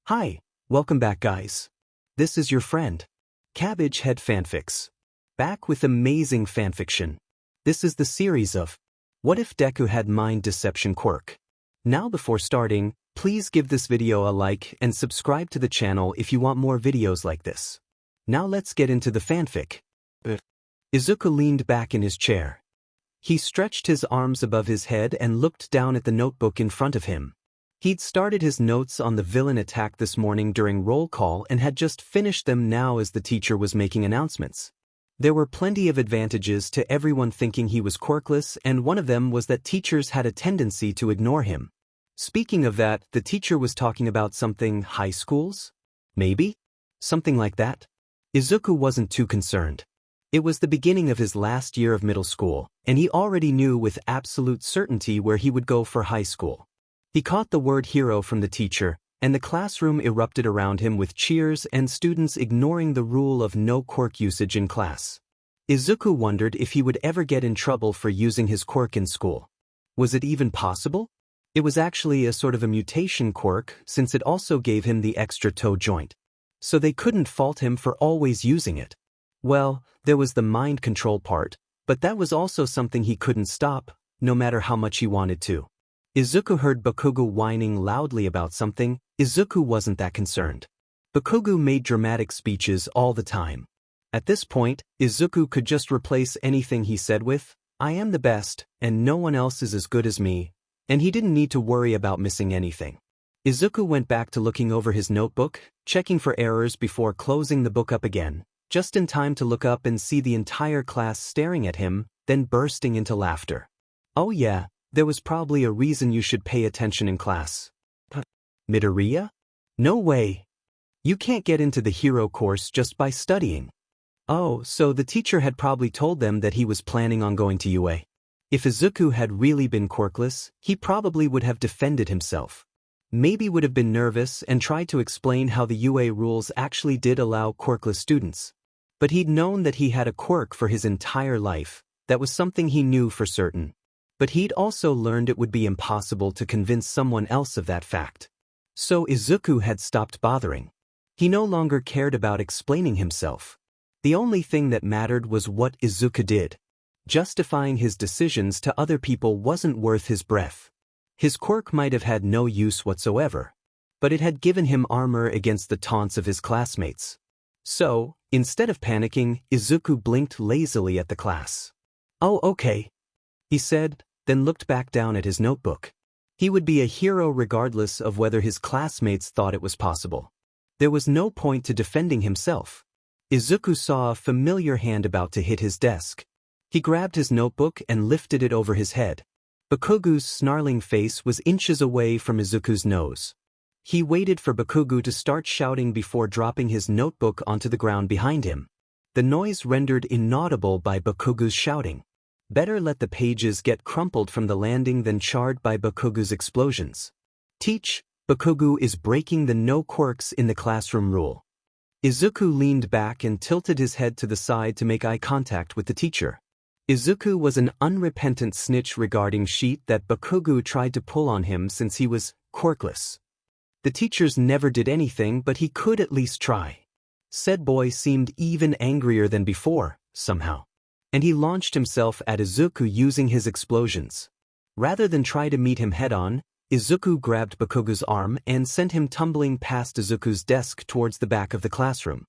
Hi, welcome back guys. This is your friend, Cabbage Head Fanfics. Back with amazing fanfiction. This is the series of What If Deku Had Mind Deception Quirk. Now before starting, please give this video a like and subscribe to the channel if you want more videos like this. Now let's get into the fanfic. Izuku leaned back in his chair. He stretched his arms above his head and looked down at the notebook in front of him. He'd started his notes on the villain attack this morning during roll call and had just finished them now as the teacher was making announcements. There were plenty of advantages to everyone thinking he was quirkless, and one of them was that teachers had a tendency to ignore him. Speaking of that, the teacher was talking about something high schools? Maybe? Something like that? Izuku wasn't too concerned. It was the beginning of his last year of middle school, and he already knew with absolute certainty where he would go for high school. He caught the word hero from the teacher, and the classroom erupted around him with cheers and students ignoring the rule of no quirk usage in class. Izuku wondered if he would ever get in trouble for using his quirk in school. Was it even possible? It was actually a sort of a mutation quirk, since it also gave him the extra toe joint. So they couldn't fault him for always using it. Well, there was the mind control part, but that was also something he couldn't stop, no matter how much he wanted to. Izuku heard Bakugo whining loudly about something. Izuku wasn't that concerned. Bakugo made dramatic speeches all the time. At this point, Izuku could just replace anything he said with, "I am the best, and no one else is as good as me," and he didn't need to worry about missing anything. Izuku went back to looking over his notebook, checking for errors before closing the book up again, just in time to look up and see the entire class staring at him, then bursting into laughter. "Oh yeah, there was probably a reason you should pay attention in class." Midoriya? No way. You can't get into the hero course just by studying. Oh, so the teacher had probably told them that he was planning on going to UA. If Izuku had really been quirkless, he probably would have defended himself. Maybe would have been nervous and tried to explain how the UA rules actually did allow quirkless students. But he'd known that he had a quirk for his entire life. That was something he knew for certain. But he'd also learned it would be impossible to convince someone else of that fact. So Izuku had stopped bothering. He no longer cared about explaining himself. The only thing that mattered was what Izuku did. Justifying his decisions to other people wasn't worth his breath. His quirk might have had no use whatsoever, but it had given him armor against the taunts of his classmates. So, instead of panicking, Izuku blinked lazily at the class. "Oh, okay," he said, then looked back down at his notebook. He would be a hero regardless of whether his classmates thought it was possible. There was no point to defending himself. Izuku saw a familiar hand about to hit his desk. He grabbed his notebook and lifted it over his head. Bakugo's snarling face was inches away from Izuku's nose. He waited for Bakugo to start shouting before dropping his notebook onto the ground behind him. The noise rendered inaudible by Bakugo's shouting. Better let the pages get crumpled from the landing than charred by Bakugo's explosions. "Teach, Bakugo is breaking the no quirks in the classroom rule." Izuku leaned back and tilted his head to the side to make eye contact with the teacher. Izuku was an unrepentant snitch regarding shit that Bakugo tried to pull on him since he was quirkless. The teachers never did anything, but he could at least try. Said boy seemed even angrier than before, somehow. And he launched himself at Izuku using his explosions. Rather than try to meet him head-on, Izuku grabbed Bakugo's arm and sent him tumbling past Izuku's desk towards the back of the classroom.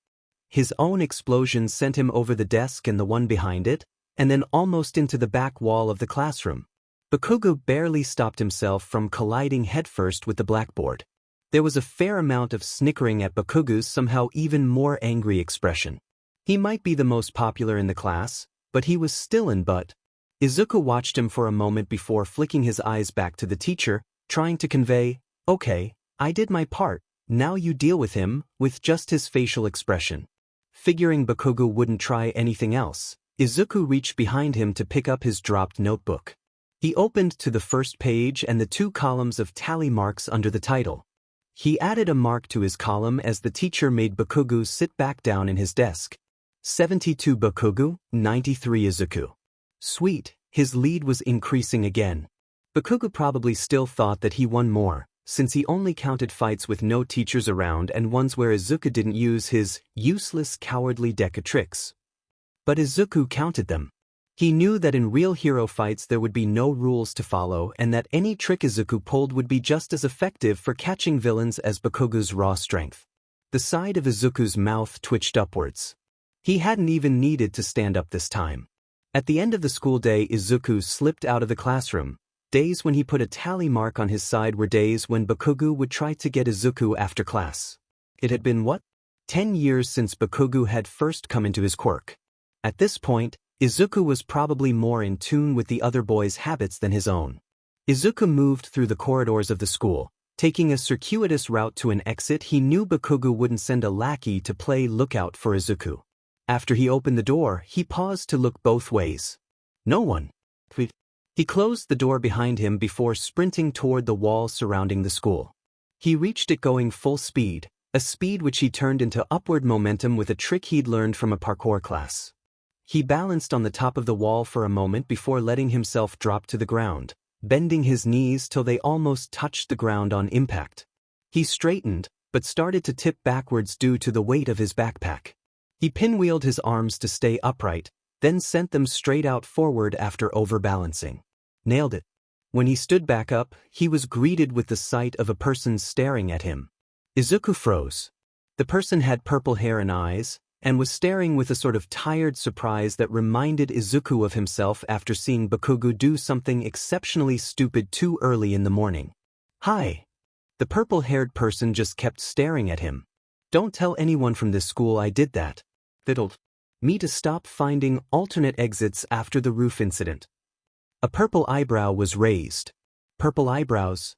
His own explosion sent him over the desk and the one behind it, and then almost into the back wall of the classroom. Bakugo barely stopped himself from colliding headfirst with the blackboard. There was a fair amount of snickering at Bakugo's somehow even more angry expression. He might be the most popular in the class, but he was still in butt. Izuku watched him for a moment before flicking his eyes back to the teacher, trying to convey, "Okay, I did my part, now you deal with him," with just his facial expression. Figuring Bakugo wouldn't try anything else, Izuku reached behind him to pick up his dropped notebook. He opened to the first page and the 2 columns of tally marks under the title. He added a mark to his column as the teacher made Bakugo sit back down in his desk. 72 Bakugo, 93 Izuku. Sweet, his lead was increasing again. Bakugo probably still thought that he won more, since he only counted fights with no teachers around and ones where Izuku didn't use his useless cowardly Deku tricks. But Izuku counted them. He knew that in real hero fights there would be no rules to follow and that any trick Izuku pulled would be just as effective for catching villains as Bakugo's raw strength. The side of Izuku's mouth twitched upwards. He hadn't even needed to stand up this time. At the end of the school day, Izuku slipped out of the classroom. Days when he put a tally mark on his side were days when Bakugo would try to get Izuku after class. It had been, 10 years since Bakugo had first come into his quirk. At this point, Izuku was probably more in tune with the other boys' habits than his own. Izuku moved through the corridors of the school. Taking a circuitous route to an exit, he knew Bakugo wouldn't send a lackey to play lookout for Izuku. After he opened the door, he paused to look both ways. No one. He closed the door behind him before sprinting toward the wall surrounding the school. He reached it going full speed, a speed which he turned into upward momentum with a trick he'd learned from a parkour class. He balanced on the top of the wall for a moment before letting himself drop to the ground, bending his knees till they almost touched the ground on impact. He straightened, but started to tip backwards due to the weight of his backpack. He pinwheeled his arms to stay upright, then sent them straight out forward after overbalancing. Nailed it. When he stood back up, he was greeted with the sight of a person staring at him. Izuku froze. The person had purple hair and eyes, and was staring with a sort of tired surprise that reminded Izuku of himself after seeing Bakugo do something exceptionally stupid too early in the morning. Hi. The purple-haired person just kept staring at him. Don't tell anyone from this school I did that. Fiddled me to stop finding alternate exits after the roof incident. A purple eyebrow was raised. Purple eyebrows?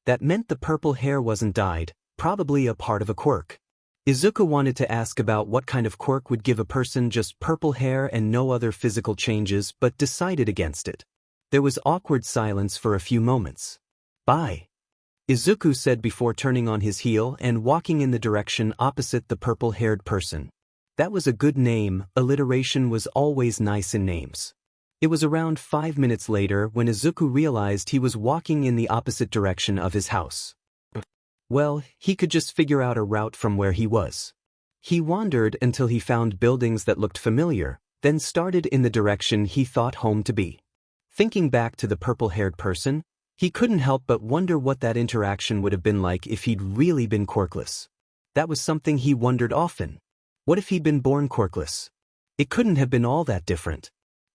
That meant the purple hair wasn't dyed, probably a part of a quirk. Izuku wanted to ask about what kind of quirk would give a person just purple hair and no other physical changes, but decided against it. There was awkward silence for a few moments. Bye. Izuku said before turning on his heel and walking in the direction opposite the purple-haired person. That was a good name. Alliteration was always nice in names. It was around 5 minutes later when Izuku realized he was walking in the opposite direction of his house. Well, he could just figure out a route from where he was. He wandered until he found buildings that looked familiar, then started in the direction he thought home to be. Thinking back to the purple-haired person, he couldn't help but wonder what that interaction would have been like if he'd really been quirkless. That was something he wondered often. What if he'd been born quirkless? It couldn't have been all that different.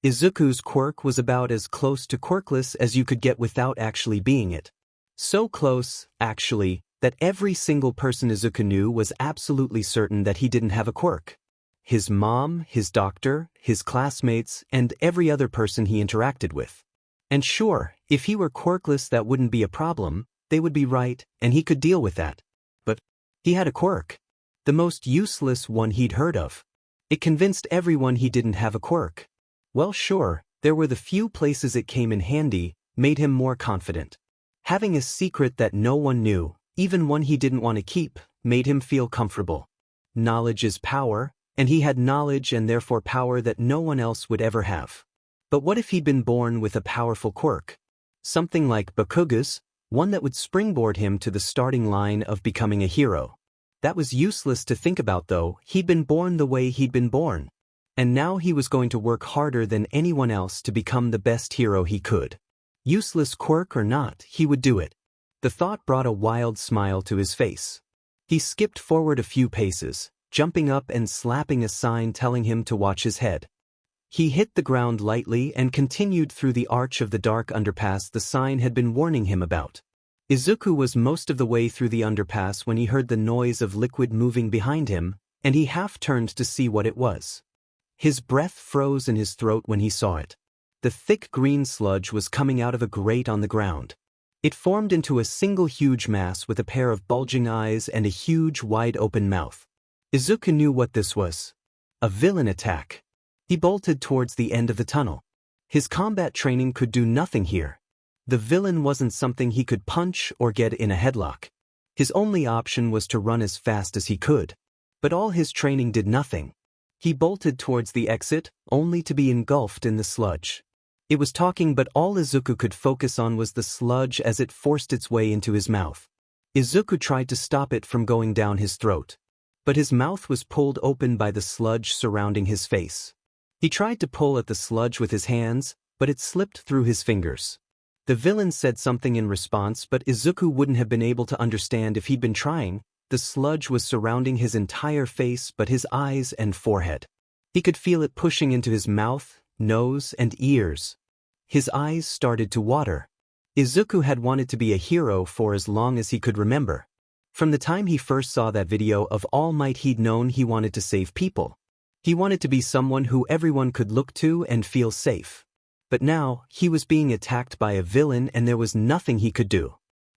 Izuku's quirk was about as close to quirkless as you could get without actually being it. So close, actually, that every single person Izuku knew was absolutely certain that he didn't have a quirk. His mom, his doctor, his classmates, and every other person he interacted with. And sure, if he were quirkless that wouldn't be a problem, they would be right, and he could deal with that. But he had a quirk. The most useless one he'd heard of. It convinced everyone he didn't have a quirk. Well, sure, there were the few places it came in handy, made him more confident. Having a secret that no one knew, even one he didn't want to keep, made him feel comfortable. Knowledge is power, and he had knowledge and therefore power that no one else would ever have. But what if he'd been born with a powerful quirk? Something like Bakugo's, one that would springboard him to the starting line of becoming a hero. That was useless to think about though. He'd been born the way he'd been born. And now he was going to work harder than anyone else to become the best hero he could. Useless quirk or not, he would do it. The thought brought a wild smile to his face. He skipped forward a few paces, jumping up and slapping a sign telling him to watch his head. He hit the ground lightly and continued through the arch of the dark underpass the sign had been warning him about. Izuku was most of the way through the underpass when he heard the noise of liquid moving behind him, and he half turned to see what it was. His breath froze in his throat when he saw it. The thick green sludge was coming out of a grate on the ground. It formed into a single huge mass with a pair of bulging eyes and a huge wide-open mouth. Izuku knew what this was. A villain attack. He bolted towards the end of the tunnel. His combat training could do nothing here. The villain wasn't something he could punch or get in a headlock. His only option was to run as fast as he could. But all his training did nothing. He bolted towards the exit, only to be engulfed in the sludge. It was talking, but all Izuku could focus on was the sludge as it forced its way into his mouth. Izuku tried to stop it from going down his throat, but his mouth was pulled open by the sludge surrounding his face. He tried to pull at the sludge with his hands, but it slipped through his fingers. The villain said something in response, but Izuku wouldn't have been able to understand if he'd been trying. The sludge was surrounding his entire face but his eyes and forehead. He could feel it pushing into his mouth, nose, and ears. His eyes started to water. Izuku had wanted to be a hero for as long as he could remember. From the time he first saw that video of All Might, he'd known he wanted to save people. He wanted to be someone who everyone could look to and feel safe. But now, he was being attacked by a villain and there was nothing he could do.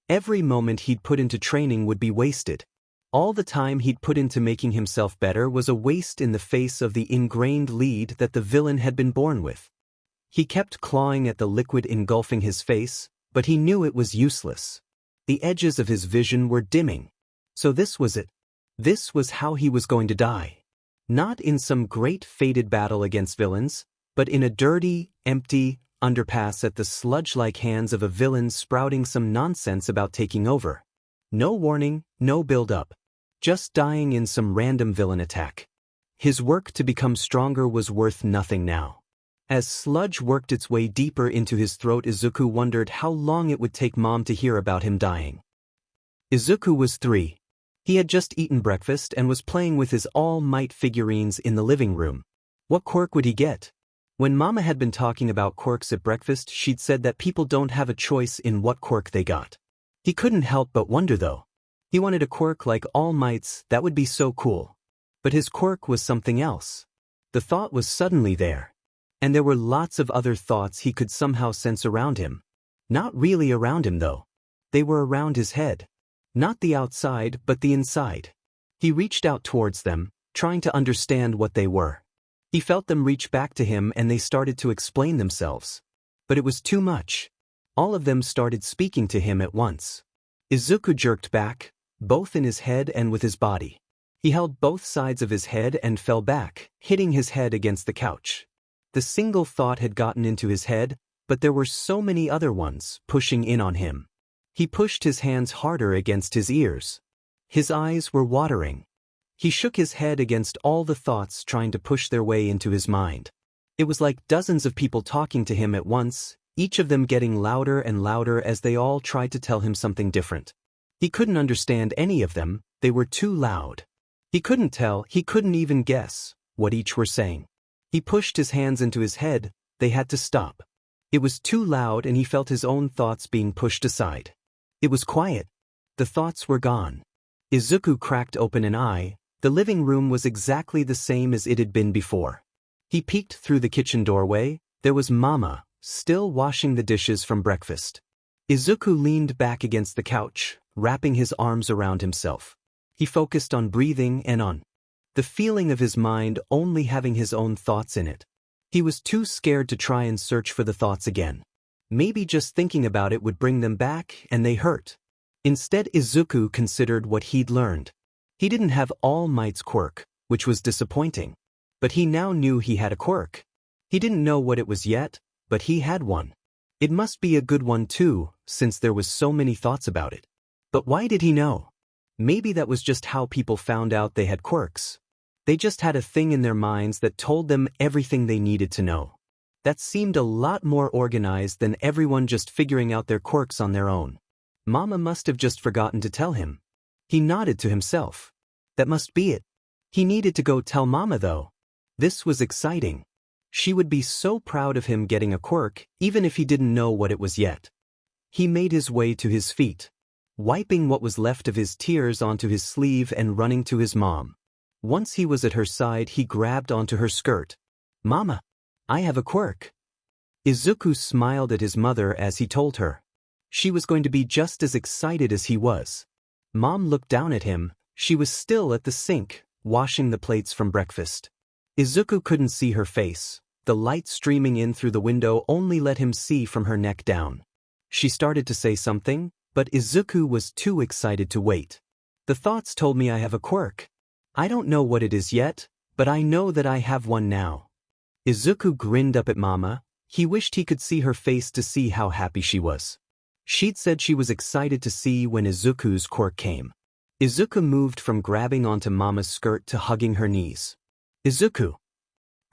Every moment he'd put into training would be wasted. All the time he'd put into making himself better was a waste in the face of the ingrained lead that the villain had been born with. He kept clawing at the liquid engulfing his face, but he knew it was useless. The edges of his vision were dimming. So this was it. This was how he was going to die. Not in some great fated battle against villains, but in a dirty, empty underpass at the sludge-like hands of a villain sprouting some nonsense about taking over. No warning, no build-up. Just dying in some random villain attack. His work to become stronger was worth nothing now. As sludge worked its way deeper into his throat, Izuku wondered how long it would take Mom to hear about him dying. Izuku was 3. He had just eaten breakfast and was playing with his All Might figurines in the living room. What quirk would he get? When Mama had been talking about quirks at breakfast, she'd said that people don't have a choice in what quirk they got. He couldn't help but wonder though. He wanted a quirk like All Might's, that would be so cool. But his quirk was something else. The thought was suddenly there. And there were lots of other thoughts he could somehow sense around him. Not really around him though. They were around his head. Not the outside, but the inside. He reached out towards them, trying to understand what they were. He felt them reach back to him and they started to explain themselves. But it was too much. All of them started speaking to him at once. Izuku jerked back, both in his head and with his body. He held both sides of his head and fell back, hitting his head against the couch. The single thought had gotten into his head, but there were so many other ones pushing in on him. He pushed his hands harder against his ears. His eyes were watering. He shook his head against all the thoughts trying to push their way into his mind. It was like dozens of people talking to him at once, each of them getting louder and louder as they all tried to tell him something different. He couldn't understand any of them, they were too loud. He couldn't tell, he couldn't even guess what each were saying. He pushed his hands into his head, they had to stop. It was too loud and he felt his own thoughts being pushed aside. It was quiet. The thoughts were gone. Izuku cracked open an eye. The living room was exactly the same as it had been before. He peeked through the kitchen doorway. There was Mama, still washing the dishes from breakfast. Izuku leaned back against the couch, wrapping his arms around himself. He focused on breathing and on the feeling of his mind only having his own thoughts in it. He was too scared to try and search for the thoughts again. Maybe just thinking about it would bring them back and they hurt. Instead, Izuku considered what he'd learned. He didn't have All Might's quirk, which was disappointing. But he now knew he had a quirk. He didn't know what it was yet, but he had one. It must be a good one too, since there was so many thoughts about it. But why did he know? Maybe that was just how people found out they had quirks. They just had a thing in their minds that told them everything they needed to know. That seemed a lot more organized than everyone just figuring out their quirks on their own. Mama must have just forgotten to tell him. He nodded to himself. That must be it. He needed to go tell Mama though. This was exciting. She would be so proud of him getting a quirk, even if he didn't know what it was yet. He made his way to his feet, wiping what was left of his tears onto his sleeve and running to his mom. Once he was at her side, he grabbed onto her skirt. Mama, I have a quirk. Izuku smiled at his mother as he told her. She was going to be just as excited as he was. Mom looked down at him. She was still at the sink, washing the plates from breakfast. Izuku couldn't see her face. The light streaming in through the window only let him see from her neck down. She started to say something, but Izuku was too excited to wait. The thoughts told me I have a quirk. I don't know what it is yet, but I know that I have one now. Izuku grinned up at Mama. He wished he could see her face to see how happy she was. She'd said she was excited to see when Izuku's quirk came. Izuku moved from grabbing onto Mama's skirt to hugging her knees. Izuku.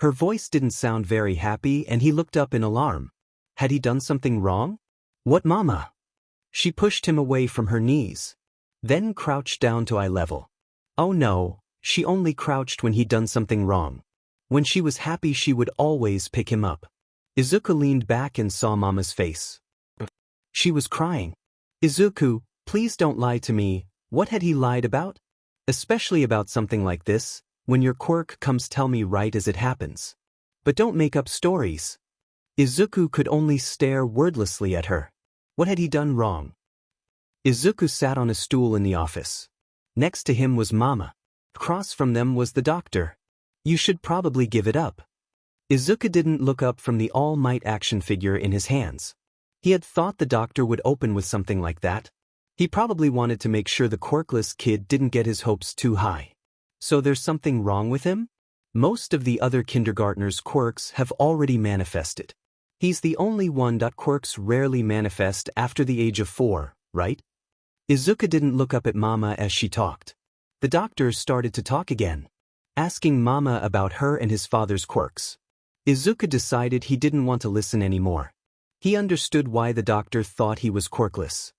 Her voice didn't sound very happy and he looked up in alarm. Had he done something wrong? What, Mama? She pushed him away from her knees, then crouched down to eye level. Oh no, she only crouched when he'd done something wrong. When she was happy she would always pick him up. Izuku leaned back and saw Mama's face. She was crying. Izuku, please don't lie to me. What had he lied about? Especially about something like this. When your quirk comes, tell me right as it happens. But don't make up stories. Izuku could only stare wordlessly at her. What had he done wrong? Izuku sat on a stool in the office. Next to him was Mama. Across from them was the doctor. You should probably give it up. Izuku didn't look up from the All Might action figure in his hands. He had thought the doctor would open with something like that. He probably wanted to make sure the quirkless kid didn't get his hopes too high. So there's something wrong with him? Most of the other kindergartners' quirks have already manifested. He's the only one. Quirks rarely manifest after the age of 4, right? Izuku didn't look up at Mama as she talked. The doctor started to talk again, asking Mama about her and his father's quirks. Izuku decided he didn't want to listen anymore. He understood why the doctor thought he was quirkless.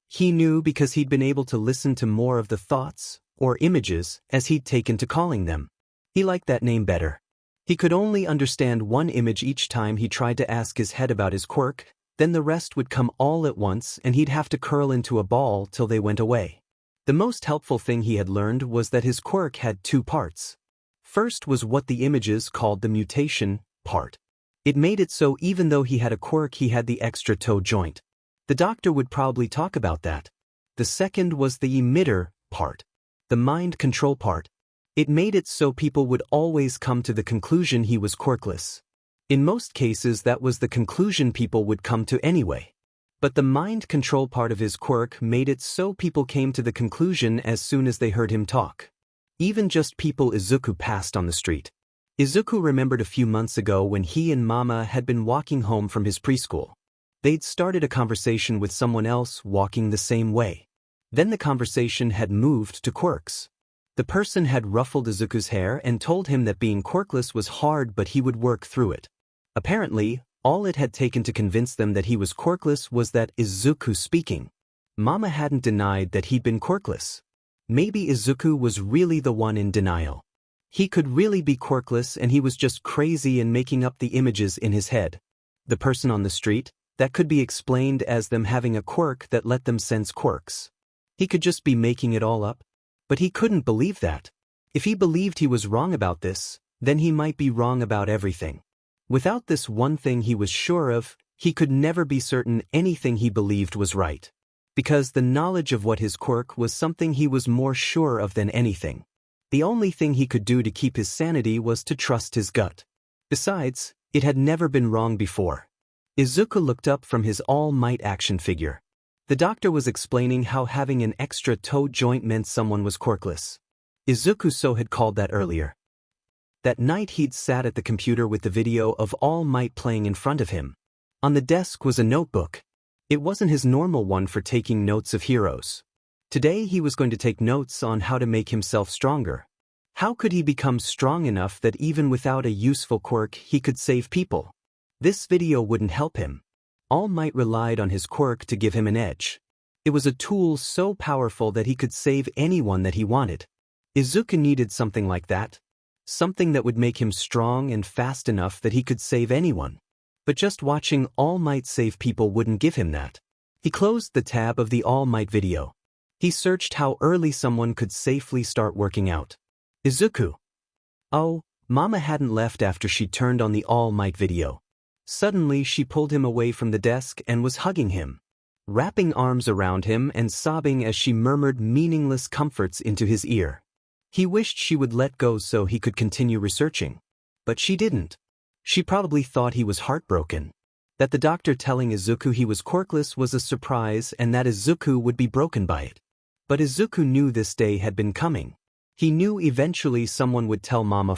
He knew because he'd been able to listen to more of the thoughts, or images, as he'd taken to calling them. He liked that name better. He could only understand one image each time he tried to ask his head about his quirk, then the rest would come all at once and he'd have to curl into a ball till they went away. The most helpful thing he had learned was that his quirk had 2 parts. First was what the images called the mutation part. It made it so even though he had a quirk he had the extra toe joint. The doctor would probably talk about that. The second was the emitter part. The mind control part. It made it so people would always come to the conclusion he was quirkless. In most cases that was the conclusion people would come to anyway. But the mind control part of his quirk made it so people came to the conclusion as soon as they heard him talk. Even just people Izuku passed on the street. Izuku remembered a few months ago when he and Mama had been walking home from his preschool. They'd started a conversation with someone else walking the same way. Then the conversation had moved to quirks. The person had ruffled Izuku's hair and told him that being quirkless was hard but he would work through it. Apparently, all it had taken to convince them that he was quirkless was that Izuku speaking. Mama hadn't denied that he'd been quirkless. Maybe Izuku was really the one in denial. He could really be quirkless and he was just crazy and making up the images in his head. The person on the street, that could be explained as them having a quirk that let them sense quirks. He could just be making it all up. But he couldn't believe that. If he believed he was wrong about this, then he might be wrong about everything. Without this one thing he was sure of, he could never be certain anything he believed was right. Because the knowledge of what his quirk was something he was more sure of than anything. The only thing he could do to keep his sanity was to trust his gut. Besides, it had never been wrong before. Izuku looked up from his All Might action figure. The doctor was explaining how having an extra toe joint meant someone was quirkless. Izuku had called that earlier. That night he'd sat at the computer with the video of All Might playing in front of him. On the desk was a notebook. It wasn't his normal one for taking notes of heroes. Today he was going to take notes on how to make himself stronger. How could he become strong enough that even without a useful quirk he could save people? This video wouldn't help him. All Might relied on his quirk to give him an edge. It was a tool so powerful that he could save anyone that he wanted. Izuku needed something like that. Something that would make him strong and fast enough that he could save anyone. But just watching All Might save people wouldn't give him that. He closed the tab of the All Might video. He searched how early someone could safely start working out. Izuku. Oh, Mama hadn't left after she turned on the All Might video. Suddenly she pulled him away from the desk and was hugging him, wrapping arms around him and sobbing as she murmured meaningless comforts into his ear. He wished she would let go so he could continue researching. But she didn't. She probably thought he was heartbroken. That the doctor telling Izuku he was quirkless was a surprise and that Izuku would be broken by it. But Izuku knew this day had been coming. He knew eventually someone would tell Mama.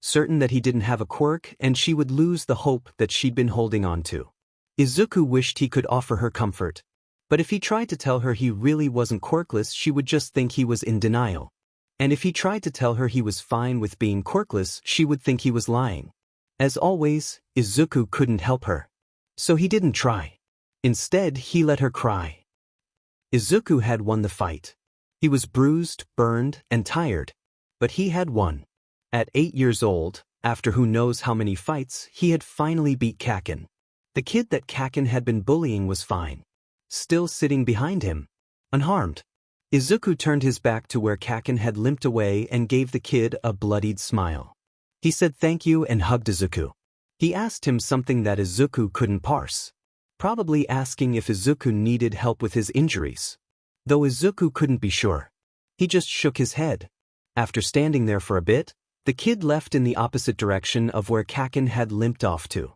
certain that he didn't have a quirk and she would lose the hope that she'd been holding on to. Izuku wished he could offer her comfort. But if he tried to tell her he really wasn't quirkless, she would just think he was in denial. And if he tried to tell her he was fine with being quirkless, she would think he was lying. As always, Izuku couldn't help her. So he didn't try. Instead, he let her cry. Izuku had won the fight. He was bruised, burned, and tired. But he had won. At 8 years old, after who knows how many fights, he had finally beat Kaken. The kid that Kaken had been bullying was fine. Still sitting behind him. Unharmed. Izuku turned his back to where Kaken had limped away and gave the kid a bloodied smile. He said thank you and hugged Izuku. He asked him something that Izuku couldn't parse. Probably asking if Izuku needed help with his injuries. Though Izuku couldn't be sure. He just shook his head. After standing there for a bit, the kid left in the opposite direction of where Kaken had limped off to.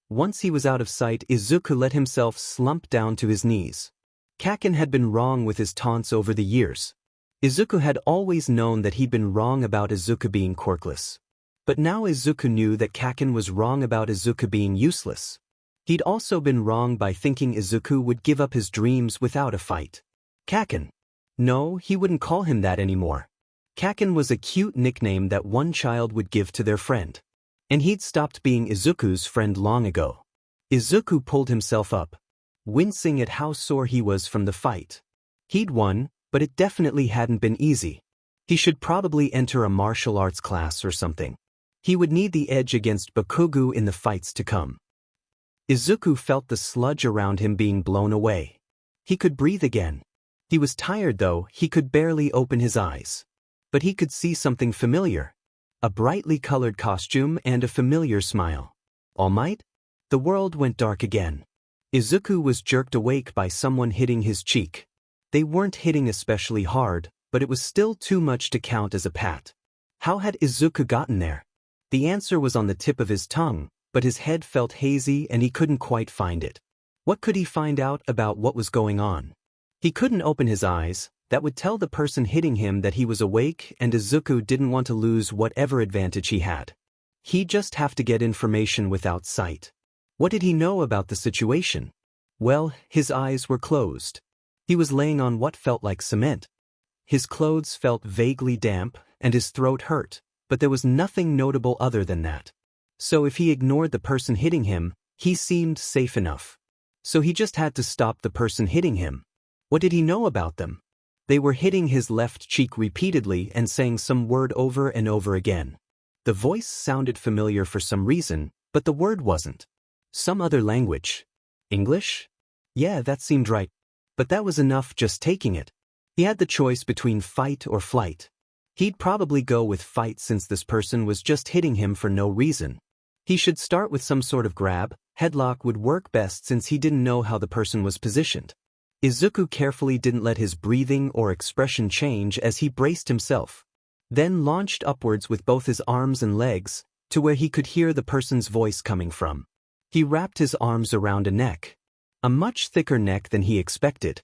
Once he was out of sight, Izuku let himself slump down to his knees. Kaken had been wrong with his taunts over the years. Izuku had always known that he'd been wrong about Izuku being quirkless. But now Izuku knew that Kaken was wrong about Izuku being useless. He'd also been wrong by thinking Izuku would give up his dreams without a fight. Kaken. No, he wouldn't call him that anymore. Kaken was a cute nickname that one child would give to their friend. And he'd stopped being Izuku's friend long ago. Izuku pulled himself up, wincing at how sore he was from the fight. He'd won, but it definitely hadn't been easy. He should probably enter a martial arts class or something. He would need the edge against Bakugo in the fights to come. Izuku felt the sludge around him being blown away. He could breathe again. He was tired though, he could barely open his eyes. But he could see something familiar. A brightly colored costume and a familiar smile. All Might? The world went dark again. Izuku was jerked awake by someone hitting his cheek. They weren't hitting especially hard, but it was still too much to count as a pat. How had Izuku gotten there? The answer was on the tip of his tongue, but his head felt hazy and he couldn't quite find it. What could he find out about what was going on? He couldn't open his eyes. That would tell the person hitting him that he was awake and Izuku didn't want to lose whatever advantage he had. He'd just have to get information without sight. What did he know about the situation? Well, his eyes were closed. He was laying on what felt like cement. His clothes felt vaguely damp, and his throat hurt, but there was nothing notable other than that. So if he ignored the person hitting him, he seemed safe enough. So he just had to stop the person hitting him. What did he know about them? They were hitting his left cheek repeatedly and saying some word over and over again. The voice sounded familiar for some reason, but the word wasn't. Some other language. English? Yeah, that seemed right. But that was enough just taking it. He had the choice between fight or flight. He'd probably go with fight since this person was just hitting him for no reason. He should start with some sort of grab. Headlock would work best since he didn't know how the person was positioned. Izuku carefully didn't let his breathing or expression change as he braced himself. Then launched upwards with both his arms and legs, to where he could hear the person's voice coming from. He wrapped his arms around a neck. A much thicker neck than he expected.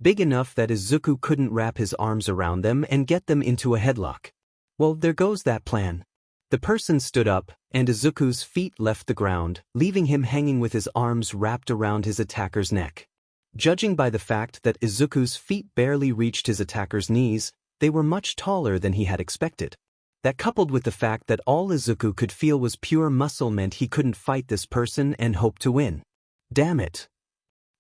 Big enough that Izuku couldn't wrap his arms around them and get them into a headlock. Well, there goes that plan. The person stood up, and Izuku's feet left the ground, leaving him hanging with his arms wrapped around his attacker's neck. Judging by the fact that Izuku's feet barely reached his attacker's knees, they were much taller than he had expected. That coupled with the fact that all Izuku could feel was pure muscle meant he couldn't fight this person and hope to win. Damn it.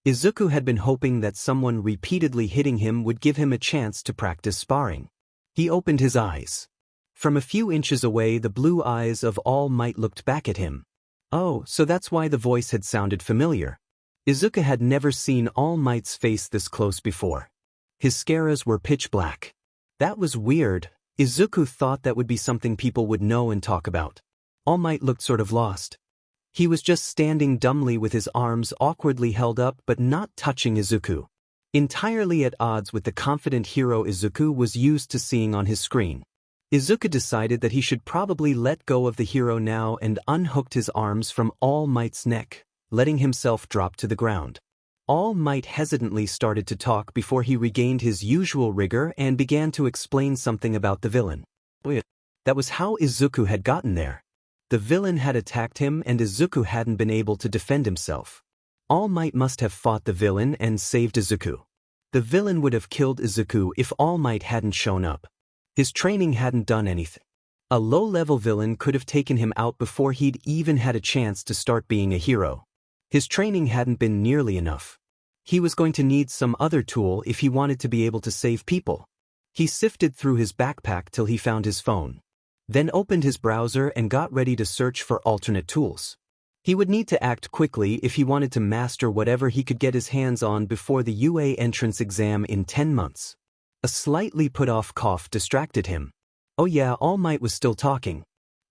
Izuku had been hoping that someone repeatedly hitting him would give him a chance to practice sparring. He opened his eyes. From a few inches away, the blue eyes of All Might looked back at him. Oh, so that's why the voice had sounded familiar. Izuku had never seen All Might's face this close before. His scaras were pitch black. That was weird. Izuku thought that would be something people would know and talk about. All Might looked sort of lost. He was just standing dumbly with his arms awkwardly held up but not touching Izuku. Entirely at odds with the confident hero Izuku was used to seeing on his screen. Izuku decided that he should probably let go of the hero now and unhooked his arms from All Might's neck, letting himself drop to the ground. All Might hesitantly started to talk before he regained his usual rigor and began to explain something about the villain. That was how Izuku had gotten there. The villain had attacked him and Izuku hadn't been able to defend himself. All Might must have fought the villain and saved Izuku. The villain would have killed Izuku if All Might hadn't shown up. His training hadn't done anything. A low-level villain could have taken him out before he'd even had a chance to start being a hero. His training hadn't been nearly enough. He was going to need some other tool if he wanted to be able to save people. He sifted through his backpack till he found his phone. Then opened his browser and got ready to search for alternate tools. He would need to act quickly if he wanted to master whatever he could get his hands on before the UA entrance exam in 10 months. A slightly put-off cough distracted him. Oh yeah, All Might was still talking.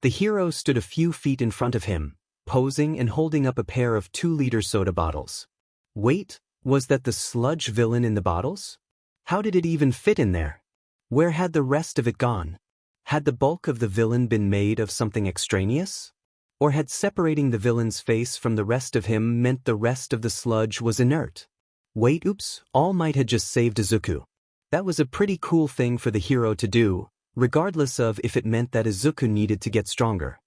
The hero stood a few feet in front of him, posing and holding up a pair of 2-liter soda bottles. Wait, was that the Sludge villain in the bottles? How did it even fit in there? Where had the rest of it gone? Had the bulk of the villain been made of something extraneous? Or had separating the villain's face from the rest of him meant the rest of the sludge was inert? Wait, oops, All Might had just saved Izuku. That was a pretty cool thing for the hero to do, regardless of if it meant that Izuku needed to get stronger.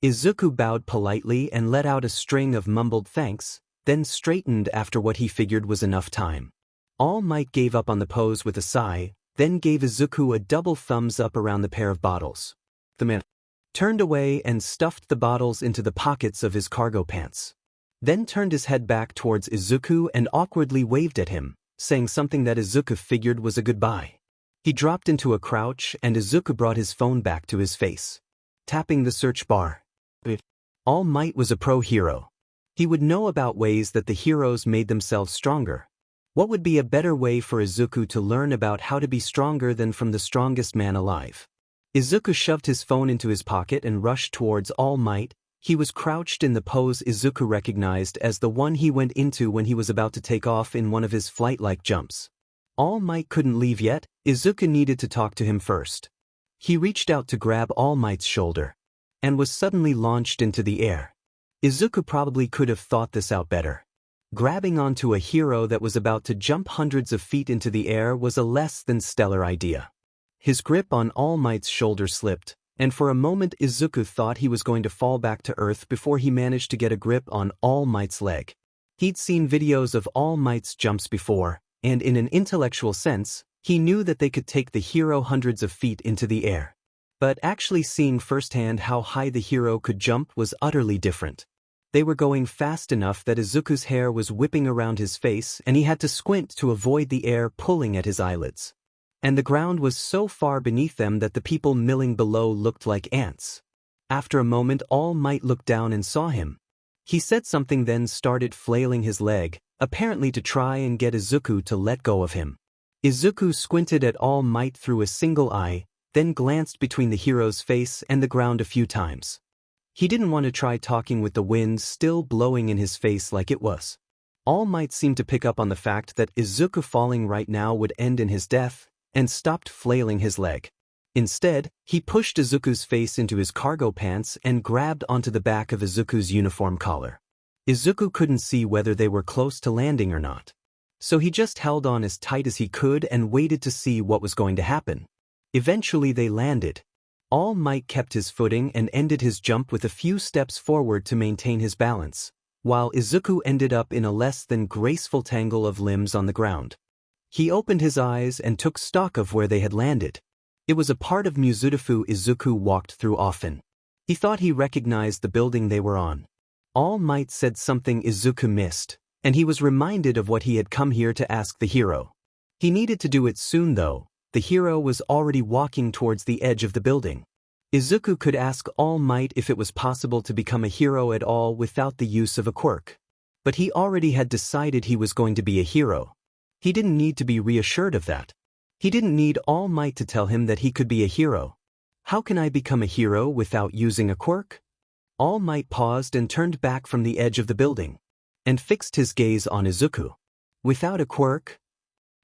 Izuku bowed politely and let out a string of mumbled thanks, then straightened after what he figured was enough time. All Might gave up on the pose with a sigh, then gave Izuku a double thumbs up around the pair of bottles. The man turned away and stuffed the bottles into the pockets of his cargo pants. Then turned his head back towards Izuku and awkwardly waved at him, saying something that Izuku figured was a goodbye. He dropped into a crouch and Izuku brought his phone back to his face, tapping the search bar. All Might was a pro hero. He would know about ways that the heroes made themselves stronger. What would be a better way for Izuku to learn about how to be stronger than from the strongest man alive? Izuku shoved his phone into his pocket and rushed towards All Might. He was crouched in the pose Izuku recognized as the one he went into when he was about to take off in one of his flight-like jumps. All Might couldn't leave yet. Izuku needed to talk to him first. He reached out to grab All Might's shoulder and was suddenly launched into the air. Izuku probably could have thought this out better. Grabbing onto a hero that was about to jump hundreds of feet into the air was a less than stellar idea. His grip on All Might's shoulder slipped, and for a moment Izuku thought he was going to fall back to earth before he managed to get a grip on All Might's leg. He'd seen videos of All Might's jumps before, and in an intellectual sense, he knew that they could take the hero hundreds of feet into the air. But actually seeing firsthand how high the hero could jump was utterly different. They were going fast enough that Izuku's hair was whipping around his face and he had to squint to avoid the air pulling at his eyelids. And the ground was so far beneath them that the people milling below looked like ants. After a moment All Might looked down and saw him. He said something then started flailing his leg, apparently to try and get Izuku to let go of him. Izuku squinted at All Might through a single eye, then glanced between the hero's face and the ground a few times. He didn't want to try talking with the wind still blowing in his face like it was. All Might seemed to pick up on the fact that Izuku falling right now would end in his death, and stopped flailing his leg. Instead, he pushed Izuku's face into his cargo pants and grabbed onto the back of Izuku's uniform collar. Izuku couldn't see whether they were close to landing or not. So he just held on as tight as he could and waited to see what was going to happen. Eventually they landed. All Might kept his footing and ended his jump with a few steps forward to maintain his balance, while Izuku ended up in a less than graceful tangle of limbs on the ground. He opened his eyes and took stock of where they had landed. It was a part of Muzutafu Izuku walked through often. He thought he recognized the building they were on. All Might said something Izuku missed, and he was reminded of what he had come here to ask the hero. He needed to do it soon though. The hero was already walking towards the edge of the building. Izuku could ask All Might if it was possible to become a hero at all without the use of a quirk. But he already had decided he was going to be a hero. He didn't need to be reassured of that. He didn't need All Might to tell him that he could be a hero. How can I become a hero without using a quirk? All Might paused and turned back from the edge of the building, and fixed his gaze on Izuku. Without a quirk?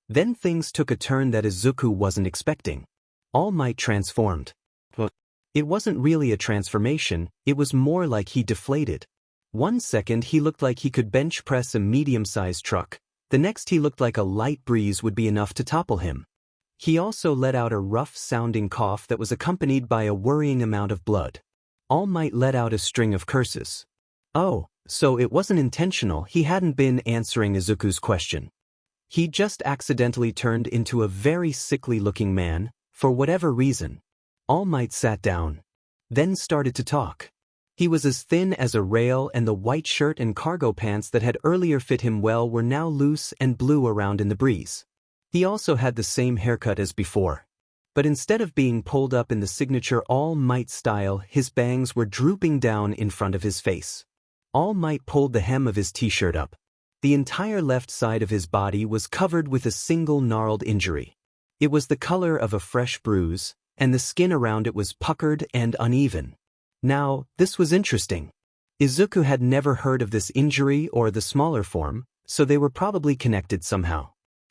Then things took a turn that Izuku wasn't expecting. All Might transformed. But it wasn't really a transformation, it was more like he deflated. 1 second he looked like he could bench press a medium-sized truck, the next he looked like a light breeze would be enough to topple him. He also let out a rough-sounding cough that was accompanied by a worrying amount of blood. All Might let out a string of curses. Oh, so it wasn't intentional. He hadn't been answering Izuku's question. He just accidentally turned into a very sickly-looking man, for whatever reason. All Might sat down, then started to talk. He was as thin as a rail, and the white shirt and cargo pants that had earlier fit him well were now loose and blew around in the breeze. He also had the same haircut as before. But instead of being pulled up in the signature All Might style, his bangs were drooping down in front of his face. All Might pulled the hem of his t-shirt up. The entire left side of his body was covered with a single gnarled injury. It was the color of a fresh bruise, and the skin around it was puckered and uneven. Now, this was interesting. Izuku had never heard of this injury or the smaller form, so they were probably connected somehow.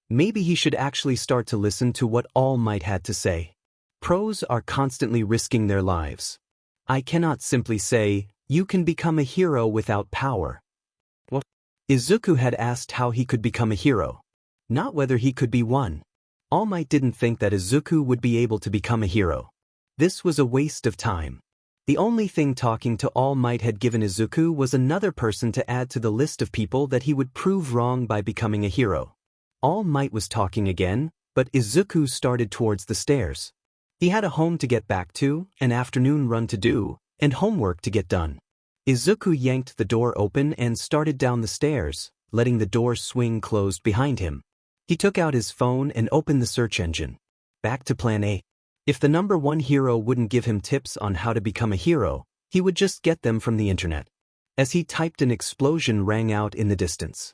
Maybe he should actually start to listen to what All Might had to say. Pros are constantly risking their lives. I cannot simply say, you can become a hero without power. What? Izuku had asked how he could become a hero, not whether he could be one. All Might didn't think that Izuku would be able to become a hero. This was a waste of time. The only thing talking to All Might had given Izuku was another person to add to the list of people that he would prove wrong by becoming a hero. All Might was talking again, but Izuku started towards the stairs. He had a home to get back to, an afternoon run to do, and homework to get done. Izuku yanked the door open and started down the stairs, letting the door swing closed behind him. He took out his phone and opened the search engine. Back to plan A. If the number one hero wouldn't give him tips on how to become a hero, he would just get them from the internet. As he typed, an explosion rang out in the distance.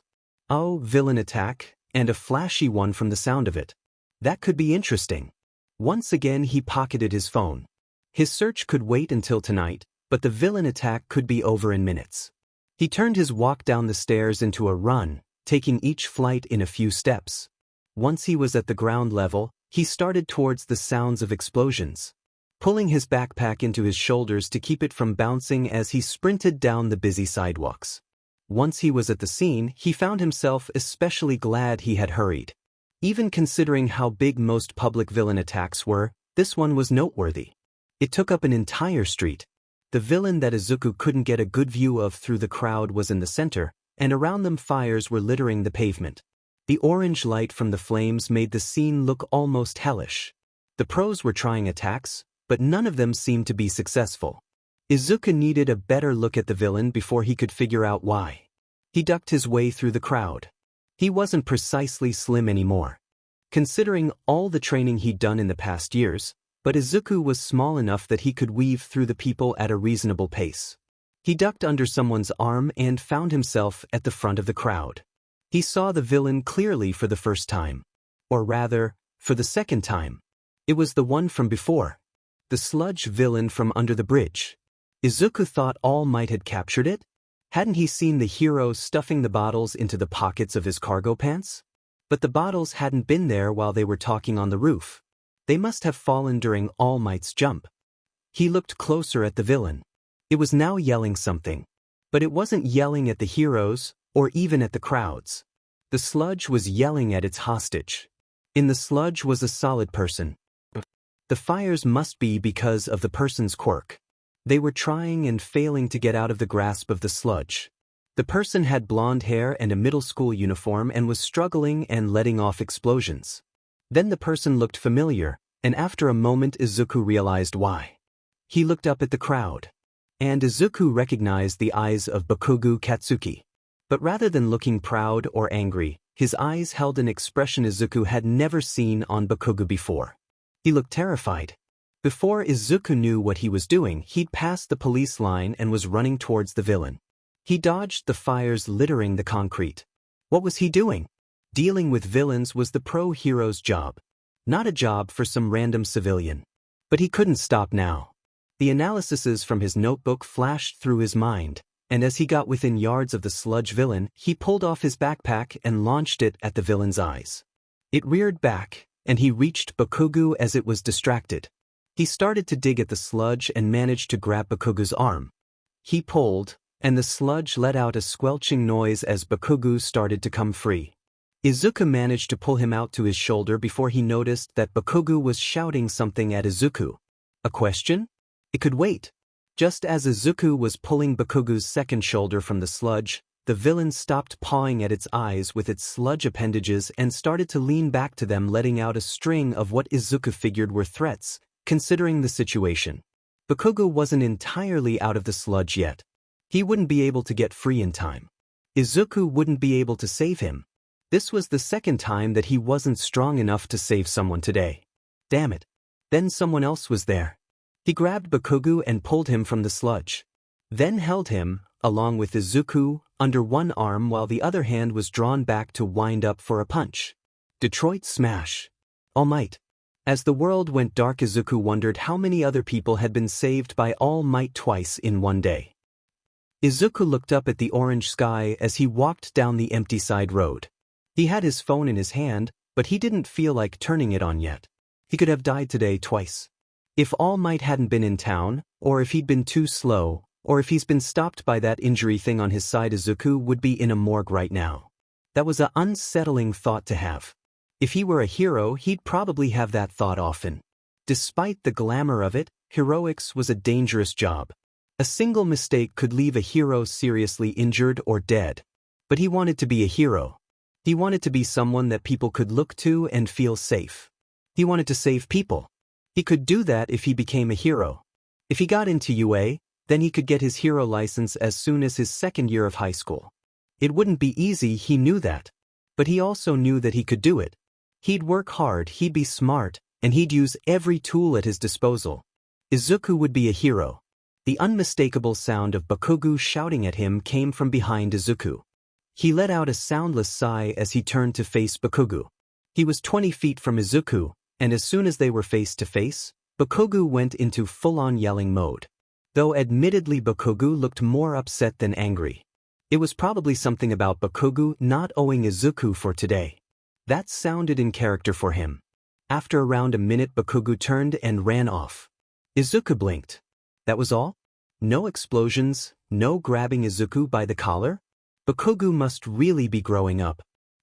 Oh, villain attack, and a flashy one from the sound of it. That could be interesting. Once again he pocketed his phone. His search could wait until tonight, but the villain attack could be over in minutes. He turned his walk down the stairs into a run, taking each flight in a few steps. Once he was at the ground level, he started towards the sounds of explosions, pulling his backpack into his shoulders to keep it from bouncing as he sprinted down the busy sidewalks. Once he was at the scene, he found himself especially glad he had hurried. Even considering how big most public villain attacks were, this one was noteworthy. It took up an entire street. The villain that Izuku couldn't get a good view of through the crowd was in the center, and around them fires were littering the pavement. The orange light from the flames made the scene look almost hellish. The pros were trying attacks, but none of them seemed to be successful. Izuku needed a better look at the villain before he could figure out why. He ducked his way through the crowd. He wasn't precisely slim anymore, considering all the training he'd done in the past years, but Izuku was small enough that he could weave through the people at a reasonable pace. He ducked under someone's arm and found himself at the front of the crowd. He saw the villain clearly for the first time. Or rather, for the second time. It was the one from before. The Sludge villain from under the bridge. Izuku thought All Might had captured it? Hadn't he seen the hero stuffing the bottles into the pockets of his cargo pants? But the bottles hadn't been there while they were talking on the roof. They must have fallen during All Might's jump. He looked closer at the villain. It was now yelling something. But it wasn't yelling at the heroes, or even at the crowds. The Sludge was yelling at its hostage. In the Sludge was a solid person. The fires must be because of the person's quirk. They were trying and failing to get out of the grasp of the Sludge. The person had blonde hair and a middle school uniform and was struggling and letting off explosions. Then the person looked familiar, and after a moment Izuku realized why. He looked up at the crowd. And Izuku recognized the eyes of Bakugo Katsuki. But rather than looking proud or angry, his eyes held an expression Izuku had never seen on Bakugo before. He looked terrified. Before Izuku knew what he was doing, he'd passed the police line and was running towards the villain. He dodged the fires littering the concrete. What was he doing? Dealing with villains was the pro hero's job, not a job for some random civilian. But he couldn't stop now. The analyses from his notebook flashed through his mind, and as he got within yards of the Sludge villain, he pulled off his backpack and launched it at the villain's eyes. It reared back, and he reached Bakugo as it was distracted. He started to dig at the Sludge and managed to grab Bakugo's arm. He pulled, and the Sludge let out a squelching noise as Bakugo started to come free. Izuku managed to pull him out to his shoulder before he noticed that Bakugo was shouting something at Izuku. A question? It could wait. Just as Izuku was pulling Bakugo's second shoulder from the sludge, the villain stopped pawing at its eyes with its sludge appendages and started to lean back to them, letting out a string of what Izuku figured were threats, considering the situation. Bakugo wasn't entirely out of the sludge yet. He wouldn't be able to get free in time. Izuku wouldn't be able to save him. This was the second time that he wasn't strong enough to save someone today. Damn it. Then someone else was there. He grabbed Bakugo and pulled him from the sludge. Then held him, along with Izuku, under one arm while the other hand was drawn back to wind up for a punch. Detroit smash. All Might. As the world went dark, Izuku wondered how many other people had been saved by All Might twice in one day. Izuku looked up at the orange sky as he walked down the empty side road. He had his phone in his hand, but he didn't feel like turning it on yet. He could have died today twice. If All Might hadn't been in town, or if he'd been too slow, or if he's been stopped by that injury thing on his side, Izuku would be in a morgue right now. That was an unsettling thought to have. If he were a hero, he'd probably have that thought often. Despite the glamour of it, heroics was a dangerous job. A single mistake could leave a hero seriously injured or dead. But he wanted to be a hero. He wanted to be someone that people could look to and feel safe. He wanted to save people. He could do that if he became a hero. If he got into UA, then he could get his hero license as soon as his second year of high school. It wouldn't be easy, he knew that. But he also knew that he could do it. He'd work hard, he'd be smart, and he'd use every tool at his disposal. Izuku would be a hero. The unmistakable sound of Bakugo shouting at him came from behind Izuku. He let out a soundless sigh as he turned to face Bakugo. He was 20 feet from Izuku, and as soon as they were face to face, Bakugo went into full-on yelling mode. Though admittedly Bakugo looked more upset than angry. It was probably something about Bakugo not owing Izuku for today. That sounded in character for him. After around a minute, Bakugo turned and ran off. Izuku blinked. That was all? No explosions, no grabbing Izuku by the collar? Bakugo must really be growing up.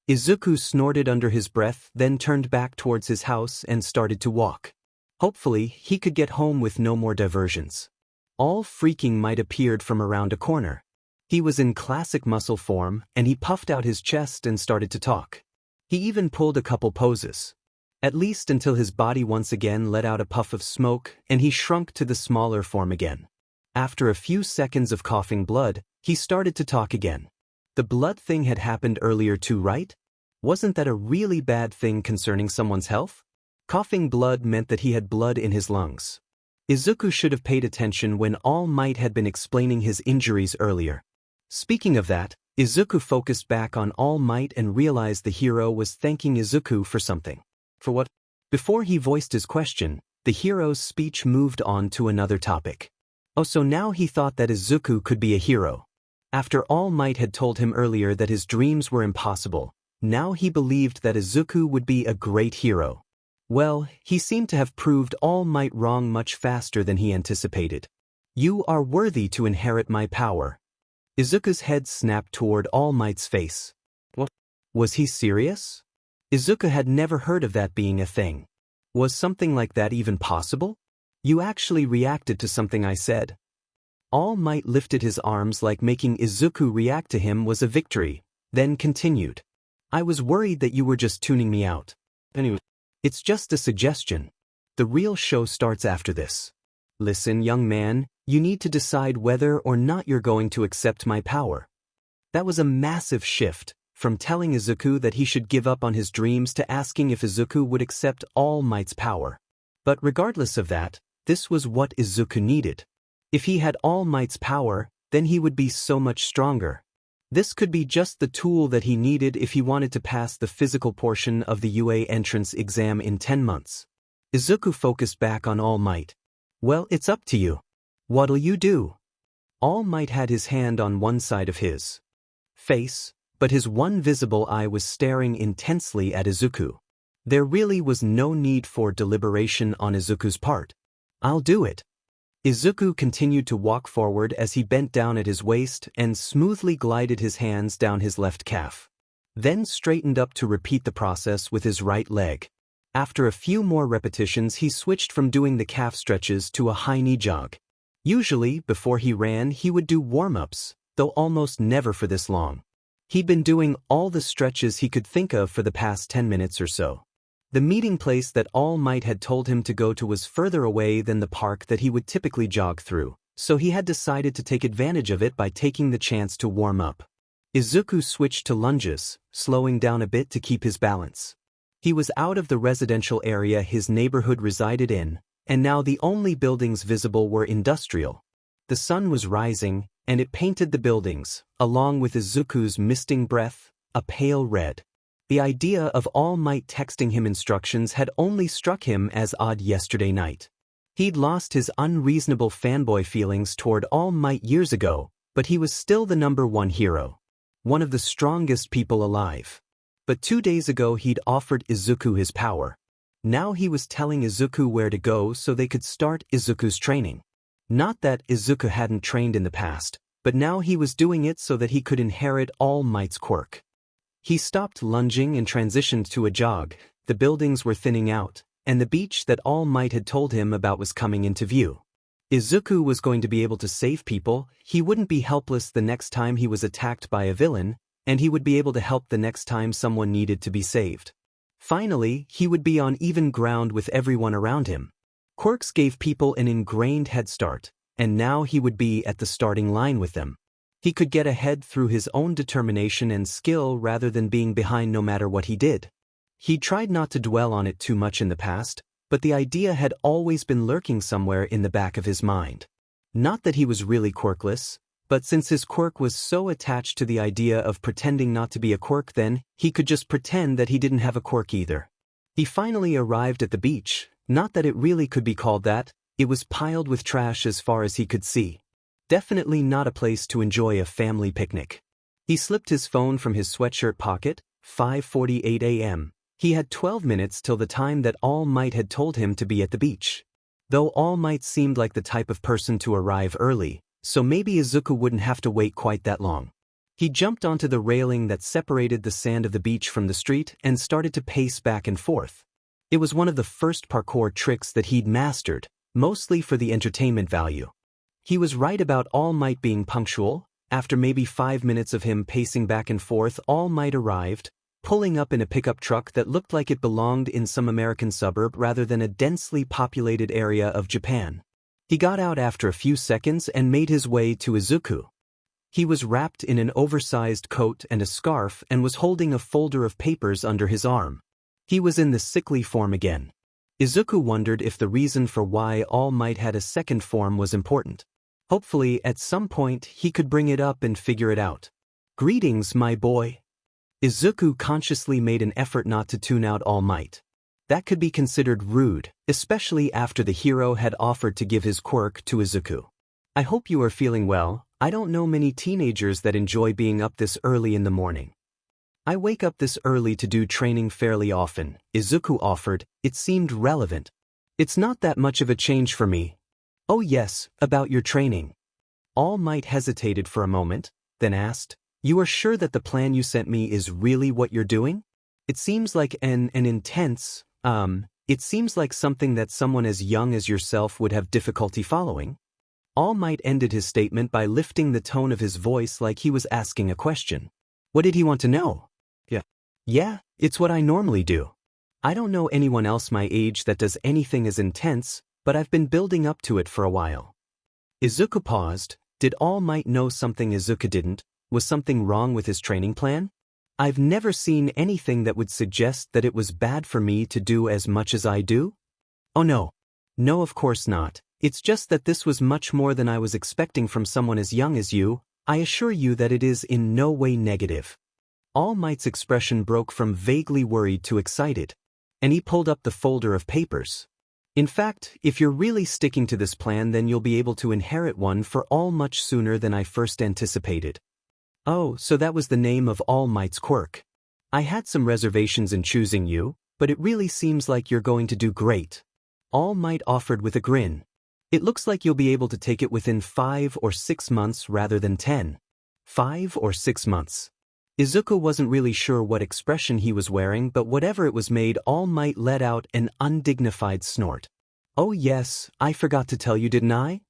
Izuku snorted under his breath, then turned back towards his house and started to walk. Hopefully, he could get home with no more diversions. All Freaking Might appeared from around a corner. He was in classic muscle form, and he puffed out his chest and started to talk. He even pulled a couple poses. At least until his body once again let out a puff of smoke and he shrunk to the smaller form again. After a few seconds of coughing blood, he started to talk again. The blood thing had happened earlier too, right? Wasn't that a really bad thing concerning someone's health? Coughing blood meant that he had blood in his lungs. Izuku should have paid attention when All Might had been explaining his injuries earlier. Speaking of that, Izuku focused back on All Might and realized the hero was thanking Izuku for something. For what? Before he voiced his question, the hero's speech moved on to another topic. Oh, so now he thought that Izuku could be a hero. After All Might had told him earlier that his dreams were impossible, now he believed that Izuku would be a great hero. Well, he seemed to have proved All Might wrong much faster than he anticipated. You are worthy to inherit my power. Izuku's head snapped toward All Might's face. What? Was he serious? Izuku had never heard of that being a thing. Was something like that even possible? You actually reacted to something I said. All Might lifted his arms like making Izuku react to him was a victory, then continued. I was worried that you were just tuning me out. Anyway, it's just a suggestion. The real show starts after this. Listen, young man, you need to decide whether or not you're going to accept my power. That was a massive shift, from telling Izuku that he should give up on his dreams to asking if Izuku would accept All Might's power. But regardless of that, this was what Izuku needed. If he had All Might's power, then he would be so much stronger. This could be just the tool that he needed if he wanted to pass the physical portion of the UA entrance exam in 10 months. Izuku focused back on All Might. Well, it's up to you. What'll you do? All Might had his hand on one side of his face, but his one visible eye was staring intensely at Izuku. There really was no need for deliberation on Izuku's part. I'll do it. Izuku continued to walk forward as he bent down at his waist and smoothly glided his hands down his left calf. then straightened up to repeat the process with his right leg. After a few more repetitions, he switched from doing the calf stretches to a high knee jog. Usually, before he ran, he would do warm-ups, though almost never for this long. He'd been doing all the stretches he could think of for the past 10 minutes or so. The meeting place that All Might had told him to go to was further away than the park that he would typically jog through, so he had decided to take advantage of it by taking the chance to warm up. Izuku switched to lunges, slowing down a bit to keep his balance. He was out of the residential area his neighborhood resided in, and now the only buildings visible were industrial. The sun was rising, and it painted the buildings, along with Izuku's misting breath, a pale red. The idea of All Might texting him instructions had only struck him as odd yesterday night. He'd lost his unreasonable fanboy feelings toward All Might years ago, but he was still the #1 hero. One of the strongest people alive. But 2 days ago he'd offered Izuku his power. Now he was telling Izuku where to go so they could start Izuku's training. Not that Izuku hadn't trained in the past, but now he was doing it so that he could inherit All Might's quirk. He stopped lunging and transitioned to a jog. The buildings were thinning out, and the beach that All Might had told him about was coming into view. Izuku was going to be able to save people, he wouldn't be helpless the next time he was attacked by a villain, and he would be able to help the next time someone needed to be saved. Finally, he would be on even ground with everyone around him. Quirks gave people an ingrained head start, and now he would be at the starting line with them. He could get ahead through his own determination and skill rather than being behind no matter what he did. He tried not to dwell on it too much in the past, but the idea had always been lurking somewhere in the back of his mind. Not that he was really quirkless, but since his quirk was so attached to the idea of pretending not to be a quirk, then he could just pretend that he didn't have a quirk either. He finally arrived at the beach, not that it really could be called that, it was piled with trash as far as he could see. Definitely not a place to enjoy a family picnic. He slipped his phone from his sweatshirt pocket, 5:48 a.m. He had 12 minutes till the time that All Might had told him to be at the beach. Though All Might seemed like the type of person to arrive early, so maybe Izuku wouldn't have to wait quite that long. He jumped onto the railing that separated the sand of the beach from the street and started to pace back and forth. It was one of the first parkour tricks that he'd mastered, mostly for the entertainment value. He was right about All Might being punctual. After maybe 5 minutes of him pacing back and forth, All Might arrived, pulling up in a pickup truck that looked like it belonged in some American suburb rather than a densely populated area of Japan. He got out after a few seconds and made his way to Izuku. He was wrapped in an oversized coat and a scarf and was holding a folder of papers under his arm. He was in the sickly form again. Izuku wondered if the reason for why All Might had a second form was important. Hopefully, at some point, he could bring it up and figure it out. "Greetings, my boy." Izuku consciously made an effort not to tune out All Might. That could be considered rude, especially after the hero had offered to give his quirk to Izuku. "I hope you are feeling well. I don't know many teenagers that enjoy being up this early in the morning." "I wake up this early to do training fairly often," Izuku offered. It seemed relevant. "It's not that much of a change for me." "Oh yes, about your training." All Might hesitated for a moment, then asked, "You are sure that the plan you sent me is really what you're doing? It seems like an intense, it seems like something that someone as young as yourself would have difficulty following." All Might ended his statement by lifting the tone of his voice like he was asking a question. What did he want to know? Yeah, it's what I normally do. I don't know anyone else my age that does anything as intense, but I've been building up to it for a while." Izuku paused. Did All Might know something Izuku didn't? Was something wrong with his training plan? "I've never seen anything that would suggest that it was bad for me to do as much as I do." "Oh no. No, of course not. It's just that this was much more than I was expecting from someone as young as you. I assure you that it is in no way negative." All Might's expression broke from vaguely worried to excited, and he pulled up the folder of papers. "In fact, if you're really sticking to this plan, then you'll be able to inherit one for All much sooner than I first anticipated." "Oh, so that was the name of All Might's quirk. I had some reservations in choosing you, but it really seems like you're going to do great." All Might offered with a grin. "It looks like you'll be able to take it within 5 or 6 months rather than 10. 5 or 6 months. Izuku wasn't really sure what expression he was wearing, but whatever it was made All Might let out an undignified snort. "Oh yes, I forgot to tell you, didn't I?"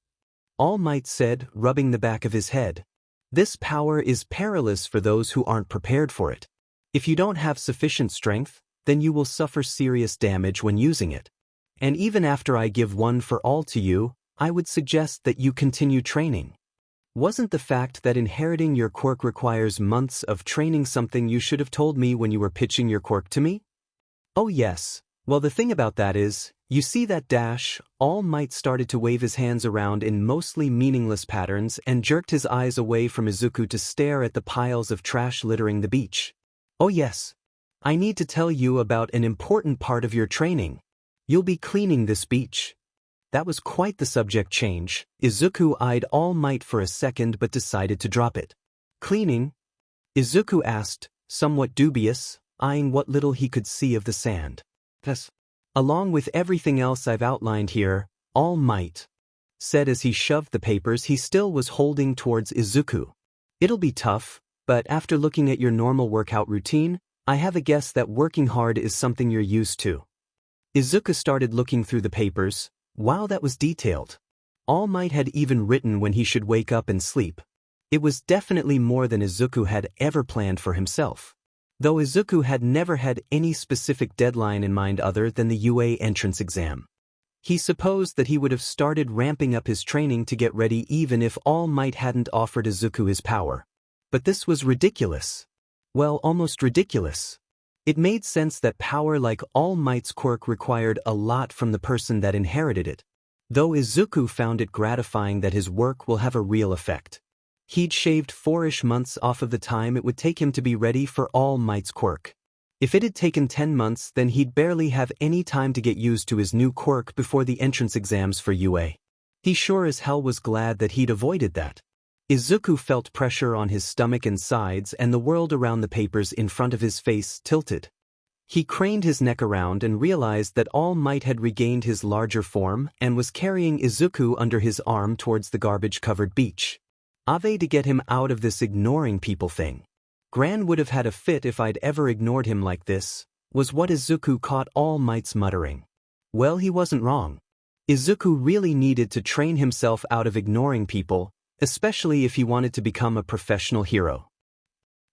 All Might said, rubbing the back of his head. "This power is perilous for those who aren't prepared for it. If you don't have sufficient strength, then you will suffer serious damage when using it. And even after I give one for all to you, I would suggest that you continue training. Wasn't the fact that inheriting your quirk requires months of training something you should have told me when you were pitching your quirk to me?" "Oh yes, well the thing about that is, you see that dash?" All Might started to wave his hands around in mostly meaningless patterns and jerked his eyes away from Izuku to stare at the piles of trash littering the beach. "Oh yes. I need to tell you about an important part of your training. You'll be cleaning this beach." That was quite the subject change. Izuku eyed All Might for a second but decided to drop it. "Cleaning?" Izuku asked, somewhat dubious, eyeing what little he could see of the sand. "Yes. Along with everything else I've outlined here," All Might said as he shoved the papers he still was holding towards Izuku. "It'll be tough, but after looking at your normal workout routine, I have a guess that working hard is something you're used to." Izuku started looking through the papers. Wow, that was detailed. All Might had even written when he should wake up and sleep. It was definitely more than Izuku had ever planned for himself. Though Izuku had never had any specific deadline in mind other than the UA entrance exam. He supposed that he would have started ramping up his training to get ready even if All Might hadn't offered Izuku his power. But this was ridiculous. Well, almost ridiculous. It made sense that power like All Might's quirk required a lot from the person that inherited it. Though Izuku found it gratifying that his work will have a real effect. He'd shaved 4-ish months off of the time it would take him to be ready for All Might's quirk. If it had taken 10 months, then he'd barely have any time to get used to his new quirk before the entrance exams for UA. He sure as hell was glad that he'd avoided that. Izuku felt pressure on his stomach and sides, and the world around the papers in front of his face tilted. He craned his neck around and realized that All Might had regained his larger form and was carrying Izuku under his arm towards the garbage-covered beach. Ave to get him out of this ignoring people thing. "Gran would have had a fit if I'd ever ignored him like this," was what Izuku caught All Might's muttering. Well, he wasn't wrong. Izuku really needed to train himself out of ignoring people, especially if he wanted to become a professional hero.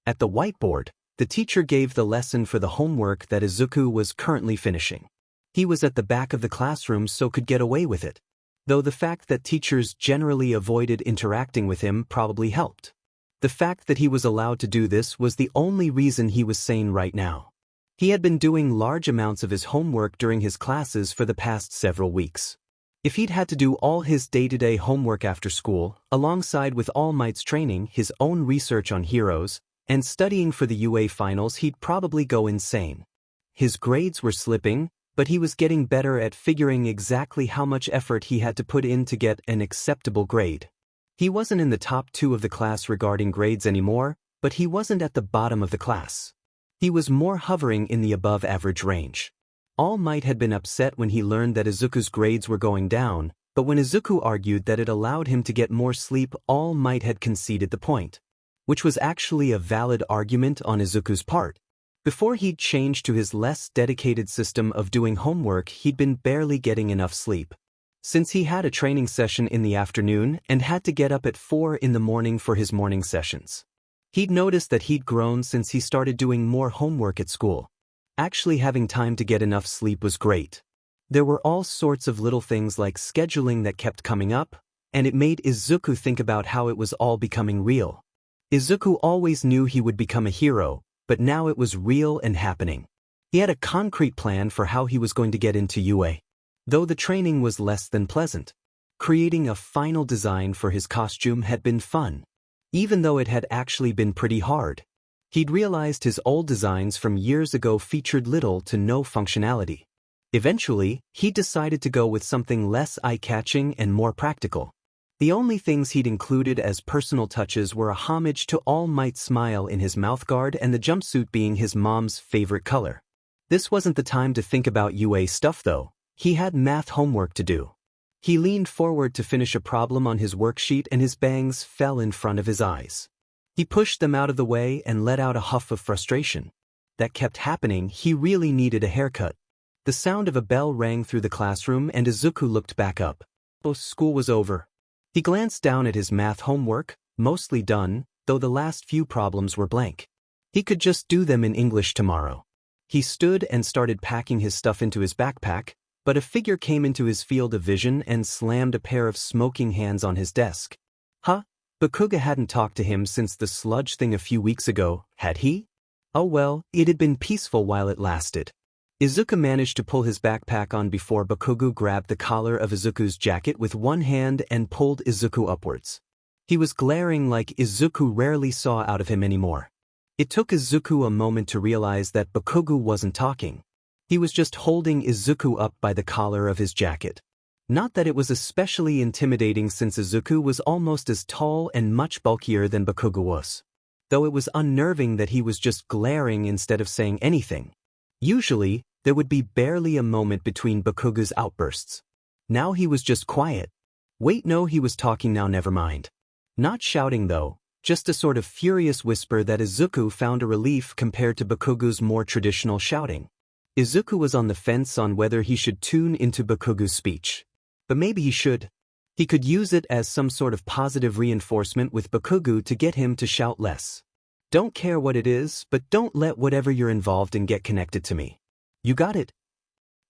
At the whiteboard, the teacher gave the lesson for the homework that Izuku was currently finishing. He was at the back of the classroom so could get away with it. Though the fact that teachers generally avoided interacting with him probably helped. The fact that he was allowed to do this was the only reason he was sane right now. He had been doing large amounts of his homework during his classes for the past several weeks. If he'd had to do all his day-to-day homework after school, alongside with All Might's training, his own research on heroes, and studying for the UA finals, he'd probably go insane. His grades were slipping, but he was getting better at figuring exactly how much effort he had to put in to get an acceptable grade. He wasn't in the top 2 of the class regarding grades anymore, but he wasn't at the bottom of the class. He was more hovering in the above-average range. All Might had been upset when he learned that Izuku's grades were going down, but when Izuku argued that it allowed him to get more sleep, All Might had conceded the point. Which was actually a valid argument on Izuku's part. Before he'd changed to his less dedicated system of doing homework, he'd been barely getting enough sleep. Since he had a training session in the afternoon and had to get up at 4 in the morning for his morning sessions. He'd noticed that he'd grown since he started doing more homework at school. Actually having time to get enough sleep was great. There were all sorts of little things like scheduling that kept coming up, and it made Izuku think about how it was all becoming real. Izuku always knew he would become a hero, but now it was real and happening. He had a concrete plan for how he was going to get into UA. Though the training was less than pleasant. Creating a final design for his costume had been fun, even though it had actually been pretty hard. He'd realized his old designs from years ago featured little to no functionality. Eventually, he decided to go with something less eye-catching and more practical. The only things he'd included as personal touches were a homage to All Might's smile in his mouthguard and the jumpsuit being his mom's favorite color. This wasn't the time to think about UA stuff though. He had math homework to do. He leaned forward to finish a problem on his worksheet and his bangs fell in front of his eyes. He pushed them out of the way and let out a huff of frustration. That kept happening. He really needed a haircut. The sound of a bell rang through the classroom and Izuku looked back up. Oh, school was over. He glanced down at his math homework, mostly done, though the last few problems were blank. He could just do them in English tomorrow. He stood and started packing his stuff into his backpack, but a figure came into his field of vision and slammed a pair of smoking hands on his desk. Huh? Bakugo hadn't talked to him since the sludge thing a few weeks ago, had he? Oh well, it had been peaceful while it lasted. Izuku managed to pull his backpack on before Bakugo grabbed the collar of Izuku's jacket with one hand and pulled Izuku upwards. He was glaring like Izuku rarely saw out of him anymore. It took Izuku a moment to realize that Bakugo wasn't talking. He was just holding Izuku up by the collar of his jacket. Not that it was especially intimidating since Izuku was almost as tall and much bulkier than Bakugo was. Though it was unnerving that he was just glaring instead of saying anything. Usually, there would be barely a moment between Bakugo's outbursts. Now he was just quiet. Wait, no, he was talking now, never mind. Not shouting though, just a sort of furious whisper that Izuku found a relief compared to Bakugo's more traditional shouting. Izuku was on the fence on whether he should tune into Bakugo's speech. But maybe he should. He could use it as some sort of positive reinforcement with Bakugo to get him to shout less. Don't care what it is, but don't let whatever you're involved in get connected to me. You got it?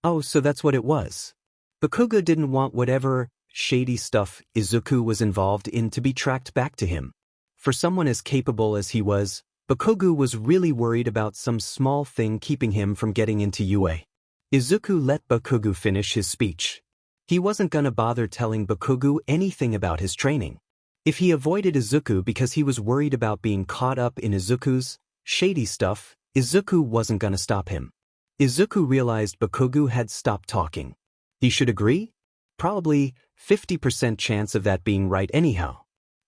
Oh, so that's what it was. Bakugo didn't want whatever shady stuff Izuku was involved in to be tracked back to him. For someone as capable as he was, Bakugo was really worried about some small thing keeping him from getting into UA. Izuku let Bakugo finish his speech. He wasn't gonna bother telling Bakugo anything about his training. If he avoided Izuku because he was worried about being caught up in Izuku's shady stuff, Izuku wasn't gonna stop him. Izuku realized Bakugo had stopped talking. He should agree? Probably 50% chance of that being right anyhow.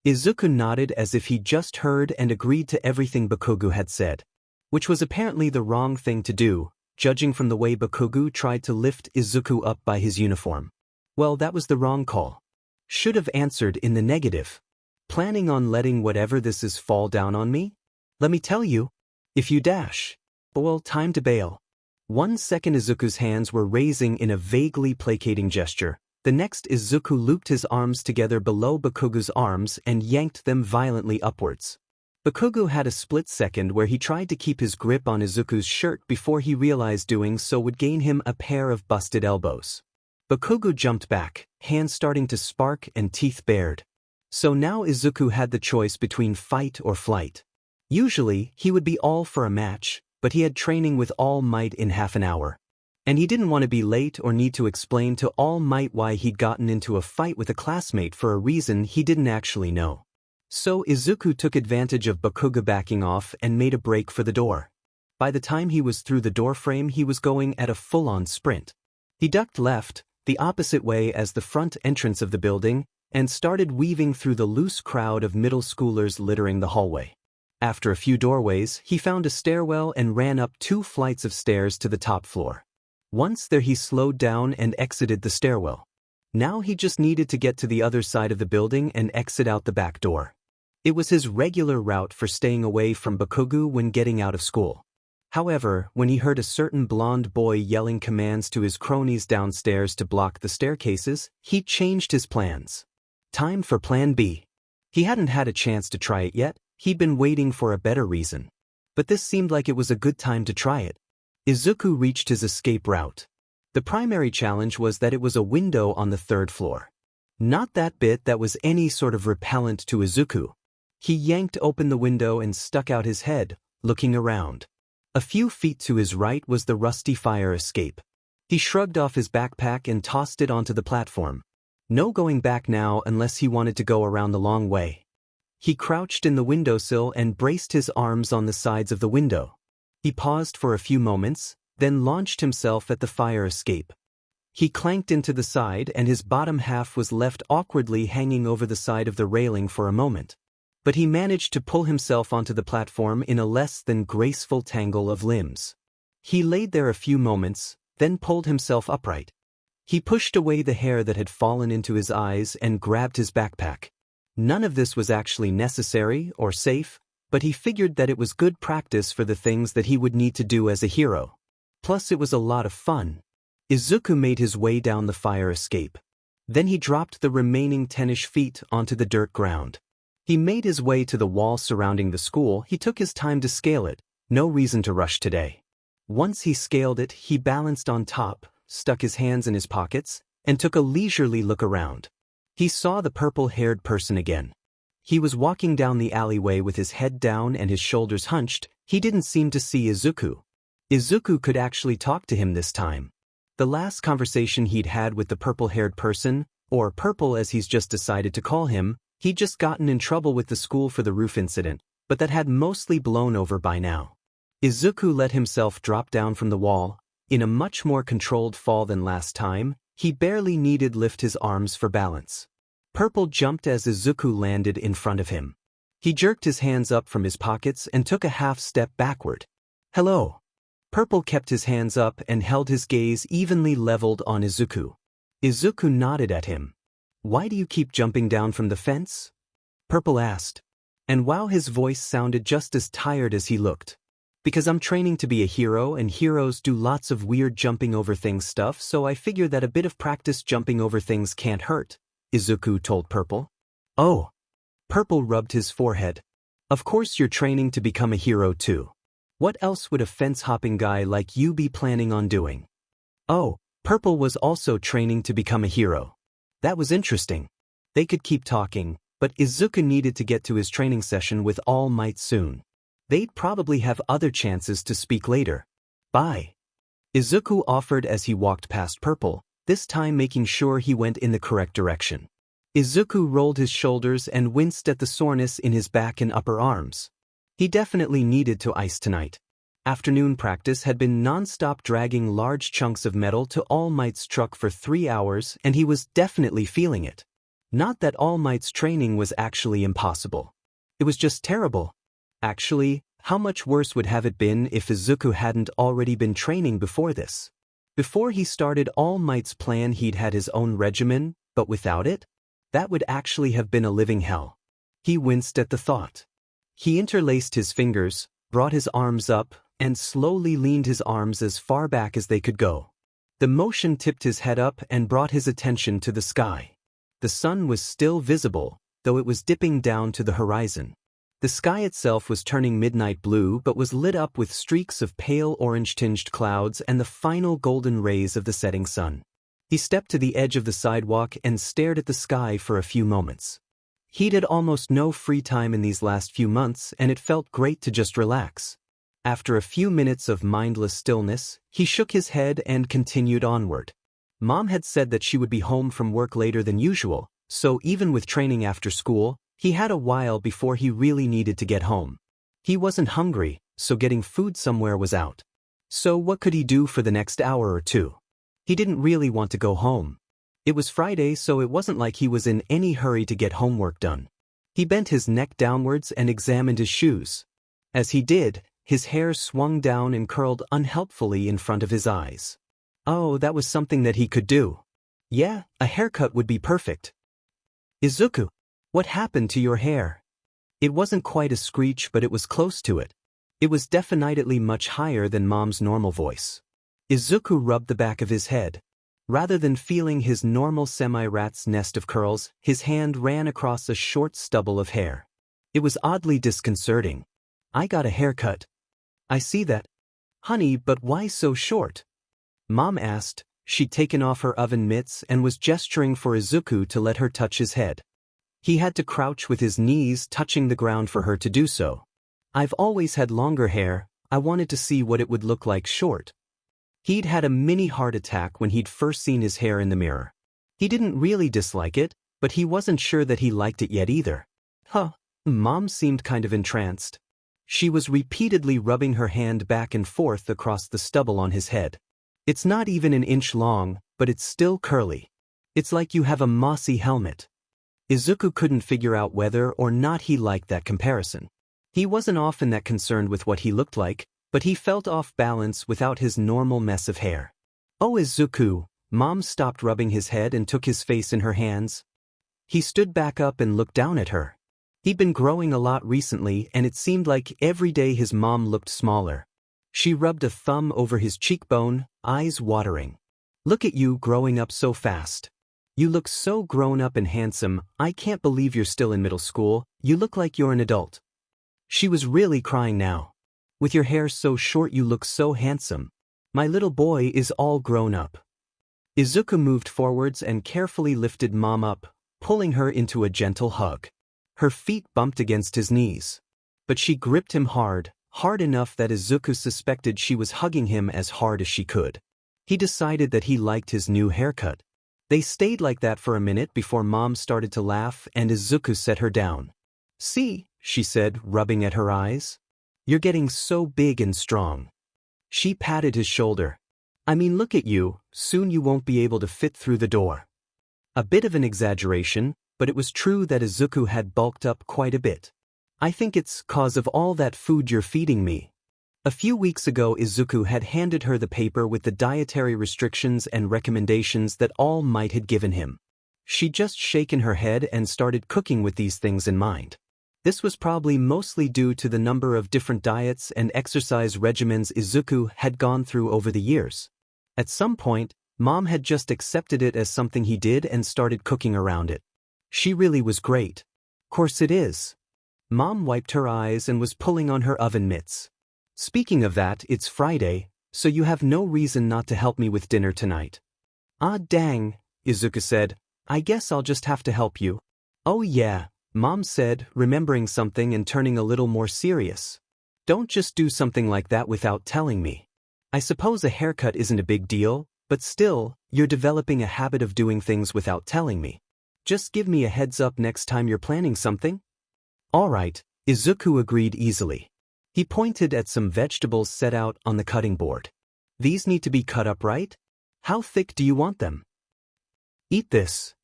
Izuku nodded as if he just heard and agreed to everything Bakugo had said. Which was apparently the wrong thing to do, judging from the way Bakugo tried to lift Izuku up by his uniform. Well, that was the wrong call. Should have answered in the negative. Planning on letting whatever this is fall down on me? Let me tell you. If you dash. Well, time to bail. 1 second Izuku's hands were raising in a vaguely placating gesture. The next Izuku looped his arms together below Bakugo's arms and yanked them violently upwards. Bakugo had a split second where he tried to keep his grip on Izuku's shirt before he realized doing so would gain him a pair of busted elbows. Bakugo jumped back, hands starting to spark and teeth bared. So now Izuku had the choice between fight or flight. Usually, he would be all for a match, but he had training with All Might in half an hour. And he didn't want to be late or need to explain to All Might why he'd gotten into a fight with a classmate for a reason he didn't actually know. So Izuku took advantage of Bakugo backing off and made a break for the door. By the time he was through the doorframe, he was going at a full-on sprint. He ducked left, the opposite way as the front entrance of the building, and started weaving through the loose crowd of middle schoolers littering the hallway. After a few doorways, he found a stairwell and ran up 2 flights of stairs to the top floor. Once there, he slowed down and exited the stairwell. Now he just needed to get to the other side of the building and exit out the back door. It was his regular route for staying away from Bakugo when getting out of school. However, when he heard a certain blonde boy yelling commands to his cronies downstairs to block the staircases, he changed his plans. Time for Plan B. He hadn't had a chance to try it yet, he'd been waiting for a better reason. But this seemed like it was a good time to try it. Izuku reached his escape route. The primary challenge was that it was a window on the 3rd floor. Not that bit that was any sort of repellent to Izuku. He yanked open the window and stuck out his head, looking around. A few feet to his right was the rusty fire escape. He shrugged off his backpack and tossed it onto the platform. No going back now unless he wanted to go around the long way. He crouched in the windowsill and braced his arms on the sides of the window. He paused for a few moments, then launched himself at the fire escape. He clanked into the side and his bottom half was left awkwardly hanging over the side of the railing for a moment. But he managed to pull himself onto the platform in a less than graceful tangle of limbs. He laid there a few moments, then pulled himself upright. He pushed away the hair that had fallen into his eyes and grabbed his backpack. None of this was actually necessary or safe, but he figured that it was good practice for the things that he would need to do as a hero. Plus it was a lot of fun. Izuku made his way down the fire escape. Then he dropped the remaining 10-ish feet onto the dirt ground. He made his way to the wall surrounding the school. He took his time to scale it, no reason to rush today. Once he scaled it, he balanced on top, stuck his hands in his pockets, and took a leisurely look around. He saw the purple-haired person again. He was walking down the alleyway with his head down and his shoulders hunched. He didn't seem to see Izuku. Izuku could actually talk to him this time. The last conversation he'd had with the purple-haired person, or Purple as he's just decided to call him, he'd just gotten in trouble with the school for the roof incident, but that had mostly blown over by now. Izuku let himself drop down from the wall. In a much more controlled fall than last time, he barely needed lift his arms for balance. Purple jumped as Izuku landed in front of him. He jerked his hands up from his pockets and took a half step backward. "Hello." Purple kept his hands up and held his gaze evenly leveled on Izuku. Izuku nodded at him. "Why do you keep jumping down from the fence?" Purple asked. And wow, his voice sounded just as tired as he looked. "Because I'm training to be a hero and heroes do lots of weird jumping over things stuff, so I figure that a bit of practice jumping over things can't hurt," Izuku told Purple. "Oh." Purple rubbed his forehead. "Of course you're training to become a hero too. What else would a fence-hopping guy like you be planning on doing?" Oh, Purple was also training to become a hero. That was interesting. They could keep talking, but Izuku needed to get to his training session with All Might soon. They'd probably have other chances to speak later. "Bye," Izuku offered as he walked past Purple, this time making sure he went in the correct direction. Izuku rolled his shoulders and winced at the soreness in his back and upper arms. He definitely needed to ice tonight. Afternoon practice had been non-stop dragging large chunks of metal to All Might's truck for 3 hours, and he was definitely feeling it. Not that All Might's training was actually impossible. It was just terrible. Actually, how much worse would have it been if Izuku hadn't already been training before this? Before he started All Might's plan, he'd had his own regimen, but without it? That would actually have been a living hell. He winced at the thought. He interlaced his fingers, brought his arms up, and slowly leaned his arms as far back as they could go. The motion tipped his head up and brought his attention to the sky. The sun was still visible, though it was dipping down to the horizon. The sky itself was turning midnight blue but was lit up with streaks of pale orange-tinged clouds and the final golden rays of the setting sun. He stepped to the edge of the sidewalk and stared at the sky for a few moments. He'd had almost no free time in these last few months, and it felt great to just relax. After a few minutes of mindless stillness, he shook his head and continued onward. Mom had said that she would be home from work later than usual, so even with training after school, he had a while before he really needed to get home. He wasn't hungry, so getting food somewhere was out. So what could he do for the next hour or two? He didn't really want to go home. It was Friday, so it wasn't like he was in any hurry to get homework done. He bent his neck downwards and examined his shoes. As he did, his hair swung down and curled unhelpfully in front of his eyes. Oh, that was something that he could do. Yeah, a haircut would be perfect. "Izuku, what happened to your hair?" It wasn't quite a screech, but it was close to it. It was definitely much higher than Mom's normal voice. Izuku rubbed the back of his head. Rather than feeling his normal semi-rat's nest of curls, his hand ran across a short stubble of hair. It was oddly disconcerting. "I got a haircut." "I see that. Honey, but why so short?" Mom asked. She'd taken off her oven mitts and was gesturing for Izuku to let her touch his head. He had to crouch with his knees touching the ground for her to do so. "I've always had longer hair. I wanted to see what it would look like short." He'd had a mini heart attack when he'd first seen his hair in the mirror. He didn't really dislike it, but he wasn't sure that he liked it yet either. Huh. Mom seemed kind of entranced. She was repeatedly rubbing her hand back and forth across the stubble on his head. "It's not even an inch long, but it's still curly. It's like you have a mossy helmet." Izuku couldn't figure out whether or not he liked that comparison. He wasn't often that concerned with what he looked like, but he felt off balance without his normal mess of hair. "Oh, Izuku," Mom stopped rubbing his head and took his face in her hands. He stood back up and looked down at her. He'd been growing a lot recently and it seemed like every day his mom looked smaller. She rubbed a thumb over his cheekbone, eyes watering. "Look at you growing up so fast. You look so grown up and handsome, I can't believe you're still in middle school, you look like you're an adult." She was really crying now. "With your hair so short you look so handsome. My little boy is all grown up." Izuku moved forwards and carefully lifted Mom up, pulling her into a gentle hug. Her feet bumped against his knees. But she gripped him hard enough that Izuku suspected she was hugging him as hard as she could. He decided that he liked his new haircut. They stayed like that for a minute before Mom started to laugh and Izuku set her down. "See," she said, rubbing at her eyes. "You're getting so big and strong." She patted his shoulder. "I mean, look at you, soon you won't be able to fit through the door." A bit of an exaggeration, but it was true that Izuku had bulked up quite a bit. "I think it's 'cause of all that food you're feeding me." A few weeks ago Izuku had handed her the paper with the dietary restrictions and recommendations that All Might had given him. She'd just shaken her head and started cooking with these things in mind. This was probably mostly due to the number of different diets and exercise regimens Izuku had gone through over the years. At some point, Mom had just accepted it as something he did and started cooking around it. She really was great. "Course it is." Mom wiped her eyes and was pulling on her oven mitts. "Speaking of that, it's Friday, so you have no reason not to help me with dinner tonight." "Ah dang," Izuku said, "I guess I'll just have to help you." "Oh yeah," Mom said, remembering something and turning a little more serious. "Don't just do something like that without telling me. I suppose a haircut isn't a big deal, but still, you're developing a habit of doing things without telling me. Just give me a heads up next time you're planning something." "All right," Izuku agreed easily. He pointed at some vegetables set out on the cutting board. "These need to be cut up, right? How thick do you want them?" "Eat this."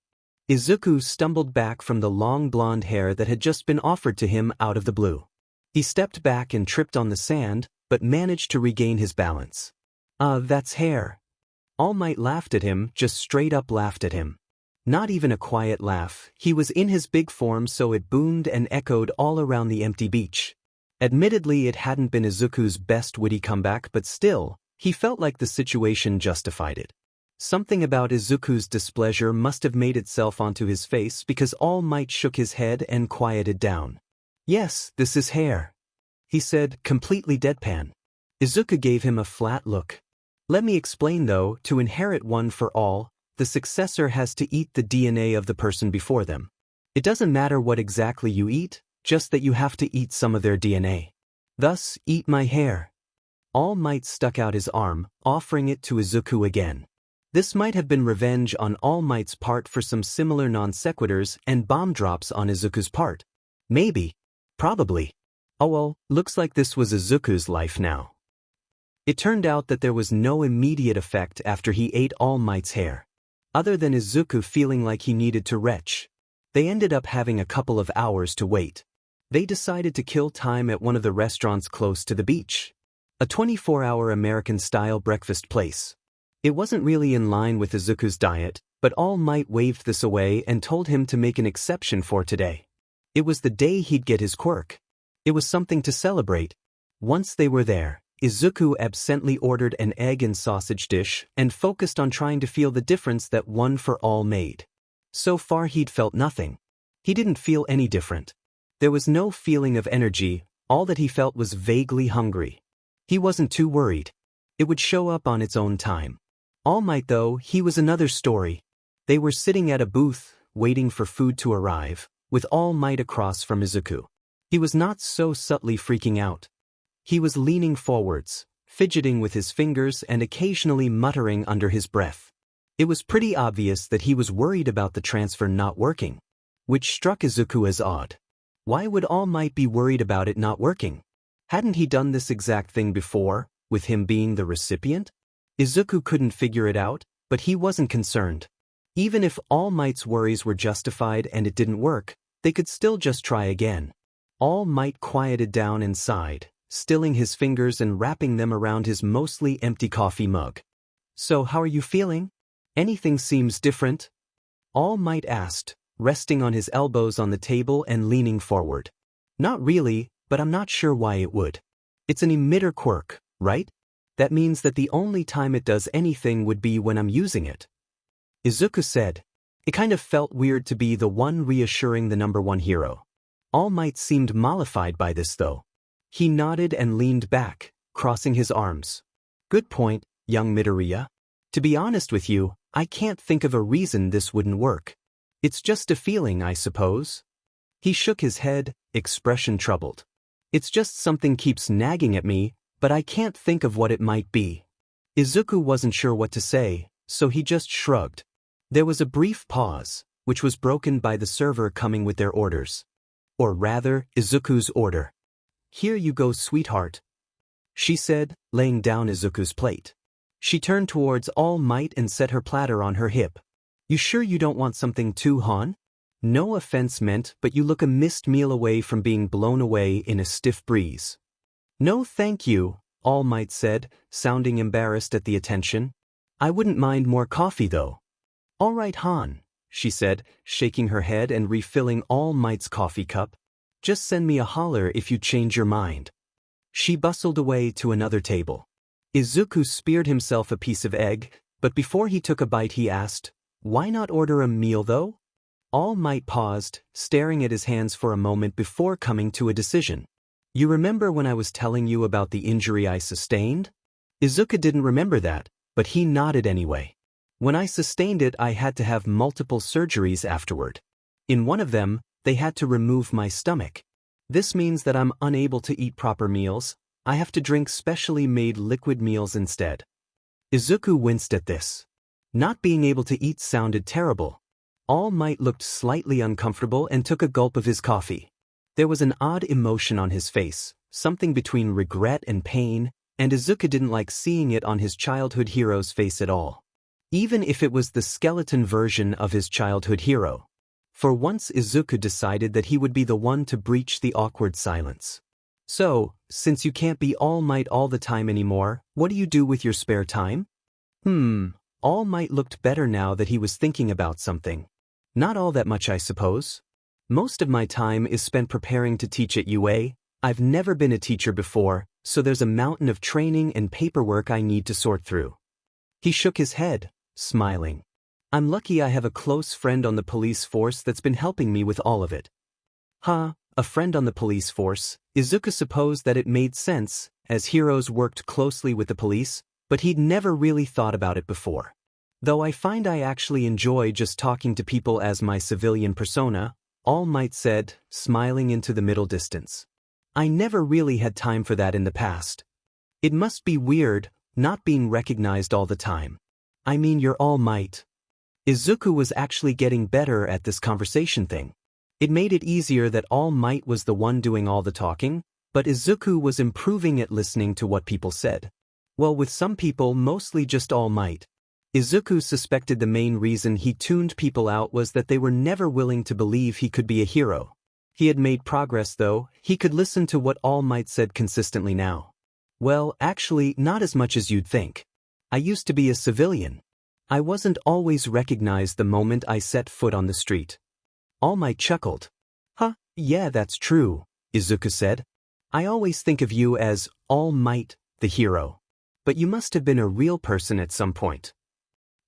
Izuku stumbled back from the long blonde hair that had just been offered to him out of the blue. He stepped back and tripped on the sand, but managed to regain his balance. That's hair." All Might laughed at him, just straight up laughed at him. Not even a quiet laugh, he was in his big form so it boomed and echoed all around the empty beach. Admittedly, it hadn't been Izuku's best witty comeback, but still, he felt like the situation justified it. Something about Izuku's displeasure must have made itself onto his face because All Might shook his head and quieted down. "Yes, this is hair," he said, completely deadpan. Izuku gave him a flat look. "Let me explain though, to inherit one for all, the successor has to eat the DNA of the person before them. It doesn't matter what exactly you eat, just that you have to eat some of their DNA. Thus, eat my hair." All Might stuck out his arm, offering it to Izuku again. This might have been revenge on All Might's part for some similar non-sequiturs and bomb drops on Izuku's part. Maybe. Probably. Oh well, looks like this was Izuku's life now. It turned out that there was no immediate effect after he ate All Might's hair. Other than Izuku feeling like he needed to retch. They ended up having a couple of hours to wait. They decided to kill time at one of the restaurants close to the beach. A 24-hour American-style breakfast place. It wasn't really in line with Izuku's diet, but All Might waved this away and told him to make an exception for today. It was the day he'd get his quirk. It was something to celebrate. Once they were there, Izuku absently ordered an egg and sausage dish and focused on trying to feel the difference that one for all made. So far he'd felt nothing. He didn't feel any different. There was no feeling of energy, all that he felt was vaguely hungry. He wasn't too worried. It would show up on its own time. All Might though, he was another story. They were sitting at a booth, waiting for food to arrive, with All Might across from Izuku. He was not so subtly freaking out. He was leaning forwards, fidgeting with his fingers and occasionally muttering under his breath. It was pretty obvious that he was worried about the transfer not working, which struck Izuku as odd. Why would All Might be worried about it not working? Hadn't he done this exact thing before, with him being the recipient? Izuku couldn't figure it out, but he wasn't concerned. Even if All Might's worries were justified and it didn't work, they could still just try again. All Might quieted down and sighed, stilling his fingers and wrapping them around his mostly empty coffee mug. "So how are you feeling? Anything seems different?" All Might asked, resting on his elbows on the table and leaning forward. Not really, but I'm not sure why it would. It's an emitter quirk, right? That means that the only time it does anything would be when I'm using it. Izuku said. It kind of felt weird to be the one reassuring the number one hero. All Might seemed mollified by this though. He nodded and leaned back, crossing his arms. Good point, young Midoriya. To be honest with you, I can't think of a reason this wouldn't work. It's just a feeling, I suppose. He shook his head, expression troubled. It's just something keeps nagging at me, but I can't think of what it might be. Izuku wasn't sure what to say, so he just shrugged. There was a brief pause, which was broken by the server coming with their orders. Or rather, Izuku's order. Here you go, sweetheart, she said, laying down Izuku's plate. She turned towards All Might and set her platter on her hip. You sure you don't want something too, hon? No offense meant, but you look a missed meal away from being blown away in a stiff breeze. No thank you, All Might said, sounding embarrassed at the attention. I wouldn't mind more coffee though. All right, hon, she said, shaking her head and refilling All Might's coffee cup. Just send me a holler if you change your mind. She bustled away to another table. Izuku speared himself a piece of egg, but before he took a bite he asked, why not order a meal though? All Might paused, staring at his hands for a moment before coming to a decision. You remember when I was telling you about the injury I sustained? Izuku didn't remember that, but he nodded anyway. When I sustained it, I had to have multiple surgeries afterward. In one of them, they had to remove my stomach. This means that I'm unable to eat proper meals. I have to drink specially made liquid meals instead. Izuku winced at this. Not being able to eat sounded terrible. All Might looked slightly uncomfortable and took a gulp of his coffee. There was an odd emotion on his face, something between regret and pain, and Izuku didn't like seeing it on his childhood hero's face at all. Even if it was the skeleton version of his childhood hero. For once Izuku decided that he would be the one to breach the awkward silence. So, since you can't be All Might all the time anymore, what do you do with your spare time? All Might looked better now that he was thinking about something. Not all that much, I suppose. Most of my time is spent preparing to teach at UA. I've never been a teacher before, so there's a mountain of training and paperwork I need to sort through. He shook his head, smiling. I'm lucky I have a close friend on the police force that's been helping me with all of it. A friend on the police force. Izuku supposed that it made sense, as heroes worked closely with the police, but he'd never really thought about it before. Though I find I actually enjoy just talking to people as my civilian persona, All Might said, smiling into the middle distance. I never really had time for that in the past. It must be weird, not being recognized all the time. I mean, you're All Might. Izuku was actually getting better at this conversation thing. It made it easier that All Might was the one doing all the talking, but Izuku was improving at listening to what people said. Well, with some people, mostly just All Might. Izuku suspected the main reason he tuned people out was that they were never willing to believe he could be a hero. He had made progress though. He could listen to what All Might said consistently now. Well, actually, not as much as you'd think. I used to be a civilian. I wasn't always recognized the moment I set foot on the street. All Might chuckled. Yeah, that's true, Izuku said. I always think of you as All Might, the hero. But you must have been a real person at some point.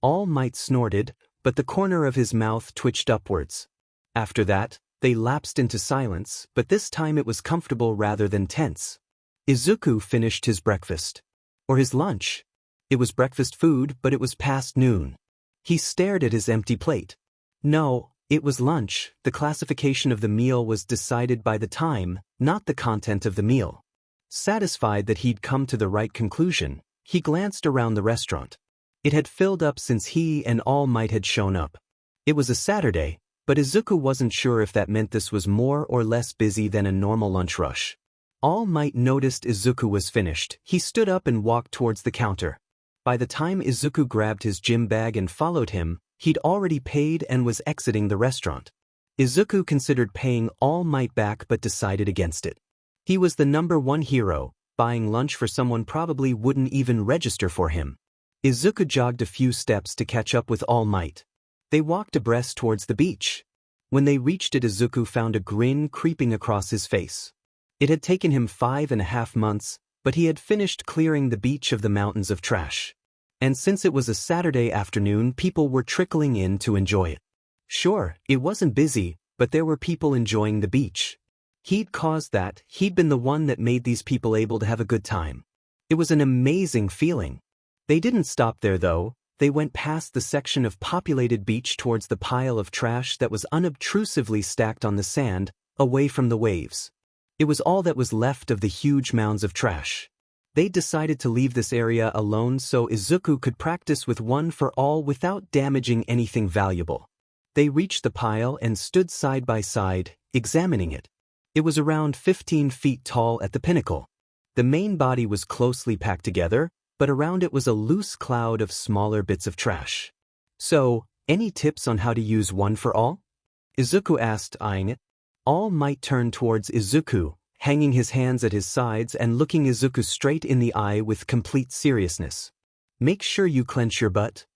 All Might snorted, but the corner of his mouth twitched upwards. After that, they lapsed into silence, but this time it was comfortable rather than tense. Izuku finished his breakfast. Or his lunch. It was breakfast food, but it was past noon. He stared at his empty plate. No, it was lunch. The classification of the meal was decided by the time, not the content of the meal. Satisfied that he'd come to the right conclusion, he glanced around the restaurant. It had filled up since he and All Might had shown up. It was a Saturday, but Izuku wasn't sure if that meant this was more or less busy than a normal lunch rush. All Might noticed Izuku was finished. He stood up and walked towards the counter. By the time Izuku grabbed his gym bag and followed him, he'd already paid and was exiting the restaurant. Izuku considered paying All Might back but decided against it. He was the number one hero. Buying lunch for someone probably wouldn't even register for him. Izuku jogged a few steps to catch up with All Might. They walked abreast towards the beach. When they reached it, Izuku found a grin creeping across his face. It had taken him 5.5 months, but he had finished clearing the beach of the mountains of trash. And since it was a Saturday afternoon, people were trickling in to enjoy it. Sure, it wasn't busy, but there were people enjoying the beach. He'd caused that, he'd been the one that made these people able to have a good time. It was an amazing feeling. They didn't stop there though, they went past the section of populated beach towards the pile of trash that was unobtrusively stacked on the sand, away from the waves. It was all that was left of the huge mounds of trash. They decided to leave this area alone so Izuku could practice with one for all without damaging anything valuable. They reached the pile and stood side by side, examining it. It was around 15 feet tall at the pinnacle. The main body was closely packed together, but around it was a loose cloud of smaller bits of trash. So, any tips on how to use one for all? Izuku asked, eyeing it. All Might turned towards Izuku, hanging his hands at his sides and looking Izuku straight in the eye with complete seriousness. Make sure you clench your butt.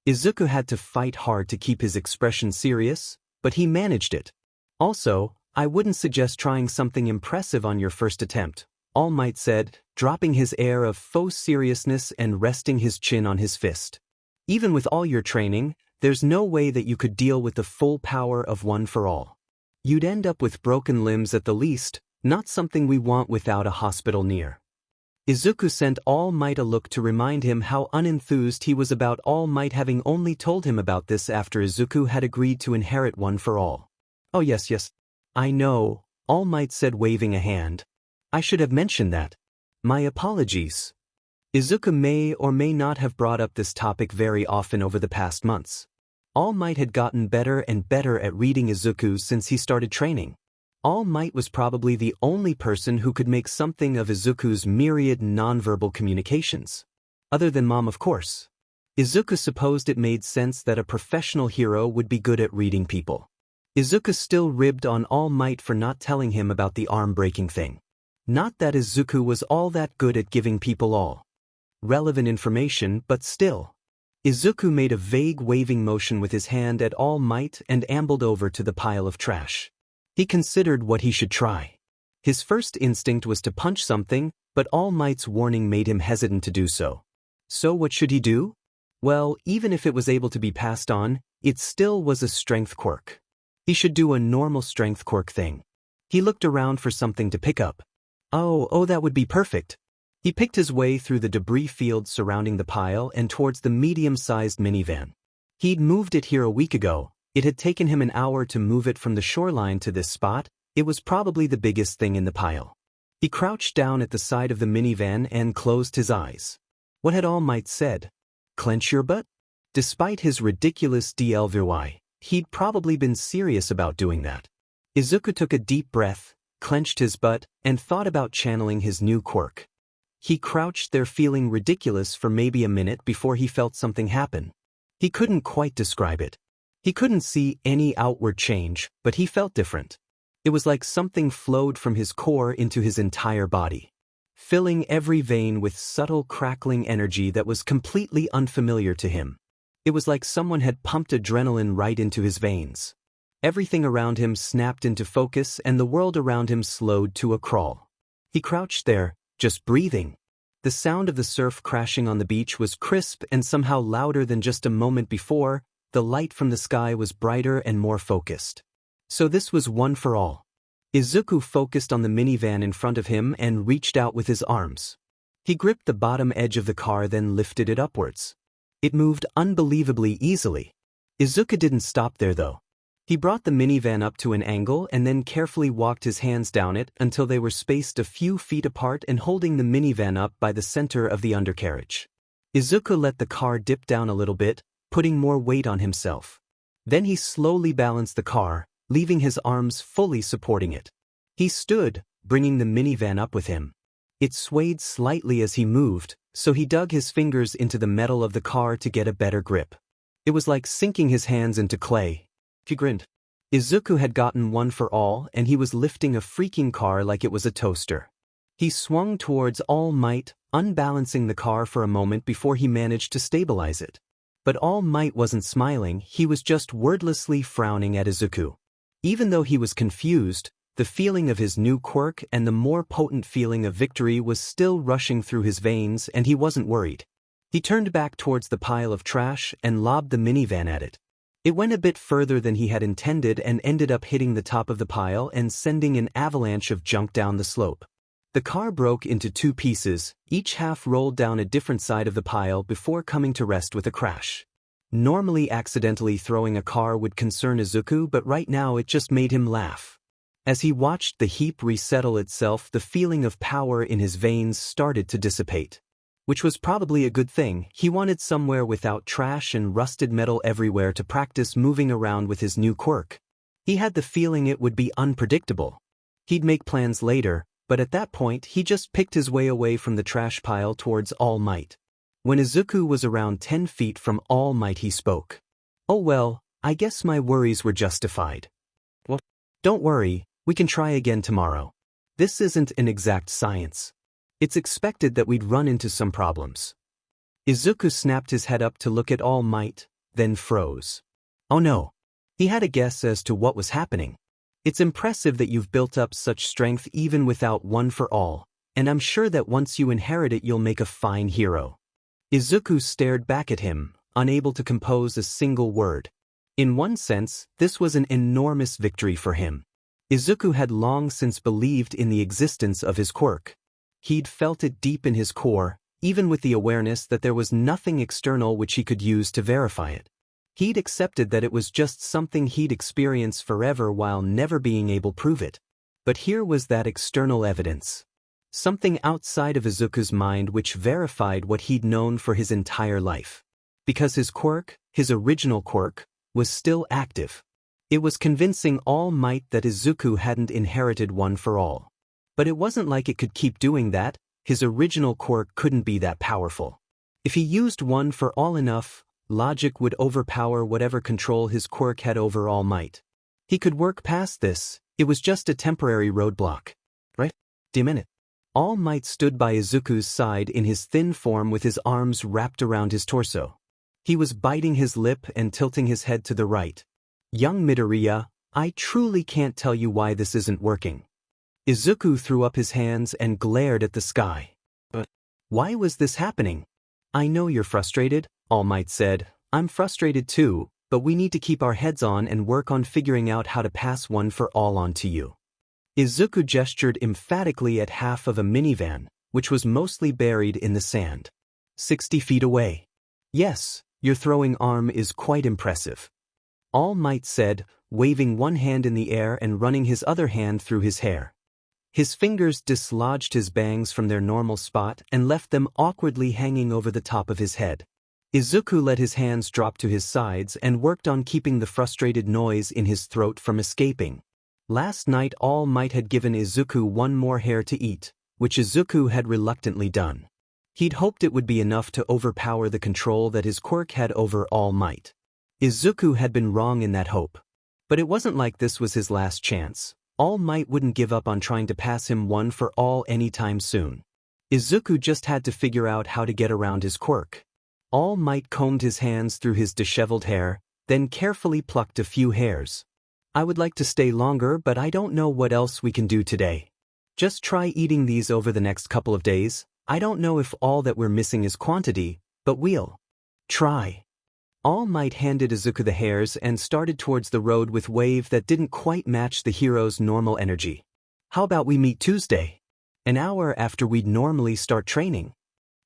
Izuku had to fight hard to keep his expression serious, but he managed it. Also, I wouldn't suggest trying something impressive on your first attempt, All Might said, dropping his air of faux seriousness and resting his chin on his fist. Even with all your training, there's no way that you could deal with the full power of one for all. You'd end up with broken limbs at the least, not something we want without a hospital near. Izuku sent All Might a look to remind him how unenthused he was about All Might having only told him about this after Izuku had agreed to inherit one for all. Oh yes. I know, All Might said, waving a hand. I should have mentioned that. My apologies. Izuku may or may not have brought up this topic very often over the past months. All Might had gotten better and better at reading Izuku since he started training. All Might was probably the only person who could make something of Izuku's myriad nonverbal communications. Other than Mom, of course. Izuku supposed it made sense that a professional hero would be good at reading people. Izuku still ribbed on All Might for not telling him about the arm-breaking thing. Not that Izuku was all that good at giving people all relevant information, but still. Izuku made a vague waving motion with his hand at All Might and ambled over to the pile of trash. He considered what he should try. His first instinct was to punch something, but All Might's warning made him hesitant to do so. So what should he do? Well, even if it was able to be passed on, it still was a strength quirk. He should do a normal strength quirk thing. He looked around for something to pick up. Oh, that would be perfect. He picked his way through the debris field surrounding the pile and towards the medium-sized minivan. He'd moved it here a week ago. It had taken him an hour to move it from the shoreline to this spot. It was probably the biggest thing in the pile. He crouched down at the side of the minivan and closed his eyes. What had All Might said? Clench your butt? Despite his ridiculous DLVY, he'd probably been serious about doing that. Izuku took a deep breath, clenched his butt, and thought about channeling his new quirk. He crouched there feeling ridiculous for maybe a minute before he felt something happen. He couldn't quite describe it. He couldn't see any outward change, but he felt different. It was like something flowed from his core into his entire body, filling every vein with subtle crackling energy that was completely unfamiliar to him. It was like someone had pumped adrenaline right into his veins. Everything around him snapped into focus and the world around him slowed to a crawl. He crouched there, just breathing. The sound of the surf crashing on the beach was crisp and somehow louder than just a moment before. The light from the sky was brighter and more focused. So this was one for all. Izuku focused on the minivan in front of him and reached out with his arms. He gripped the bottom edge of the car, then lifted it upwards. It moved unbelievably easily. Izuku didn't stop there though. He brought the minivan up to an angle and then carefully walked his hands down it until they were spaced a few feet apart and holding the minivan up by the center of the undercarriage. Izuku let the car dip down a little bit, putting more weight on himself. Then he slowly balanced the car, leaving his arms fully supporting it. He stood, bringing the minivan up with him. It swayed slightly as he moved, so he dug his fingers into the metal of the car to get a better grip. It was like sinking his hands into clay. He grinned. Izuku had gotten one for all and he was lifting a freaking car like it was a toaster. He swung towards All Might, unbalancing the car for a moment before he managed to stabilize it. But All Might wasn't smiling, he was just wordlessly frowning at Izuku. Even though he was confused, the feeling of his new quirk and the more potent feeling of victory was still rushing through his veins, and he wasn't worried. He turned back towards the pile of trash and lobbed the minivan at it. It went a bit further than he had intended and ended up hitting the top of the pile and sending an avalanche of junk down the slope. The car broke into two pieces, each half rolled down a different side of the pile before coming to rest with a crash. Normally accidentally throwing a car would concern Izuku, but right now it just made him laugh. As he watched the heap resettle itself, the feeling of power in his veins started to dissipate. Which was probably a good thing. He wanted somewhere without trash and rusted metal everywhere to practice moving around with his new quirk. He had the feeling it would be unpredictable. He'd make plans later, but at that point he just picked his way away from the trash pile towards All Might. When Izuku was around 10 feet from All Might, he spoke. "Oh well, I guess my worries were justified. Well, don't worry, we can try again tomorrow. This isn't an exact science. It's expected that we'd run into some problems." Izuku snapped his head up to look at All Might, then froze. Oh no. He had a guess as to what was happening. "It's impressive that you've built up such strength even without one for all, and I'm sure that once you inherit it you'll make a fine hero." Izuku stared back at him, unable to compose a single word. In one sense, this was an enormous victory for him. Izuku had long since believed in the existence of his quirk. He'd felt it deep in his core, even with the awareness that there was nothing external which he could use to verify it. He'd accepted that it was just something he'd experience forever while never being able to prove it. But here was that external evidence. Something outside of Izuku's mind which verified what he'd known for his entire life. Because his quirk, his original quirk, was still active. It was convincing All Might that Izuku hadn't inherited one for all. But it wasn't like it could keep doing that. His original quirk couldn't be that powerful. If he used one for all enough, logic would overpower whatever control his quirk had over All Might. He could work past this. It was just a temporary roadblock. Right? Minute. All Might stood by Izuku's side in his thin form with his arms wrapped around his torso. He was biting his lip and tilting his head to the right. "Young Midoriya, I truly can't tell you why this isn't working." Izuku threw up his hands and glared at the sky. "But why was this happening?" "I know you're frustrated," All Might said. "I'm frustrated too, but we need to keep our heads on and work on figuring out how to pass one for all on to you." Izuku gestured emphatically at half of a minivan, which was mostly buried in the sand. 60 feet away. "Yes, your throwing arm is quite impressive," All Might said, waving one hand in the air and running his other hand through his hair. His fingers dislodged his bangs from their normal spot and left them awkwardly hanging over the top of his head. Izuku let his hands drop to his sides and worked on keeping the frustrated noise in his throat from escaping. Last night All Might had given Izuku one more hair to eat, which Izuku had reluctantly done. He'd hoped it would be enough to overpower the control that his quirk had over All Might. Izuku had been wrong in that hope. But it wasn't like this was his last chance. All Might wouldn't give up on trying to pass him one for all anytime soon. Izuku just had to figure out how to get around his quirk. All Might combed his hands through his disheveled hair, then carefully plucked a few hairs. "I would like to stay longer, but I don't know what else we can do today. Just try eating these over the next couple of days. I don't know if all that we're missing is quantity, but we'll try." All Might handed Izuku the hairs and started towards the road with wave that didn't quite match the hero's normal energy. "How about we meet Tuesday? An hour after we'd normally start training?"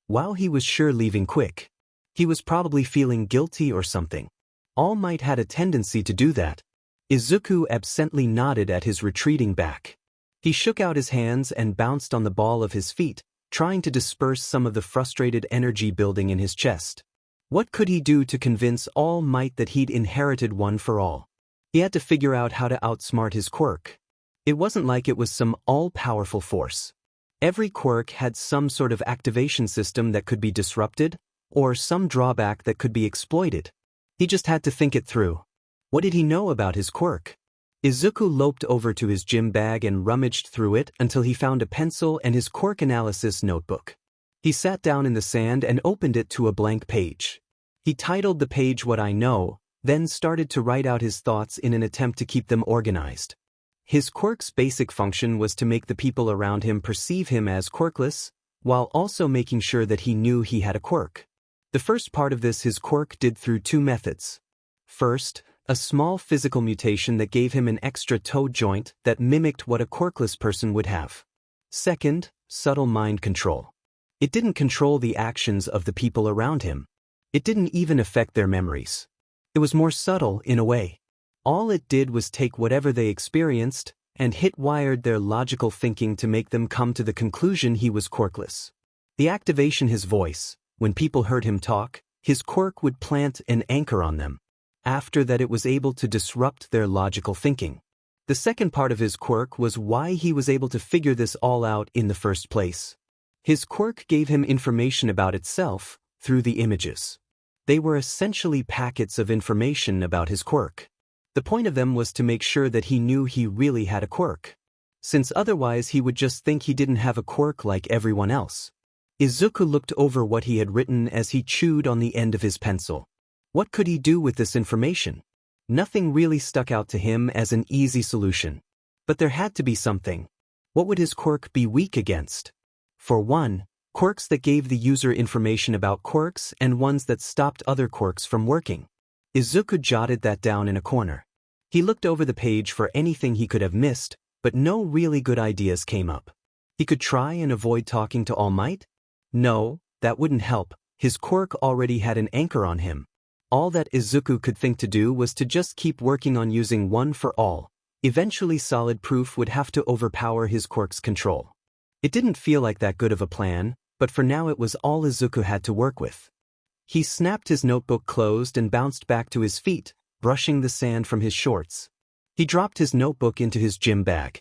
While he was sure leaving quick, he was probably feeling guilty or something. All Might had a tendency to do that. Izuku absently nodded at his retreating back. He shook out his hands and bounced on the ball of his feet, trying to disperse some of the frustrated energy building in his chest. What could he do to convince All Might that he'd inherited one for all? He had to figure out how to outsmart his quirk. It wasn't like it was some all-powerful force. Every quirk had some sort of activation system that could be disrupted, or some drawback that could be exploited. He just had to think it through. What did he know about his quirk? Izuku loped over to his gym bag and rummaged through it until he found a pencil and his quirk analysis notebook. He sat down in the sand and opened it to a blank page. He titled the page "What I Know," then started to write out his thoughts in an attempt to keep them organized. His quirk's basic function was to make the people around him perceive him as quirkless, while also making sure that he knew he had a quirk. The first part of this his quirk did through two methods. First, a small physical mutation that gave him an extra toe joint that mimicked what a quirkless person would have. Second, subtle mind control. It didn't control the actions of the people around him. It didn't even affect their memories. It was more subtle in a way. All it did was take whatever they experienced and hit-wired their logical thinking to make them come to the conclusion he was quirkless. The activation his voice, when people heard him talk, his quirk would plant an anchor on them. After that it was able to disrupt their logical thinking. The second part of his quirk was why he was able to figure this all out in the first place. His quirk gave him information about itself through the images. They were essentially packets of information about his quirk. The point of them was to make sure that he knew he really had a quirk, since otherwise he would just think he didn't have a quirk like everyone else. Izuku looked over what he had written as he chewed on the end of his pencil. What could he do with this information? Nothing really stuck out to him as an easy solution. But there had to be something. What would his quirk be weak against? For one, quirks that gave the user information about quirks and ones that stopped other quirks from working. Izuku jotted that down in a corner. He looked over the page for anything he could have missed, but no really good ideas came up. He could try and avoid talking to All Might? No, that wouldn't help. His quirk already had an anchor on him. All that Izuku could think to do was to just keep working on using One for All. Eventually solid proof would have to overpower his quirk's control. It didn't feel like that good of a plan, but for now it was all Izuku had to work with. He snapped his notebook closed and bounced back to his feet, brushing the sand from his shorts. He dropped his notebook into his gym bag.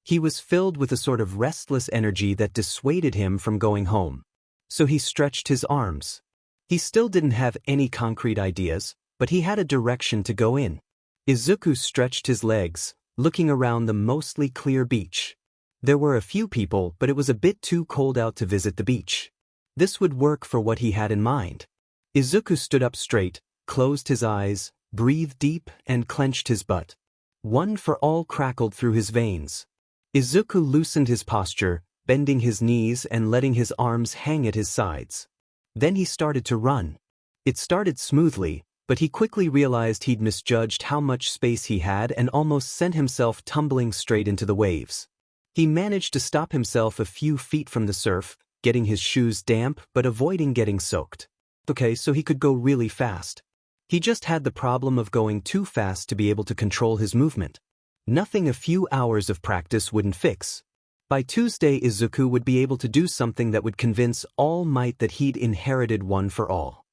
He was filled with a sort of restless energy that dissuaded him from going home. So he stretched his arms. He still didn't have any concrete ideas, but he had a direction to go in. Izuku stretched his legs, looking around the mostly clear beach. There were a few people, but it was a bit too cold out to visit the beach. This would work for what he had in mind. Izuku stood up straight, closed his eyes, breathed deep, and clenched his butt. One for All crackled through his veins. Izuku loosened his posture, bending his knees and letting his arms hang at his sides. Then he started to run. It started smoothly, but he quickly realized he'd misjudged how much space he had and almost sent himself tumbling straight into the waves. He managed to stop himself a few feet from the surf, getting his shoes damp but avoiding getting soaked. Okay, so he could go really fast. He just had the problem of going too fast to be able to control his movement. Nothing a few hours of practice wouldn't fix. By Tuesday Izuku would be able to do something that would convince All Might that he'd inherited One for All.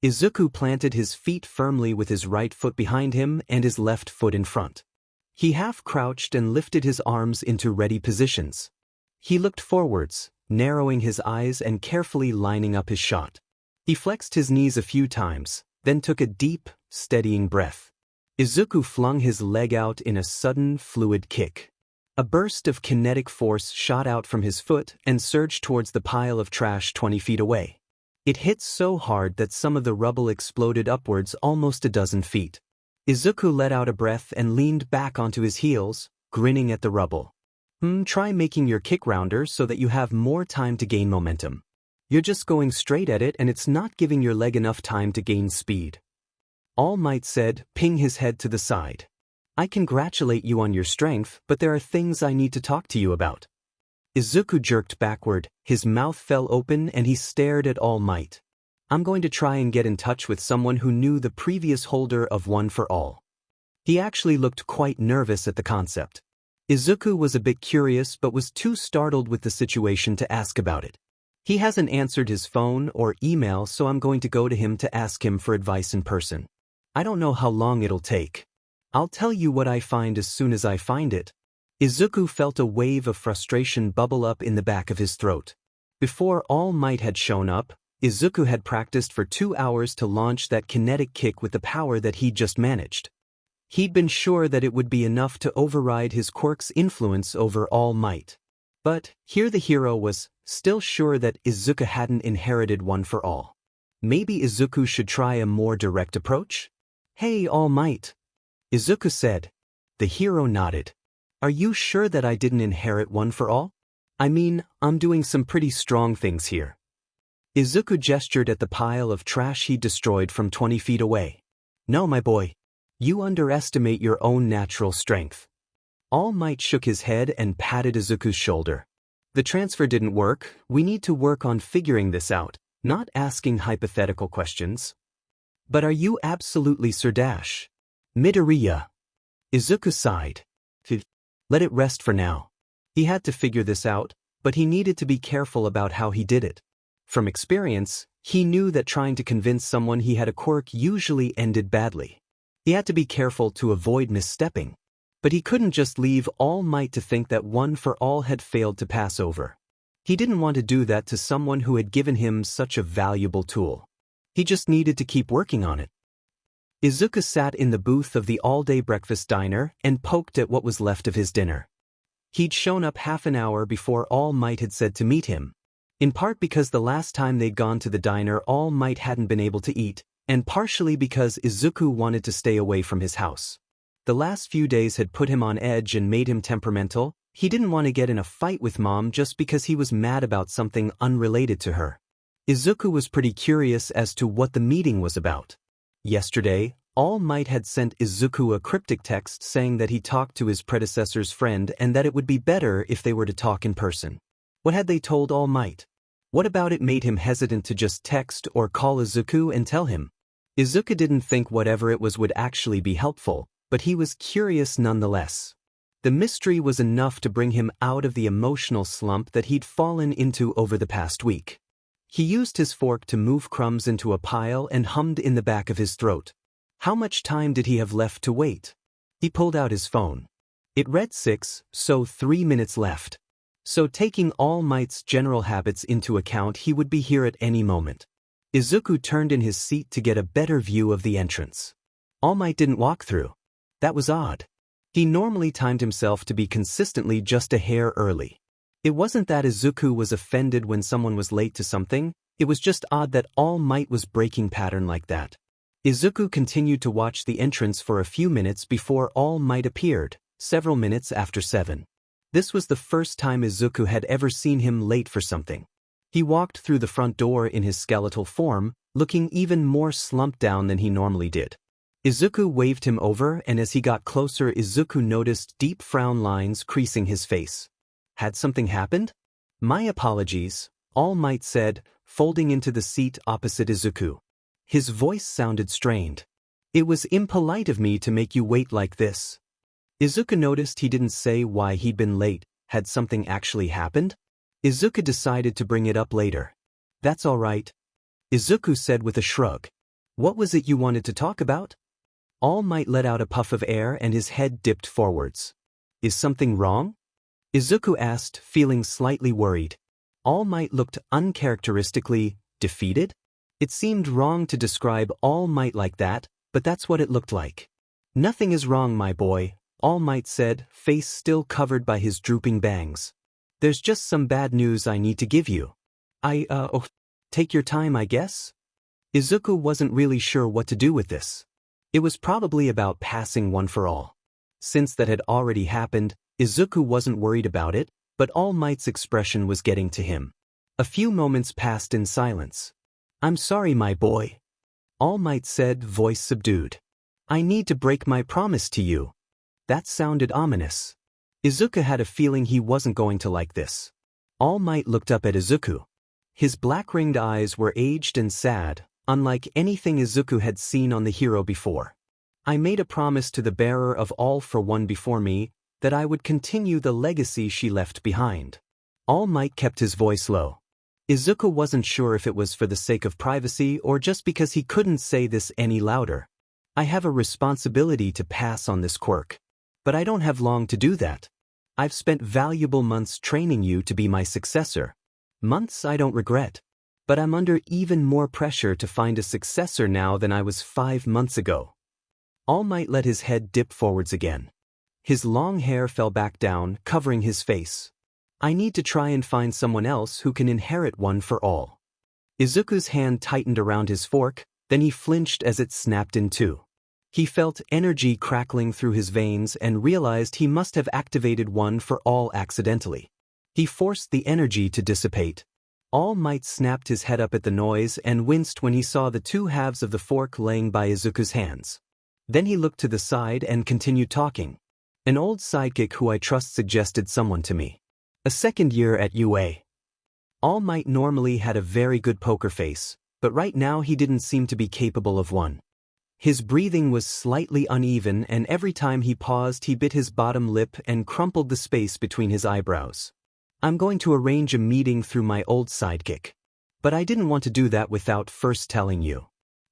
Izuku planted his feet firmly with his right foot behind him and his left foot in front. He half-crouched and lifted his arms into ready positions. He looked forwards, narrowing his eyes and carefully lining up his shot. He flexed his knees a few times, then took a deep, steadying breath. Izuku flung his leg out in a sudden, fluid kick. A burst of kinetic force shot out from his foot and surged towards the pile of trash 20 feet away. It hit so hard that some of the rubble exploded upwards almost a dozen feet. Izuku let out a breath and leaned back onto his heels, grinning at the rubble. Try making your kick rounder so that you have more time to gain momentum. You're just going straight at it and it's not giving your leg enough time to gain speed. All Might said, ping his head to the side. I congratulate you on your strength, but there are things I need to talk to you about. Izuku jerked backward, his mouth fell open and he stared at All Might. I'm going to try and get in touch with someone who knew the previous holder of One for All. He actually looked quite nervous at the concept. Izuku was a bit curious but was too startled with the situation to ask about it. He hasn't answered his phone or email, so I'm going to go to him to ask him for advice in person. I don't know how long it'll take. I'll tell you what I find as soon as I find it. Izuku felt a wave of frustration bubble up in the back of his throat. Before All Might had shown up, Izuku had practiced for 2 hours to launch that kinetic kick with the power that he'd just managed. He'd been sure that it would be enough to override his quirk's influence over All Might. But here the hero was still sure that Izuku hadn't inherited One for All. Maybe Izuku should try a more direct approach? Hey, All Might. Izuku said. The hero nodded. Are you sure that I didn't inherit one for all? I mean, I'm doing some pretty strong things here. Izuku gestured at the pile of trash he destroyed from 20 feet away. No, my boy. You underestimate your own natural strength. All Might shook his head and patted Izuku's shoulder. The transfer didn't work. We need to work on figuring this out, not asking hypothetical questions. But are you absolutely Sir Dash? Midoriya. Izuku sighed. Let it rest for now. He had to figure this out, but he needed to be careful about how he did it. From experience, he knew that trying to convince someone he had a quirk usually ended badly. He had to be careful to avoid misstepping. But he couldn't just leave All Might to think that One for All had failed to pass over. He didn't want to do that to someone who had given him such a valuable tool. He just needed to keep working on it. Izuku sat in the booth of the all-day breakfast diner and poked at what was left of his dinner. He'd shown up half an hour before All Might had said to meet him. In part because the last time they'd gone to the diner All Might hadn't been able to eat, and partially because Izuku wanted to stay away from his house. The last few days had put him on edge and made him temperamental. He didn't want to get in a fight with Mom just because he was mad about something unrelated to her. Izuku was pretty curious as to what the meeting was about. Yesterday, All Might had sent Izuku a cryptic text saying that he talked to his predecessor's friend and that it would be better if they were to talk in person. What had they told All Might? What about it made him hesitant to just text or call Izuku and tell him? Izuku didn't think whatever it was would actually be helpful, but he was curious nonetheless. The mystery was enough to bring him out of the emotional slump that he'd fallen into over the past week. He used his fork to move crumbs into a pile and hummed in the back of his throat. How much time did he have left to wait? He pulled out his phone. It read 6, so 3 minutes left. So taking All Might's general habits into account, he would be here at any moment. Izuku turned in his seat to get a better view of the entrance. All Might didn't walk through. That was odd. He normally timed himself to be consistently just a hair early. It wasn't that Izuku was offended when someone was late to something, it was just odd that All Might was breaking pattern like that. Izuku continued to watch the entrance for a few minutes before All Might appeared, several minutes after 7. This was the first time Izuku had ever seen him late for something. He walked through the front door in his skeletal form, looking even more slumped down than he normally did. Izuku waved him over, and as he got closer, Izuku noticed deep frown lines creasing his face. Had something happened? My apologies, All Might said, folding into the seat opposite Izuku. His voice sounded strained. It was impolite of me to make you wait like this. Izuku noticed he didn't say why he'd been late. Had something actually happened? Izuku decided to bring it up later. That's all right, Izuku said with a shrug. What was it you wanted to talk about? All Might let out a puff of air and his head dipped forwards. Is something wrong? Izuku asked, feeling slightly worried. All Might looked uncharacteristically defeated. It seemed wrong to describe All Might like that, but that's what it looked like. Nothing is wrong, my boy, All Might said, face still covered by his drooping bangs. There's just some bad news I need to give you. Take your time, I guess? Izuku wasn't really sure what to do with this. It was probably about passing One for All. Since that had already happened, Izuku wasn't worried about it, but All Might's expression was getting to him. A few moments passed in silence. I'm sorry, my boy, All Might said, voice subdued. I need to break my promise to you. That sounded ominous. Izuku had a feeling he wasn't going to like this. All Might looked up at Izuku. His black-ringed eyes were aged and sad, unlike anything Izuku had seen on the hero before. I made a promise to the bearer of All for One before me that I would continue the legacy she left behind. All Might kept his voice low. Izuku wasn't sure if it was for the sake of privacy or just because he couldn't say this any louder. I have a responsibility to pass on this quirk. But I don't have long to do that. I've spent valuable months training you to be my successor. Months I don't regret. But I'm under even more pressure to find a successor now than I was 5 months ago. All Might let his head dip forwards again. His long hair fell back down, covering his face. I need to try and find someone else who can inherit One for All. Izuku's hand tightened around his fork, then he flinched as it snapped in two. He felt energy crackling through his veins and realized he must have activated one for all accidentally. He forced the energy to dissipate. All Might snapped his head up at the noise and winced when he saw the two halves of the fork laying by Izuku's hands. Then he looked to the side and continued talking. An old sidekick who I trust suggested someone to me. A second year at UA. All Might normally had a very good poker face, but right now he didn't seem to be capable of one. His breathing was slightly uneven and every time he paused he bit his bottom lip and crumpled the space between his eyebrows. I'm going to arrange a meeting through my old sidekick. But I didn't want to do that without first telling you.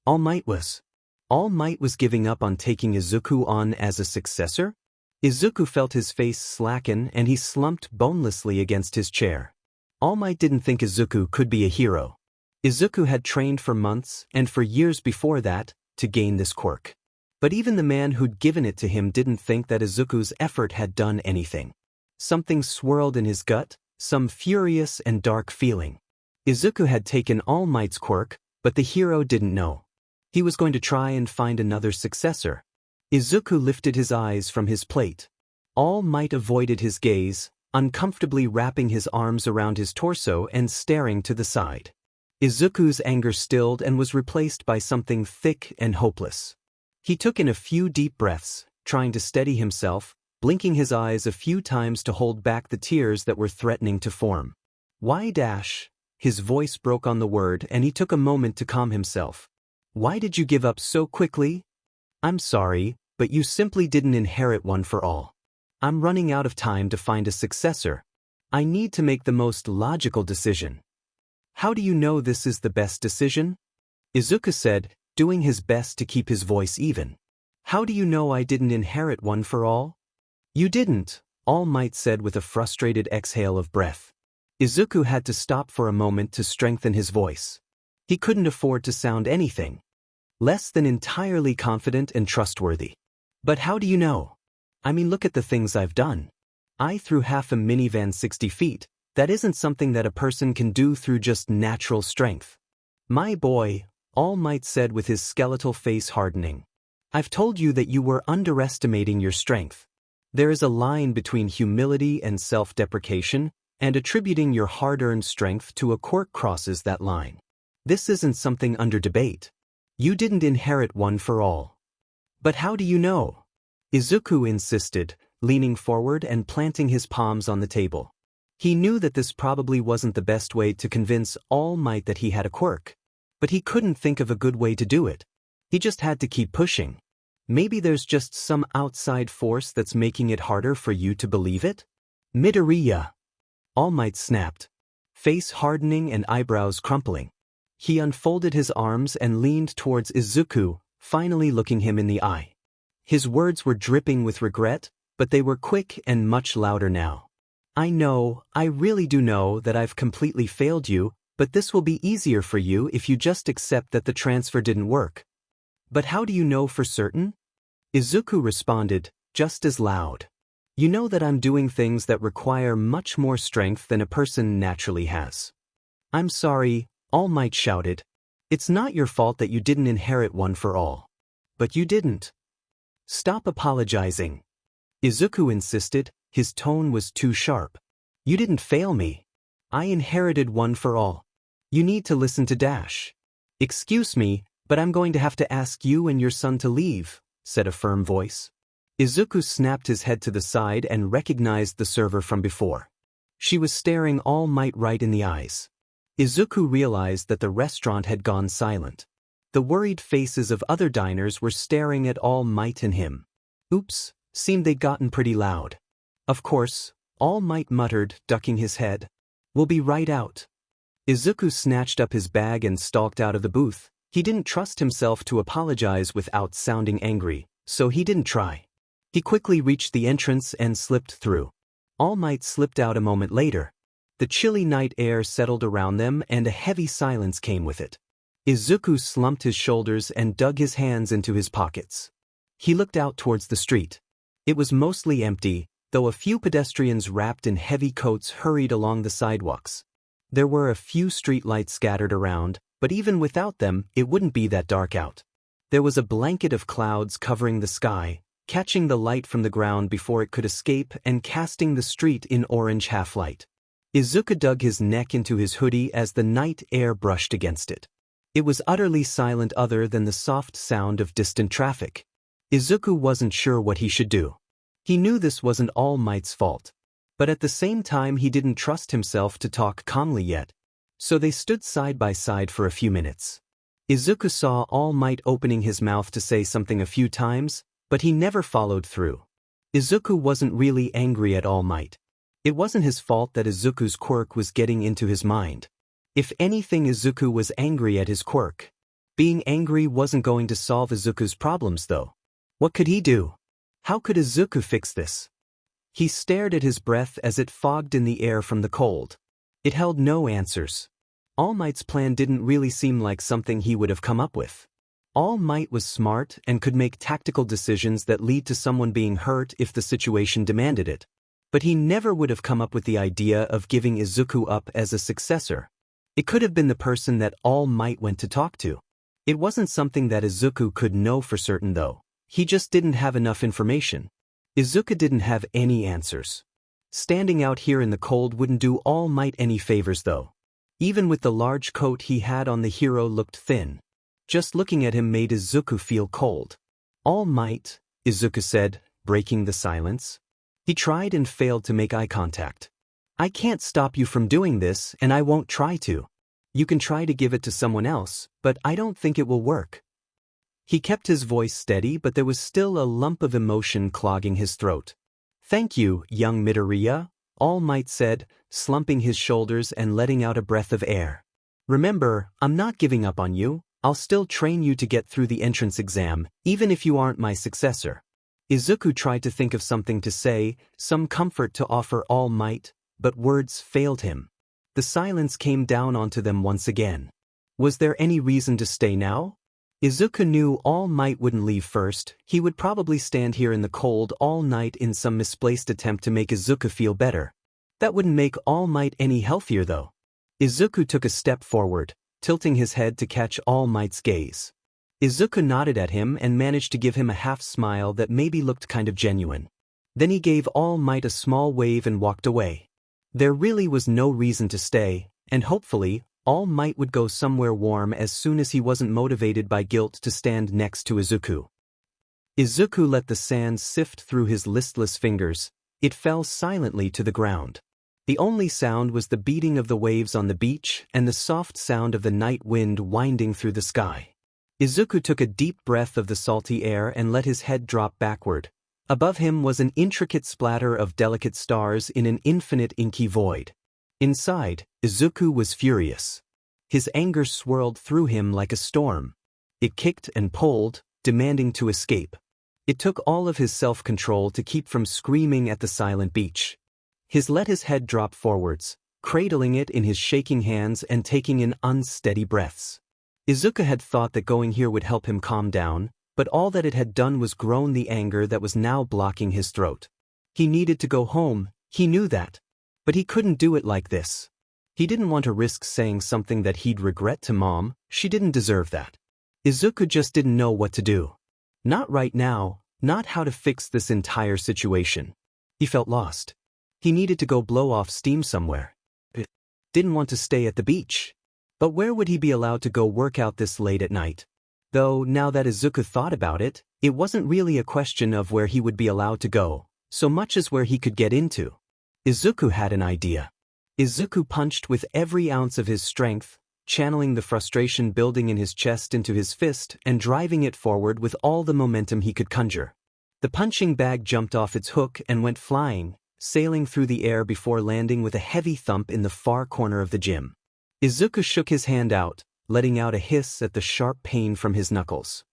All Might was giving up on taking Izuku on as a successor? Izuku felt his face slacken and he slumped bonelessly against his chair. All Might didn't think Izuku could be a hero. Izuku had trained for months and for years before that to gain this quirk. But even the man who'd given it to him didn't think that Izuku's effort had done anything. Something swirled in his gut, some furious and dark feeling. Izuku had taken All Might's quirk, but the hero didn't know. He was going to try and find another successor. Izuku lifted his eyes from his plate. All Might avoided his gaze, uncomfortably wrapping his arms around his torso and staring to the side. Izuku's anger stilled and was replaced by something thick and hopeless. He took in a few deep breaths, trying to steady himself, blinking his eyes a few times to hold back the tears that were threatening to form. Why dash? His voice broke on the word and he took a moment to calm himself. Why did you give up so quickly? I'm sorry, but you simply didn't inherit one for all. I'm running out of time to find a successor. I need to make the most logical decision. How do you know this is the best decision? Izuku said, doing his best to keep his voice even. How do you know I didn't inherit one for all? You didn't, All Might said with a frustrated exhale of breath. Izuku had to stop for a moment to strengthen his voice. He couldn't afford to sound anything less than entirely confident and trustworthy. But how do you know? I mean, look at the things I've done. I threw half a minivan 60 feet. That isn't something that a person can do through just natural strength. My boy, All Might said with his skeletal face hardening. I've told you that you were underestimating your strength. There is a line between humility and self-deprecation, and attributing your hard-earned strength to a quirk crosses that line. This isn't something under debate. You didn't inherit one for all. But how do you know? Izuku insisted, leaning forward and planting his palms on the table. He knew that this probably wasn't the best way to convince All Might that he had a quirk. But he couldn't think of a good way to do it. He just had to keep pushing. Maybe there's just some outside force that's making it harder for you to believe it? Midoriya. All Might snapped, face hardening and eyebrows crumpling. He unfolded his arms and leaned towards Izuku, finally looking him in the eye. His words were dripping with regret, but they were quick and much louder now. I really do know that I've completely failed you, but this will be easier for you if you just accept that the transfer didn't work. But how do you know for certain? Izuku responded, just as loud. You know that I'm doing things that require much more strength than a person naturally has. I'm sorry, All Might shouted. It's not your fault that you didn't inherit one for all. But you didn't. Stop apologizing. Izuku insisted, his tone was too sharp. You didn't fail me. I inherited one for all. You need to listen to Dash. Excuse me, but I'm going to have to ask you and your son to leave, said a firm voice. Izuku snapped his head to the side and recognized the server from before. She was staring All Might right in the eyes. Izuku realized that the restaurant had gone silent. The worried faces of other diners were staring at All Might and him. Oops, seemed they'd gotten pretty loud. Of course, All Might muttered, ducking his head. We'll be right out. Izuku snatched up his bag and stalked out of the booth. He didn't trust himself to apologize without sounding angry, so he didn't try. He quickly reached the entrance and slipped through. All Might slipped out a moment later. The chilly night air settled around them and a heavy silence came with it. Izuku slumped his shoulders and dug his hands into his pockets. He looked out towards the street. It was mostly empty, though a few pedestrians wrapped in heavy coats hurried along the sidewalks. There were a few streetlights scattered around, but even without them, it wouldn't be that dark out. There was a blanket of clouds covering the sky, catching the light from the ground before it could escape and casting the street in orange half-light. Izuku dug his neck into his hoodie as the night air brushed against it. It was utterly silent other than the soft sound of distant traffic. Izuku wasn't sure what he should do. He knew this wasn't All Might's fault. But at the same time he didn't trust himself to talk calmly yet. So they stood side by side for a few minutes. Izuku saw All Might opening his mouth to say something a few times, but he never followed through. Izuku wasn't really angry at All Might. It wasn't his fault that Izuku's quirk was getting into his mind. If anything, Izuku was angry at his quirk. Being angry wasn't going to solve Izuku's problems though. What could he do? How could Izuku fix this? He stared at his breath as it fogged in the air from the cold. It held no answers. All Might's plan didn't really seem like something he would have come up with. All Might was smart and could make tactical decisions that lead to someone being hurt if the situation demanded it. But he never would have come up with the idea of giving Izuku up as a successor. It could have been the person that All Might went to talk to. It wasn't something that Izuku could know for certain though. He just didn't have enough information. Izuku didn't have any answers. Standing out here in the cold wouldn't do All Might any favors though. Even with the large coat he had on, the hero looked thin. Just looking at him made Izuku feel cold. All Might, Izuku said, breaking the silence. He tried and failed to make eye contact. I can't stop you from doing this and I won't try to. You can try to give it to someone else, but I don't think it will work. He kept his voice steady, but there was still a lump of emotion clogging his throat. Thank you, young Midoriya, All Might said, slumping his shoulders and letting out a breath of air. Remember, I'm not giving up on you. I'll still train you to get through the entrance exam, even if you aren't my successor. Izuku tried to think of something to say, some comfort to offer All Might, but words failed him. The silence came down onto them once again. Was there any reason to stay now? Izuku knew All Might wouldn't leave first. He would probably stand here in the cold all night in some misplaced attempt to make Izuku feel better. That wouldn't make All Might any healthier though. Izuku took a step forward, tilting his head to catch All Might's gaze. Izuku nodded at him and managed to give him a half smile that maybe looked kind of genuine. Then he gave All Might a small wave and walked away. There really was no reason to stay, and hopefully, All Might would go somewhere warm as soon as he wasn't motivated by guilt to stand next to Izuku. Izuku let the sand sift through his listless fingers. It fell silently to the ground. The only sound was the beating of the waves on the beach and the soft sound of the night wind winding through the sky. Izuku took a deep breath of the salty air and let his head drop backward. Above him was an intricate splatter of delicate stars in an infinite inky void. Inside, Izuku was furious. His anger swirled through him like a storm. It kicked and pulled, demanding to escape. It took all of his self-control to keep from screaming at the silent beach. He let his head drop forwards, cradling it in his shaking hands and taking in unsteady breaths. Izuku had thought that going here would help him calm down, but all that it had done was grown the anger that was now blocking his throat. He needed to go home, he knew that. But he couldn't do it like this. He didn't want to risk saying something that he'd regret to Mom. She didn't deserve that. Izuku just didn't know what to do. Not right now, not how to fix this entire situation. He felt lost. He needed to go blow off steam somewhere. Didn't want to stay at the beach. But where would he be allowed to go work out this late at night? Though, now that Izuku thought about it, it wasn't really a question of where he would be allowed to go, so much as where he could get into. Izuku had an idea. Izuku punched with every ounce of his strength, channeling the frustration building in his chest into his fist and driving it forward with all the momentum he could conjure. The punching bag jumped off its hook and went flying, sailing through the air before landing with a heavy thump in the far corner of the gym. Izuku shook his hand out, letting out a hiss at the sharp pain from his knuckles.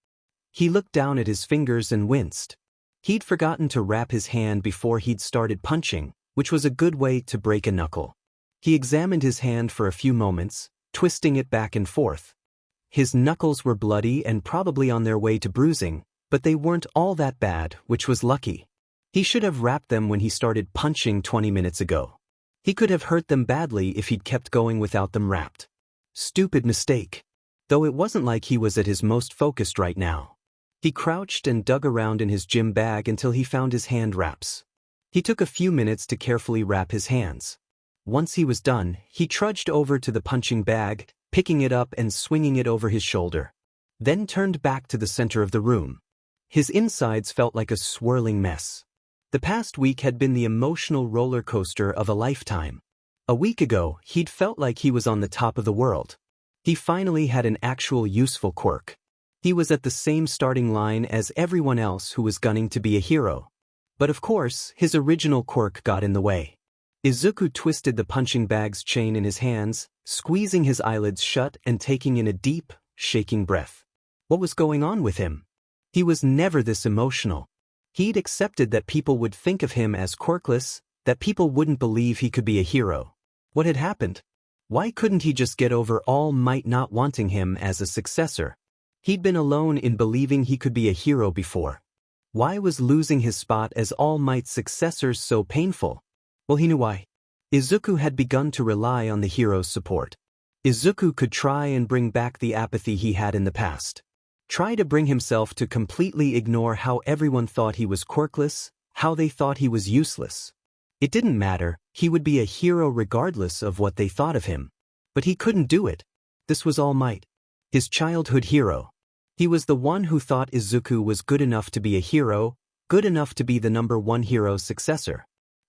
He looked down at his fingers and winced. He'd forgotten to wrap his hand before he'd started punching, which was a good way to break a knuckle. He examined his hand for a few moments, twisting it back and forth. His knuckles were bloody and probably on their way to bruising, but they weren't all that bad, which was lucky. He should have wrapped them when he started punching 20 minutes ago. He could have hurt them badly if he'd kept going without them wrapped. Stupid mistake. though it wasn't like he was at his most focused right now. He crouched and dug around in his gym bag until he found his hand wraps. He took a few minutes to carefully wrap his hands. Once he was done, he trudged over to the punching bag, picking it up and swinging it over his shoulder. Then turned back to the center of the room. His insides felt like a swirling mess. The past week had been the emotional roller coaster of a lifetime. A week ago, he'd felt like he was on the top of the world. He finally had an actual useful quirk. He was at the same starting line as everyone else who was gunning to be a hero. But of course, his original quirk got in the way. Izuku twisted the punching bag's chain in his hands, squeezing his eyelids shut and taking in a deep, shaking breath. What was going on with him? He was never this emotional. He'd accepted that people would think of him as quirkless, that people wouldn't believe he could be a hero. What had happened? Why couldn't he just get over All Might not wanting him as a successor? He'd been alone in believing he could be a hero before. Why was losing his spot as All Might's successor so painful? Well, he knew why. Izuku had begun to rely on the hero's support. Izuku could try and bring back the apathy he had in the past. Try to bring himself to completely ignore how everyone thought he was quirkless, how they thought he was useless. It didn't matter, he would be a hero regardless of what they thought of him. But he couldn't do it. This was All Might. His childhood hero. He was the one who thought Izuku was good enough to be a hero, good enough to be the #1 hero's successor.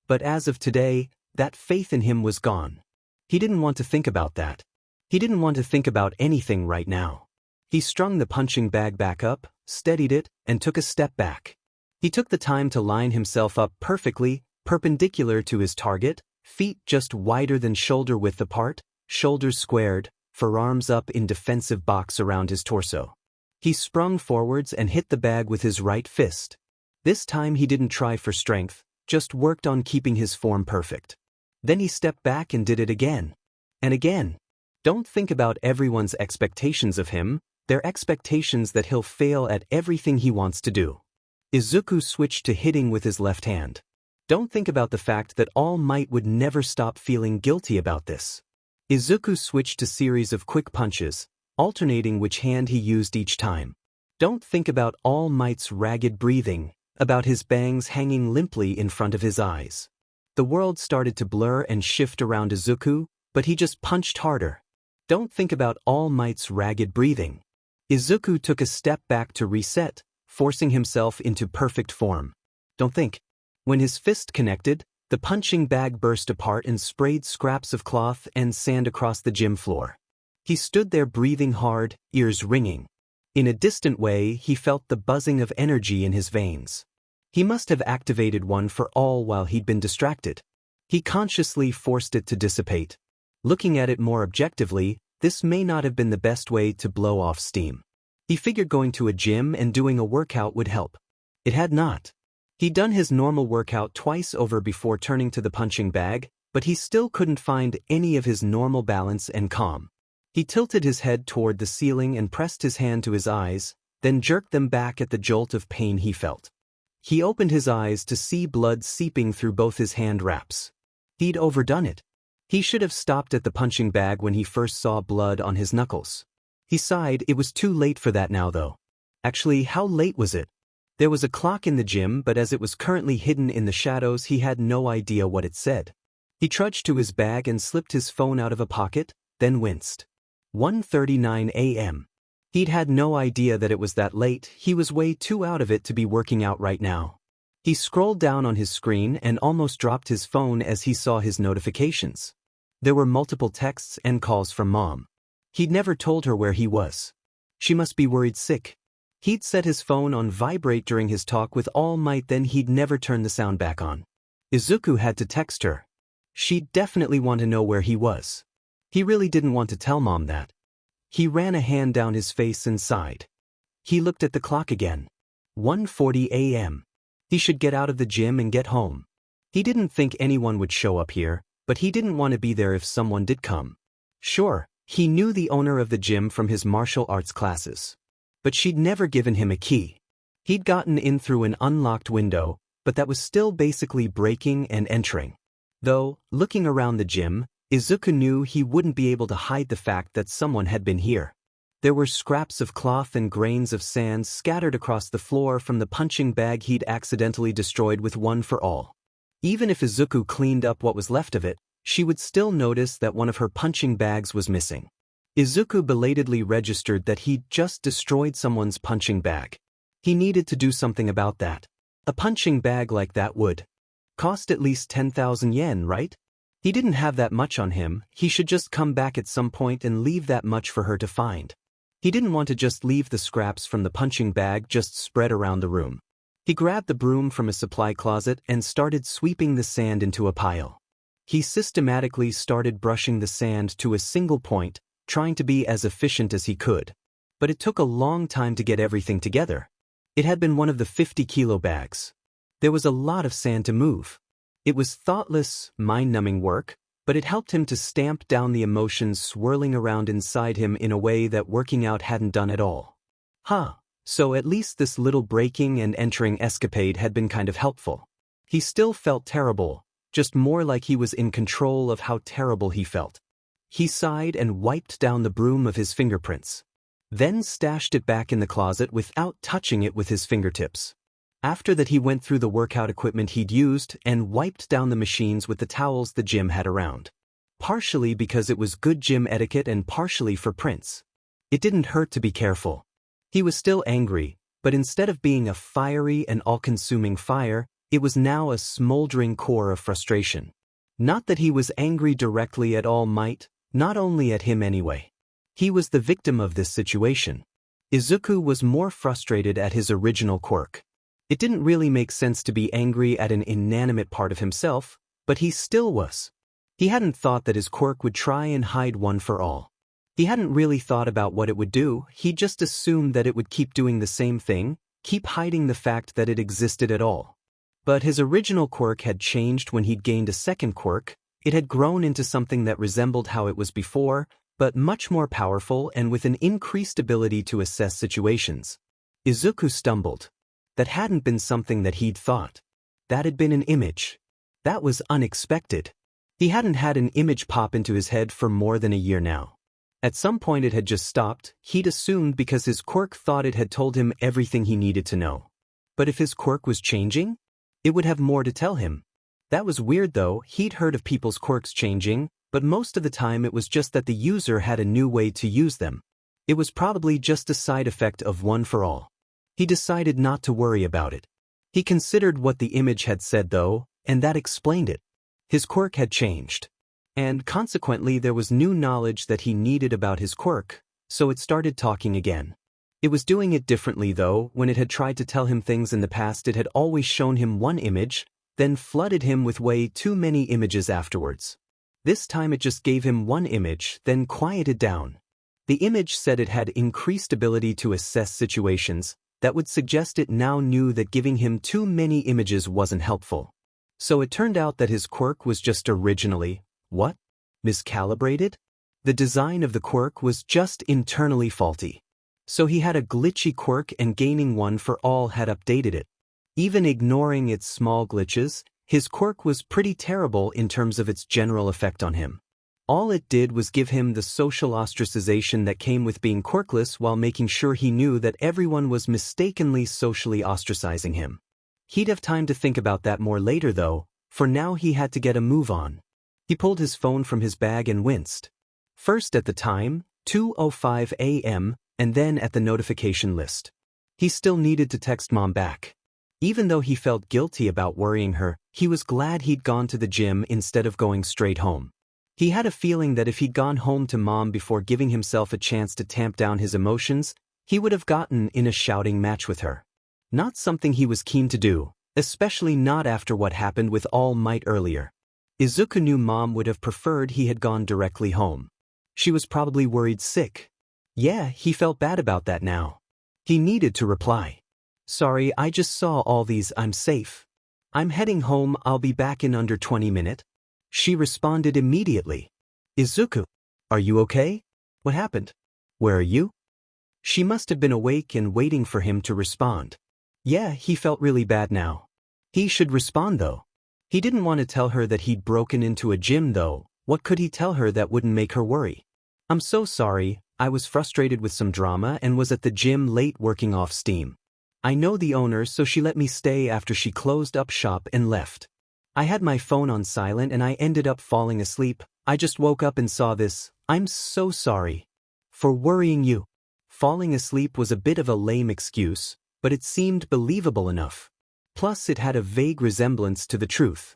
But as of today, that faith in him was gone. He didn't want to think about that. He didn't want to think about anything right now. He strung the punching bag back up, steadied it, and took a step back. He took the time to line himself up perfectly, perpendicular to his target, feet just wider than shoulder width apart, shoulders squared, forearms up in defensive box around his torso. He sprung forwards and hit the bag with his right fist. This time he didn't try for strength, just worked on keeping his form perfect. Then he stepped back and did it again. And again. Don't think about everyone's expectations of him, their expectations that he'll fail at everything he wants to do. Izuku switched to hitting with his left hand. Don't think about the fact that All Might would never stop feeling guilty about this. Izuku switched to series of quick punches, alternating which hand he used each time. Don't think about All Might's ragged breathing, about his bangs hanging limply in front of his eyes. The world started to blur and shift around Izuku, but he just punched harder. Don't think about All Might's ragged breathing. Izuku took a step back to reset, forcing himself into perfect form. Don't think. When his fist connected, the punching bag burst apart and sprayed scraps of cloth and sand across the gym floor. He stood there breathing hard, ears ringing. In a distant way, he felt the buzzing of energy in his veins. He must have activated one for all while he'd been distracted. He consciously forced it to dissipate. Looking at it more objectively, this may not have been the best way to blow off steam. He figured going to a gym and doing a workout would help. It had not. He'd done his normal workout twice over before turning to the punching bag, but he still couldn't find any of his normal balance and calm. He tilted his head toward the ceiling and pressed his hand to his eyes, then jerked them back at the jolt of pain he felt. He opened his eyes to see blood seeping through both his hand wraps. He'd overdone it. He should have stopped at the punching bag when he first saw blood on his knuckles. He sighed. It was too late for that now though. Actually, how late was it? There was a clock in the gym, but as it was currently hidden in the shadows, he had no idea what it said. He trudged to his bag and slipped his phone out of a pocket, then winced. 1:39 a.m. He'd had no idea that it was that late. He was way too out of it to be working out right now. He scrolled down on his screen and almost dropped his phone as he saw his notifications. There were multiple texts and calls from Mom. He'd never told her where he was. She must be worried sick. He'd set his phone on vibrate during his talk with All Might, then he'd never turn the sound back on. Izuku had to text her. She'd definitely want to know where he was. He really didn't want to tell Mom that. He ran a hand down his face and sighed. He looked at the clock again. 1:40 a.m. He should get out of the gym and get home. He didn't think anyone would show up here, but he didn't want to be there if someone did come. Sure, he knew the owner of the gym from his martial arts classes. But she'd never given him a key. He'd gotten in through an unlocked window, but that was still basically breaking and entering. Though, looking around the gym, Izuku knew he wouldn't be able to hide the fact that someone had been here. There were scraps of cloth and grains of sand scattered across the floor from the punching bag he'd accidentally destroyed with One for All. Even if Izuku cleaned up what was left of it, she would still notice that one of her punching bags was missing. Izuku belatedly registered that he'd just destroyed someone's punching bag. He needed to do something about that. A punching bag like that would cost at least 10,000 yen, right? He didn't have that much on him. He should just come back at some point and leave that much for her to find. He didn't want to just leave the scraps from the punching bag just spread around the room. He grabbed the broom from a supply closet and started sweeping the sand into a pile. He systematically started brushing the sand to a single point, trying to be as efficient as he could. But it took a long time to get everything together. It had been one of the 50-kilo bags. There was a lot of sand to move. It was thoughtless, mind-numbing work, but it helped him to stamp down the emotions swirling around inside him in a way that working out hadn't done at all. So at least this little breaking and entering escapade had been kind of helpful. He still felt terrible, just more like he was in control of how terrible he felt. He sighed and wiped down the broom of his fingerprints. Then stashed it back in the closet without touching it with his fingertips. After that he went through the workout equipment he'd used and wiped down the machines with the towels the gym had around. Partially because it was good gym etiquette and partially for Prince. It didn't hurt to be careful. He was still angry, but instead of being a fiery and all-consuming fire, it was now a smoldering core of frustration. Not that he was angry directly at All Might, not only at him anyway. He was the victim of this situation. Izuku was more frustrated at his original quirk. It didn't really make sense to be angry at an inanimate part of himself, but he still was. He hadn't thought that his quirk would try and hide One for All. He hadn't really thought about what it would do. He just assumed that it would keep doing the same thing, keep hiding the fact that it existed at all. But his original quirk had changed when he'd gained a second quirk. It had grown into something that resembled how it was before, but much more powerful and with an increased ability to assess situations. Izuku stumbled. That hadn't been something that he'd thought. That had been an image. That was unexpected. He hadn't had an image pop into his head for more than a year now. At some point it had just stopped. He'd assumed because his quirk thought it had told him everything he needed to know. But if his quirk was changing, it would have more to tell him. That was weird though. He'd heard of people's quirks changing, but most of the time it was just that the user had a new way to use them. It was probably just a side effect of One for All. He decided not to worry about it. He considered what the image had said though, and that explained it. His quirk had changed. And consequently there was new knowledge that he needed about his quirk, so it started talking again. It was doing it differently though. When it had tried to tell him things in the past it had always shown him one image, then flooded him with way too many images afterwards. This time it just gave him one image, then quieted down. The image said it had increased ability to assess situations. That would suggest it now knew that giving him too many images wasn't helpful. So it turned out that his quirk was just originally, what? Miscalibrated? The design of the quirk was just internally faulty. So he had a glitchy quirk and gaining One for All had updated it. Even ignoring its small glitches, his quirk was pretty terrible in terms of its general effect on him. All it did was give him the social ostracization that came with being quirkless while making sure he knew that everyone was mistakenly socially ostracizing him. He'd have time to think about that more later though, for now he had to get a move on. He pulled his phone from his bag and winced. First at the time, 2:05 a.m., and then at the notification list. He still needed to text Mom back. Even though he felt guilty about worrying her, he was glad he'd gone to the gym instead of going straight home. He had a feeling that if he'd gone home to Mom before giving himself a chance to tamp down his emotions, he would have gotten in a shouting match with her. Not something he was keen to do, especially not after what happened with All Might earlier. Izuku knew Mom would have preferred he had gone directly home. She was probably worried sick. Yeah, he felt bad about that now. He needed to reply. Sorry, I just saw all these. I'm safe. I'm heading home. I'll be back in under 20 minutes. She responded immediately. Izuku, are you okay? What happened? Where are you? She must have been awake and waiting for him to respond. Yeah, he felt really bad now. He should respond though. He didn't want to tell her that he'd broken into a gym though. What could he tell her that wouldn't make her worry? I'm so sorry, I was frustrated with some drama and was at the gym late working off steam. I know the owner, so she let me stay after she closed up shop and left. I had my phone on silent and I ended up falling asleep. I just woke up and saw this. I'm so sorry for worrying you. Falling asleep was a bit of a lame excuse, but it seemed believable enough. Plus it had a vague resemblance to the truth.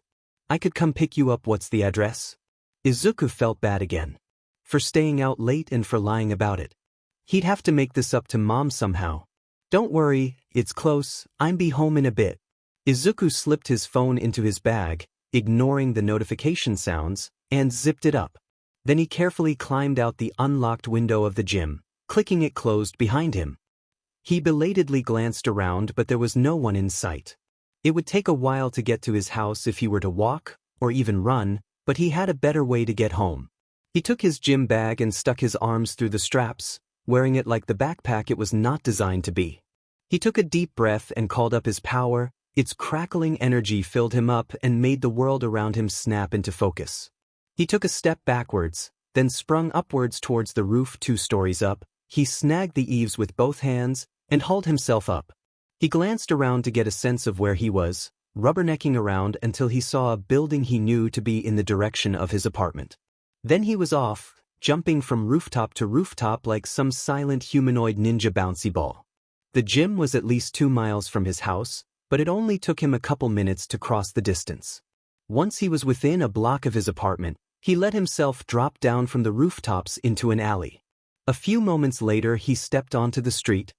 I could come pick you up. What's the address? Izuku felt bad again. For staying out late and for lying about it. He'd have to make this up to Mom somehow. Don't worry, it's close, I'm be home in a bit. Izuku slipped his phone into his bag, ignoring the notification sounds, and zipped it up. Then he carefully climbed out the unlocked window of the gym, clicking it closed behind him. He belatedly glanced around, but there was no one in sight. It would take a while to get to his house if he were to walk, or even run, but he had a better way to get home. He took his gym bag and stuck his arms through the straps, wearing it like the backpack it was not designed to be. He took a deep breath and called up his power. Its crackling energy filled him up and made the world around him snap into focus. He took a step backwards, then sprung upwards towards the roof 2 stories up. He snagged the eaves with both hands and hauled himself up. He glanced around to get a sense of where he was, rubbernecking around until he saw a building he knew to be in the direction of his apartment. Then he was off, jumping from rooftop to rooftop like some silent humanoid ninja bouncy ball. The gym was at least 2 miles from his house, but it only took him a couple minutes to cross the distance. Once he was within a block of his apartment, he let himself drop down from the rooftops into an alley. A few moments later he stepped onto the street,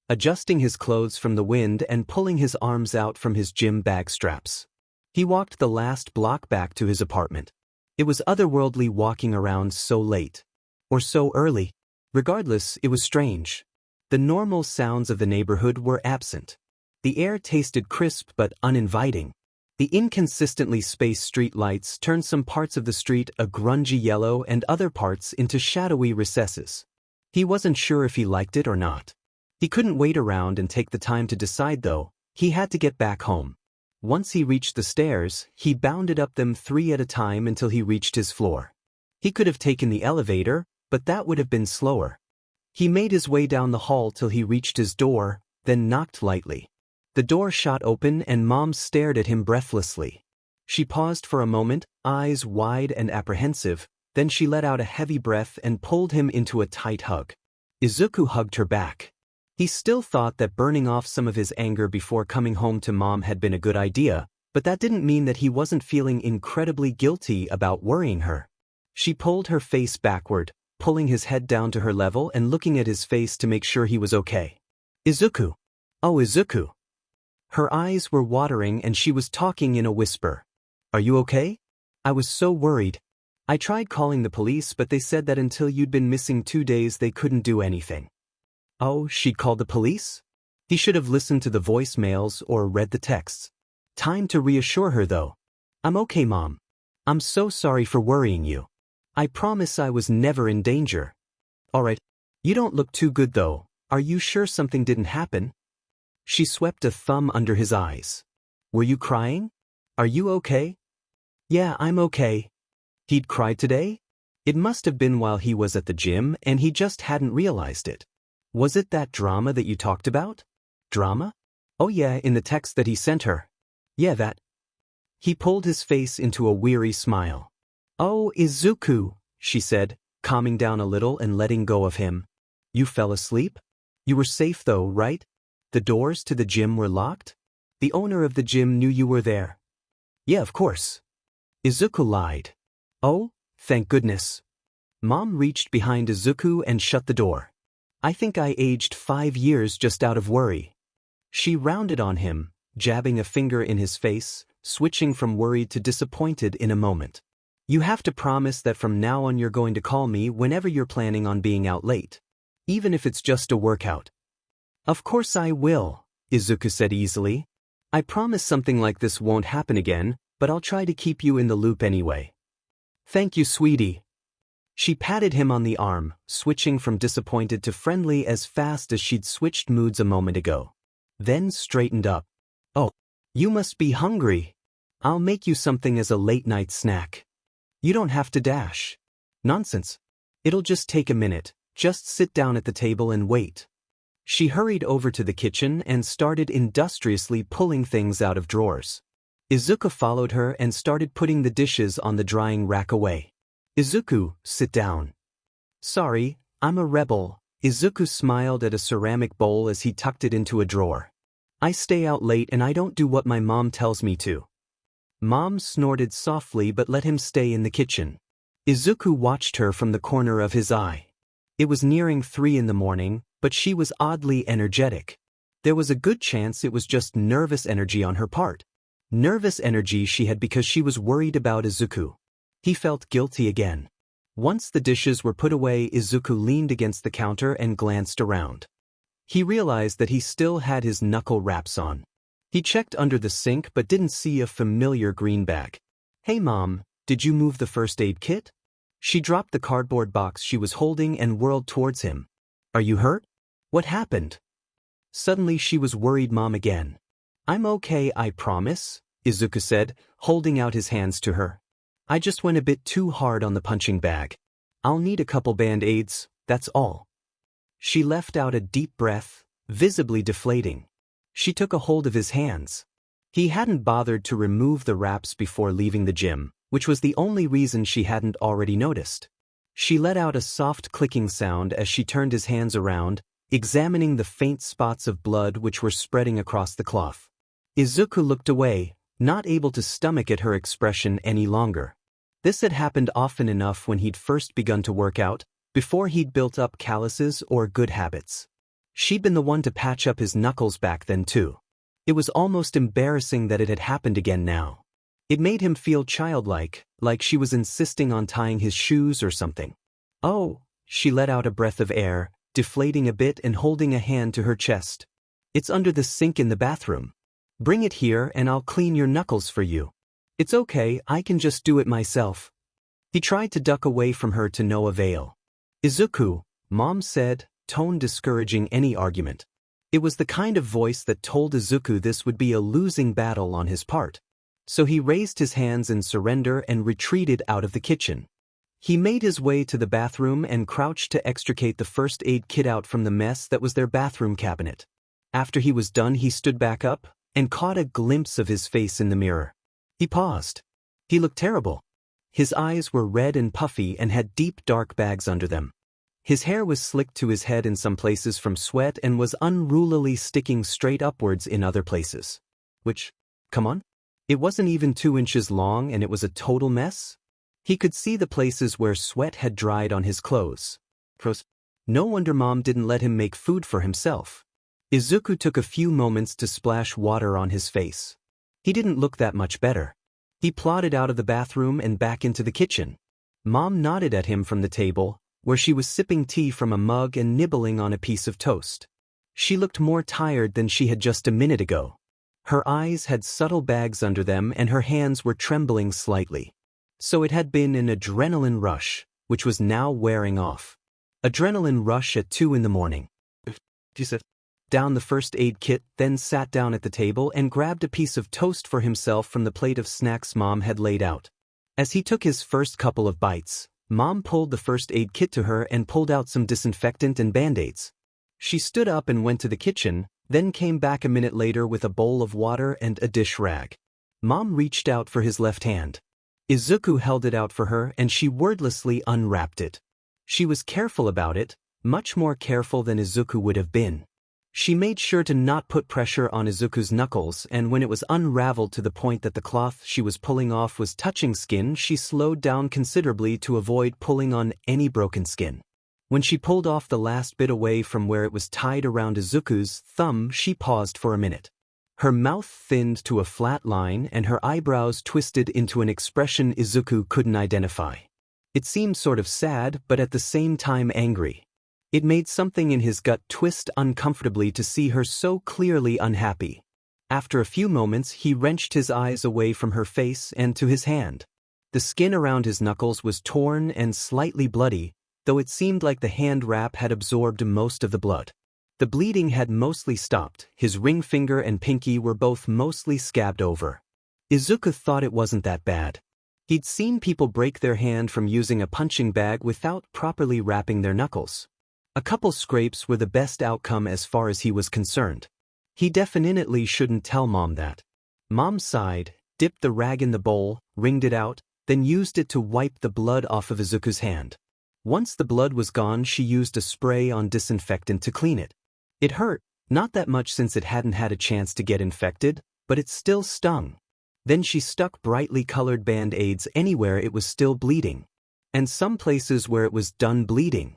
adjusting his clothes from the wind and pulling his arms out from his gym bag straps. He walked the last block back to his apartment. It was otherworldly walking around so late. Or so early. Regardless, it was strange. The normal sounds of the neighborhood were absent. The air tasted crisp but uninviting. The inconsistently spaced street lights turned some parts of the street a grungy yellow and other parts into shadowy recesses. He wasn't sure if he liked it or not. He couldn't wait around and take the time to decide though. He had to get back home. Once he reached the stairs, he bounded up them 3 at a time until he reached his floor. He could have taken the elevator, but that would have been slower. He made his way down the hall till he reached his door, then knocked lightly. The door shot open and Mom stared at him breathlessly. She paused for a moment, eyes wide and apprehensive, then she let out a heavy breath and pulled him into a tight hug. Izuku hugged her back. He still thought that burning off some of his anger before coming home to Mom had been a good idea, but that didn't mean that he wasn't feeling incredibly guilty about worrying her. She pulled her face backward, pulling his head down to her level and looking at his face to make sure he was okay. Izuku. Oh, Izuku. Her eyes were watering and she was talking in a whisper. Are you okay? I was so worried. I tried calling the police, but they said that until you'd been missing 2 days they couldn't do anything. Oh, she called the police? He should have listened to the voicemails or read the texts. Time to reassure her though. I'm okay, Mom. I'm so sorry for worrying you. I promise I was never in danger. Alright. You don't look too good though. Are you sure something didn't happen? She swept a thumb under his eyes. Were you crying? Are you okay? Yeah, I'm okay. He'd cried today? It must have been while he was at the gym and he just hadn't realized it. Was it that drama that you talked about? Drama? Oh yeah, in the text that he sent her. Yeah, that. He pulled his face into a weary smile. Oh, Izuku, she said, calming down a little and letting go of him. You fell asleep? You were safe though, right? The doors to the gym were locked? The owner of the gym knew you were there. Yeah, of course. Izuku lied. Oh, thank goodness. Mom reached behind Izuku and shut the door. I think I aged 5 years just out of worry. She rounded on him, jabbing a finger in his face, switching from worried to disappointed in a moment. You have to promise that from now on you're going to call me whenever you're planning on being out late. Even if it's just a workout. Of course I will, Izuku said easily. I promise something like this won't happen again, but I'll try to keep you in the loop anyway. Thank you, sweetie. She patted him on the arm, switching from disappointed to friendly as fast as she'd switched moods a moment ago. Then straightened up. Oh, you must be hungry. I'll make you something as a late-night snack. You don't have to dash. Nonsense. It'll just take a minute. Just sit down at the table and wait. She hurried over to the kitchen and started industriously pulling things out of drawers. Izuku followed her and started putting the dishes on the drying rack away. Izuku, sit down. Sorry, I'm a rebel. Izuku smiled at a ceramic bowl as he tucked it into a drawer. I stay out late and I don't do what my mom tells me to. Mom snorted softly but let him stay in the kitchen. Izuku watched her from the corner of his eye. It was nearing 3 in the morning, but she was oddly energetic. There was a good chance it was just nervous energy on her part. Nervous energy she had because she was worried about Izuku. He felt guilty again. Once the dishes were put away, Izuku leaned against the counter and glanced around. He realized that he still had his knuckle wraps on. He checked under the sink but didn't see a familiar green bag. Hey Mom, did you move the first aid kit? She dropped the cardboard box she was holding and whirled towards him. Are you hurt? What happened? Suddenly she was worried Mom again. I'm okay, I promise, Izuku said, holding out his hands to her. I just went a bit too hard on the punching bag. I'll need a couple band-aids, that's all. She let out a deep breath, visibly deflating. She took a hold of his hands. He hadn't bothered to remove the wraps before leaving the gym, which was the only reason she hadn't already noticed. She let out a soft clicking sound as she turned his hands around, examining the faint spots of blood which were spreading across the cloth. Izuku looked away, not able to stomach at her expression any longer. This had happened often enough when he'd first begun to work out, before he'd built up calluses or good habits. She'd been the one to patch up his knuckles back then too. It was almost embarrassing that it had happened again now. It made him feel childlike, like she was insisting on tying his shoes or something. Oh, she let out a breath of air, deflating a bit and holding a hand to her chest. It's under the sink in the bathroom. Bring it here and I'll clean your knuckles for you. It's okay, I can just do it myself. He tried to duck away from her to no avail. Izuku, Mom said, tone discouraging any argument. It was the kind of voice that told Izuku this would be a losing battle on his part. So he raised his hands in surrender and retreated out of the kitchen. He made his way to the bathroom and crouched to extricate the first aid kit out from the mess that was their bathroom cabinet. After he was done, he stood back up and caught a glimpse of his face in the mirror. He paused. He looked terrible. His eyes were red and puffy and had deep dark bags under them. His hair was slicked to his head in some places from sweat and was unrulily sticking straight upwards in other places. Which, come on? It wasn't even 2 inches long and it was a total mess? He could see the places where sweat had dried on his clothes. No wonder Mom didn't let him make food for himself. Izuku took a few moments to splash water on his face. He didn't look that much better. He plodded out of the bathroom and back into the kitchen. Mom nodded at him from the table, where she was sipping tea from a mug and nibbling on a piece of toast. She looked more tired than she had just a minute ago. Her eyes had subtle bags under them and her hands were trembling slightly. So it had been an adrenaline rush, which was now wearing off. Adrenaline rush at 2 in the morning. She said down the first aid kit, then sat down at the table and grabbed a piece of toast for himself from the plate of snacks Mom had laid out. As he took his first couple of bites, Mom pulled the first aid kit to her and pulled out some disinfectant and band-aids. She stood up and went to the kitchen, then came back a minute later with a bowl of water and a dish rag. Mom reached out for his left hand. Izuku held it out for her and she wordlessly unwrapped it. She was careful about it, much more careful than Izuku would have been. She made sure to not put pressure on Izuku's knuckles, and when it was unraveled to the point that the cloth she was pulling off was touching skin, she slowed down considerably to avoid pulling on any broken skin. When she pulled off the last bit away from where it was tied around Izuku's thumb, she paused for a minute. Her mouth thinned to a flat line and her eyebrows twisted into an expression Izuku couldn't identify. It seemed sort of sad, but at the same time angry. It made something in his gut twist uncomfortably to see her so clearly unhappy. After a few moments, he wrenched his eyes away from her face and to his hand. The skin around his knuckles was torn and slightly bloody, though it seemed like the hand wrap had absorbed most of the blood. The bleeding had mostly stopped, his ring finger and pinky were both mostly scabbed over. Izuku thought it wasn't that bad. He'd seen people break their hand from using a punching bag without properly wrapping their knuckles. A couple scrapes were the best outcome as far as he was concerned. He definitely shouldn't tell Mom that. Mom sighed, dipped the rag in the bowl, wringed it out, then used it to wipe the blood off of Izuku's hand. Once the blood was gone, she used a spray on disinfectant to clean it. It hurt, not that much since it hadn't had a chance to get infected, but it still stung. Then she stuck brightly colored band-aids anywhere it was still bleeding. And some places where it was done bleeding.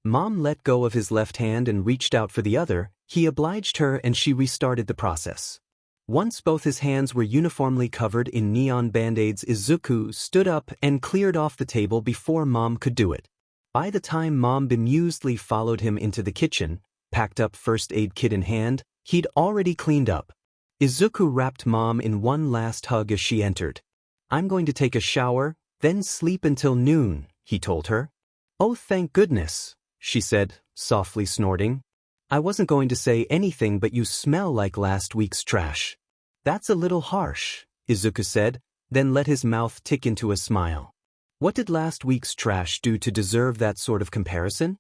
Mom let go of his left hand and reached out for the other. He obliged her and she restarted the process. Once both his hands were uniformly covered in neon band-aids, Izuku stood up and cleared off the table before Mom could do it. By the time Mom bemusedly followed him into the kitchen, packed up first aid kit in hand, he'd already cleaned up. Izuku wrapped Mom in one last hug as she entered. "I'm going to take a shower, then sleep until noon," he told her. "Oh, thank goodness," she said, softly snorting. "I wasn't going to say anything, but you smell like last week's trash." "That's a little harsh," Izuku said, then let his mouth tick into a smile. What did last week's trash do to deserve that sort of comparison?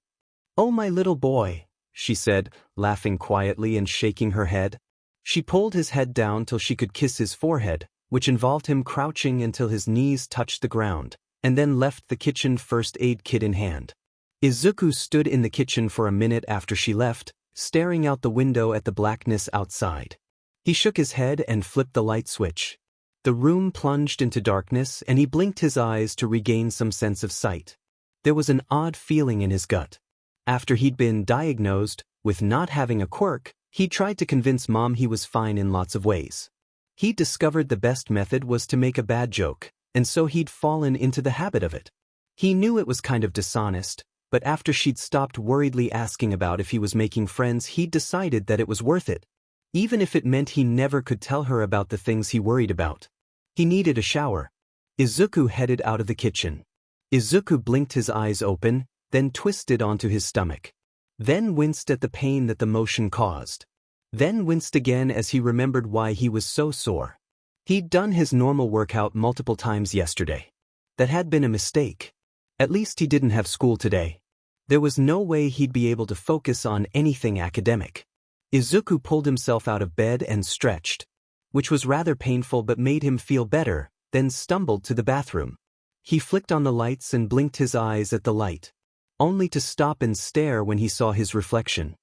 "Oh, my little boy," she said, laughing quietly and shaking her head. She pulled his head down till she could kiss his forehead, which involved him crouching until his knees touched the ground, and then left the kitchen first aid kit in hand. Izuku stood in the kitchen for a minute after she left, staring out the window at the blackness outside. He shook his head and flipped the light switch. The room plunged into darkness and he blinked his eyes to regain some sense of sight. There was an odd feeling in his gut. After he'd been diagnosed with not having a quirk, he tried to convince Mom he was fine in lots of ways. He'd discovered the best method was to make a bad joke, and so he'd fallen into the habit of it. He knew it was kind of dishonest, but after she'd stopped worriedly asking about if he was making friends, he'd decided that it was worth it. Even if it meant he never could tell her about the things he worried about. He needed a shower. Izuku headed out of the kitchen. Izuku blinked his eyes open, then twisted onto his stomach. Then winced at the pain that the motion caused. Then winced again as he remembered why he was so sore. He'd done his normal workout multiple times yesterday. That had been a mistake. At least he didn't have school today. There was no way he'd be able to focus on anything academic. Izuku pulled himself out of bed and stretched, which was rather painful but made him feel better, then stumbled to the bathroom. He flicked on the lights and blinked his eyes at the light, only to stop and stare when he saw his reflection.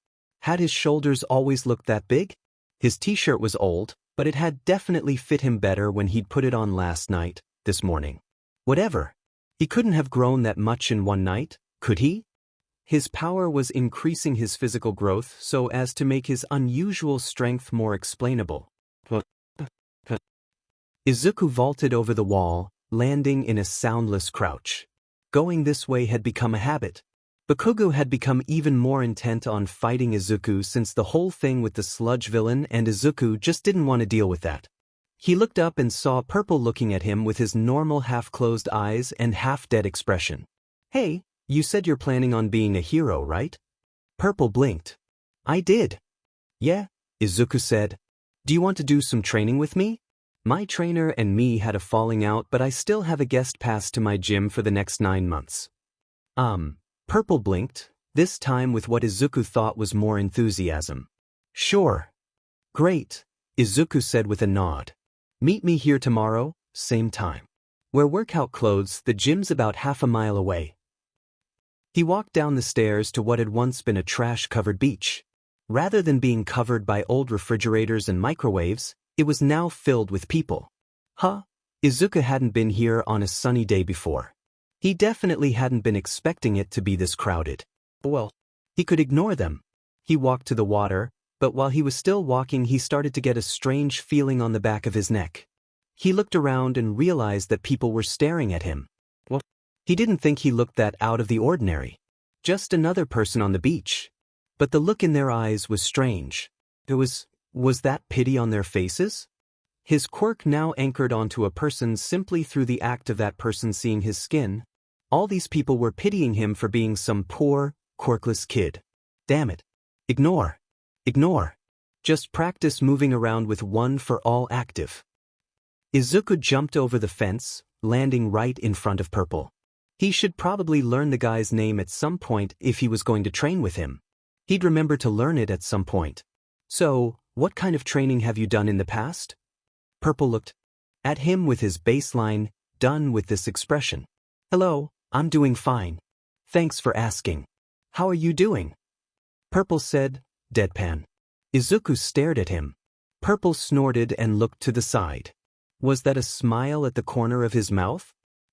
Had his shoulders always looked that big? His t-shirt was old, but it had definitely fit him better when he'd put it on last night, this morning. Whatever. He couldn't have grown that much in one night, could he? His power was increasing his physical growth so as to make his unusual strength more explainable. Izuku vaulted over the wall, landing in a soundless crouch. Going this way had become a habit. Bakugo had become even more intent on fighting Izuku since the whole thing with the Sludge villain, and Izuku just didn't want to deal with that. He looked up and saw Purple looking at him with his normal half-closed eyes and half-dead expression. "Hey, you said you're planning on being a hero, right?" Purple blinked. "I did." "Yeah," Izuku said. "Do you want to do some training with me? My trainer and me had a falling out, but I still have a guest pass to my gym for the next 9 months. Purple blinked, this time with what Izuku thought was more enthusiasm. "Sure." "Great," Izuku said with a nod. "Meet me here tomorrow, same time. Wear workout clothes, the gym's about half a mile away." He walked down the stairs to what had once been a trash-covered beach. Rather than being covered by old refrigerators and microwaves, it was now filled with people. Izuku hadn't been here on a sunny day before. He definitely hadn't been expecting it to be this crowded. Well, he could ignore them. He walked to the water, but while he was still walking he started to get a strange feeling on the back of his neck. He looked around and realized that people were staring at him. Well, he didn't think he looked that out of the ordinary. Just another person on the beach. But the look in their eyes was strange. Was that pity on their faces? His quirk now anchored onto a person simply through the act of that person seeing his skin. All these people were pitying him for being some poor, quirkless kid. Damn it. Ignore. Ignore. Just practice moving around with one for all active. Izuku jumped over the fence, landing right in front of Purple. He should probably learn the guy's name at some point if he was going to train with him. He'd remember to learn it at some point. So, what kind of training have you done in the past? Purple looked at him with his baseline, done with this expression. Hello, I'm doing fine. Thanks for asking. How are you doing? Purple said, deadpan. Izuku stared at him. Purple snorted and looked to the side. Was that a smile at the corner of his mouth?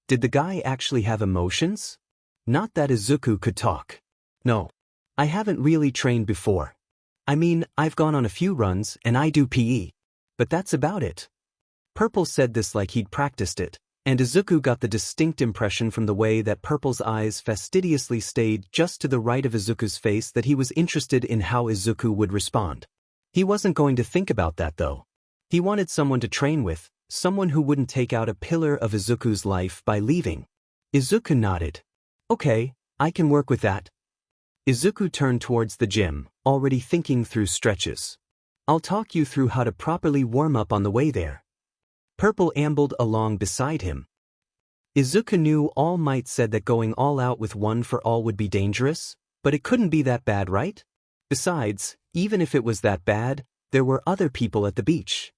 Did the guy actually have emotions? Not that Izuku could talk. No. I haven't really trained before. I mean, I've gone on a few runs and I do PE. But that's about it. Purple said this like he'd practiced it, and Izuku got the distinct impression from the way that Purple's eyes fastidiously stayed just to the right of Izuku's face that he was interested in how Izuku would respond. He wasn't going to think about that though. He wanted someone to train with, someone who wouldn't take out a pillar of Izuku's life by leaving. Izuku nodded. Okay, I can work with that. Izuku turned towards the gym, already thinking through stretches. I'll talk you through how to properly warm up on the way there. Purple ambled along beside him. Izuku knew All Might said that going all out with one for all would be dangerous, but it couldn't be that bad, right? Besides, even if it was that bad, there were other people at the beach.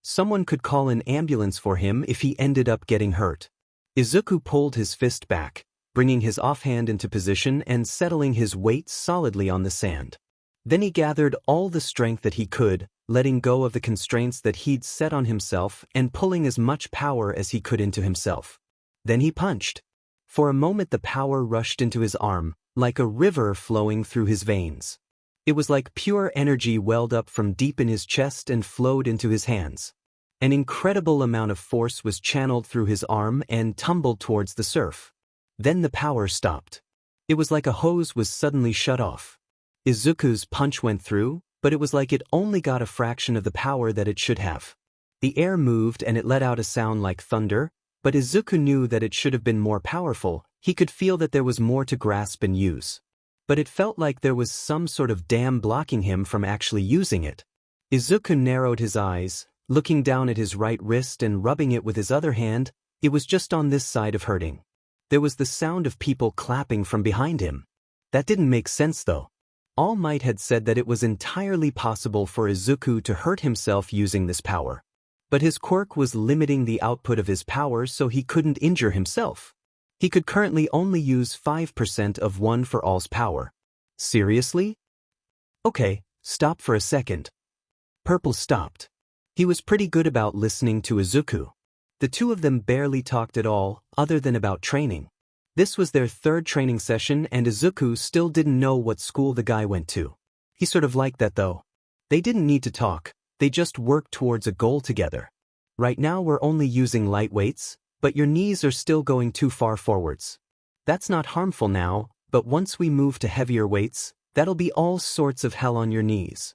Someone could call an ambulance for him if he ended up getting hurt. Izuku pulled his fist back, bringing his offhand into position and settling his weight solidly on the sand. Then he gathered all the strength that he could, letting go of the constraints that he'd set on himself and pulling as much power as he could into himself. Then he punched. For a moment the power rushed into his arm, like a river flowing through his veins. It was like pure energy welled up from deep in his chest and flowed into his hands. An incredible amount of force was channeled through his arm and tumbled towards the surf. Then the power stopped. It was like a hose was suddenly shut off. Izuku's punch went through, but it was like it only got a fraction of the power that it should have. The air moved and it let out a sound like thunder, but Izuku knew that it should have been more powerful. He could feel that there was more to grasp and use. But it felt like there was some sort of dam blocking him from actually using it. Izuku narrowed his eyes, looking down at his right wrist and rubbing it with his other hand. It was just on this side of hurting. There was the sound of people clapping from behind him. That didn't make sense though. All Might had said that it was entirely possible for Izuku to hurt himself using this power. But his quirk was limiting the output of his power so he couldn't injure himself. He could currently only use 5% of One for All's power. Seriously? Okay, stop for a second. Purple stopped. He was pretty good about listening to Izuku. The two of them barely talked at all, other than about training. This was their third training session and Izuku still didn't know what school the guy went to. He sort of liked that though. They didn't need to talk, they just worked towards a goal together. Right now we're only using light weights, but your knees are still going too far forwards. That's not harmful now, but once we move to heavier weights, that'll be all sorts of hell on your knees.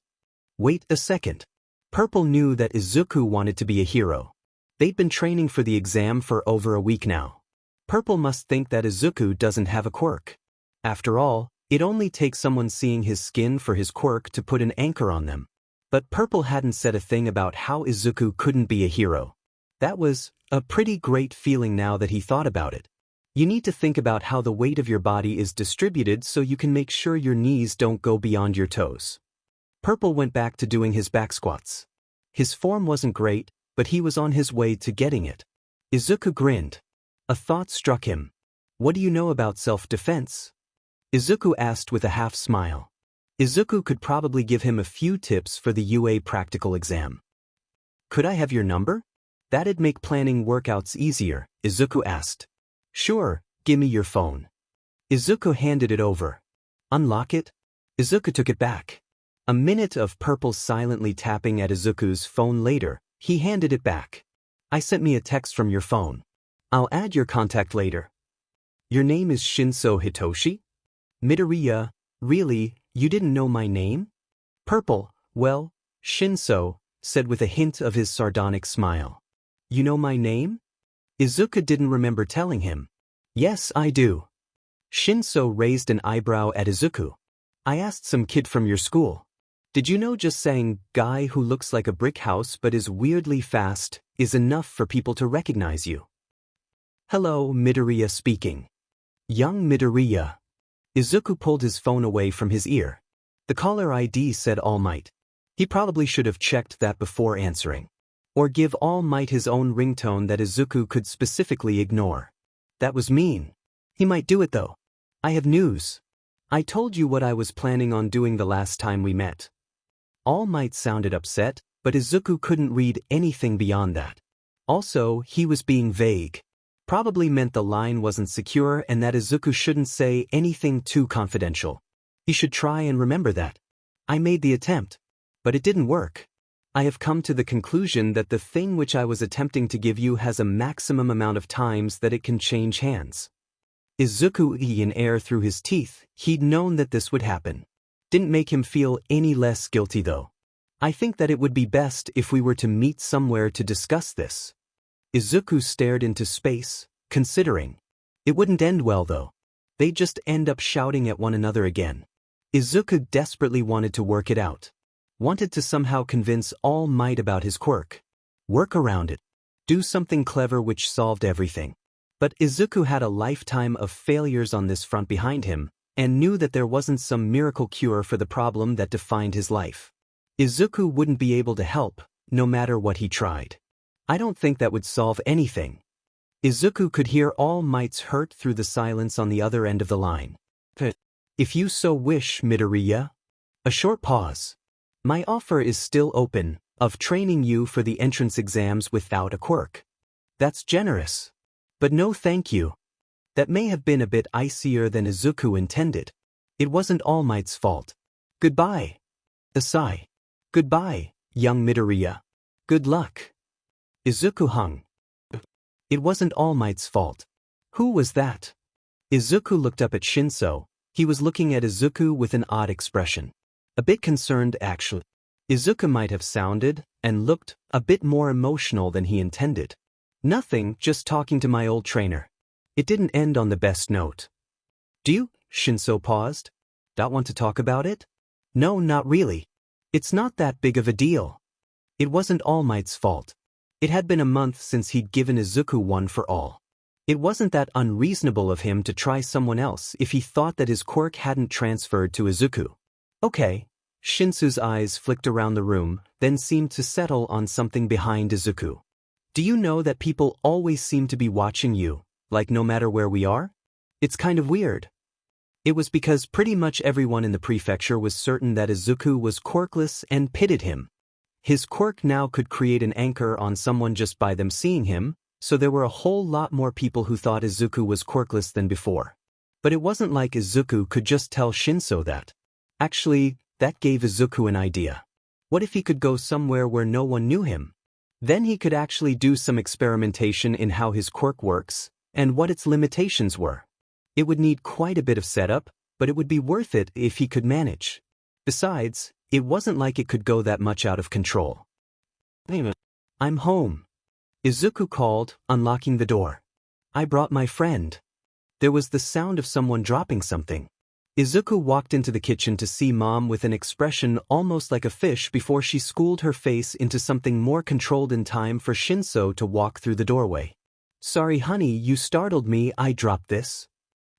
Wait a second. Purple knew that Izuku wanted to be a hero. They'd been training for the exam for over a week now. Purple must think that Izuku doesn't have a quirk. After all, it only takes someone seeing his skin for his quirk to put an anchor on them. But Purple hadn't said a thing about how Izuku couldn't be a hero. That was a pretty great feeling now that he thought about it. You need to think about how the weight of your body is distributed so you can make sure your knees don't go beyond your toes. Purple went back to doing his back squats. His form wasn't great, but he was on his way to getting it. Izuku grinned. A thought struck him. What do you know about self-defense? Izuku asked with a half smile. Izuku could probably give him a few tips for the UA practical exam. Could I have your number? That'd make planning workouts easier, Izuku asked. Sure, gimme your phone. Izuku handed it over. Unlock it? Izuku took it back. A minute of Purple silently tapping at Izuku's phone later, he handed it back. I sent me a text from your phone. I'll add your contact later. Your name is Shinso Hitoshi? Midoriya, really, you didn't know my name? Purple, well, Shinso, said with a hint of his sardonic smile. You know my name? Izuku didn't remember telling him. Yes, I do. Shinso raised an eyebrow at Izuku. I asked some kid from your school. Did you know just saying, guy who looks like a brick house but is weirdly fast, is enough for people to recognize you? Hello, Midoriya speaking. Young Midoriya. Izuku pulled his phone away from his ear. The caller ID said All Might. He probably should have checked that before answering. Or give All Might his own ringtone that Izuku could specifically ignore. That was mean. He might do it though. I have news. I told you what I was planning on doing the last time we met. All Might sounded upset, but Izuku couldn't read anything beyond that. Also, he was being vague. Probably meant the line wasn't secure and that Izuku shouldn't say anything too confidential. He should try and remember that. I made the attempt. But it didn't work. I have come to the conclusion that the thing which I was attempting to give you has a maximum amount of times that it can change hands. Izuku in air through his teeth. He'd known that this would happen. Didn't make him feel any less guilty though. I think that it would be best if we were to meet somewhere to discuss this. Izuku stared into space, considering. It wouldn't end well though. They'd just end up shouting at one another again. Izuku desperately wanted to work it out. Wanted to somehow convince All Might about his quirk. Work around it. Do something clever which solved everything. But Izuku had a lifetime of failures on this front behind him, and knew that there wasn't some miracle cure for the problem that defined his life. Izuku wouldn't be able to help, no matter what he tried. I don't think that would solve anything. Izuku could hear All Might's hurt through the silence on the other end of the line. If you so wish, Midoriya. A short pause. My offer is still open, of training you for the entrance exams without a quirk. That's generous. But no thank you. That may have been a bit icier than Izuku intended. It wasn't All Might's fault. Goodbye. A sigh. Goodbye, young Midoriya. Good luck. Izuku hung. It wasn't All Might's fault. Who was that? Izuku looked up at Shinso. He was looking at Izuku with an odd expression. A bit concerned actually. Izuku might have sounded, and looked, a bit more emotional than he intended. Nothing, just talking to my old trainer. It didn't end on the best note. Do you? Shinso paused. Don't want to talk about it? No, not really. It's not that big of a deal. It wasn't All Might's fault. It had been a month since he'd given Izuku one for all. It wasn't that unreasonable of him to try someone else if he thought that his quirk hadn't transferred to Izuku. Okay. Shinso's eyes flicked around the room, then seemed to settle on something behind Izuku. Do you know that people always seem to be watching you, like no matter where we are? It's kind of weird. It was because pretty much everyone in the prefecture was certain that Izuku was quirkless and pitied him. His quirk now could create an anchor on someone just by them seeing him, so there were a whole lot more people who thought Izuku was quirkless than before. But it wasn't like Izuku could just tell Shinso that. Actually, that gave Izuku an idea. What if he could go somewhere where no one knew him? Then he could actually do some experimentation in how his quirk works, and what its limitations were. It would need quite a bit of setup, but it would be worth it if he could manage. Besides, it wasn't like it could go that much out of control. I'm home. Izuku called, unlocking the door. I brought my friend. There was the sound of someone dropping something. Izuku walked into the kitchen to see Mom with an expression almost like a fish before she schooled her face into something more controlled in time for Shinso to walk through the doorway. Sorry honey, you startled me, I dropped this.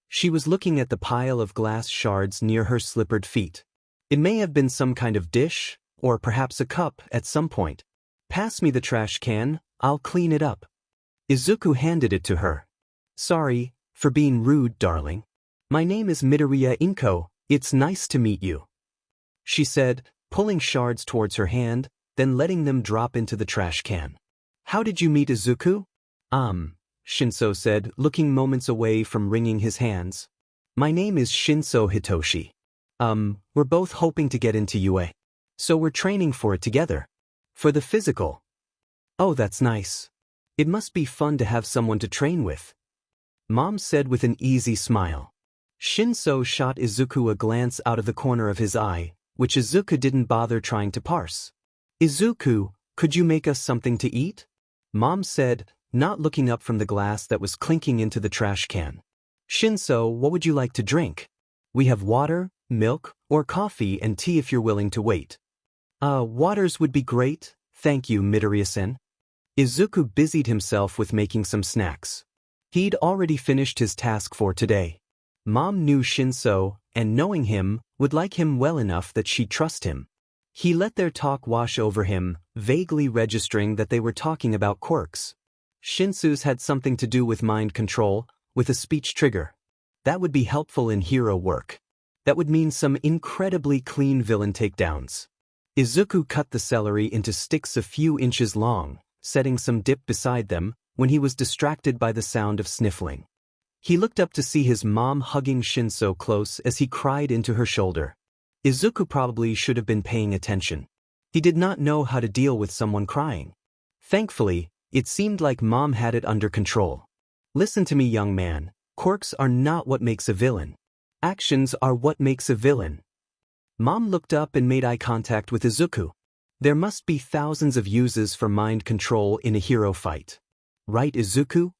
She was looking at the pile of glass shards near her slippered feet. It may have been some kind of dish, or perhaps a cup at some point. Pass me the trash can, I'll clean it up. Izuku handed it to her. Sorry, for being rude, darling. My name is Midoriya Inko, it's nice to meet you. She said, pulling shards towards her hand, then letting them drop into the trash can. How did you meet Izuku? Shinso said, looking moments away from wringing his hands. My name is Shinso Hitoshi. We're both hoping to get into UA. So we're training for it together. For the physical. Oh, that's nice. It must be fun to have someone to train with. Mom said with an easy smile. Shinso shot Izuku a glance out of the corner of his eye, which Izuku didn't bother trying to parse. Izuku, could you make us something to eat? Mom said, not looking up from the glass that was clinking into the trash can. Shinso, what would you like to drink? We have water, milk, or coffee and tea if you're willing to wait. Waters would be great, thank you, Midoriya-sen. Izuku busied himself with making some snacks. He'd already finished his task for today. Mom knew Shinso, and knowing him, would like him well enough that she'd trust him. He let their talk wash over him, vaguely registering that they were talking about quirks. Shinso's had something to do with mind control, with a speech trigger. That would be helpful in hero work. That would mean some incredibly clean villain takedowns. Izuku cut the celery into sticks a few inches long, setting some dip beside them, when he was distracted by the sound of sniffling. He looked up to see his mom hugging Shinso close as he cried into her shoulder. Izuku probably should have been paying attention. He did not know how to deal with someone crying. Thankfully, it seemed like Mom had it under control. Listen to me, young man. Quirks are not what makes a villain. Actions are what makes a villain. Mom looked up and made eye contact with Izuku. There must be thousands of uses for mind control in a hero fight. Right, Izuku?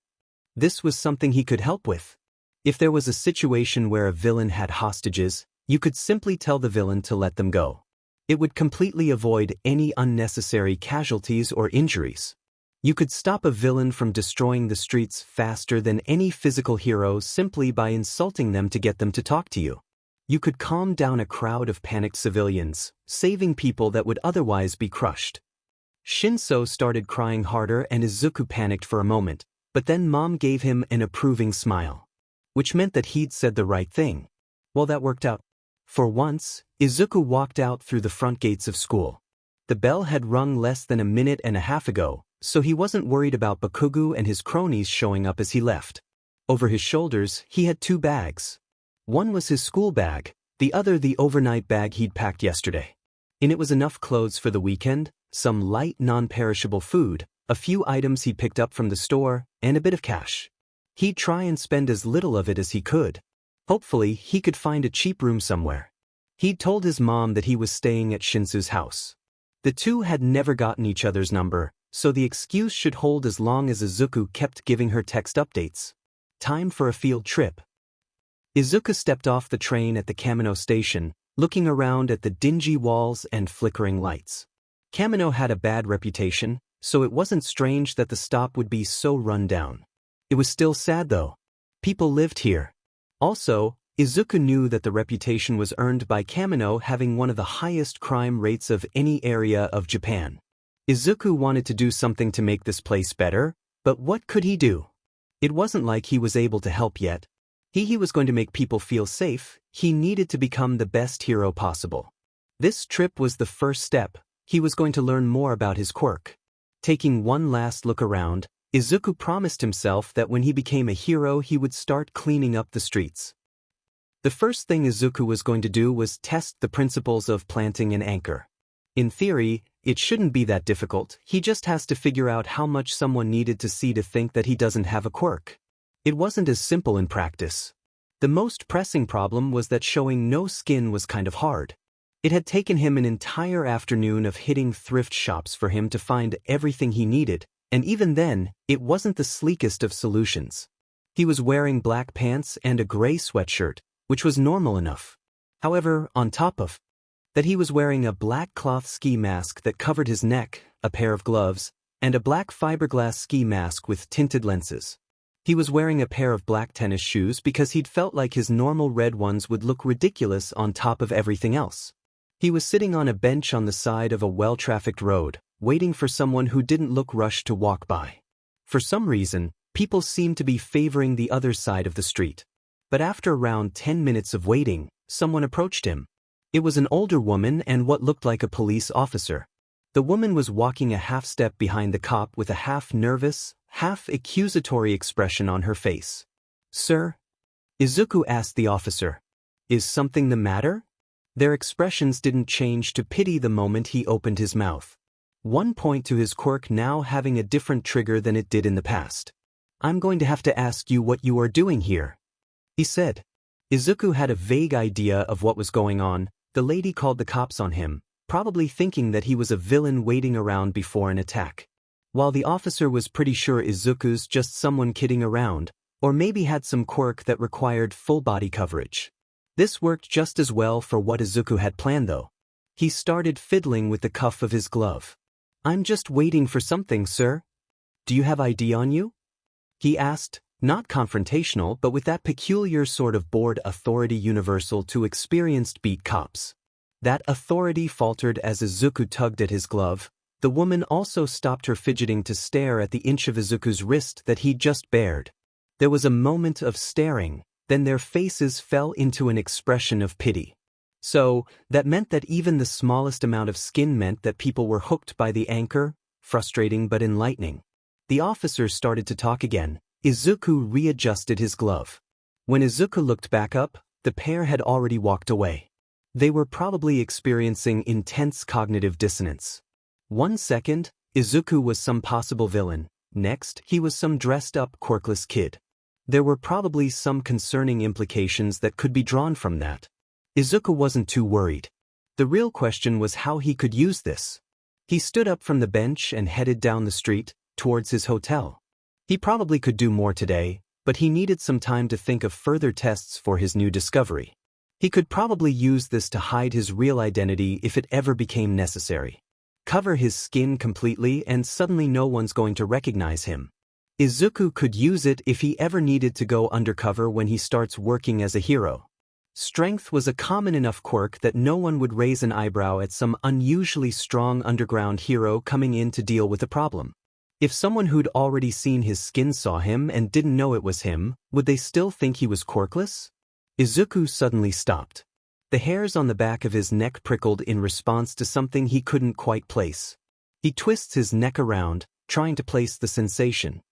This was something he could help with. If there was a situation where a villain had hostages, you could simply tell the villain to let them go. It would completely avoid any unnecessary casualties or injuries. You could stop a villain from destroying the streets faster than any physical hero simply by insulting them to get them to talk to you. You could calm down a crowd of panicked civilians, saving people that would otherwise be crushed. Shinso started crying harder and Izuku panicked for a moment, but then Mom gave him an approving smile. Which meant that he'd said the right thing. Well, that worked out. For once, Izuku walked out through the front gates of school. The bell had rung less than a minute and a half ago, so he wasn't worried about Bakugo and his cronies showing up as he left. Over his shoulders, he had 2 bags. One was his school bag, the other the overnight bag he'd packed yesterday. In it was enough clothes for the weekend, some light non-perishable food, a few items he picked up from the store, and a bit of cash. He'd try and spend as little of it as he could. Hopefully, he could find a cheap room somewhere. He'd told his mom that he was staying at Shinso's house. The two had never gotten each other's number, so the excuse should hold as long as Izuku kept giving her text updates. Time for a field trip. Izuku stepped off the train at the Kamino station, looking around at the dingy walls and flickering lights. Kamino had a bad reputation, so it wasn't strange that the stop would be so run down. It was still sad though. People lived here. Also, Izuku knew that the reputation was earned by Kamino having one of the highest crime rates of any area of Japan. Izuku wanted to do something to make this place better, but what could he do? It wasn't like he was able to help yet. He was going to make people feel safe. He needed to become the best hero possible. This trip was the first step. He was going to learn more about his quirk. Taking one last look around, Izuku promised himself that when he became a hero he would start cleaning up the streets. The first thing Izuku was going to do was test the principles of planting an anchor. In theory, it shouldn't be that difficult. He just has to figure out how much someone needed to see to think that he doesn't have a quirk. It wasn't as simple in practice. The most pressing problem was that showing no skin was kind of hard. It had taken him an entire afternoon of hitting thrift shops for him to find everything he needed, and even then, it wasn't the sleekest of solutions. He was wearing black pants and a gray sweatshirt, which was normal enough. However, on top of that, he was wearing a black cloth ski mask that covered his neck, a pair of gloves, and a black fiberglass ski mask with tinted lenses. He was wearing a pair of black tennis shoes because he'd felt like his normal red ones would look ridiculous on top of everything else. He was sitting on a bench on the side of a well-trafficked road, waiting for someone who didn't look rushed to walk by. For some reason, people seemed to be favoring the other side of the street. But after around 10 minutes of waiting, someone approached him. It was an older woman and what looked like a police officer. The woman was walking a half-step behind the cop with a half-nervous, half-accusatory expression on her face. "Sir?" Izuku asked the officer. "Is something the matter?" Their expressions didn't change to pity the moment he opened his mouth. One point to his quirk now having a different trigger than it did in the past. "I'm going to have to ask you what you are doing here," he said. Izuku had a vague idea of what was going on. The lady called the cops on him, probably thinking that he was a villain waiting around before an attack. While the officer was pretty sure Izuku's just someone kidding around, or maybe had some quirk that required full body coverage. This worked just as well for what Izuku had planned though. He started fiddling with the cuff of his glove. "I'm just waiting for something, sir. Do you have ID on you?" he asked, Not confrontational, but with that peculiar sort of bored authority universal to experienced beat cops. That authority faltered as Izuku tugged at his glove. The woman also stopped her fidgeting to stare at the inch of Izuku's wrist that he'd just bared. There was a moment of staring, then their faces fell into an expression of pity. So, that meant that even the smallest amount of skin meant that people were hooked by the anchor, frustrating but enlightening. The officers started to talk again. Izuku readjusted his glove. When Izuku looked back up, the pair had already walked away. They were probably experiencing intense cognitive dissonance. 1 second, Izuku was some possible villain. Next, he was some dressed-up quirkless kid. There were probably some concerning implications that could be drawn from that. Izuku wasn't too worried. The real question was how he could use this. He stood up from the bench and headed down the street, towards his hotel. He probably could do more today, but he needed some time to think of further tests for his new discovery. He could probably use this to hide his real identity if it ever became necessary. Cover his skin completely and suddenly no one's going to recognize him. Izuku could use it if he ever needed to go undercover when he starts working as a hero. Strength was a common enough quirk that no one would raise an eyebrow at some unusually strong underground hero coming in to deal with a problem. If someone who'd already seen his skin saw him and didn't know it was him, would they still think he was quirkless? Izuku suddenly stopped. The hairs on the back of his neck prickled in response to something he couldn't quite place. He twists his neck around, trying to place the sensation.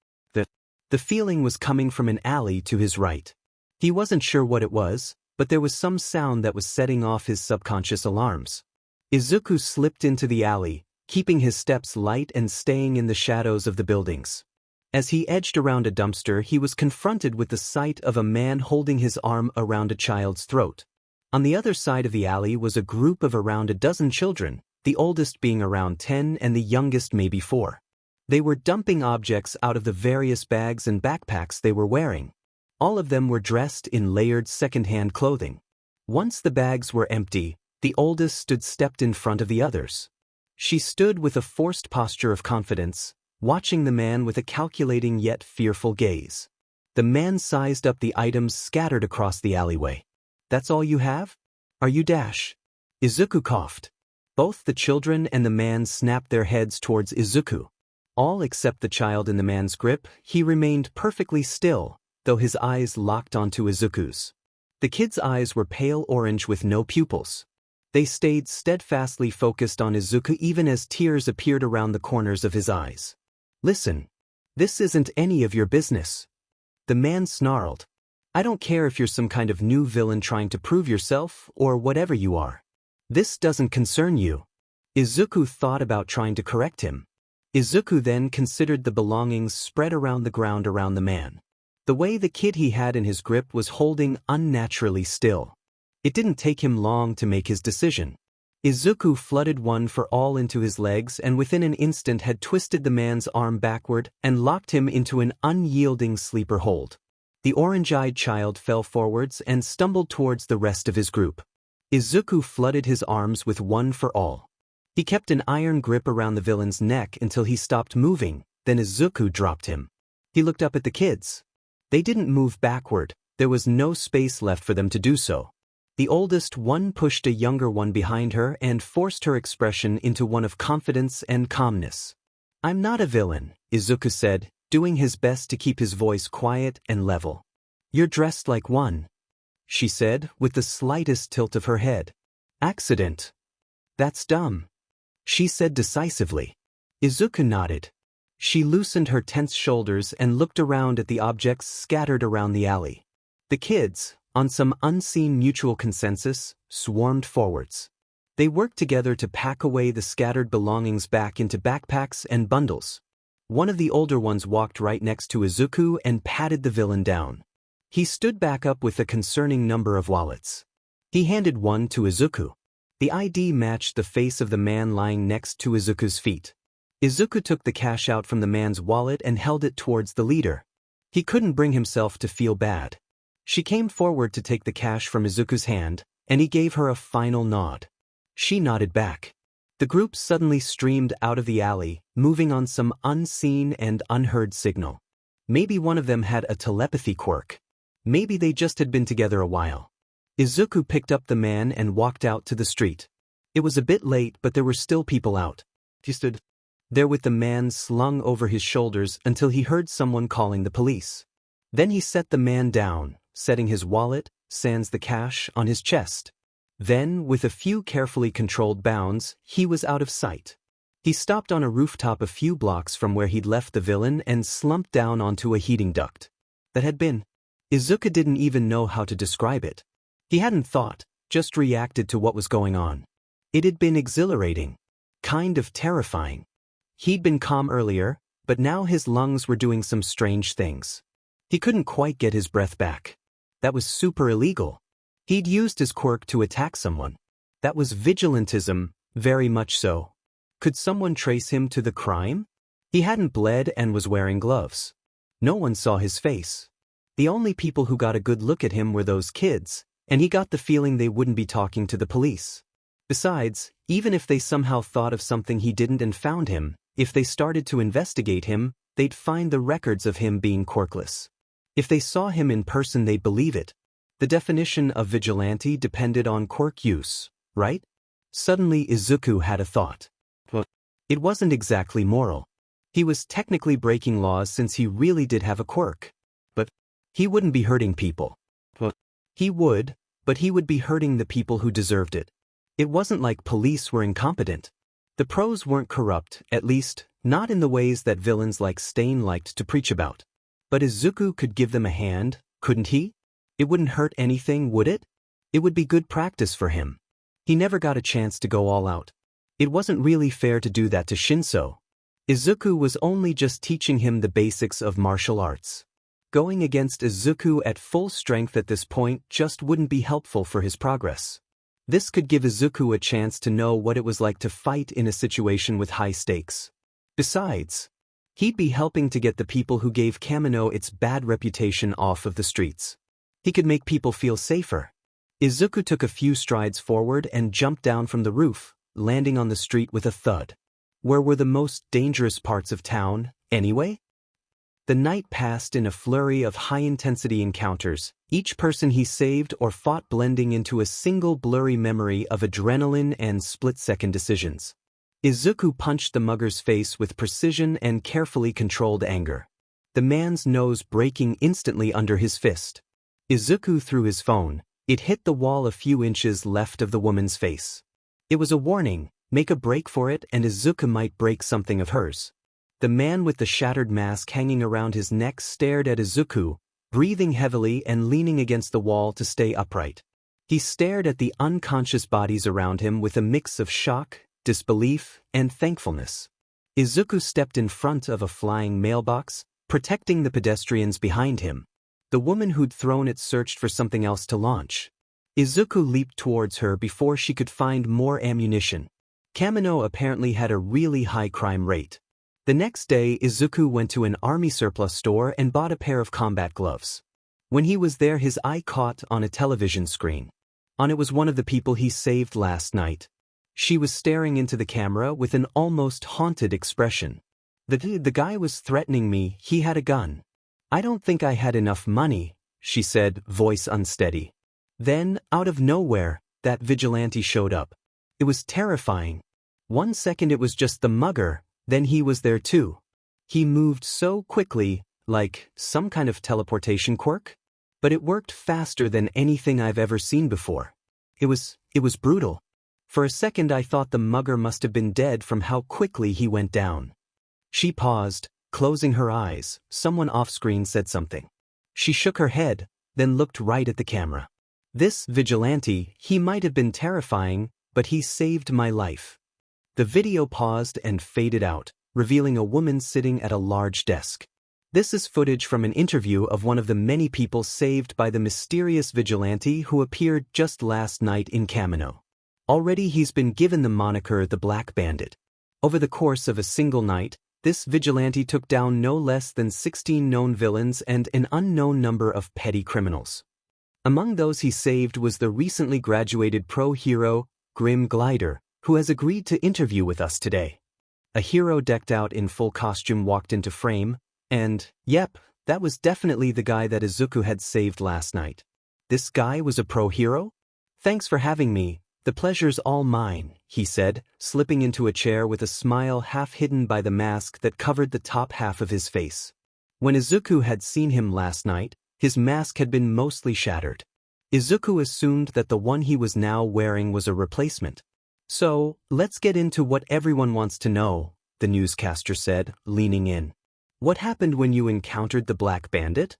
The feeling was coming from an alley to his right. He wasn't sure what it was, but there was some sound that was setting off his subconscious alarms. Izuku slipped into the alley, keeping his steps light and staying in the shadows of the buildings. As he edged around a dumpster, he was confronted with the sight of a man holding his arm around a child's throat. On the other side of the alley was a group of around a dozen children, the oldest being around 10 and the youngest maybe 4. They were dumping objects out of the various bags and backpacks they were wearing. All of them were dressed in layered second-hand clothing. Once the bags were empty, the oldest stepped in front of the others. She stood with a forced posture of confidence, watching the man with a calculating yet fearful gaze. The man sized up the items scattered across the alleyway. "That's all you have? Are you Dash?" Izuku coughed. Both the children and the man snapped their heads towards Izuku. All except the child in the man's grip, he remained perfectly still, though his eyes locked onto Izuku's. The kid's eyes were pale orange with no pupils. They stayed steadfastly focused on Izuku even as tears appeared around the corners of his eyes. "Listen. This isn't any of your business." The man snarled. "I don't care if you're some kind of new villain trying to prove yourself, or whatever you are. This doesn't concern you." Izuku thought about trying to correct him. Izuku then considered the belongings spread around the ground around the man. The way the kid he had in his grip was holding unnaturally still. It didn't take him long to make his decision. Izuku flooded one for all into his legs and within an instant had twisted the man's arm backward and locked him into an unyielding sleeper hold. The orange-eyed child fell forwards and stumbled towards the rest of his group. Izuku flooded his arms with one for all. He kept an iron grip around the villain's neck until he stopped moving, then Izuku dropped him. He looked up at the kids. They didn't move backward, there was no space left for them to do so. The oldest one pushed a younger one behind her and forced her expression into one of confidence and calmness. "I'm not a villain," Izuku said, doing his best to keep his voice quiet and level. "You're dressed like one," she said, with the slightest tilt of her head. "Accident. That's dumb," she said decisively. Izuku nodded. She loosened her tense shoulders and looked around at the objects scattered around the alley. The kids, on some unseen mutual consensus, swarmed forwards. They worked together to pack away the scattered belongings back into backpacks and bundles. One of the older ones walked right next to Izuku and patted the villain down. He stood back up with a concerning number of wallets. He handed one to Izuku. The ID matched the face of the man lying next to Izuku's feet. Izuku took the cash out from the man's wallet and held it towards the leader. He couldn't bring himself to feel bad. She came forward to take the cash from Izuku's hand, and he gave her a final nod. She nodded back. The group suddenly streamed out of the alley, moving on some unseen and unheard signal. Maybe one of them had a telepathy quirk. Maybe they just had been together a while. Izuku picked up the man and walked out to the street. It was a bit late, but there were still people out. He stood there with the man slung over his shoulders until he heard someone calling the police. Then he set the man down, setting his wallet, sans the cash, on his chest. Then, with a few carefully controlled bounds, he was out of sight. He stopped on a rooftop a few blocks from where he'd left the villain and slumped down onto a heating duct. That had been. Izuku didn't even know how to describe it. He hadn't thought, just reacted to what was going on. It had been exhilarating. Kind of terrifying. He'd been calm earlier, but now his lungs were doing some strange things. He couldn't quite get his breath back. That was super illegal. He'd used his quirk to attack someone. That was vigilantism, very much so. Could someone trace him to the crime? He hadn't bled and was wearing gloves. No one saw his face. The only people who got a good look at him were those kids, and he got the feeling they wouldn't be talking to the police. Besides, even if they somehow thought of something he didn't and found him, if they started to investigate him, they'd find the records of him being quirkless. If they saw him in person, they'd believe it. The definition of vigilante depended on quirk use, right? Suddenly Izuku had a thought. Well, it wasn't exactly moral. He was technically breaking laws since he really did have a quirk. But he wouldn't be hurting people. Well, he would, but he would be hurting the people who deserved it. It wasn't like police were incompetent. The pros weren't corrupt, at least, not in the ways that villains like Stain liked to preach about. But Izuku could give them a hand, couldn't he? It wouldn't hurt anything, would it? It would be good practice for him. He never got a chance to go all out. It wasn't really fair to do that to Shinso. Izuku was only just teaching him the basics of martial arts. Going against Izuku at full strength at this point just wouldn't be helpful for his progress. This could give Izuku a chance to know what it was like to fight in a situation with high stakes. Besides, he'd be helping to get the people who gave Kamino its bad reputation off of the streets. He could make people feel safer. Izuku took a few strides forward and jumped down from the roof, landing on the street with a thud. Where were the most dangerous parts of town, anyway? The night passed in a flurry of high-intensity encounters, each person he saved or fought blending into a single blurry memory of adrenaline and split-second decisions. Izuku punched the mugger's face with precision and carefully controlled anger. The man's nose breaking instantly under his fist. Izuku threw his phone. It hit the wall a few inches left of the woman's face. It was a warning, make a break for it and Izuku might break something of hers. The man with the shattered mask hanging around his neck stared at Izuku, breathing heavily and leaning against the wall to stay upright. He stared at the unconscious bodies around him with a mix of shock, disbelief, and thankfulness. Izuku stepped in front of a flying mailbox, protecting the pedestrians behind him. The woman who'd thrown it searched for something else to launch. Izuku leaped towards her before she could find more ammunition. Kamino apparently had a really high crime rate. The next day, Izuku went to an army surplus store and bought a pair of combat gloves. When he was there, his eye caught on a television screen. On it was one of the people he saved last night. She was staring into the camera with an almost haunted expression. The guy was threatening me, he had a gun. I don't think I had enough money, she said, voice unsteady. Then, out of nowhere, that vigilante showed up. It was terrifying. 1 second it was just the mugger, then he was there too. He moved so quickly, like some kind of teleportation quirk. But it worked faster than anything I've ever seen before. It was brutal. For a second I thought the mugger must have been dead from how quickly he went down. She paused, closing her eyes. Someone off-screen said something. She shook her head, then looked right at the camera. This vigilante, he might have been terrifying, but he saved my life. The video paused and faded out, revealing a woman sitting at a large desk. This is footage from an interview of one of the many people saved by the mysterious vigilante who appeared just last night in Kamino. Already he's been given the moniker the Black Bandit. Over the course of a single night, this vigilante took down no less than 16 known villains and an unknown number of petty criminals. Among those he saved was the recently graduated pro hero, Grim Glider, who has agreed to interview with us today. A hero decked out in full costume walked into frame, and, yep, That was definitely the guy that Izuku had saved last night. This guy was a pro hero? Thanks for having me, the pleasure's all mine, he said, slipping into a chair with a smile half hidden by the mask that covered the top half of his face. When Izuku had seen him last night, his mask had been mostly shattered. Izuku assumed that the one he was now wearing was a replacement. So, let's get into what everyone wants to know, the newscaster said, leaning in. What happened when you encountered the Black Bandit?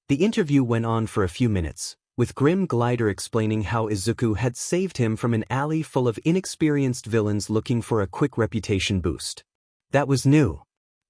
The interview went on for a few minutes, with Grim Glider explaining how Izuku had saved him from an alley full of inexperienced villains looking for a quick reputation boost. That was new.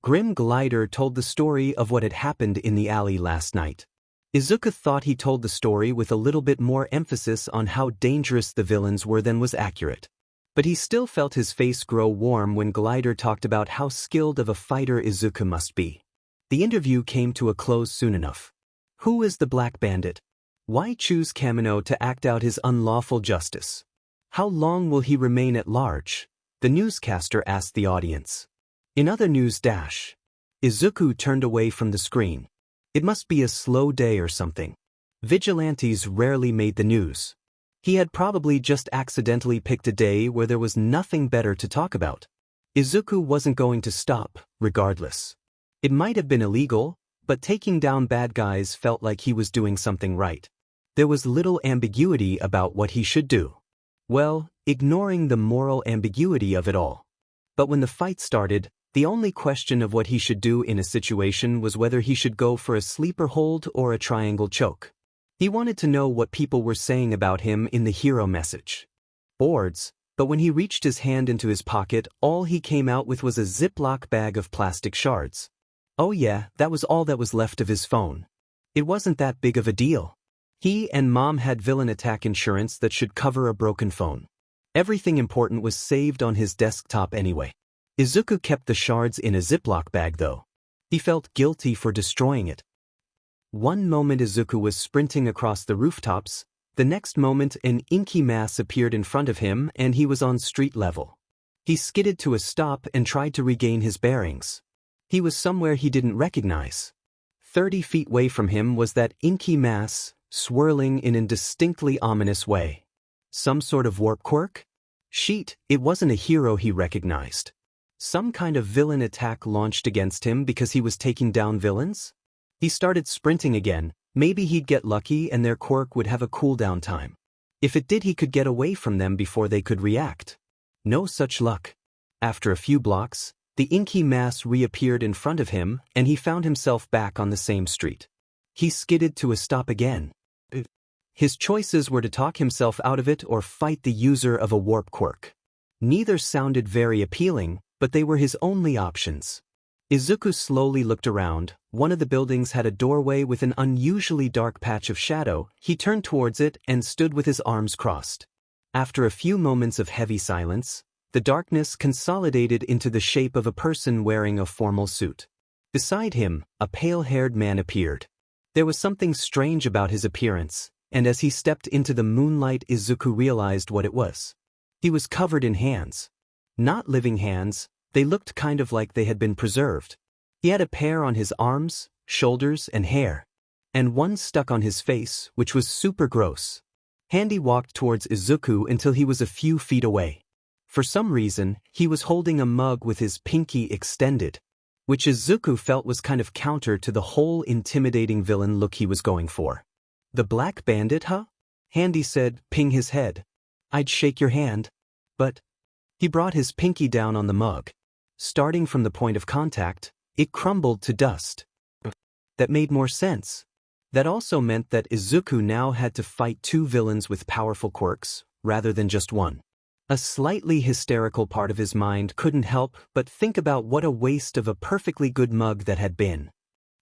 Grim Glider told the story of what had happened in the alley last night. Izuku thought he told the story with a little bit more emphasis on how dangerous the villains were than was accurate. But he still felt his face grow warm when Glider talked about how skilled of a fighter Izuku must be. The interview came to a close soon enough. Who is the Black Bandit? Why choose Kamino to act out his unlawful justice? How long will he remain at large? The newscaster asked the audience. In other news dash. Izuku turned away from the screen. It must be a slow day or something. Vigilantes rarely made the news. He had probably just accidentally picked a day where there was nothing better to talk about. Izuku wasn't going to stop, regardless. It might have been illegal, but taking down bad guys felt like he was doing something right. There was little ambiguity about what he should do. Well, ignoring the moral ambiguity of it all. But when the fight started, the only question of what he should do in a situation was whether he should go for a sleeper hold or a triangle choke. He wanted to know what people were saying about him in the hero message boards, but when he reached his hand into his pocket, all he came out with was a Ziploc bag of plastic shards. Oh yeah, that was all that was left of his phone. It wasn't that big of a deal. He and Mom had villain attack insurance that should cover a broken phone. Everything important was saved on his desktop anyway. Izuku kept the shards in a Ziploc bag though. He felt guilty for destroying it. One moment Izuku was sprinting across the rooftops, the next moment an inky mass appeared in front of him and he was on street level. He skidded to a stop and tried to regain his bearings. He was somewhere he didn't recognize. 30 feet away from him was that inky mass, swirling in a distinctly ominous way. Some sort of warp quirk? Sheet, it wasn't a hero he recognized. Some kind of villain attack launched against him because he was taking down villains? He started sprinting again. Maybe he'd get lucky and their quirk would have a cooldown time. If it did, he could get away from them before they could react. No such luck. After a few blocks, the inky mass reappeared in front of him and he found himself back on the same street. He skidded to a stop again. His choices were to talk himself out of it or fight the user of a warp quirk. Neither sounded very appealing, but they were his only options. Izuku slowly looked around. One of the buildings had a doorway with an unusually dark patch of shadow. He turned towards it and stood with his arms crossed. After a few moments of heavy silence, the darkness consolidated into the shape of a person wearing a formal suit. Beside him, a pale-haired man appeared. There was something strange about his appearance, and as he stepped into the moonlight, Izuku realized what it was. He was covered in hands. Not living hands, they looked kind of like they had been preserved. He had a pair on his arms, shoulders, and hair. And one stuck on his face, which was super gross. Handy walked towards Izuku until he was a few feet away. For some reason, he was holding a mug with his pinky extended, which Izuku felt was kind of counter to the whole intimidating villain look he was going for. The Black Bandit, huh? Handy said, ping his head. I'd shake your hand. But he brought his pinky down on the mug. Starting from the point of contact, it crumbled to dust. That made more sense. That also meant that Izuku now had to fight two villains with powerful quirks, rather than just one. A slightly hysterical part of his mind couldn't help but think about what a waste of a perfectly good mug that had been.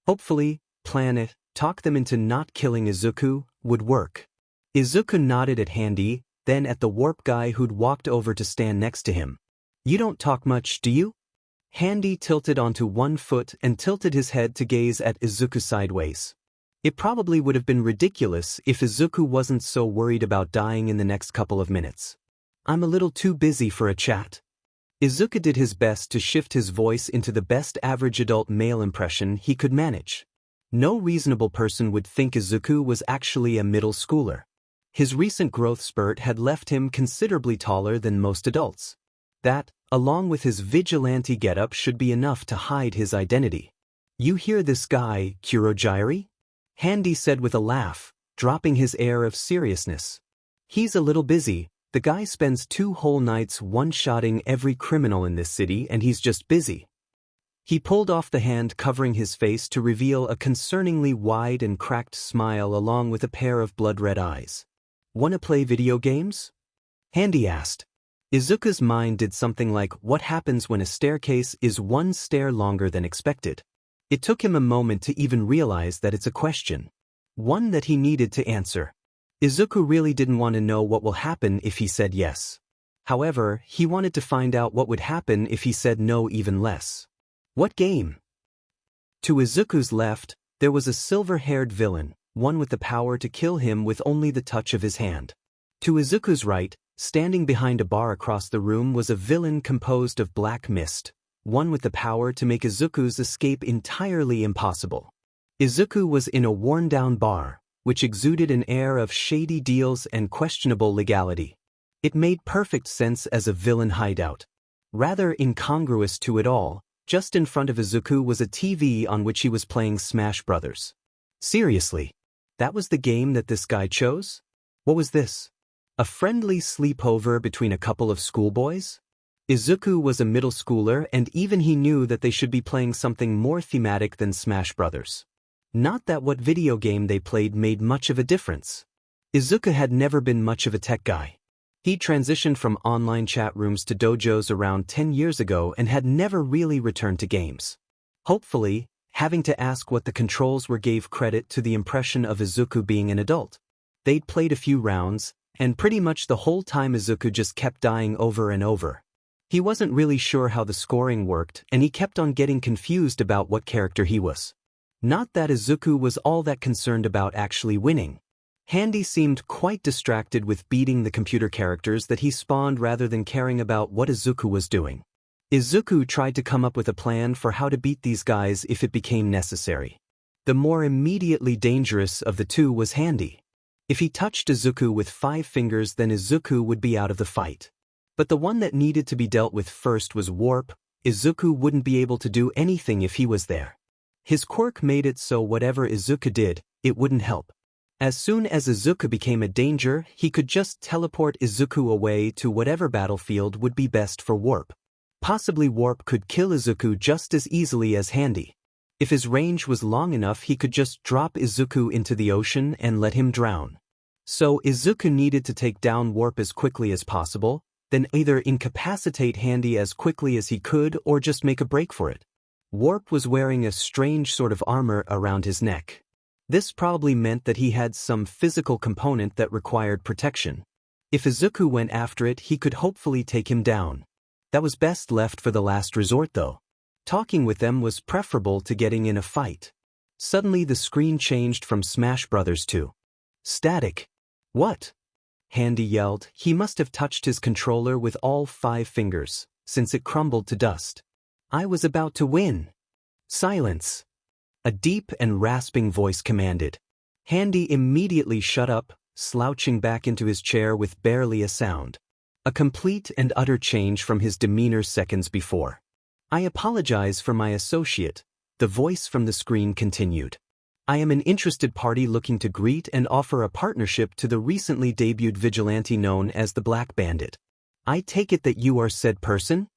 Hopefully, plan it, talk them into not killing Izuku, would work. Izuku nodded at Handy, then at the warp guy who'd walked over to stand next to him. You don't talk much, do you? Handy tilted onto one foot and tilted his head to gaze at Izuku sideways. It probably would have been ridiculous if Izuku wasn't so worried about dying in the next couple of minutes. I'm a little too busy for a chat. Izuku did his best to shift his voice into the best average adult male impression he could manage. No reasonable person would think Izuku was actually a middle schooler. His recent growth spurt had left him considerably taller than most adults. That, along with his vigilante getup, should be enough to hide his identity. "You hear this guy, Kurogiri?" Handy said with a laugh, dropping his air of seriousness. "He's a little busy. The guy spends 2 whole nights one-shotting every criminal in this city, and he's just busy." He pulled off the hand covering his face to reveal a concerningly wide and cracked smile along with a pair of blood-red eyes. "Wanna play video games?" Handy asked. Izuku's mind did something like what happens when a staircase is 1 stair longer than expected. It took him a moment to even realize that it's a question. One that he needed to answer. Izuku really didn't want to know what will happen if he said yes. However, he wanted to find out what would happen if he said no even less. "What game?" To Izuku's left, there was a silver-haired villain, one with the power to kill him with only the touch of his hand. To Izuku's right, standing behind a bar across the room, was a villain composed of black mist, one with the power to make Izuku's escape entirely impossible. Izuku was in a worn-down bar, which exuded an air of shady deals and questionable legality. It made perfect sense as a villain hideout. Rather incongruous to it all, just in front of Izuku was a TV on which he was playing Smash Brothers. Seriously? That was the game that this guy chose? What was this? A friendly sleepover between a couple of schoolboys? Izuku was a middle schooler, and even he knew that they should be playing something more thematic than Smash Brothers. Not that what video game they played made much of a difference. Izuku had never been much of a tech guy. He transitioned from online chat rooms to dojos around 10 years ago and had never really returned to games. Hopefully, having to ask what the controls were gave credit to the impression of Izuku being an adult. They'd played a few rounds, and pretty much the whole time Izuku just kept dying over and over. He wasn't really sure how the scoring worked, and he kept on getting confused about what character he was. Not that Izuku was all that concerned about actually winning. Handy seemed quite distracted with beating the computer characters that he spawned rather than caring about what Izuku was doing. Izuku tried to come up with a plan for how to beat these guys if it became necessary. The more immediately dangerous of the two was Handy. If he touched Izuku with 5 fingers, then Izuku would be out of the fight. But the one that needed to be dealt with first was Warp. Izuku wouldn't be able to do anything if he was there. His quirk made it so whatever Izuku did, it wouldn't help. As soon as Izuku became a danger, he could just teleport Izuku away to whatever battlefield would be best for Warp. Possibly Warp could kill Izuku just as easily as Handy. If his range was long enough, he could just drop Izuku into the ocean and let him drown. So Izuku needed to take down Warp as quickly as possible, then either incapacitate Handy as quickly as he could or just make a break for it. Warp was wearing a strange sort of armor around his neck. This probably meant that he had some physical component that required protection. If Izuku went after it, he could hopefully take him down. That was best left for the last resort though. Talking with them was preferable to getting in a fight. Suddenly the screen changed from Smash Brothers to static. "What?" Handy yelled. He must have touched his controller with all 5 fingers, since it crumbled to dust. "I was about to win." "Silence!" a deep and rasping voice commanded. Handy immediately shut up, slouching back into his chair with barely a sound. A complete and utter change from his demeanor seconds before. "I apologize for my associate," the voice from the screen continued. "I am an interested party looking to greet and offer a partnership to the recently debuted Vigilante known as the Black Bandit. I take it that you are said person?"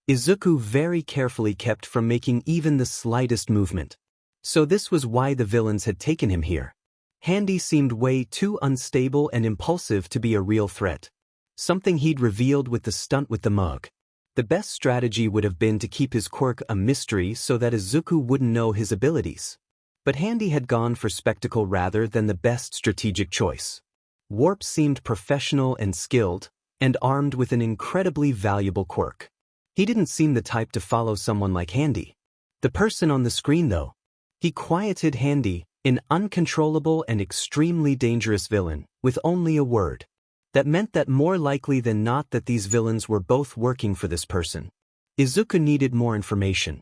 Izuku very carefully kept from making even the slightest movement. So this was why the villains had taken him here. Handy seemed way too unstable and impulsive to be a real threat. Something he'd revealed with the stunt with the mug. The best strategy would have been to keep his quirk a mystery so that Izuku wouldn't know his abilities. But Handy had gone for spectacle rather than the best strategic choice. Warp seemed professional and skilled, and armed with an incredibly valuable quirk. He didn't seem the type to follow someone like Handy. The person on the screen though. He quieted Handy, an uncontrollable and extremely dangerous villain, with only a word. That meant that more likely than not that these villains were both working for this person. Izuku needed more information.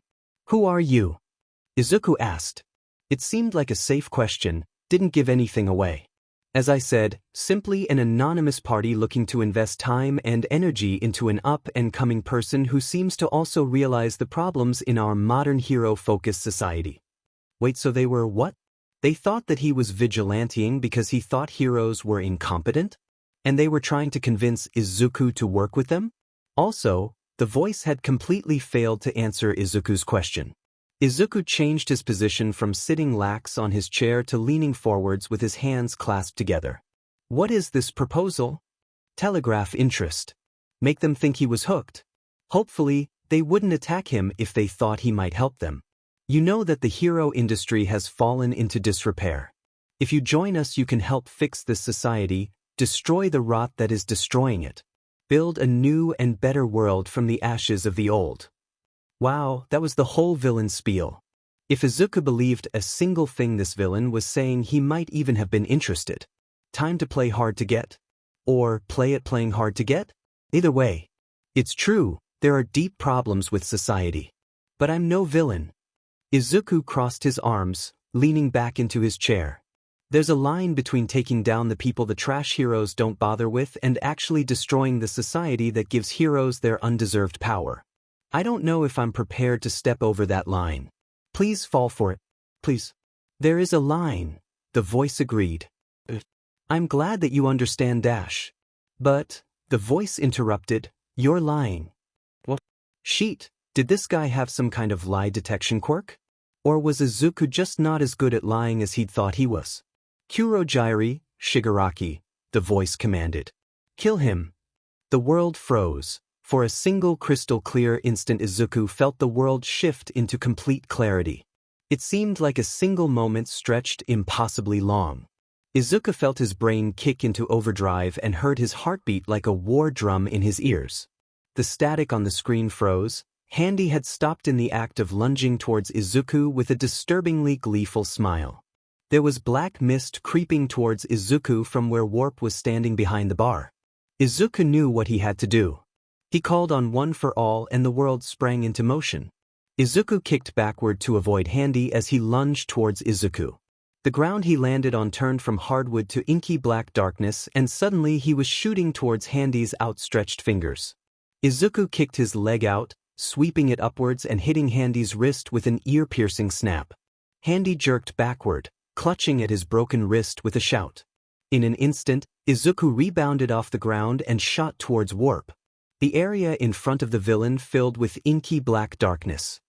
"Who are you?" Izuku asked. It seemed like a safe question, didn't give anything away. As I said, simply an anonymous party looking to invest time and energy into an up-and-coming person who seems to also realize the problems in our modern hero-focused society. Wait, so they were what? They thought that he was vigilanteing because he thought heroes were incompetent? And they were trying to convince Izuku to work with them? Also, the voice had completely failed to answer Izuku's question. Izuku changed his position from sitting lax on his chair to leaning forwards with his hands clasped together. What is this proposal? Telegraph interest. Make them think he was hooked. Hopefully, they wouldn't attack him if they thought he might help them. You know that the hero industry has fallen into disrepair. If you join us, you can help fix this society, destroy the rot that is destroying it. Build a new and better world from the ashes of the old. Wow, that was the whole villain spiel. If Izuku believed a single thing this villain was saying, he might even have been interested. Time to play hard to get? Or play it playing hard to get? Either way. It's true, there are deep problems with society. But I'm no villain. Izuku crossed his arms, leaning back into his chair. There's a line between taking down the people the trash heroes don't bother with and actually destroying the society that gives heroes their undeserved power. I don't know if I'm prepared to step over that line. Please fall for it. Please. There is a line, the voice agreed. I'm glad that you understand Dash. But, the voice interrupted, you're lying. What? Sheet, did this guy have some kind of lie detection quirk? Or was Izuku just not as good at lying as he'd thought he was? Kurojairi, Shigaraki, the voice commanded. Kill him. The world froze. For a single crystal-clear instant, Izuku felt the world shift into complete clarity. It seemed like a single moment stretched impossibly long. Izuku felt his brain kick into overdrive and heard his heartbeat like a war drum in his ears. The static on the screen froze. Handy had stopped in the act of lunging towards Izuku with a disturbingly gleeful smile. There was black mist creeping towards Izuku from where Warp was standing behind the bar. Izuku knew what he had to do. He called on One for All and the world sprang into motion. Izuku kicked backward to avoid Handy as he lunged towards Izuku. The ground he landed on turned from hardwood to inky black darkness, and suddenly he was shooting towards Handy's outstretched fingers. Izuku kicked his leg out, sweeping it upwards and hitting Handy's wrist with an ear-piercing snap. Handy jerked backward, clutching at his broken wrist with a shout. In an instant, Izuku rebounded off the ground and shot towards Warp. The area in front of the villain filled with inky black darkness.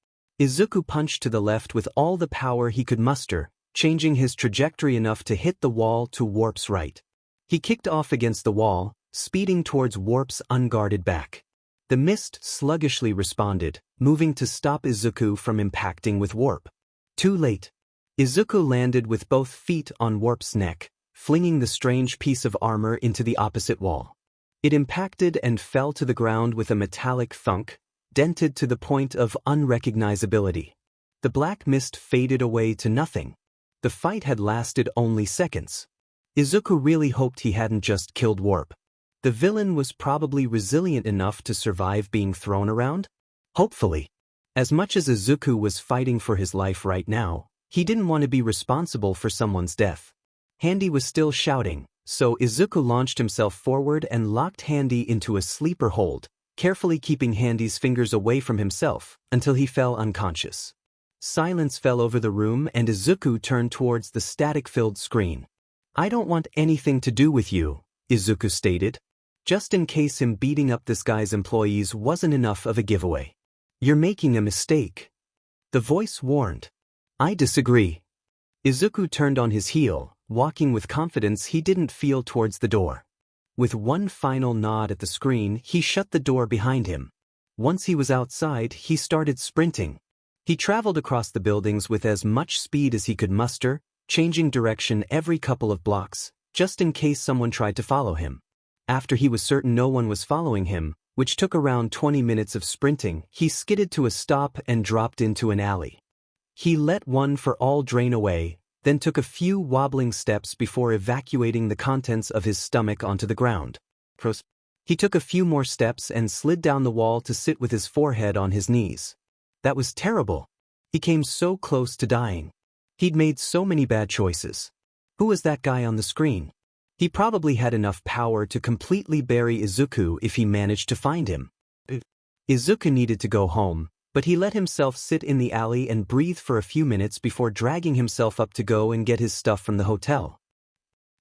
Izuku punched to the left with all the power he could muster, changing his trajectory enough to hit the wall to Warp's right. He kicked off against the wall, speeding towards Warp's unguarded back. The mist sluggishly responded, moving to stop Izuku from impacting with Warp. Too late. Izuku landed with both feet on Warp's neck, flinging the strange piece of armor into the opposite wall. It impacted and fell to the ground with a metallic thunk, dented to the point of unrecognizability. The black mist faded away to nothing. The fight had lasted only seconds. Izuku really hoped he hadn't just killed Warp. The villain was probably resilient enough to survive being thrown around? Hopefully. As much as Izuku was fighting for his life right now, he didn't want to be responsible for someone's death. Handy was still shouting, so Izuku launched himself forward and locked Handy into a sleeper hold, carefully keeping Handy's fingers away from himself until he fell unconscious. Silence fell over the room and Izuku turned towards the static-filled screen. I don't want anything to do with you, Izuku stated. Just in case him beating up this guy's employees wasn't enough of a giveaway. You're making a mistake. The voice warned. I disagree. Izuku turned on his heel, walking with confidence he didn't feel towards the door. With one final nod at the screen, he shut the door behind him. Once he was outside, he started sprinting. He traveled across the buildings with as much speed as he could muster, changing direction every couple of blocks, just in case someone tried to follow him. After he was certain no one was following him, which took around 20 minutes of sprinting, he skidded to a stop and dropped into an alley. He let One for All drain away, then took a few wobbling steps before evacuating the contents of his stomach onto the ground. He took a few more steps and slid down the wall to sit with his forehead on his knees. That was terrible. He came so close to dying. He'd made so many bad choices. Who was that guy on the screen? He probably had enough power to completely bury Izuku if he managed to find him. Izuku needed to go home, but he let himself sit in the alley and breathe for a few minutes before dragging himself up to go and get his stuff from the hotel.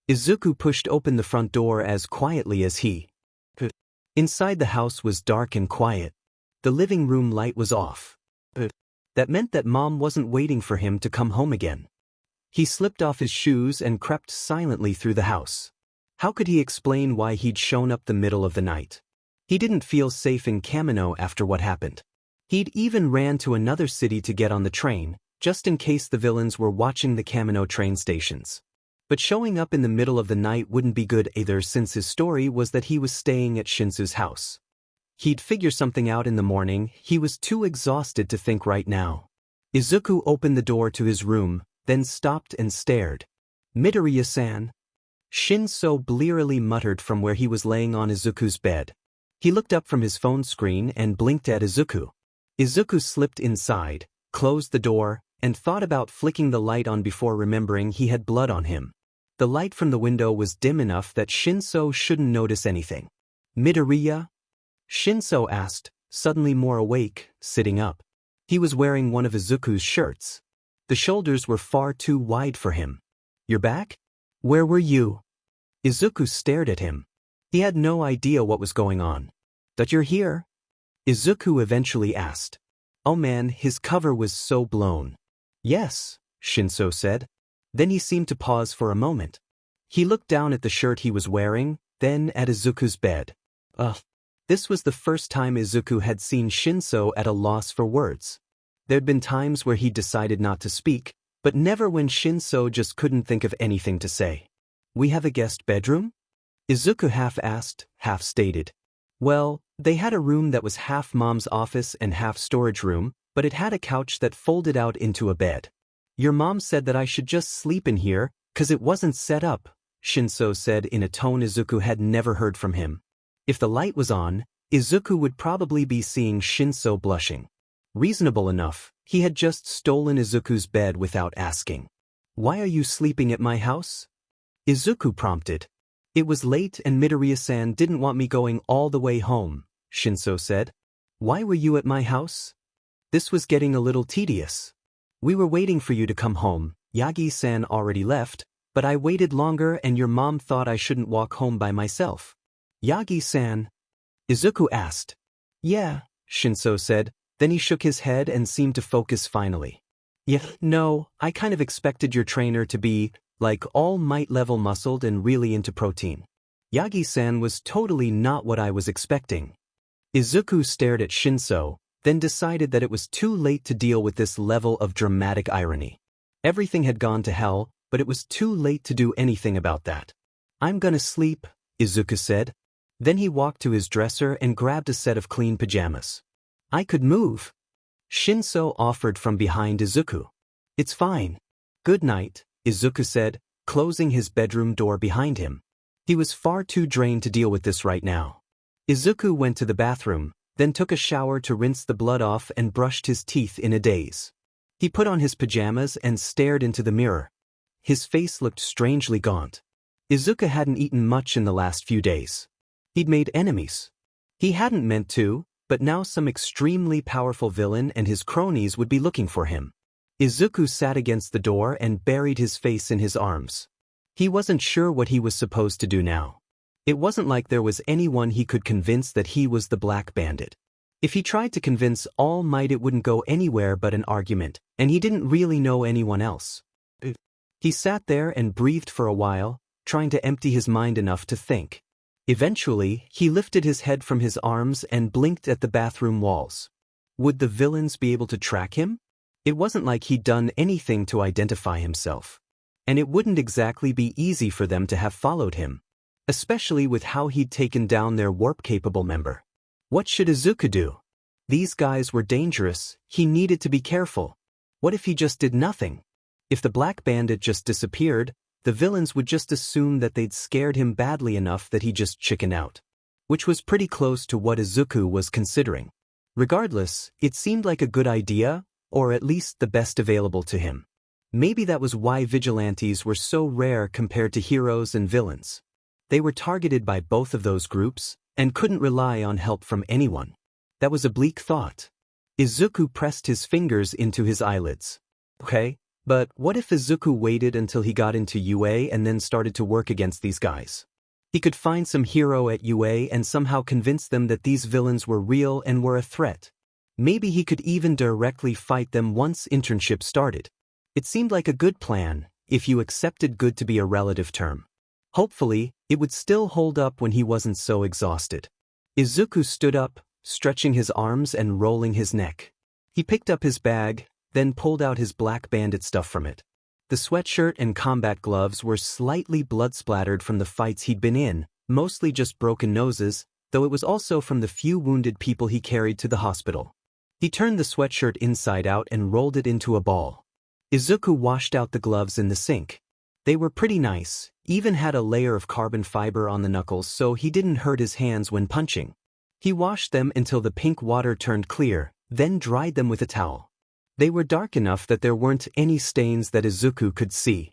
Izuku pushed open the front door as quietly as he could. Inside the house was dark and quiet. The living room light was off. That meant that Mom wasn't waiting for him to come home again. He slipped off his shoes and crept silently through the house. How could he explain why he'd shown up the middle of the night? He didn't feel safe in Kamino after what happened. He'd even ran to another city to get on the train, just in case the villains were watching the Kamino train stations. But showing up in the middle of the night wouldn't be good either, since his story was that he was staying at Shinso's house. He'd figure something out in the morning. He was too exhausted to think right now. Izuku opened the door to his room, then stopped and stared. "Midoriya-san?" Shinso blearily muttered from where he was laying on Izuku's bed. He looked up from his phone screen and blinked at Izuku. Izuku slipped inside, closed the door, and thought about flicking the light on before remembering he had blood on him. The light from the window was dim enough that Shinso shouldn't notice anything. "Midoriya?" Shinso asked, suddenly more awake, sitting up. He was wearing one of Izuku's shirts. The shoulders were far too wide for him. "You're back? Where were you?" Izuku stared at him. He had no idea what was going on. "That you're here?" Izuku eventually asked. Oh man, his cover was so blown. "Yes," Shinso said. Then he seemed to pause for a moment. He looked down at the shirt he was wearing, then at Izuku's bed. This was the first time Izuku had seen Shinso at a loss for words. There'd been times where he decided not to speak, but never when Shinso just couldn't think of anything to say. "We have a guest bedroom?" Izuku half asked, half stated. Well, they had a room that was half Mom's office and half storage room, but it had a couch that folded out into a bed. "Your mom said that I should just sleep in here, 'cause it wasn't set up," Shinso said in a tone Izuku had never heard from him. If the light was on, Izuku would probably be seeing Shinso blushing. Reasonable enough, he had just stolen Izuku's bed without asking. "Why are you sleeping at my house?" Izuku prompted. "It was late and Midoriya-san didn't want me going all the way home," Shinso said. "Why were you at my house?" "This was getting a little tedious. We were waiting for you to come home. Yagi-san already left, but I waited longer and your mom thought I shouldn't walk home by myself." "Yagi-san?" Izuku asked. "Yeah," Shinso said, then he shook his head and seemed to focus finally. "Yeah, no, I kind of expected your trainer to be, like, all might level muscled and really into protein. Yagi-san was totally not what I was expecting." Izuku stared at Shinso, then decided that it was too late to deal with this level of dramatic irony. Everything had gone to hell, but it was too late to do anything about that. "I'm gonna sleep," Izuku said. Then he walked to his dresser and grabbed a set of clean pajamas. "I could move," Shinso offered from behind Izuku. "It's fine. Good night," Izuku said, closing his bedroom door behind him. He was far too drained to deal with this right now. Izuku went to the bathroom, then took a shower to rinse the blood off and brushed his teeth in a daze. He put on his pajamas and stared into the mirror. His face looked strangely gaunt. Izuku hadn't eaten much in the last few days. He'd made enemies. He hadn't meant to, but now some extremely powerful villain and his cronies would be looking for him. Izuku sat against the door and buried his face in his arms. He wasn't sure what he was supposed to do now. It wasn't like there was anyone he could convince that he was the Black Bandit. If he tried to convince All Might, it wouldn't go anywhere but an argument, and he didn't really know anyone else. He sat there and breathed for a while, trying to empty his mind enough to think. Eventually, he lifted his head from his arms and blinked at the bathroom walls. Would the villains be able to track him? It wasn't like he'd done anything to identify himself. And it wouldn't exactly be easy for them to have followed him, especially with how he'd taken down their warp-capable member. What should Izuku do? These guys were dangerous, he needed to be careful. What if he just did nothing? If the Black Bandit just disappeared, the villains would just assume that they'd scared him badly enough that he just chickened out. Which was pretty close to what Izuku was considering. Regardless, it seemed like a good idea, or at least the best available to him. Maybe that was why vigilantes were so rare compared to heroes and villains. They were targeted by both of those groups, and couldn't rely on help from anyone. That was a bleak thought. Izuku pressed his fingers into his eyelids. Okay, but what if Izuku waited until he got into UA and then started to work against these guys? He could find some hero at UA and somehow convince them that these villains were real and were a threat. Maybe he could even directly fight them once internship started. It seemed like a good plan, if you accepted good to be a relative term. Hopefully, it would still hold up when he wasn't so exhausted. Izuku stood up, stretching his arms and rolling his neck. He picked up his bag, then pulled out his Black Bandit stuff from it. The sweatshirt and combat gloves were slightly blood-splattered from the fights he'd been in, mostly just broken noses, though it was also from the few wounded people he carried to the hospital. He turned the sweatshirt inside out and rolled it into a ball. Izuku washed out the gloves in the sink. They were pretty nice, even had a layer of carbon fiber on the knuckles so he didn't hurt his hands when punching. He washed them until the pink water turned clear, then dried them with a towel. They were dark enough that there weren't any stains that Izuku could see.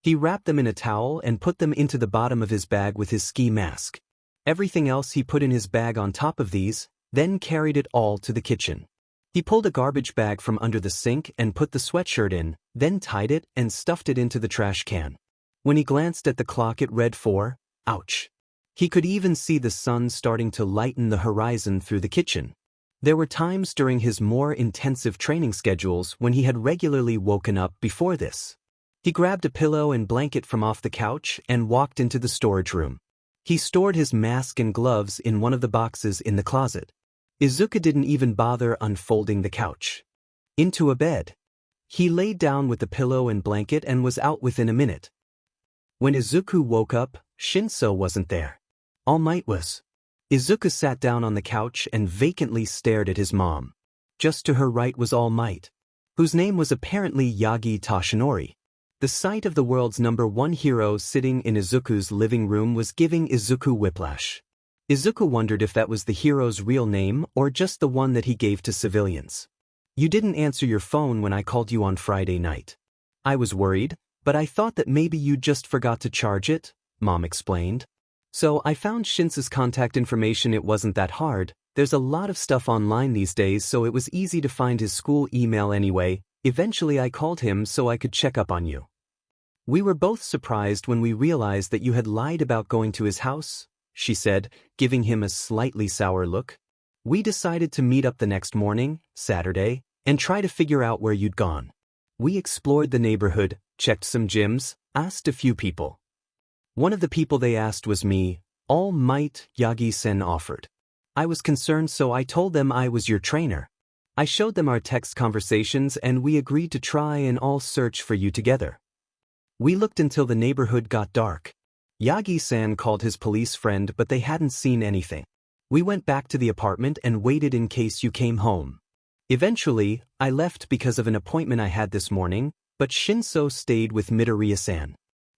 He wrapped them in a towel and put them into the bottom of his bag with his ski mask. Everything else he put in his bag on top of these, then carried it all to the kitchen. He pulled a garbage bag from under the sink and put the sweatshirt in, then tied it and stuffed it into the trash can. When he glanced at the clock it read 4, ouch. He could even see the sun starting to lighten the horizon through the kitchen. There were times during his more intensive training schedules when he had regularly woken up before this. He grabbed a pillow and blanket from off the couch and walked into the storage room. He stored his mask and gloves in one of the boxes in the closet. Izuku didn't even bother unfolding the couch. Into a bed. He laid down with the pillow and blanket and was out within a minute. When Izuku woke up, Shinso wasn't there. All Might was. Izuku sat down on the couch and vacantly stared at his mom. Just to her right was All Might, whose name was apparently Yagi Toshinori. The sight of the world's #1 hero sitting in Izuku's living room was giving Izuku whiplash. Izuku wondered if that was the hero's real name or just the one that he gave to civilians. You didn't answer your phone when I called you on Friday night. I was worried, but I thought that maybe you just forgot to charge it, Mom explained. So I found Shinso's contact information. It wasn't that hard. There's a lot of stuff online these days, so it was easy to find his school email anyway. Eventually I called him so I could check up on you. We were both surprised when we realized that you had lied about going to his house, she said, giving him a slightly sour look. We decided to meet up the next morning, Saturday, and try to figure out where you'd gone. We explored the neighborhood, checked some gyms, asked a few people. One of the people they asked was me. All Might, Yagi-sen offered. I was concerned, so I told them I was your trainer. I showed them our text conversations and we agreed to try and all search for you together. We looked until the neighborhood got dark. Yagi-san called his police friend, but they hadn't seen anything. We went back to the apartment and waited in case you came home. Eventually, I left because of an appointment I had this morning, but Shinso stayed with Midoriya-san.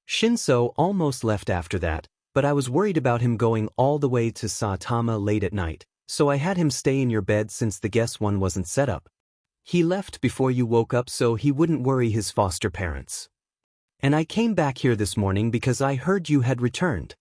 Shinso almost left after that, but I was worried about him going all the way to Saitama late at night, so I had him stay in your bed since the guest one wasn't set up. He left before you woke up so he wouldn't worry his foster parents. And I came back here this morning because I heard you had returned.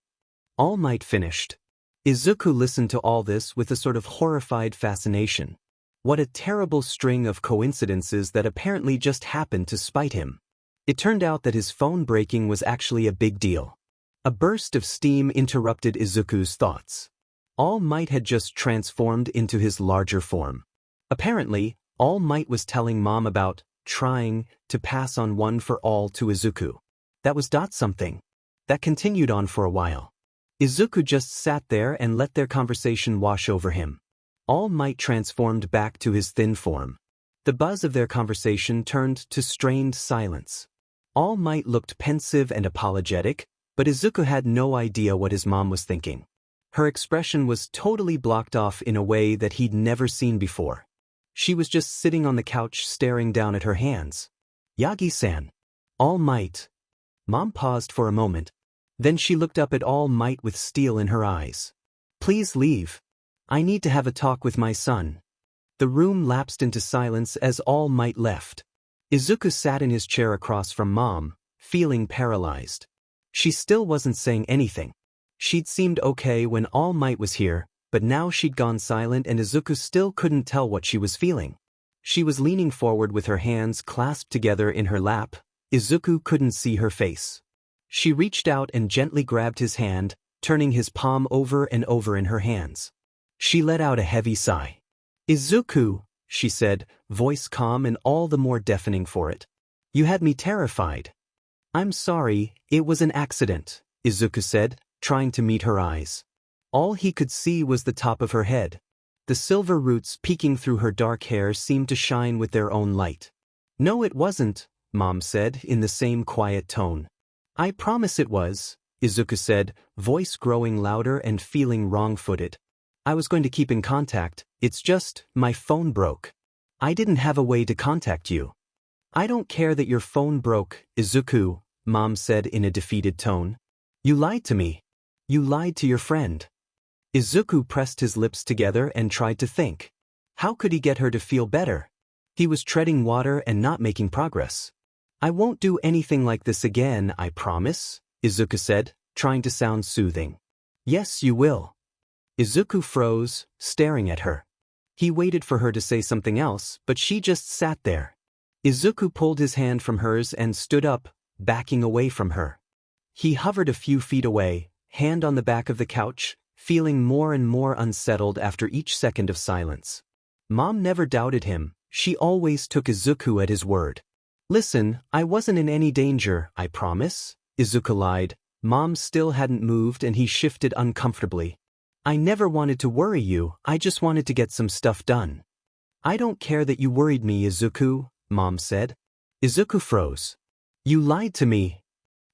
All Might finished. Izuku listened to all this with a sort of horrified fascination. What a terrible string of coincidences that apparently just happened to spite him. It turned out that his phone breaking was actually a big deal. A burst of steam interrupted Izuku's thoughts. All Might had just transformed into his larger form. Apparently, All Might was telling Mom about trying to pass on one for all to Izuku. That was something. That continued on for a while. Izuku just sat there and let their conversation wash over him. All Might transformed back to his thin form. The buzz of their conversation turned to strained silence. All Might looked pensive and apologetic, but Izuku had no idea what his mom was thinking. Her expression was totally blocked off in a way that he'd never seen before. She was just sitting on the couch staring down at her hands. Yagi-san. All Might. Mom paused for a moment. Then she looked up at All Might with steel in her eyes. Please leave. I need to have a talk with my son. The room lapsed into silence as All Might left. Izuku sat in his chair across from Mom, feeling paralyzed. She still wasn't saying anything. She'd seemed okay when All Might was here, but now she'd gone silent and Izuku still couldn't tell what she was feeling. She was leaning forward with her hands clasped together in her lap. Izuku couldn't see her face. She reached out and gently grabbed his hand, turning his palm over and over in her hands. She let out a heavy sigh. "Izuku," she said, voice calm and all the more deafening for it. "You had me terrified." "I'm sorry, it was an accident," Izuku said, trying to meet her eyes. All he could see was the top of her head. The silver roots peeking through her dark hair seemed to shine with their own light. "No, it wasn't," Mom said in the same quiet tone. "I promise it was," Izuku said, voice growing louder and feeling wrong-footed. "I was going to keep in contact, it's just, my phone broke. I didn't have a way to contact you." "I don't care that your phone broke, Izuku," Mom said in a defeated tone. "You lied to me. You lied to your friend." Izuku pressed his lips together and tried to think. How could he get her to feel better? He was treading water and not making progress. "I won't do anything like this again, I promise," Izuku said, trying to sound soothing. "Yes, you will." Izuku froze, staring at her. He waited for her to say something else, but she just sat there. Izuku pulled his hand from hers and stood up, backing away from her. He hovered a few feet away, hand on the back of the couch, feeling more and more unsettled after each second of silence. Mom never doubted him, she always took Izuku at his word. "Listen, I wasn't in any danger, I promise," Izuku lied. Mom still hadn't moved and he shifted uncomfortably. "I never wanted to worry you, I just wanted to get some stuff done." "I don't care that you worried me, Izuku," Mom said. Izuku froze. "You lied to me."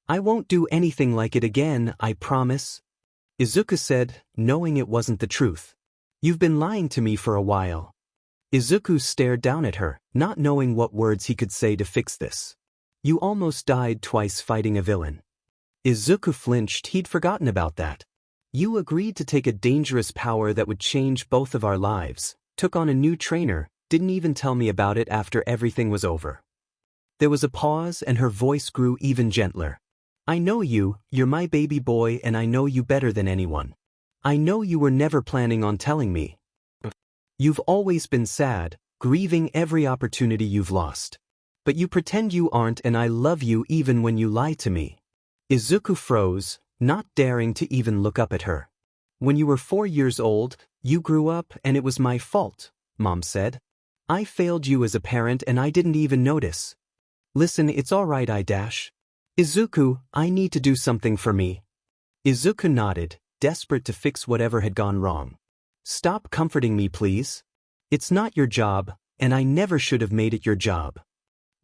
"I won't do anything like it again, I promise," Izuku said, knowing it wasn't the truth. "You've been lying to me for a while." Izuku stared down at her, not knowing what words he could say to fix this. "You almost died twice fighting a villain." Izuku flinched, he'd forgotten about that. "You agreed to take a dangerous power that would change both of our lives, took on a new trainer, didn't even tell me about it after everything was over." There was a pause and her voice grew even gentler. "I know you, you're my baby boy and I know you better than anyone. I know you were never planning on telling me. You've always been sad, grieving every opportunity you've lost. But you pretend you aren't and I love you even when you lie to me." Izuku froze, not daring to even look up at her. "When you were 4 years old, you grew up and it was my fault," Mom said. "I failed you as a parent and I didn't even notice." "Listen, it's all right, Izuku, I need to do something for me." Izuku nodded, desperate to fix whatever had gone wrong. "Stop comforting me, please. It's not your job, and I never should have made it your job."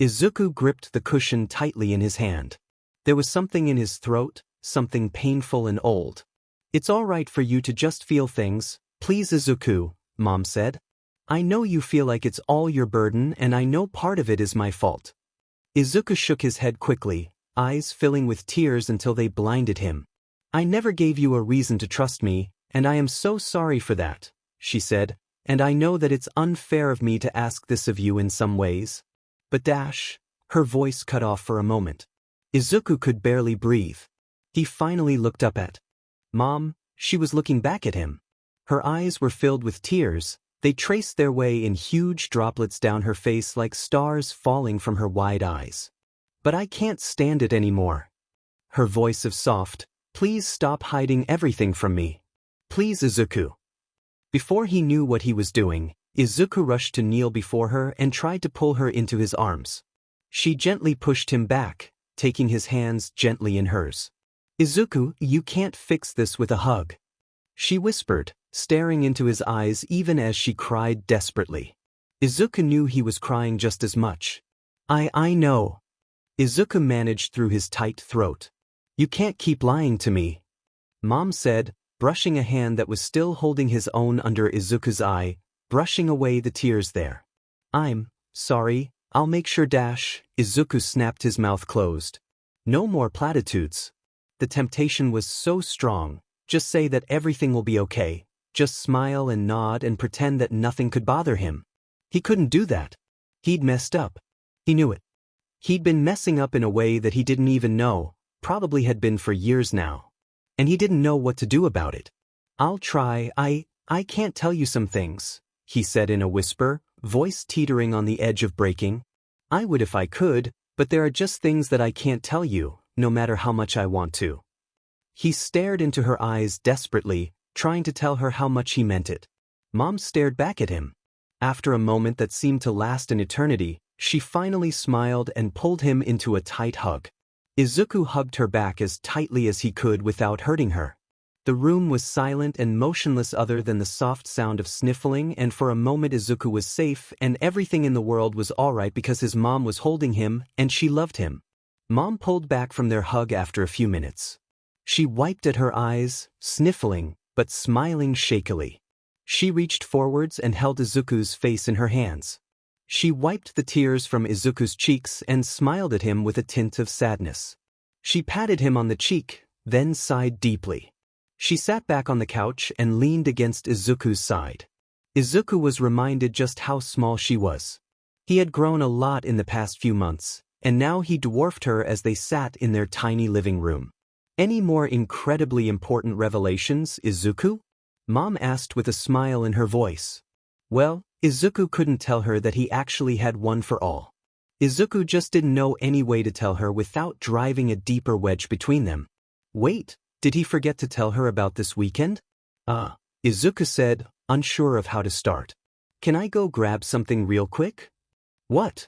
Izuku gripped the cushion tightly in his hand. There was something in his throat, something painful and old. "It's all right for you to just feel things, please Izuku," Mom said. "I know you feel like it's all your burden and I know part of it is my fault." Izuku shook his head quickly, eyes filling with tears until they blinded him. "I never gave you a reason to trust me, and I am so sorry for that," she said, "and I know that it's unfair of me to ask this of you in some ways. But her voice cut off for a moment. Izuku could barely breathe. He finally looked up at Mom. She was looking back at him. Her eyes were filled with tears, they traced their way in huge droplets down her face like stars falling from her wide eyes. "But I can't stand it anymore." Her voice of soft, "Please stop hiding everything from me. Please Izuku." Before he knew what he was doing, Izuku rushed to kneel before her and tried to pull her into his arms. She gently pushed him back, taking his hands gently in hers. "Izuku, you can't fix this with a hug," she whispered, staring into his eyes even as she cried desperately. Izuku knew he was crying just as much. I know." Izuku managed through his tight throat. "You can't keep lying to me," Mom said, brushing a hand that was still holding his own under Izuku's eye, brushing away the tears there. "I'm sorry, I'll make sure Izuku snapped his mouth closed. "No more platitudes." The temptation was so strong, just say that everything will be okay, just smile and nod and pretend that nothing could bother him. He couldn't do that. He'd messed up. He knew it. He'd been messing up in a way that he didn't even know, probably had been for years now. And he didn't know what to do about it. I'll try, I can't tell you some things, he said in a whisper, voice teetering on the edge of breaking. I would if I could, but there are just things that I can't tell you, no matter how much I want to. He stared into her eyes desperately, trying to tell her how much he meant it. Mom stared back at him. After a moment that seemed to last an eternity, she finally smiled and pulled him into a tight hug. Izuku hugged her back as tightly as he could without hurting her. The room was silent and motionless other than the soft sound of sniffling, and for a moment Izuku was safe and everything in the world was alright because his mom was holding him and she loved him. Mom pulled back from their hug after a few minutes. She wiped at her eyes, sniffling, but smiling shakily. She reached forwards and held Izuku's face in her hands. She wiped the tears from Izuku's cheeks and smiled at him with a tint of sadness. She patted him on the cheek, then sighed deeply. She sat back on the couch and leaned against Izuku's side. Izuku was reminded just how small she was. He had grown a lot in the past few months, and now he dwarfed her as they sat in their tiny living room. Any more incredibly important revelations, Izuku? Mom asked with a smile in her voice. Well, Izuku couldn't tell her that he actually had one for all. Izuku just didn't know any way to tell her without driving a deeper wedge between them. Wait, did he forget to tell her about this weekend? Izuku said, unsure of how to start. Can I go grab something real quick? What?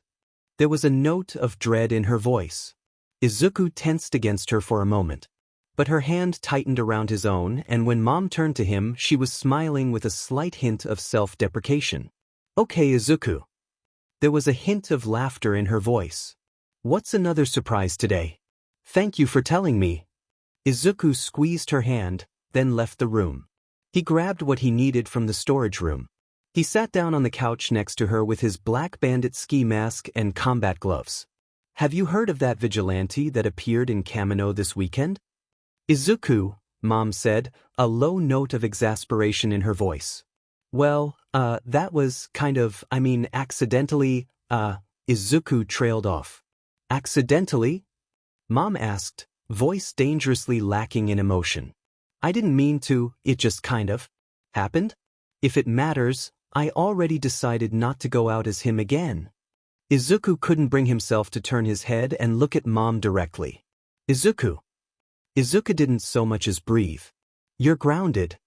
There was a note of dread in her voice. Izuku tensed against her for a moment. But her hand tightened around his own, and when Mom turned to him, she was smiling with a slight hint of self-deprecation. Okay, Izuku. There was a hint of laughter in her voice. What's another surprise today? Thank you for telling me. Izuku squeezed her hand, then left the room. He grabbed what he needed from the storage room. He sat down on the couch next to her with his Black Bandit ski mask and combat gloves. Have you heard of that vigilante that appeared in Kamino this weekend? Izuku, Mom said, a low note of exasperation in her voice. Well, that was accidentally, Izuku trailed off. Accidentally? Mom asked, voice dangerously lacking in emotion. I didn't mean to, it just kind of happened. If it matters, I already decided not to go out as him again. Izuku couldn't bring himself to turn his head and look at Mom directly. Izuku didn't so much as breathe. You're grounded.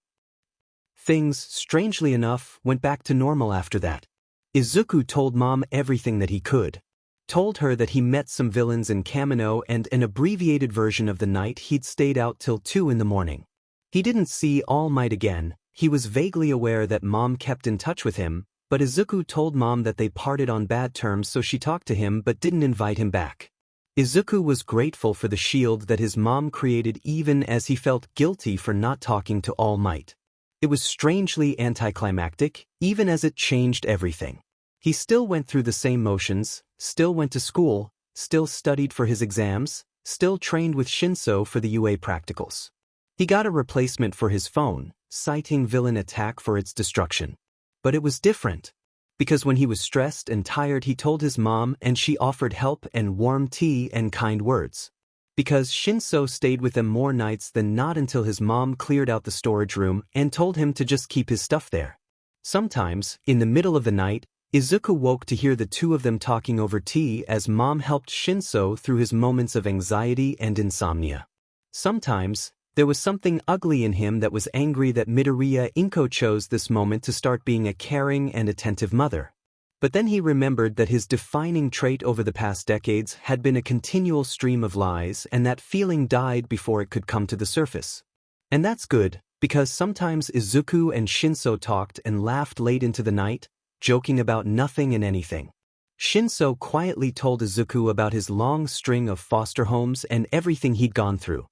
Things, strangely enough, went back to normal after that. Izuku told Mom everything that he could. Told her that he met some villains in Kamino and an abbreviated version of the night he'd stayed out till 2 in the morning. He didn't see All Might again. He was vaguely aware that Mom kept in touch with him, but Izuku told Mom that they parted on bad terms, so she talked to him but didn't invite him back. Izuku was grateful for the shield that his mom created, even as he felt guilty for not talking to All Might. It was strangely anticlimactic, even as it changed everything. He still went through the same motions, still went to school, still studied for his exams, still trained with Shinso for the UA practicals. He got a replacement for his phone, citing villain attack for its destruction. But it was different. Because when he was stressed and tired, he told his mom and she offered help and warm tea and kind words. Because Shinso stayed with them more nights than not until his mom cleared out the storage room and told him to just keep his stuff there. Sometimes, in the middle of the night, Izuku woke to hear the two of them talking over tea as Mom helped Shinso through his moments of anxiety and insomnia. Sometimes, there was something ugly in him that was angry that Midoriya Inko chose this moment to start being a caring and attentive mother. But then he remembered that his defining trait over the past decades had been a continual stream of lies, and that feeling died before it could come to the surface. And that's good, because sometimes Izuku and Shinso talked and laughed late into the night, joking about nothing and anything. Shinso quietly told Izuku about his long string of foster homes and everything he'd gone through.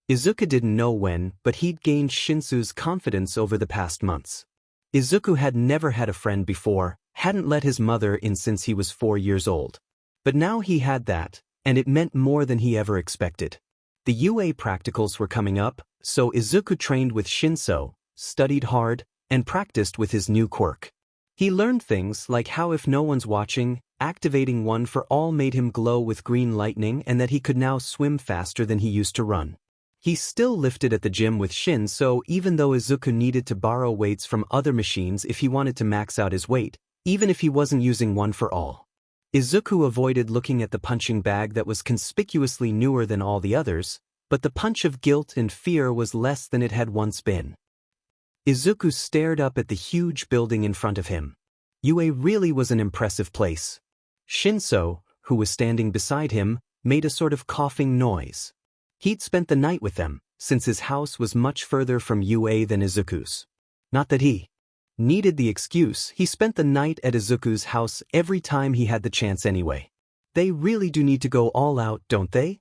Izuku didn't know when, but he'd gained Shinso's confidence over the past months. Izuku had never had a friend before, hadn't let his mother in since he was 4 years old. But now he had that, and it meant more than he ever expected. The UA practicals were coming up, so Izuku trained with Shinso, studied hard, and practiced with his new quirk. He learned things like how if no one's watching, activating one for all made him glow with green lightning and that he could now swim faster than he used to run. He still lifted at the gym with Shinso even though Izuku needed to borrow weights from other machines if he wanted to max out his weight, even if he wasn't using one for all. Izuku avoided looking at the punching bag that was conspicuously newer than all the others, but the punch of guilt and fear was less than it had once been. Izuku stared up at the huge building in front of him. UA really was an impressive place. Shinso, who was standing beside him, made a sort of coughing noise. He'd spent the night with them, since his house was much further from UA than Izuku's. Not that he needed the excuse, he spent the night at Izuku's house every time he had the chance anyway. They really do need to go all out, don't they?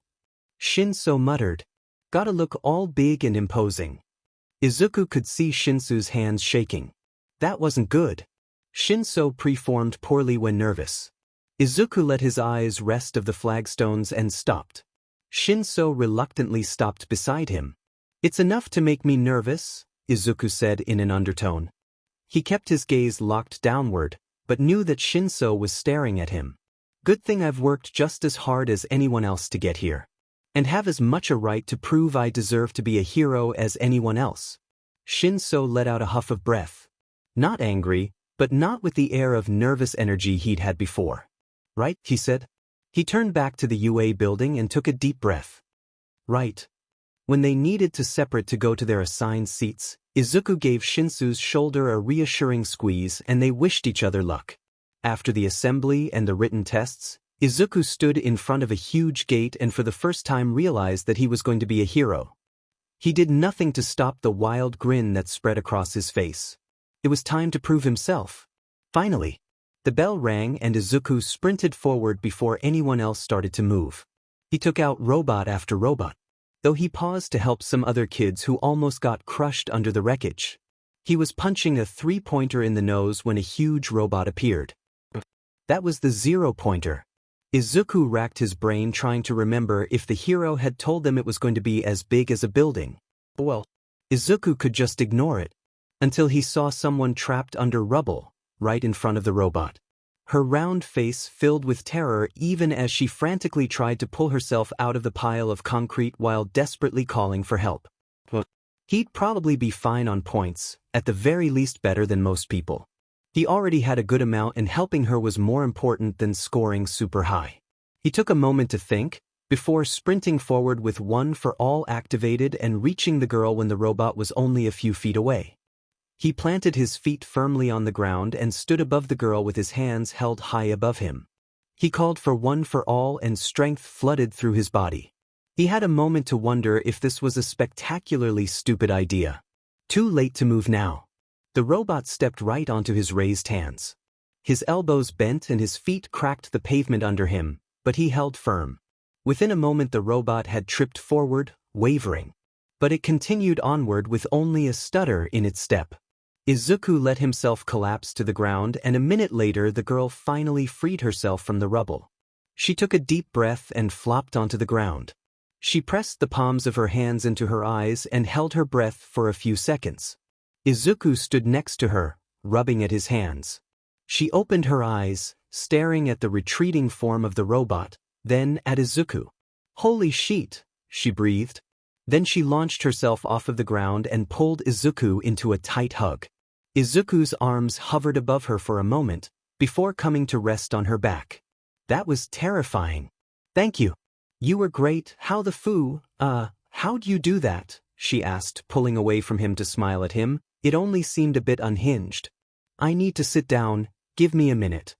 Shinso muttered. Gotta look all big and imposing. Izuku could see Shinso's hands shaking. That wasn't good. Shinso performed poorly when nervous. Izuku let his eyes rest of the flagstones and stopped. Shinso reluctantly stopped beside him. It's enough to make me nervous, Izuku said in an undertone. He kept his gaze locked downward, but knew that Shinso was staring at him. Good thing I've worked just as hard as anyone else to get here. And have as much a right to prove I deserve to be a hero as anyone else. Shinso let out a huff of breath. Not angry, but not with the air of nervous energy he'd had before. Right, he said. He turned back to the UA building and took a deep breath. Right. When they needed to separate to go to their assigned seats, Izuku gave Shinso's shoulder a reassuring squeeze and they wished each other luck. After the assembly and the written tests, Izuku stood in front of a huge gate and for the first time realized that he was going to be a hero. He did nothing to stop the wild grin that spread across his face. It was time to prove himself. Finally, the bell rang and Izuku sprinted forward before anyone else started to move. He took out robot after robot, though he paused to help some other kids who almost got crushed under the wreckage. He was punching a three-pointer in the nose when a huge robot appeared. That was the zero-pointer. Izuku racked his brain trying to remember if the hero had told them it was going to be as big as a building. Well, Izuku could just ignore it, until he saw someone trapped under rubble, right in front of the robot. Her round face filled with terror even as she frantically tried to pull herself out of the pile of concrete while desperately calling for help. He'd probably be fine on points, at the very least better than most people. He already had a good amount and helping her was more important than scoring super high. He took a moment to think, before sprinting forward with one for all activated and reaching the girl when the robot was only a few feet away. He planted his feet firmly on the ground and stood above the girl with his hands held high above him. He called for one for all and strength flooded through his body. He had a moment to wonder if this was a spectacularly stupid idea. Too late to move now. The robot stepped right onto his raised hands. His elbows bent and his feet cracked the pavement under him, but he held firm. Within a moment the robot had tripped forward, wavering. But it continued onward with only a stutter in its step. Izuku let himself collapse to the ground and a minute later the girl finally freed herself from the rubble. She took a deep breath and flopped onto the ground. She pressed the palms of her hands into her eyes and held her breath for a few seconds. Izuku stood next to her, rubbing at his hands. She opened her eyes, staring at the retreating form of the robot, then at Izuku. Holy shit, she breathed. Then she launched herself off of the ground and pulled Izuku into a tight hug. Izuku's arms hovered above her for a moment, before coming to rest on her back. That was terrifying. Thank you. You were great. How'd you do that? She asked, pulling away from him to smile at him. It only seemed a bit unhinged. I need to sit down, give me a minute.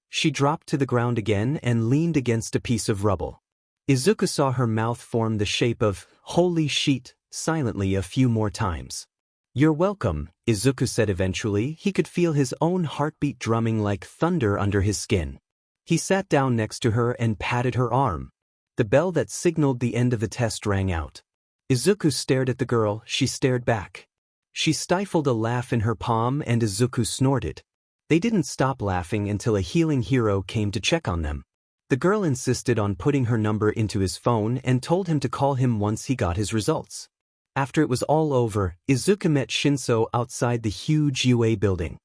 She dropped to the ground again and leaned against a piece of rubble. Izuku saw her mouth form the shape of, holy shit, silently a few more times. You're welcome, Izuku said eventually. He could feel his own heartbeat drumming like thunder under his skin. He sat down next to her and patted her arm. The bell that signaled the end of the test rang out. Izuku stared at the girl, she stared back. She stifled a laugh in her palm and Izuku snorted. They didn't stop laughing until a healing hero came to check on them. The girl insisted on putting her number into his phone and told him to call him once he got his results. After it was all over, Izuku met Shinso outside the huge UA building.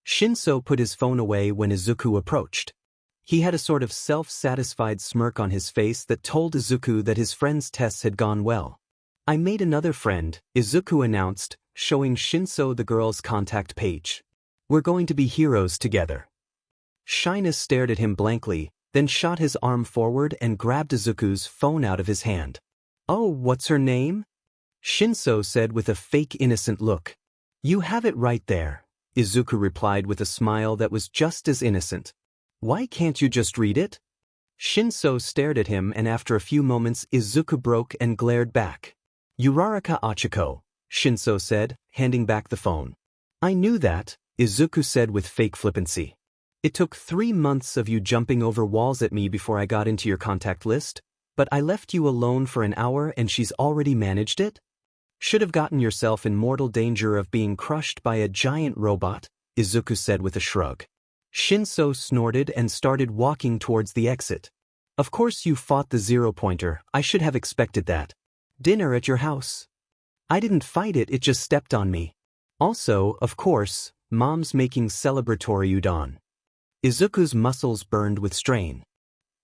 Shinso put his phone away when Izuku approached. He had a sort of self-satisfied smirk on his face that told Izuku that his friend's tests had gone well. I made another friend, Izuku announced, showing Shinso the girl's contact page. We're going to be heroes together. Shyness stared at him blankly, then shot his arm forward and grabbed Izuku's phone out of his hand. Oh, what's her name? Shinso said with a fake innocent look. You have it right there, Izuku replied with a smile that was just as innocent. Why can't you just read it? Shinso stared at him, and after a few moments Izuku broke and glared back. Uraraka Achiko, Shinso said, handing back the phone. I knew that, Izuku said with fake flippancy. It took 3 months of you jumping over walls at me before I got into your contact list, but I left you alone for an hour and she's already managed it? Should have gotten yourself in mortal danger of being crushed by a giant robot, Izuku said with a shrug. Shinso snorted and started walking towards the exit. Of course you fought the zero-pointer, I should have expected that. Dinner at your house. I didn't fight it, it just stepped on me. Also, of course, Mom's making celebratory udon. Izuku's muscles burned with strain.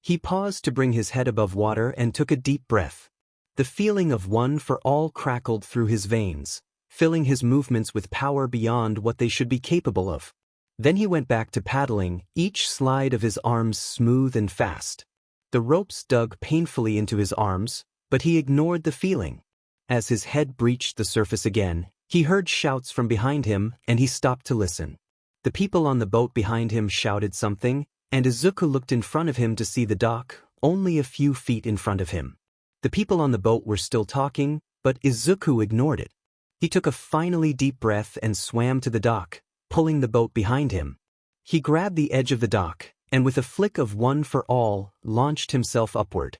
He paused to bring his head above water and took a deep breath. The feeling of one for all crackled through his veins, filling his movements with power beyond what they should be capable of. Then he went back to paddling, each slide of his arms smooth and fast. The ropes dug painfully into his arms, but he ignored the feeling. As his head breached the surface again, he heard shouts from behind him and he stopped to listen. The people on the boat behind him shouted something, and Izuku looked in front of him to see the dock, only a few feet in front of him. The people on the boat were still talking, but Izuku ignored it. He took a finally deep breath and swam to the dock, pulling the boat behind him. He grabbed the edge of the dock, and with a flick of one for all, launched himself upward.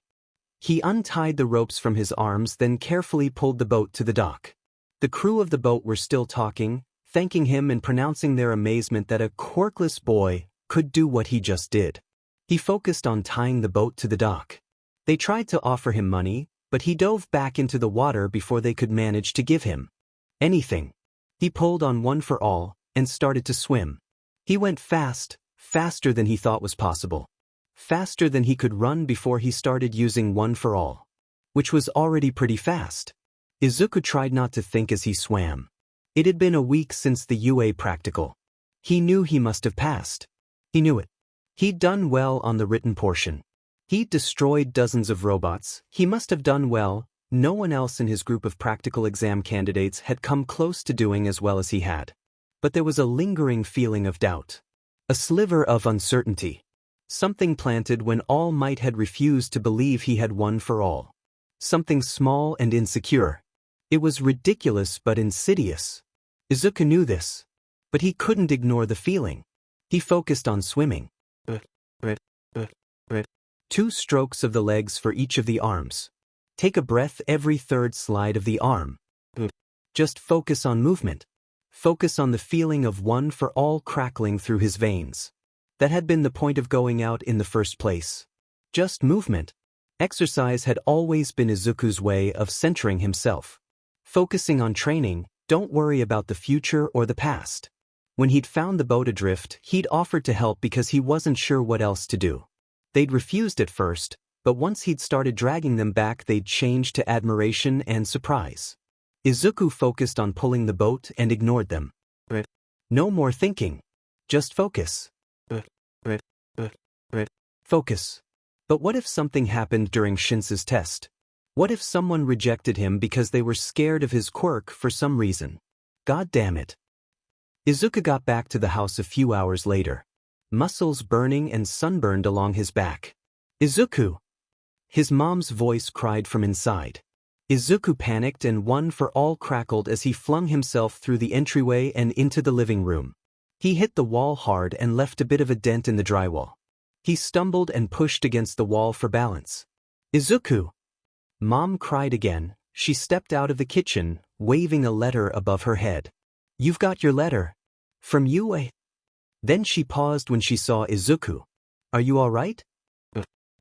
He untied the ropes from his arms, then carefully pulled the boat to the dock. The crew of the boat were still talking, thanking him and pronouncing their amazement that a quirkless boy could do what he just did. He focused on tying the boat to the dock. They tried to offer him money, but he dove back into the water before they could manage to give him anything. He pulled on one for all, and started to swim. He went fast, faster than he thought was possible. Faster than he could run before he started using one for all, which was already pretty fast. Izuku tried not to think as he swam. It had been a week since the UA practical. He knew he must have passed. He knew it. He'd done well on the written portion. He'd destroyed dozens of robots. He must have done well. No one else in his group of practical exam candidates had come close to doing as well as he had. But there was a lingering feeling of doubt. A sliver of uncertainty. Something planted when All Might had refused to believe he had won for all. Something small and insecure. It was ridiculous but insidious. Izuku knew this. But he couldn't ignore the feeling. He focused on swimming. 2 strokes of the legs for each of the arms. Take a breath every third slide of the arm. Just focus on movement. Focus on the feeling of one for all crackling through his veins. That had been the point of going out in the first place. Just movement. Exercise had always been Izuku's way of centering himself. Focusing on training, don't worry about the future or the past. When he'd found the boat adrift, he'd offered to help because he wasn't sure what else to do. They'd refused at first, but once he'd started dragging them back, they'd changed to admiration and surprise. Izuku focused on pulling the boat and ignored them. No more thinking. Just focus. Focus. But what if something happened during Shinso's test? What if someone rejected him because they were scared of his quirk for some reason? God damn it. Izuku got back to the house a few hours later. Muscles burning and sunburned along his back. Izuku! His mom's voice cried from inside. Izuku panicked and one for all crackled as he flung himself through the entryway and into the living room. He hit the wall hard and left a bit of a dent in the drywall. He stumbled and pushed against the wall for balance. Izuku! Mom cried again. She stepped out of the kitchen, waving a letter above her head. You've got your letter. From UA. Then she paused when she saw Izuku. Are you all right?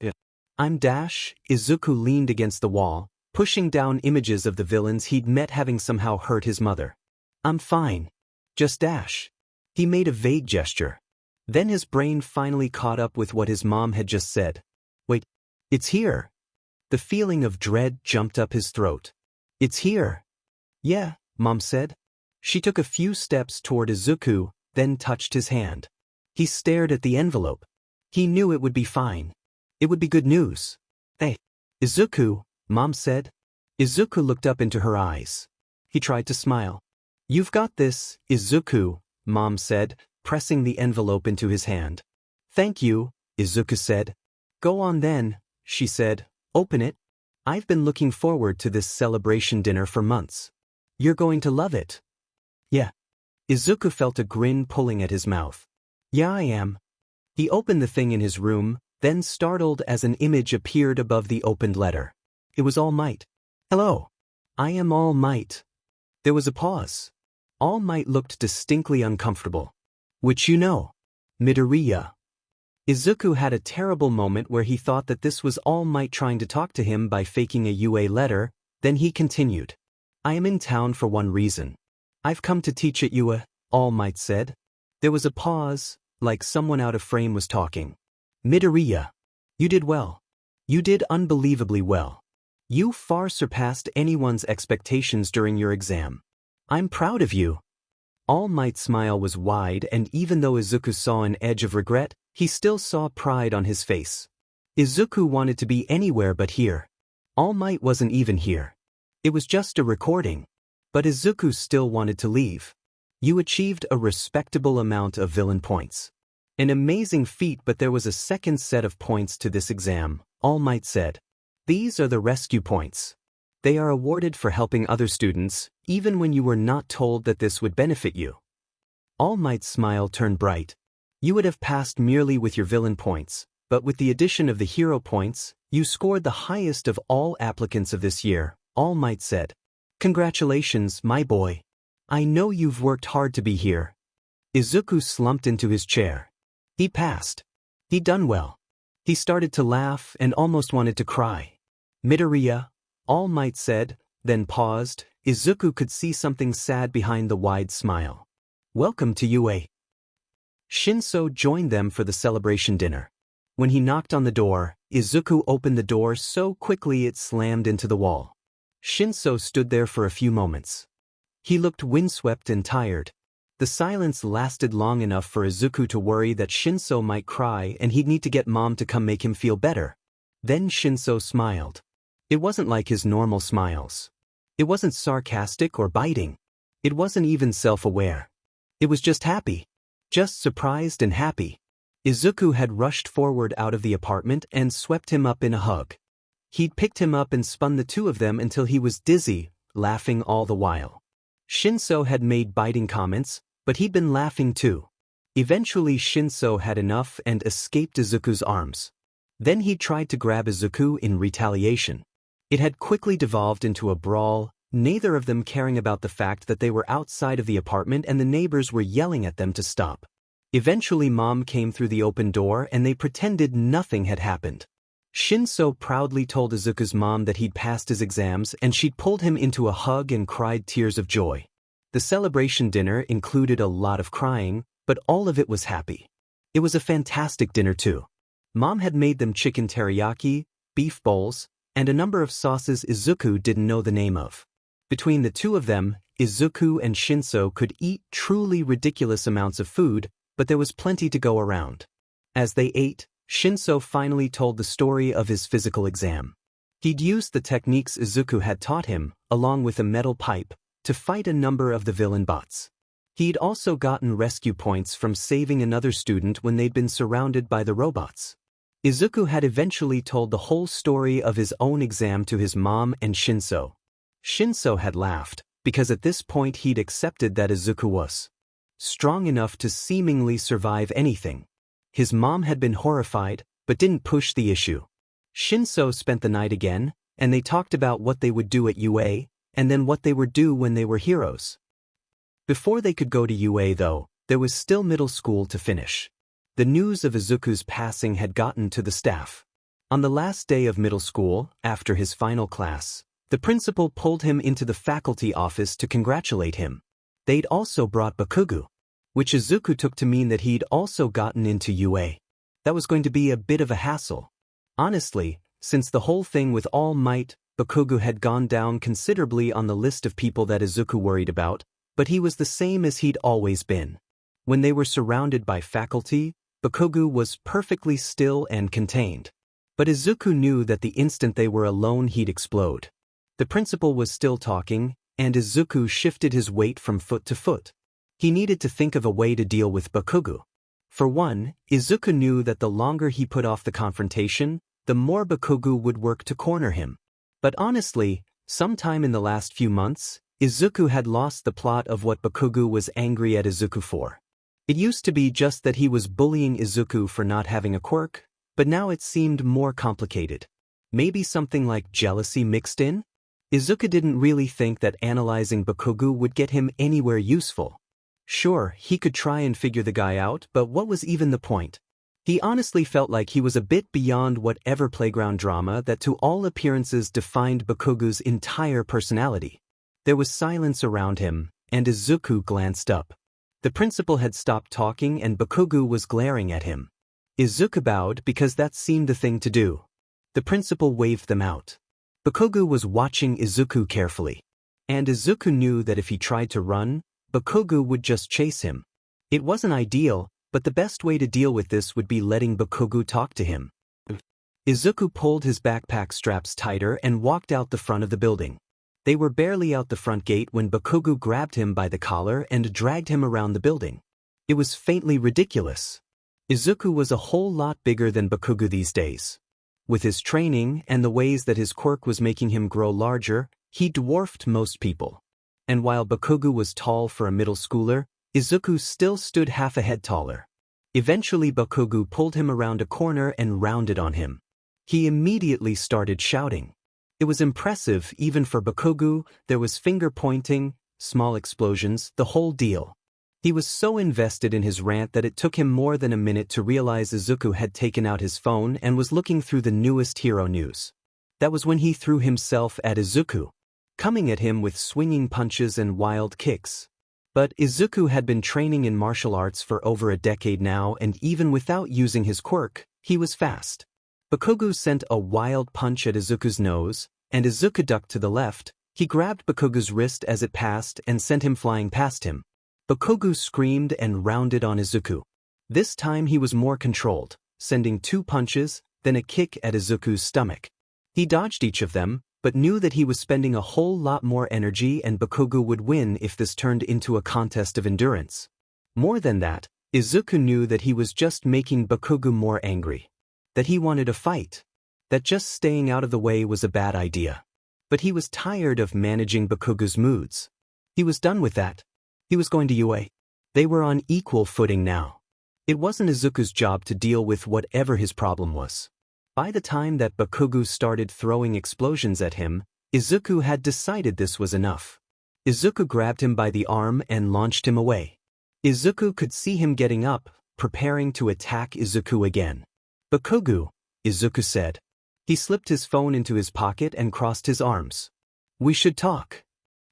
Yeah. I'm Dash. Izuku leaned against the wall, pushing down images of the villains he'd met having somehow hurt his mother. I'm fine. Just Dash. He made a vague gesture. Then his brain finally caught up with what his mom had just said. Wait, it's here. The feeling of dread jumped up his throat. It's here. Yeah, Mom said. She took a few steps toward Izuku, then touched his hand. He stared at the envelope. He knew it would be fine. It would be good news. Hey, Izuku, Mom said. Izuku looked up into her eyes. He tried to smile. You've got this, Izuku, Mom said, pressing the envelope into his hand. Thank you, Izuku said. Go on then, she said. Open it. I've been looking forward to this celebration dinner for months. You're going to love it. Yeah. Izuku felt a grin pulling at his mouth. Yeah, I am. He opened the thing in his room, then startled as an image appeared above the opened letter. It was All Might. Hello. I am All Might. There was a pause. All Might looked distinctly uncomfortable. Which you know. Midoriya. Izuku had a terrible moment where he thought that this was All Might trying to talk to him by faking a UA letter, then he continued. I am in town for one reason. I've come to teach at UA, All Might said. There was a pause, like someone out of frame was talking. Midoriya. You did well. You did unbelievably well. You far surpassed anyone's expectations during your exam. I'm proud of you. All Might's smile was wide, and even though Izuku saw an edge of regret, he still saw pride on his face. Izuku wanted to be anywhere but here. All Might wasn't even here. It was just a recording. But Izuku still wanted to leave. You achieved a respectable amount of villain points. An amazing feat, but there was a second set of points to this exam, All Might said. These are the rescue points. They are awarded for helping other students, even when you were not told that this would benefit you. All Might's smile turned bright. You would have passed merely with your villain points, but with the addition of the hero points, you scored the highest of all applicants of this year, All Might said. Congratulations, my boy. I know you've worked hard to be here. Izuku slumped into his chair. He passed. He'd done well. He started to laugh and almost wanted to cry. Midoriya, All Might said, then paused. Izuku could see something sad behind the wide smile. Welcome to UA. Shinso joined them for the celebration dinner. When he knocked on the door, Izuku opened the door so quickly it slammed into the wall. Shinso stood there for a few moments. He looked windswept and tired. The silence lasted long enough for Izuku to worry that Shinso might cry and he'd need to get Mom to come make him feel better. Then Shinso smiled. It wasn't like his normal smiles. It wasn't sarcastic or biting. It wasn't even self-aware. It was just happy. Just surprised and happy. Izuku had rushed forward out of the apartment and swept him up in a hug. He'd picked him up and spun the two of them until he was dizzy, laughing all the while. Shinso had made biting comments, but he'd been laughing too. Eventually Shinso had enough and escaped Izuku's arms. Then he tried to grab Izuku in retaliation. It had quickly devolved into a brawl, neither of them caring about the fact that they were outside of the apartment and the neighbors were yelling at them to stop. Eventually Mom came through the open door and they pretended nothing had happened. Shinso proudly told Izuku's mom that he'd passed his exams and she'd pulled him into a hug and cried tears of joy. The celebration dinner included a lot of crying, but all of it was happy. It was a fantastic dinner too. Mom had made them chicken teriyaki, beef bowls, and a number of sauces Izuku didn't know the name of. Between the two of them, Izuku and Shinso could eat truly ridiculous amounts of food, but there was plenty to go around. As they ate, Shinso finally told the story of his physical exam. He'd used the techniques Izuku had taught him, along with a metal pipe, to fight a number of the villain bots. He'd also gotten rescue points from saving another student when they'd been surrounded by the robots. Izuku had eventually told the whole story of his own exam to his mom and Shinso. Shinso had laughed, because at this point he'd accepted that Izuku was strong enough to seemingly survive anything. His mom had been horrified, but didn't push the issue. Shinso spent the night again, and they talked about what they would do at UA, and then what they would do when they were heroes. Before they could go to UA though, there was still middle school to finish. The news of Izuku's passing had gotten to the staff. On the last day of middle school, after his final class, the principal pulled him into the faculty office to congratulate him. They'd also brought Bakugo. which Izuku took to mean that he'd also gotten into UA. That was going to be a bit of a hassle. Honestly, since the whole thing with All Might, Bakugo had gone down considerably on the list of people that Izuku worried about, but he was the same as he'd always been. When they were surrounded by faculty, Bakugo was perfectly still and contained. But Izuku knew that the instant they were alone he'd explode. The principal was still talking, and Izuku shifted his weight from foot to foot. He needed to think of a way to deal with Bakugo. For one, Izuku knew that the longer he put off the confrontation, the more Bakugo would work to corner him. But honestly, sometime in the last few months, Izuku had lost the plot of what Bakugo was angry at Izuku for. It used to be just that he was bullying Izuku for not having a quirk, but now it seemed more complicated. Maybe something like jealousy mixed in? Izuku didn't really think that analyzing Bakugo would get him anywhere useful. Sure, he could try and figure the guy out, but what was even the point? He honestly felt like he was a bit beyond whatever playground drama that to all appearances defined Bakugo's entire personality. There was silence around him, and Izuku glanced up. The principal had stopped talking and Bakugo was glaring at him. Izuku bowed because that seemed the thing to do. The principal waved them out. Bakugo was watching Izuku carefully. And Izuku knew that if he tried to run, Bakugo would just chase him. It wasn't ideal, but the best way to deal with this would be letting Bakugo talk to him. Izuku pulled his backpack straps tighter and walked out the front of the building. They were barely out the front gate when Bakugo grabbed him by the collar and dragged him around the building. It was faintly ridiculous. Izuku was a whole lot bigger than Bakugo these days. With his training and the ways that his quirk was making him grow larger, he dwarfed most people. And while Bakugo was tall for a middle schooler, Izuku still stood half a head taller. Eventually Bakugo pulled him around a corner and rounded on him. He immediately started shouting. It was impressive even for Bakugo. There was finger pointing, small explosions, the whole deal. He was so invested in his rant that it took him more than a minute to realize Izuku had taken out his phone and was looking through the newest hero news. That was when he threw himself at Izuku, coming at him with swinging punches and wild kicks. But Izuku had been training in martial arts for over a decade now, and even without using his quirk, he was fast. Bakugo sent a wild punch at Izuku's nose, and Izuku ducked to the left. He grabbed Bakugo's wrist as it passed and sent him flying past him. Bakugo screamed and rounded on Izuku. This time he was more controlled, sending 2 punches, then a kick at Izuku's stomach. He dodged each of them, but knew that he was spending a whole lot more energy and Bakugo would win if this turned into a contest of endurance. More than that, Izuku knew that he was just making Bakugo more angry. That he wanted a fight. That just staying out of the way was a bad idea. But he was tired of managing Bakugo's moods. He was done with that. He was going to UA. They were on equal footing now. It wasn't Izuku's job to deal with whatever his problem was. By the time that Bakugo started throwing explosions at him, Izuku had decided this was enough. Izuku grabbed him by the arm and launched him away. Izuku could see him getting up, preparing to attack Izuku again. Bakugo, Izuku said. He slipped his phone into his pocket and crossed his arms. We should talk.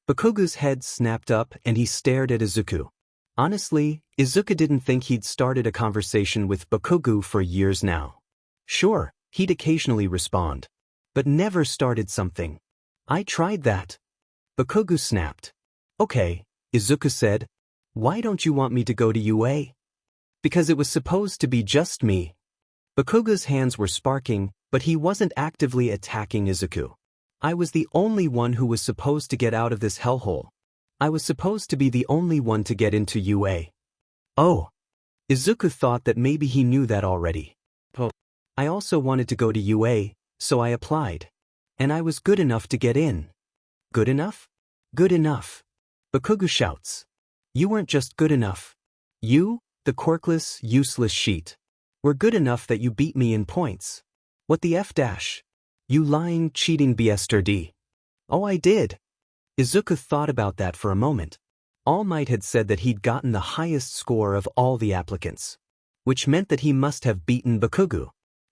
Bakugo's head snapped up and he stared at Izuku. Honestly, Izuku didn't think he'd started a conversation with Bakugo for years now. Sure, he'd occasionally respond, but never started something. I tried that. Bakugo snapped. Okay, Izuku said. Why don't you want me to go to UA? Because it was supposed to be just me. Bakugo's hands were sparking, but he wasn't actively attacking Izuku. I was the only one who was supposed to get out of this hellhole. I was supposed to be the only one to get into UA. Oh. Izuku thought that maybe he knew that already. I also wanted to go to UA, so I applied. And I was good enough to get in. Good enough? Good enough. Bakugo shouts. You weren't just good enough. You, the quirkless, useless sheet, were good enough that you beat me in points. What the F dash? You lying, cheating bastard. Oh, I did. Izuku thought about that for a moment. All Might had said that he'd gotten the highest score of all the applicants, which meant that he must have beaten Bakugo.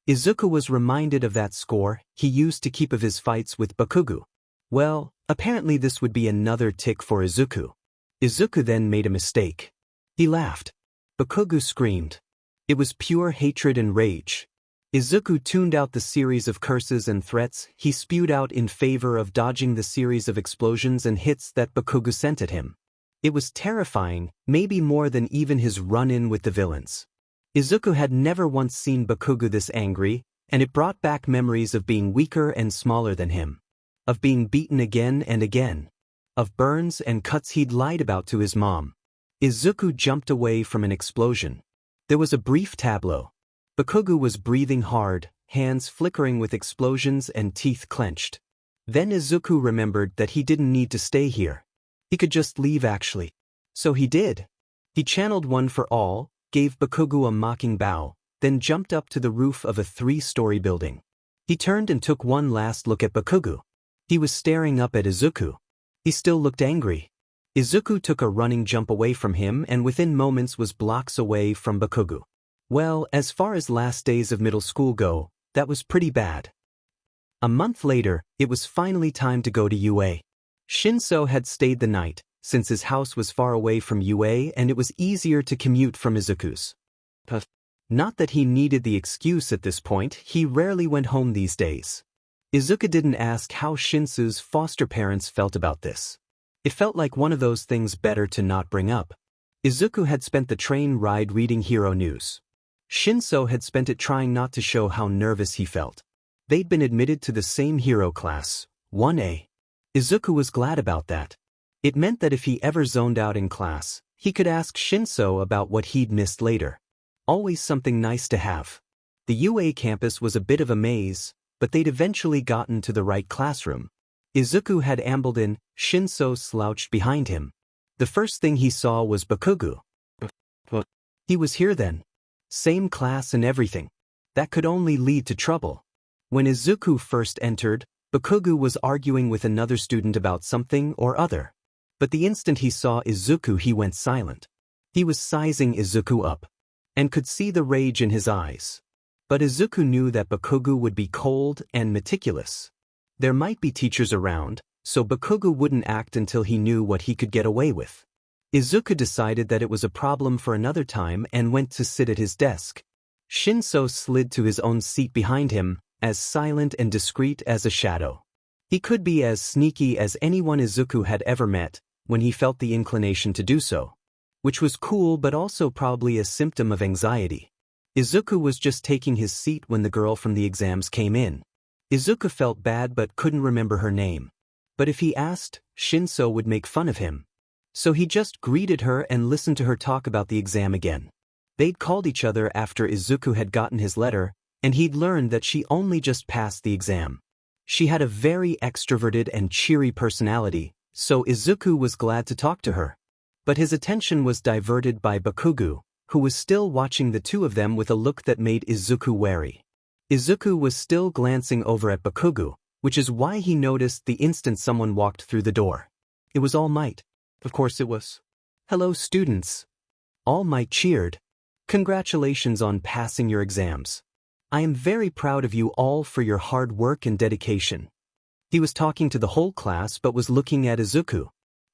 Izuku was reminded of that score he used to keep of his fights with Bakugo. Well, apparently this would be another tick for Izuku. Izuku then made a mistake. He laughed. Bakugo screamed. It was pure hatred and rage. Izuku tuned out the series of curses and threats he spewed out in favor of dodging the series of explosions and hits that Bakugo sent at him. It was terrifying, maybe more than even his run-in with the villains. Izuku had never once seen Bakugo this angry, and it brought back memories of being weaker and smaller than him. Of being beaten again and again. Of burns and cuts he'd lied about to his mom. Izuku jumped away from an explosion. There was a brief tableau. Bakugo was breathing hard, hands flickering with explosions and teeth clenched. Then Izuku remembered that he didn't need to stay here. He could just leave actually. So he did. He channeled one for all, gave Bakugo a mocking bow, then jumped up to the roof of a 3-story building. He turned and took one last look at Bakugo. He was staring up at Izuku. He still looked angry. Izuku took a running jump away from him and within moments was blocks away from Bakugo. Well, as far as last days of middle school go, that was pretty bad. A month later, it was finally time to go to UA. Shinso had stayed the night, since his house was far away from UA and it was easier to commute from Izuku's. Not that he needed the excuse at this point, he rarely went home these days. Izuku didn't ask how Shinso's foster parents felt about this. It felt like one of those things better to not bring up. Izuku had spent the train ride reading hero news. Shinso had spent it trying not to show how nervous he felt. They'd been admitted to the same hero class, 1A. Izuku was glad about that. It meant that if he ever zoned out in class, he could ask Shinso about what he'd missed later. Always something nice to have. The UA campus was a bit of a maze, but they'd eventually gotten to the right classroom. Izuku had ambled in, Shinso slouched behind him. The first thing he saw was Bakugo. He was here then. Same class and everything. That could only lead to trouble. When Izuku first entered, Bakugo was arguing with another student about something or other. But the instant he saw Izuku he went silent. He was sizing Izuku up. And could see the rage in his eyes. But Izuku knew that Bakugo would be cold and meticulous. There might be teachers around, so Bakugo wouldn't act until he knew what he could get away with. Izuku decided that it was a problem for another time and went to sit at his desk. Shinso slid to his own seat behind him, as silent and discreet as a shadow. He could be as sneaky as anyone Izuku had ever met, when he felt the inclination to do so. Which was cool but also probably a symptom of anxiety. Izuku was just taking his seat when the girl from the exams came in. Izuku felt bad but couldn't remember her name. But if he asked, Shinso would make fun of him. So he just greeted her and listened to her talk about the exam again. They'd called each other after Izuku had gotten his letter, and he'd learned that she only just passed the exam. She had a very extroverted and cheery personality, so Izuku was glad to talk to her. But his attention was diverted by Bakugo, who was still watching the two of them with a look that made Izuku wary. Izuku was still glancing over at Bakugo, which is why he noticed the instant someone walked through the door. It was All Might. Of course it was. Hello students. All Might cheered. Congratulations on passing your exams. I am very proud of you all for your hard work and dedication. He was talking to the whole class but was looking at Izuku.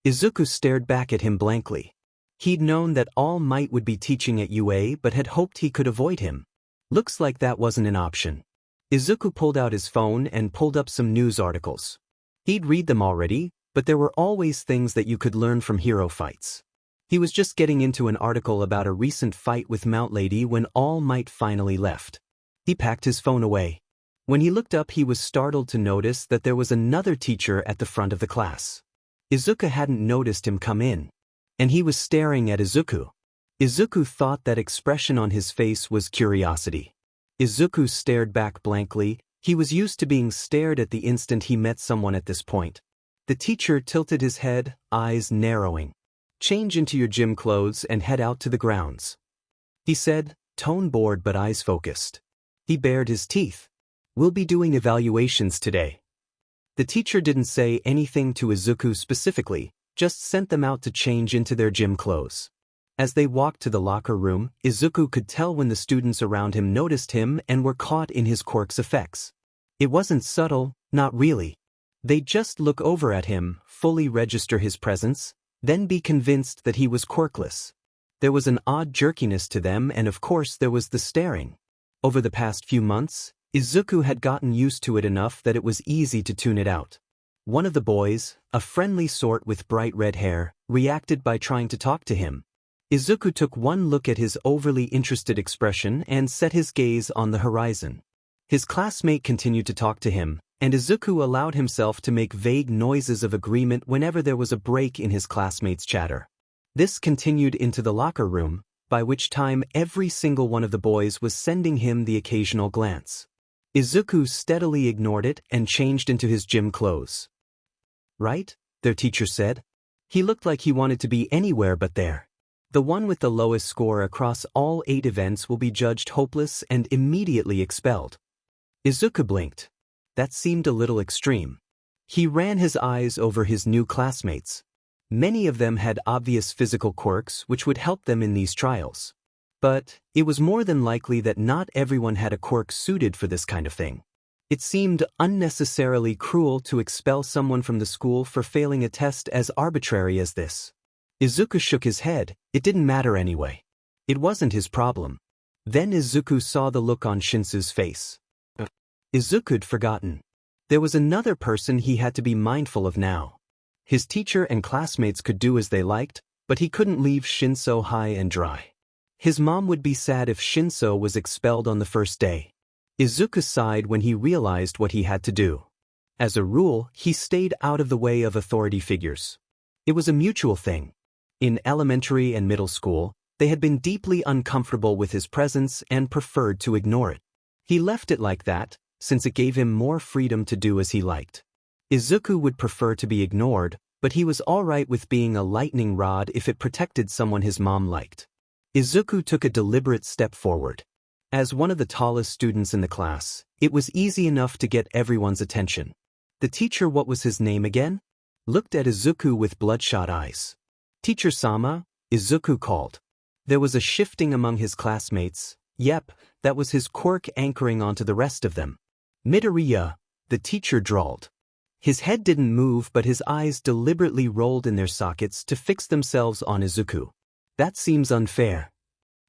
Izuku stared back at him blankly. He'd known that All Might would be teaching at UA but had hoped he could avoid him. Looks like that wasn't an option. Izuku pulled out his phone and pulled up some news articles. He'd read them already, but there were always things that you could learn from hero fights. He was just getting into an article about a recent fight with Mount Lady when All Might finally left. He packed his phone away. When he looked up he was startled to notice that there was another teacher at the front of the class. Izuku hadn't noticed him come in. And he was staring at Izuku. Izuku thought that expression on his face was curiosity. Izuku stared back blankly. He was used to being stared at the instant he met someone at this point. The teacher tilted his head, eyes narrowing. Change into your gym clothes and head out to the grounds. He said, tone bored but eyes focused. He bared his teeth. We'll be doing evaluations today. The teacher didn't say anything to Izuku specifically, just sent them out to change into their gym clothes. As they walked to the locker room, Izuku could tell when the students around him noticed him and were caught in his quirk's effects. It wasn't subtle, not really. They'd just look over at him, fully register his presence, then be convinced that he was quirkless. There was an odd jerkiness to them, and of course there was the staring. Over the past few months, Izuku had gotten used to it enough that it was easy to tune it out. One of the boys, a friendly sort with bright red hair, reacted by trying to talk to him. Izuku took one look at his overly interested expression and set his gaze on the horizon. His classmate continued to talk to him, and Izuku allowed himself to make vague noises of agreement whenever there was a break in his classmate's chatter. This continued into the locker room, by which time every single one of the boys was sending him the occasional glance. Izuku steadily ignored it and changed into his gym clothes. "Right?" their teacher said. He looked like he wanted to be anywhere but there. "The one with the lowest score across all 8 events will be judged hopeless and immediately expelled." Izuku blinked. That seemed a little extreme. He ran his eyes over his new classmates. Many of them had obvious physical quirks which would help them in these trials. But it was more than likely that not everyone had a quirk suited for this kind of thing. It seemed unnecessarily cruel to expel someone from the school for failing a test as arbitrary as this. Izuku shook his head. It didn't matter anyway. It wasn't his problem. Then Izuku saw the look on Shinso's face. Izuku'd forgotten. There was another person he had to be mindful of now. His teacher and classmates could do as they liked, but he couldn't leave Shinso high and dry. His mom would be sad if Shinso was expelled on the first day. Izuku sighed when he realized what he had to do. As a rule, he stayed out of the way of authority figures. It was a mutual thing. In elementary and middle school, they had been deeply uncomfortable with his presence and preferred to ignore it. He left it like that, since it gave him more freedom to do as he liked. Izuku would prefer to be ignored, but he was alright with being a lightning rod if it protected someone his mom liked. Izuku took a deliberate step forward. As one of the tallest students in the class, it was easy enough to get everyone's attention. The teacher, what was his name again? Looked at Izuku with bloodshot eyes. "Teacher-sama," Izuku called. There was a shifting among his classmates. Yep, that was his quirk anchoring onto the rest of them. "Midoriya," the teacher drawled. His head didn't move, but his eyes deliberately rolled in their sockets to fix themselves on Izuku. "That seems unfair."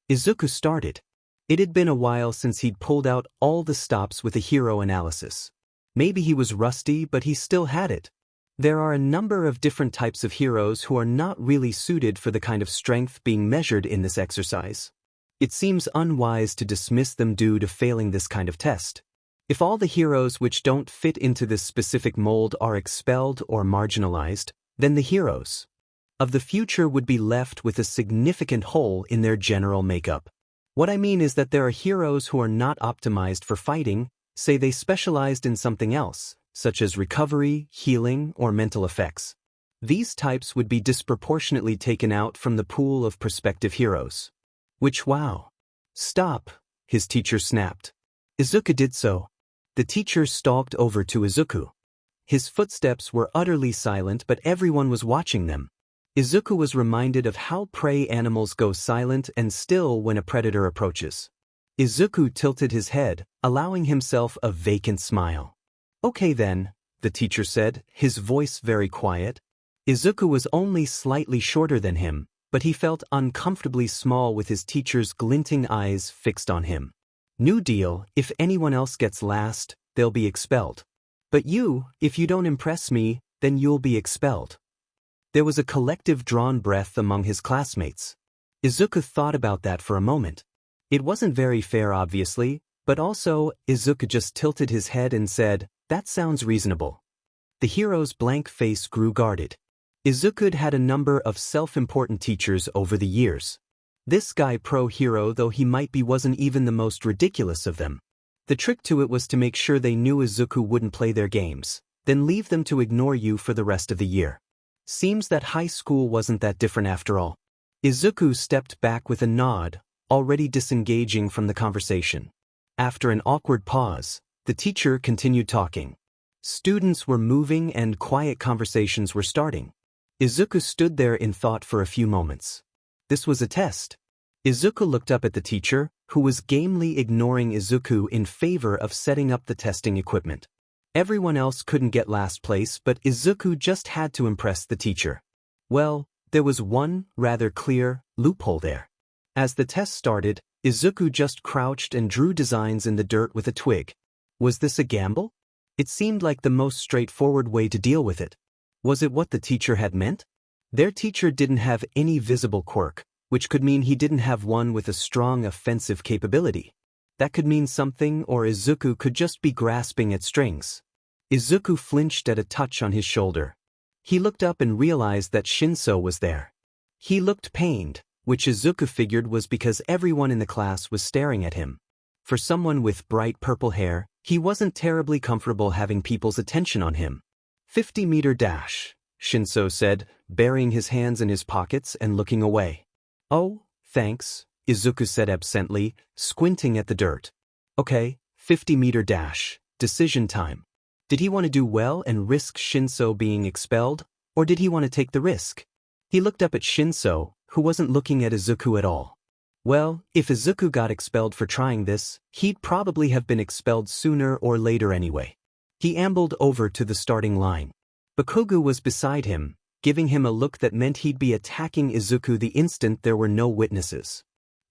Izuku started. It had been a while since he'd pulled out all the stops with a hero analysis. Maybe he was rusty, but he still had it. There are a number of different types of heroes who are not really suited for the kind of strength being measured in this exercise. It seems unwise to dismiss them due to failing this kind of test. If all the heroes which don't fit into this specific mold are expelled or marginalized, then the heroes of the future would be left with a significant hole in their general makeup. What I mean is that there are heroes who are not optimized for fighting, say they specialized in something else, such as recovery, healing, or mental effects. These types would be disproportionately taken out from the pool of prospective heroes. Wow. "Stop," his teacher snapped. Izuku did so. The teacher stalked over to Izuku. His footsteps were utterly silent, but everyone was watching them. Izuku was reminded of how prey animals go silent and still when a predator approaches. Izuku tilted his head, allowing himself a vacant smile. "Okay then," the teacher said, his voice very quiet. Izuku was only slightly shorter than him, but he felt uncomfortably small with his teacher's glinting eyes fixed on him. "New deal, if anyone else gets last, they'll be expelled. But you, if you don't impress me, then you'll be expelled." There was a collective drawn breath among his classmates. Izuku thought about that for a moment. It wasn't very fair, obviously, but also, Izuku just tilted his head and said, "That sounds reasonable." The hero's blank face grew guarded. Izuku had a number of self-important teachers over the years. This guy pro-hero though he might be wasn't even the most ridiculous of them. The trick to it was to make sure they knew Izuku wouldn't play their games, then leave them to ignore you for the rest of the year. Seems that high school wasn't that different after all. Izuku stepped back with a nod, already disengaging from the conversation. After an awkward pause, the teacher continued talking. Students were moving and quiet conversations were starting. Izuku stood there in thought for a few moments. This was a test. Izuku looked up at the teacher, who was gamely ignoring Izuku in favor of setting up the testing equipment. Everyone else couldn't get last place, but Izuku just had to impress the teacher. Well, There was one, rather clear, loophole there. As the test started, Izuku just crouched and drew designs in the dirt with a twig. Was this a gamble? It seemed like the most straightforward way to deal with it. Was it what the teacher had meant? Their teacher didn't have any visible quirk, which could mean he didn't have one with a strong offensive capability. That could mean something, or Izuku could just be grasping at strings. Izuku flinched at a touch on his shoulder. He looked up and realized that Shinso was there. He looked pained, which Izuku figured was because everyone in the class was staring at him. For someone with bright purple hair, he wasn't terribly comfortable having people's attention on him. 50-meter dash, Shinso said, burying his hands in his pockets and looking away. Oh, thanks, Izuku said absently, squinting at the dirt. Okay, 50-meter dash, decision time. Did he want to do well and risk Shinso being expelled, or did he want to take the risk? He looked up at Shinso, who wasn't looking at Izuku at all. Well, if Izuku got expelled for trying this, he'd probably have been expelled sooner or later anyway. He ambled over to the starting line. Bakugo was beside him, giving him a look that meant he'd be attacking Izuku the instant there were no witnesses.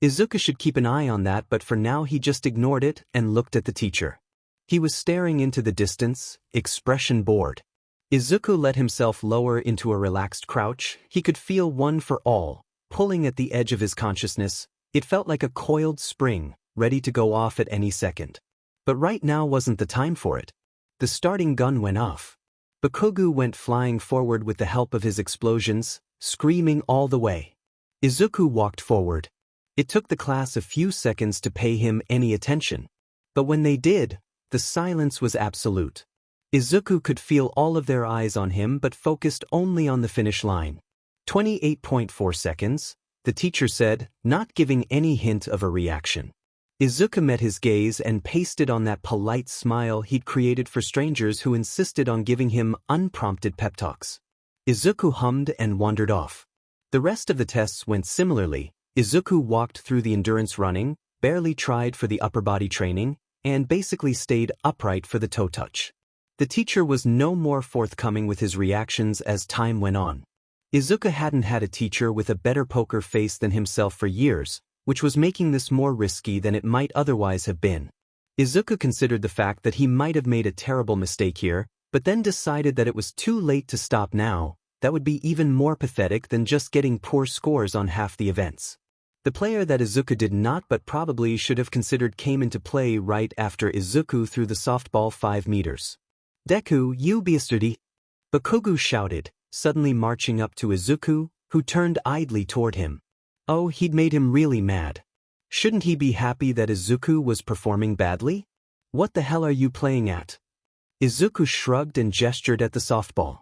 Izuku should keep an eye on that, but for now he just ignored it and looked at the teacher. He was staring into the distance, expression bored. Izuku let himself lower into a relaxed crouch. He could feel one for all, pulling at the edge of his consciousness. It felt like a coiled spring, ready to go off at any second. But right now wasn't the time for it. The starting gun went off. Bakugo went flying forward with the help of his explosions, screaming all the way. Izuku walked forward. It took the class a few seconds to pay him any attention. But when they did, the silence was absolute. Izuku could feel all of their eyes on him but focused only on the finish line. 28.4 seconds, the teacher said, not giving any hint of a reaction. Izuku met his gaze and pasted on that polite smile he'd created for strangers who insisted on giving him unprompted pep talks. Izuku hummed and wandered off. The rest of the tests went similarly. Izuku walked through the endurance running, barely tried for the upper body training, and basically stayed upright for the toe touch. The teacher was no more forthcoming with his reactions as time went on. Izuku hadn't had a teacher with a better poker face than himself for years, which was making this more risky than it might otherwise have been. Izuku considered the fact that he might have made a terrible mistake here, but then decided that it was too late to stop now. That would be even more pathetic than just getting poor scores on half the events. The player that Izuku did not but probably should have considered came into play right after Izuku threw the softball 5 meters. Deku, you beastie! Bakugo shouted, suddenly marching up to Izuku, who turned idly toward him. Oh, he'd made him really mad. Shouldn't he be happy that Izuku was performing badly? What the hell are you playing at? Izuku shrugged and gestured at the softball.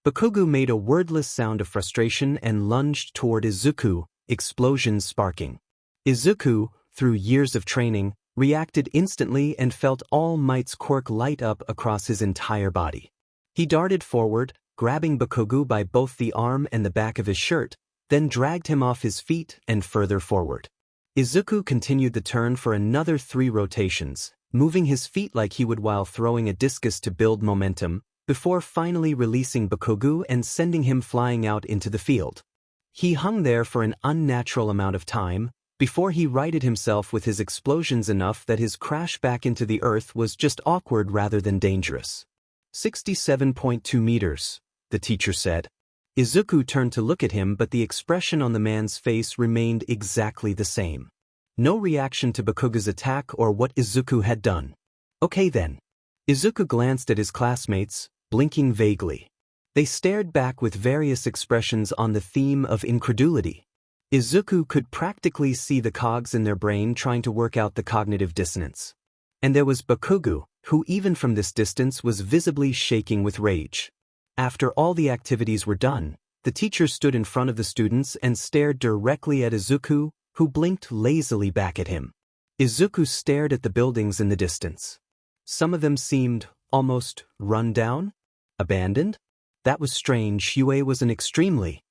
Bakugo made a wordless sound of frustration and lunged toward Izuku, explosions sparking. Izuku, through years of training, reacted instantly and felt All Might's quirk light up across his entire body. He darted forward, grabbing Bakugo by both the arm and the back of his shirt, then dragged him off his feet and further forward. Izuku continued the turn for another 3 rotations, moving his feet like he would while throwing a discus to build momentum, before finally releasing Bakugo and sending him flying out into the field. He hung there for an unnatural amount of time, before he righted himself with his explosions enough that his crash back into the earth was just awkward rather than dangerous. 67.2 meters, the teacher said. Izuku turned to look at him, but the expression on the man's face remained exactly the same. No reaction to Bakugo's attack or what Izuku had done. Okay then. Izuku glanced at his classmates, blinking vaguely. They stared back with various expressions on the theme of incredulity. Izuku could practically see the cogs in their brain trying to work out the cognitive dissonance. And there was Bakugo, who even from this distance was visibly shaking with rage. After all the activities were done, the teacher stood in front of the students and stared directly at Izuku, who blinked lazily back at him. Izuku stared at the buildings in the distance. Some of them seemed almost run down, abandoned. That was strange. UA was an extremely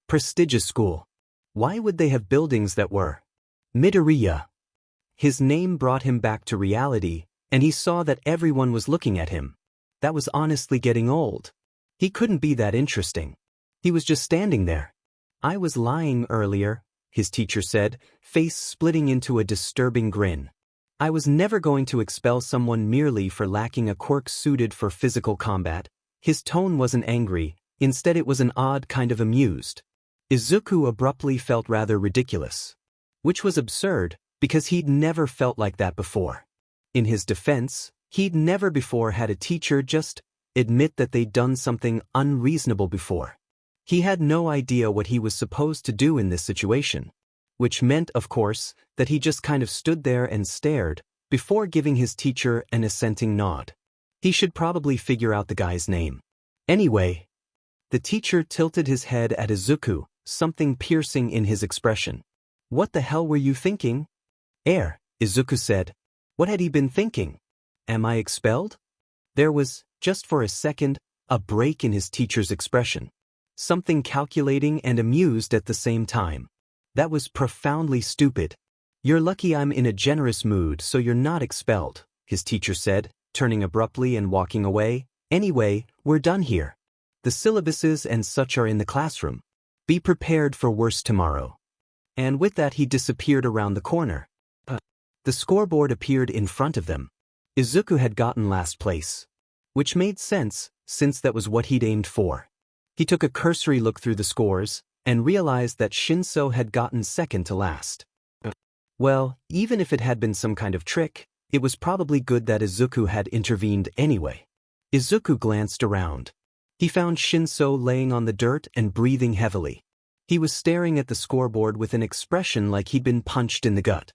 prestigious school. Why would they have buildings that were Midoriya? His name brought him back to reality, and he saw that everyone was looking at him. That was honestly getting old. He couldn't be that interesting. He was just standing there. I was lying earlier, his teacher said, face splitting into a disturbing grin. I was never going to expel someone merely for lacking a quirk suited for physical combat. His tone wasn't angry, instead it was an odd kind of amused. Izuku abruptly felt rather ridiculous. Which was absurd, because he'd never felt like that before. In his defense, he'd never before had a teacher just admit that they'd done something unreasonable before. He had no idea what he was supposed to do in this situation. Which meant, of course, that he just kind of stood there and stared, before giving his teacher an assenting nod. He should probably figure out the guy's name. Anyway, the teacher tilted his head at Izuku, something piercing in his expression. What the hell were you thinking? Izuku said. What had he been thinking? Am I expelled? There was, just for a second, a break in his teacher's expression. Something calculating and amused at the same time. That was profoundly stupid. You're lucky I'm in a generous mood so you're not expelled, his teacher said, turning abruptly and walking away. Anyway, we're done here. The syllabuses and such are in the classroom. Be prepared for worse tomorrow. And with that he disappeared around the corner. The scoreboard appeared in front of them. Izuku had gotten last place. Which made sense, since that was what he'd aimed for. He took a cursory look through the scores, and realized that Shinso had gotten second to last. Well, even if it had been some kind of trick, it was probably good that Izuku had intervened anyway. Izuku glanced around. He found Shinso laying on the dirt and breathing heavily. He was staring at the scoreboard with an expression like he'd been punched in the gut.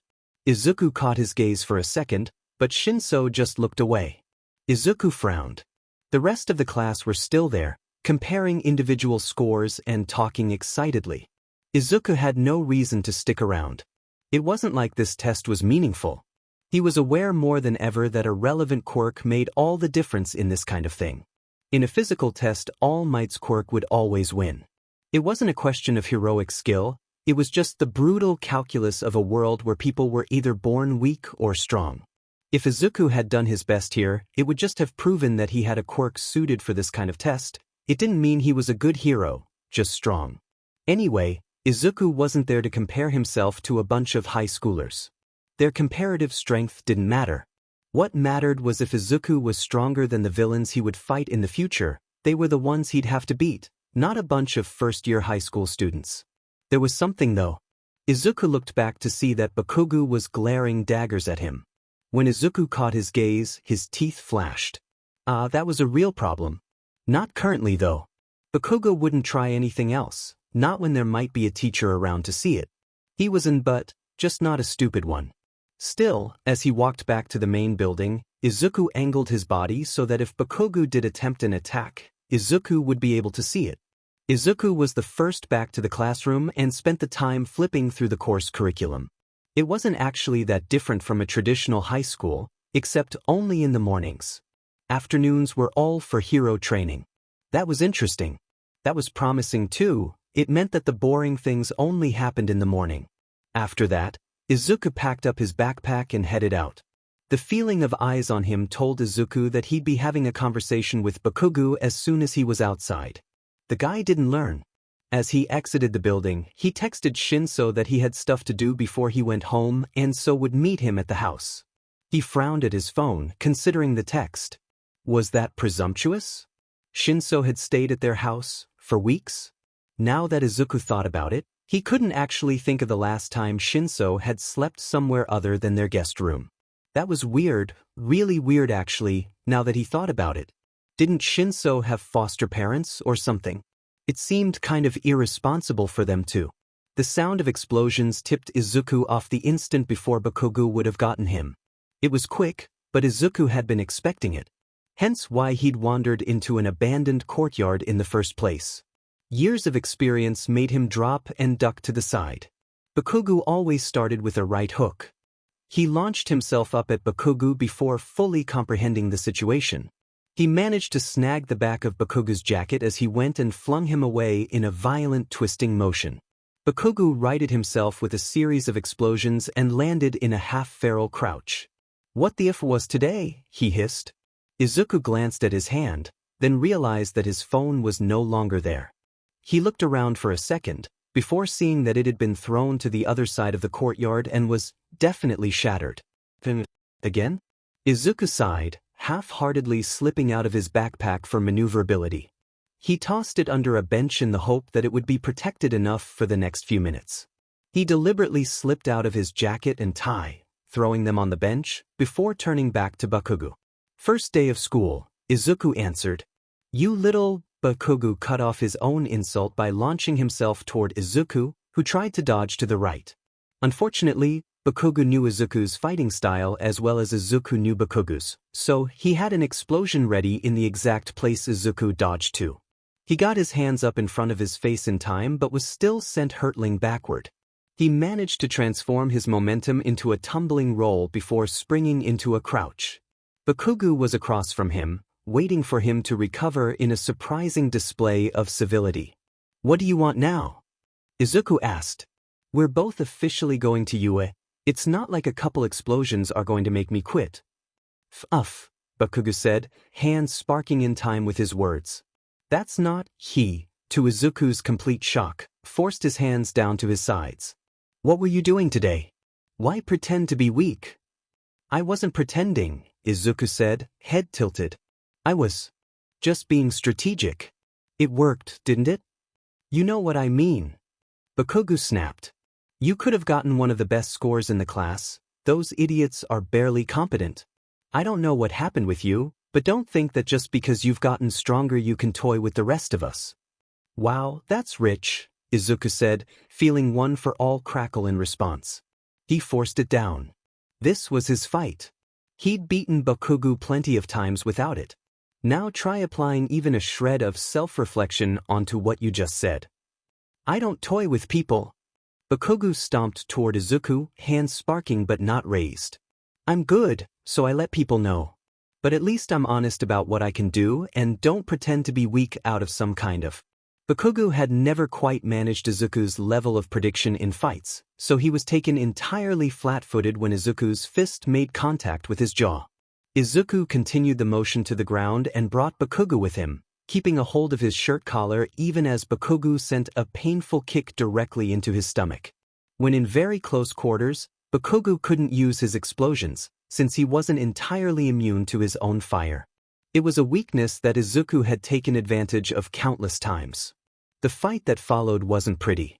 Izuku caught his gaze for a second, but Shinso just looked away. Izuku frowned. The rest of the class were still there, comparing individual scores and talking excitedly. Izuku had no reason to stick around. It wasn't like this test was meaningful. He was aware more than ever that a relevant quirk made all the difference in this kind of thing. In a physical test, All Might's quirk would always win. It wasn't a question of heroic skill, it was just the brutal calculus of a world where people were either born weak or strong. If Izuku had done his best here, it would just have proven that he had a quirk suited for this kind of test. It didn't mean he was a good hero, just strong. Anyway, Izuku wasn't there to compare himself to a bunch of high schoolers. Their comparative strength didn't matter. What mattered was if Izuku was stronger than the villains he would fight in the future, they were the ones he'd have to beat, not a bunch of first-year high school students. There was something though. Izuku looked back to see that Bakugo was glaring daggers at him. When Izuku caught his gaze, his teeth flashed. That was a real problem. Not currently though. Bakugo wouldn't try anything else, not when there might be a teacher around to see it. He was in but, just not a stupid one. Still, as he walked back to the main building, Izuku angled his body so that if Bakugo did attempt an attack, Izuku would be able to see it. Izuku was the first back to the classroom and spent the time flipping through the course curriculum. It wasn't actually that different from a traditional high school, except only in the mornings. Afternoons were all for hero training. That was interesting. That was promising too. It meant that the boring things only happened in the morning. After that, Izuku packed up his backpack and headed out. The feeling of eyes on him told Izuku that he'd be having a conversation with Bakugo as soon as he was outside. The guy didn't learn. As he exited the building, he texted Shinso that he had stuff to do before he went home and so would meet him at the house. He frowned at his phone, considering the text. Was that presumptuous? Shinso had stayed at their house for weeks? Now that Izuku thought about it, he couldn't actually think of the last time Shinso had slept somewhere other than their guest room. That was weird, really weird actually, now that he thought about it. Didn't Shinso have foster parents or something? It seemed kind of irresponsible for them to. The sound of explosions tipped Izuku off the instant before Bakugo would have gotten him. It was quick, but Izuku had been expecting it. Hence why he'd wandered into an abandoned courtyard in the first place. Years of experience made him drop and duck to the side. Bakugo always started with a right hook. He launched himself up at Bakugo before fully comprehending the situation. He managed to snag the back of Bakugo's jacket as he went and flung him away in a violent twisting motion. Bakugo righted himself with a series of explosions and landed in a half-feral crouch. What the F was today? He hissed. Izuku glanced at his hand, then realized that his phone was no longer there. He looked around for a second, before seeing that it had been thrown to the other side of the courtyard and was definitely shattered. Again? Izuku sighed, half-heartedly slipping out of his backpack for maneuverability. He tossed it under a bench in the hope that it would be protected enough for the next few minutes. He deliberately slipped out of his jacket and tie, throwing them on the bench, before turning back to Bakugo. First day of school, Izuku answered. You little... Bakugo cut off his own insult by launching himself toward Izuku, who tried to dodge to the right. Unfortunately, Bakugo knew Izuku's fighting style as well as Izuku knew Bakugo's, so he had an explosion ready in the exact place Izuku dodged to. He got his hands up in front of his face in time but was still sent hurtling backward. He managed to transform his momentum into a tumbling roll before springing into a crouch. Bakugo was across from him, waiting for him to recover in a surprising display of civility. What do you want now? Izuku asked. We're both officially going to UA. It's not like a couple explosions are going to make me quit. Uff, Bakugo said, hands sparking in time with his words. That's not, he, to Izuku's complete shock, forced his hands down to his sides. What were you doing today? Why pretend to be weak? I wasn't pretending, Izuku said, head tilted. I was just being strategic. It worked, didn't it? You know what I mean. Bakugo snapped. You could have gotten one of the best scores in the class. Those idiots are barely competent. I don't know what happened with you, but don't think that just because you've gotten stronger you can toy with the rest of us. Wow, that's rich, Izuku said, feeling one for all crackle in response. He forced it down. This was his fight. He'd beaten Bakugo plenty of times without it. Now try applying even a shred of self-reflection onto what you just said. I don't toy with people. Bakugo stomped toward Izuku, hands sparking but not raised. I'm good, so I let people know. But at least I'm honest about what I can do and don't pretend to be weak out of some kind of. Bakugo had never quite managed Izuku's level of prediction in fights, so he was taken entirely flat-footed when Izuku's fist made contact with his jaw. Izuku continued the motion to the ground and brought Bakugo with him, keeping a hold of his shirt collar even as Bakugo sent a painful kick directly into his stomach. When in very close quarters, Bakugo couldn't use his explosions, since he wasn't entirely immune to his own fire. It was a weakness that Izuku had taken advantage of countless times. The fight that followed wasn't pretty,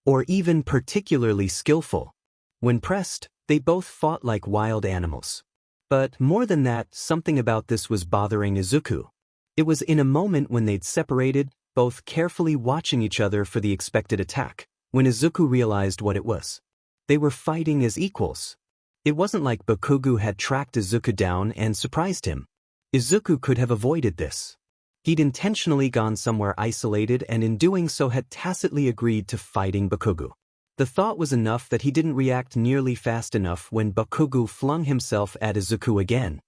or even particularly skillful. When pressed, they both fought like wild animals. But more than that, something about this was bothering Izuku. It was in a moment when they'd separated, both carefully watching each other for the expected attack, when Izuku realized what it was. They were fighting as equals. It wasn't like Bakugo had tracked Izuku down and surprised him. Izuku could have avoided this. He'd intentionally gone somewhere isolated and in doing so had tacitly agreed to fighting Bakugo. The thought was enough that he didn't react nearly fast enough when Bakugo flung himself at Izuku again.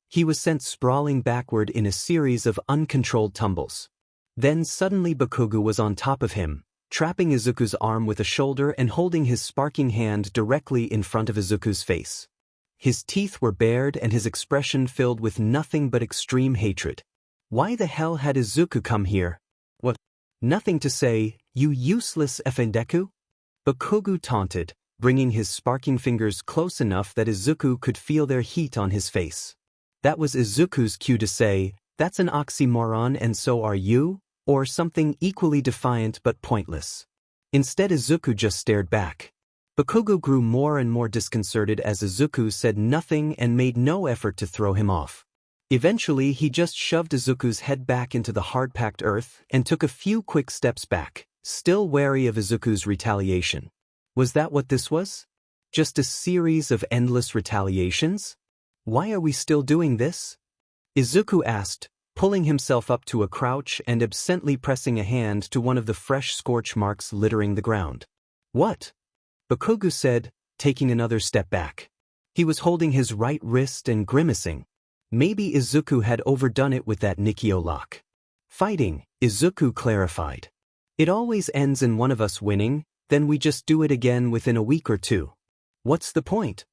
He was sent sprawling backward in a series of uncontrolled tumbles. Then suddenly Bakugo was on top of him, trapping Izuku's arm with a shoulder and holding his sparking hand directly in front of Izuku's face. His teeth were bared and his expression filled with nothing but extreme hatred. Why the hell had Izuku come here? What? Nothing to say, you useless effing Deku? Bakugo taunted, bringing his sparking fingers close enough that Izuku could feel their heat on his face. That was Izuku's cue to say, that's an oxymoron and so are you, or something equally defiant but pointless. Instead Izuku just stared back. Bakugo grew more and more disconcerted as Izuku said nothing and made no effort to throw him off. Eventually he just shoved Izuku's head back into the hard-packed earth and took a few quick steps back, still wary of Izuku's retaliation. Was that what this was? Just a series of endless retaliations? Why are we still doing this? Izuku asked, pulling himself up to a crouch and absently pressing a hand to one of the fresh scorch marks littering the ground. What? Bakugo said, taking another step back. He was holding his right wrist and grimacing. Maybe Izuku had overdone it with that Nikio lock. Fighting, Izuku clarified. It always ends in one of us winning, then we just do it again within a week or two. What's the point?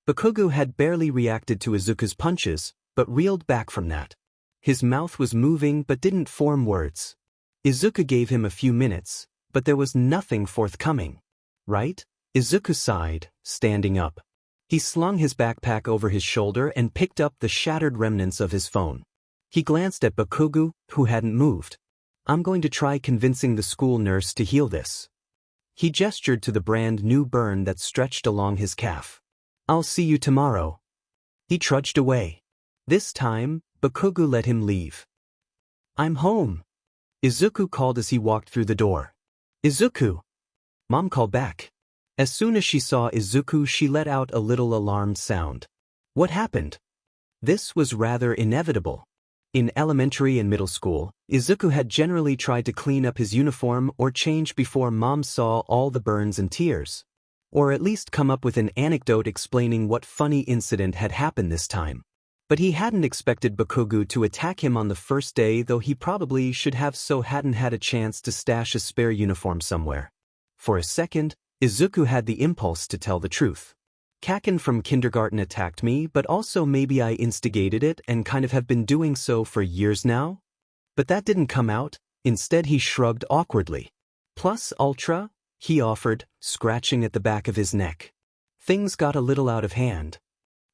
Bakugo had barely reacted to Izuku's punches, but reeled back from that. His mouth was moving but didn't form words. Izuku gave him a few minutes, but there was nothing forthcoming. Right? Izuku sighed, standing up. He slung his backpack over his shoulder and picked up the shattered remnants of his phone. He glanced at Bakugo, who hadn't moved. I'm going to try convincing the school nurse to heal this. He gestured to the brand new burn that stretched along his calf. I'll see you tomorrow. He trudged away. This time, Bakugo let him leave. I'm home. Izuku called as he walked through the door. Izuku! Mom called back. As soon as she saw Izuku, she let out a little alarmed sound. What happened? This was rather inevitable. In elementary and middle school, Izuku had generally tried to clean up his uniform or change before Mom saw all the burns and tears. Or at least come up with an anecdote explaining what funny incident had happened this time. But he hadn't expected Bakugo to attack him on the first day, though he probably should have, so hadn't had a chance to stash a spare uniform somewhere. For a second, Izuku had the impulse to tell the truth. Kaken from kindergarten attacked me, but also maybe I instigated it and kind of have been doing so for years now? But that didn't come out. Instead he shrugged awkwardly. Plus ultra? He offered, scratching at the back of his neck. Things got a little out of hand.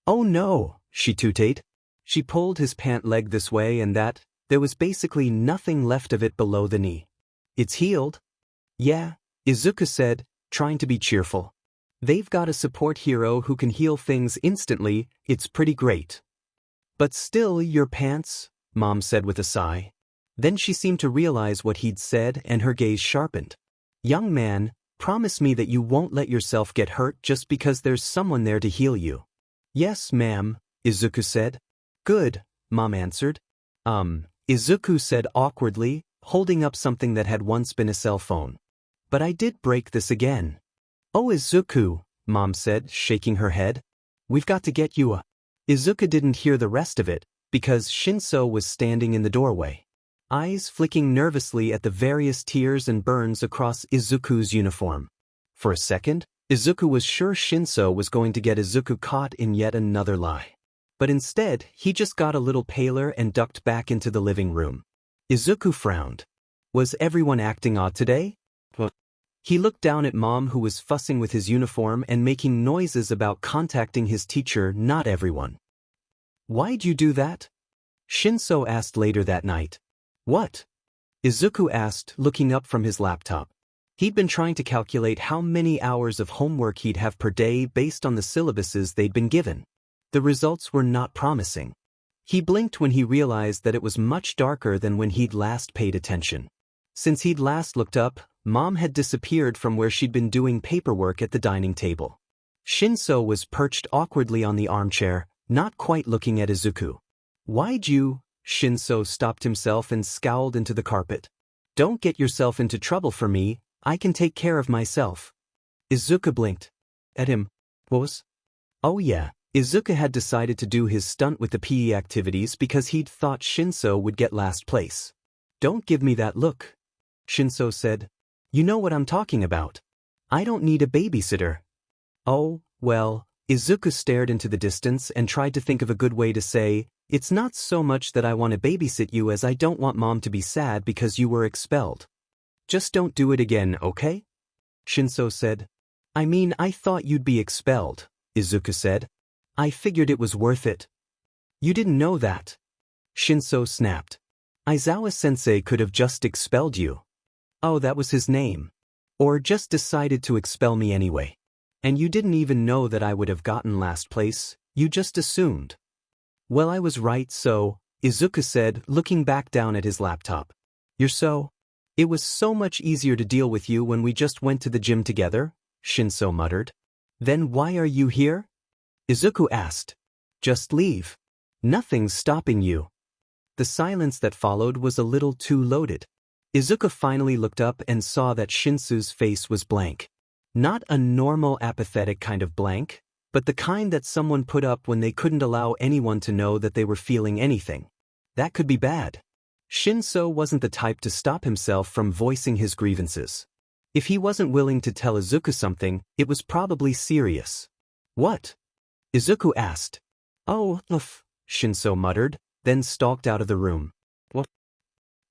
Oh no, she tooted. She pulled his pant leg this way and that. There was basically nothing left of it below the knee. It's healed. Yeah, Izuku said, trying to be cheerful. They've got a support hero who can heal things instantly. It's pretty great. But still, your pants, Mom said with a sigh. Then she seemed to realize what he'd said and her gaze sharpened. Young man, promise me that you won't let yourself get hurt just because there's someone there to heal you. Yes, ma'am, Izuku said. Good, Mom answered. Izuku said awkwardly, holding up something that had once been a cell phone. But I did break this again. Oh, Izuku, Mom said, shaking her head. We've got to get you a... Izuku didn't hear the rest of it, because Shinso was standing in the doorway. Eyes flicking nervously at the various tears and burns across Izuku's uniform. For a second, Izuku was sure Shinso was going to get Izuku caught in yet another lie. But instead, he just got a little paler and ducked back into the living room. Izuku frowned. Was everyone acting odd today? He looked down at Mom, who was fussing with his uniform and making noises about contacting his teacher. Not everyone. Why'd you do that? Shinso asked later that night. What? Izuku asked, looking up from his laptop. He'd been trying to calculate how many hours of homework he'd have per day based on the syllabuses they'd been given. The results were not promising. He blinked when he realized that it was much darker than when he'd last paid attention. Since he'd last looked up, Mom had disappeared from where she'd been doing paperwork at the dining table. Shinso was perched awkwardly on the armchair, not quite looking at Izuku. Why'd you? Shinso stopped himself and scowled into the carpet. Don't get yourself into trouble for me, I can take care of myself. Izuku blinked at him. What was? Oh yeah, Izuku had decided to do his stunt with the PE activities because he'd thought Shinso would get last place. Don't give me that look, Shinso said. You know what I'm talking about. I don't need a babysitter. Oh, well, Izuku stared into the distance and tried to think of a good way to say, it's not so much that I want to babysit you as I don't want Mom to be sad because you were expelled. Just don't do it again, okay? Shinso said. I mean, I thought you'd be expelled, Izuku said. I figured it was worth it. You didn't know that. Shinso snapped. Aizawa-sensei could have just expelled you. Oh, that was his name. Or just decided to expel me anyway. And you didn't even know that I would have gotten last place, you just assumed. Well, I was right, so, Izuku said, looking back down at his laptop. It was so much easier to deal with you when we just went to the gym together, Shinso muttered. Then why are you here? Izuku asked. Just leave. Nothing's stopping you. The silence that followed was a little too loaded. Izuku finally looked up and saw that Shinso's face was blank. Not a normal apathetic kind of blank, but the kind that someone put up when they couldn't allow anyone to know that they were feeling anything. That could be bad. Shinso wasn't the type to stop himself from voicing his grievances. If he wasn't willing to tell Izuku something, it was probably serious. What? Izuku asked. Oh, Shinso muttered, then stalked out of the room. What?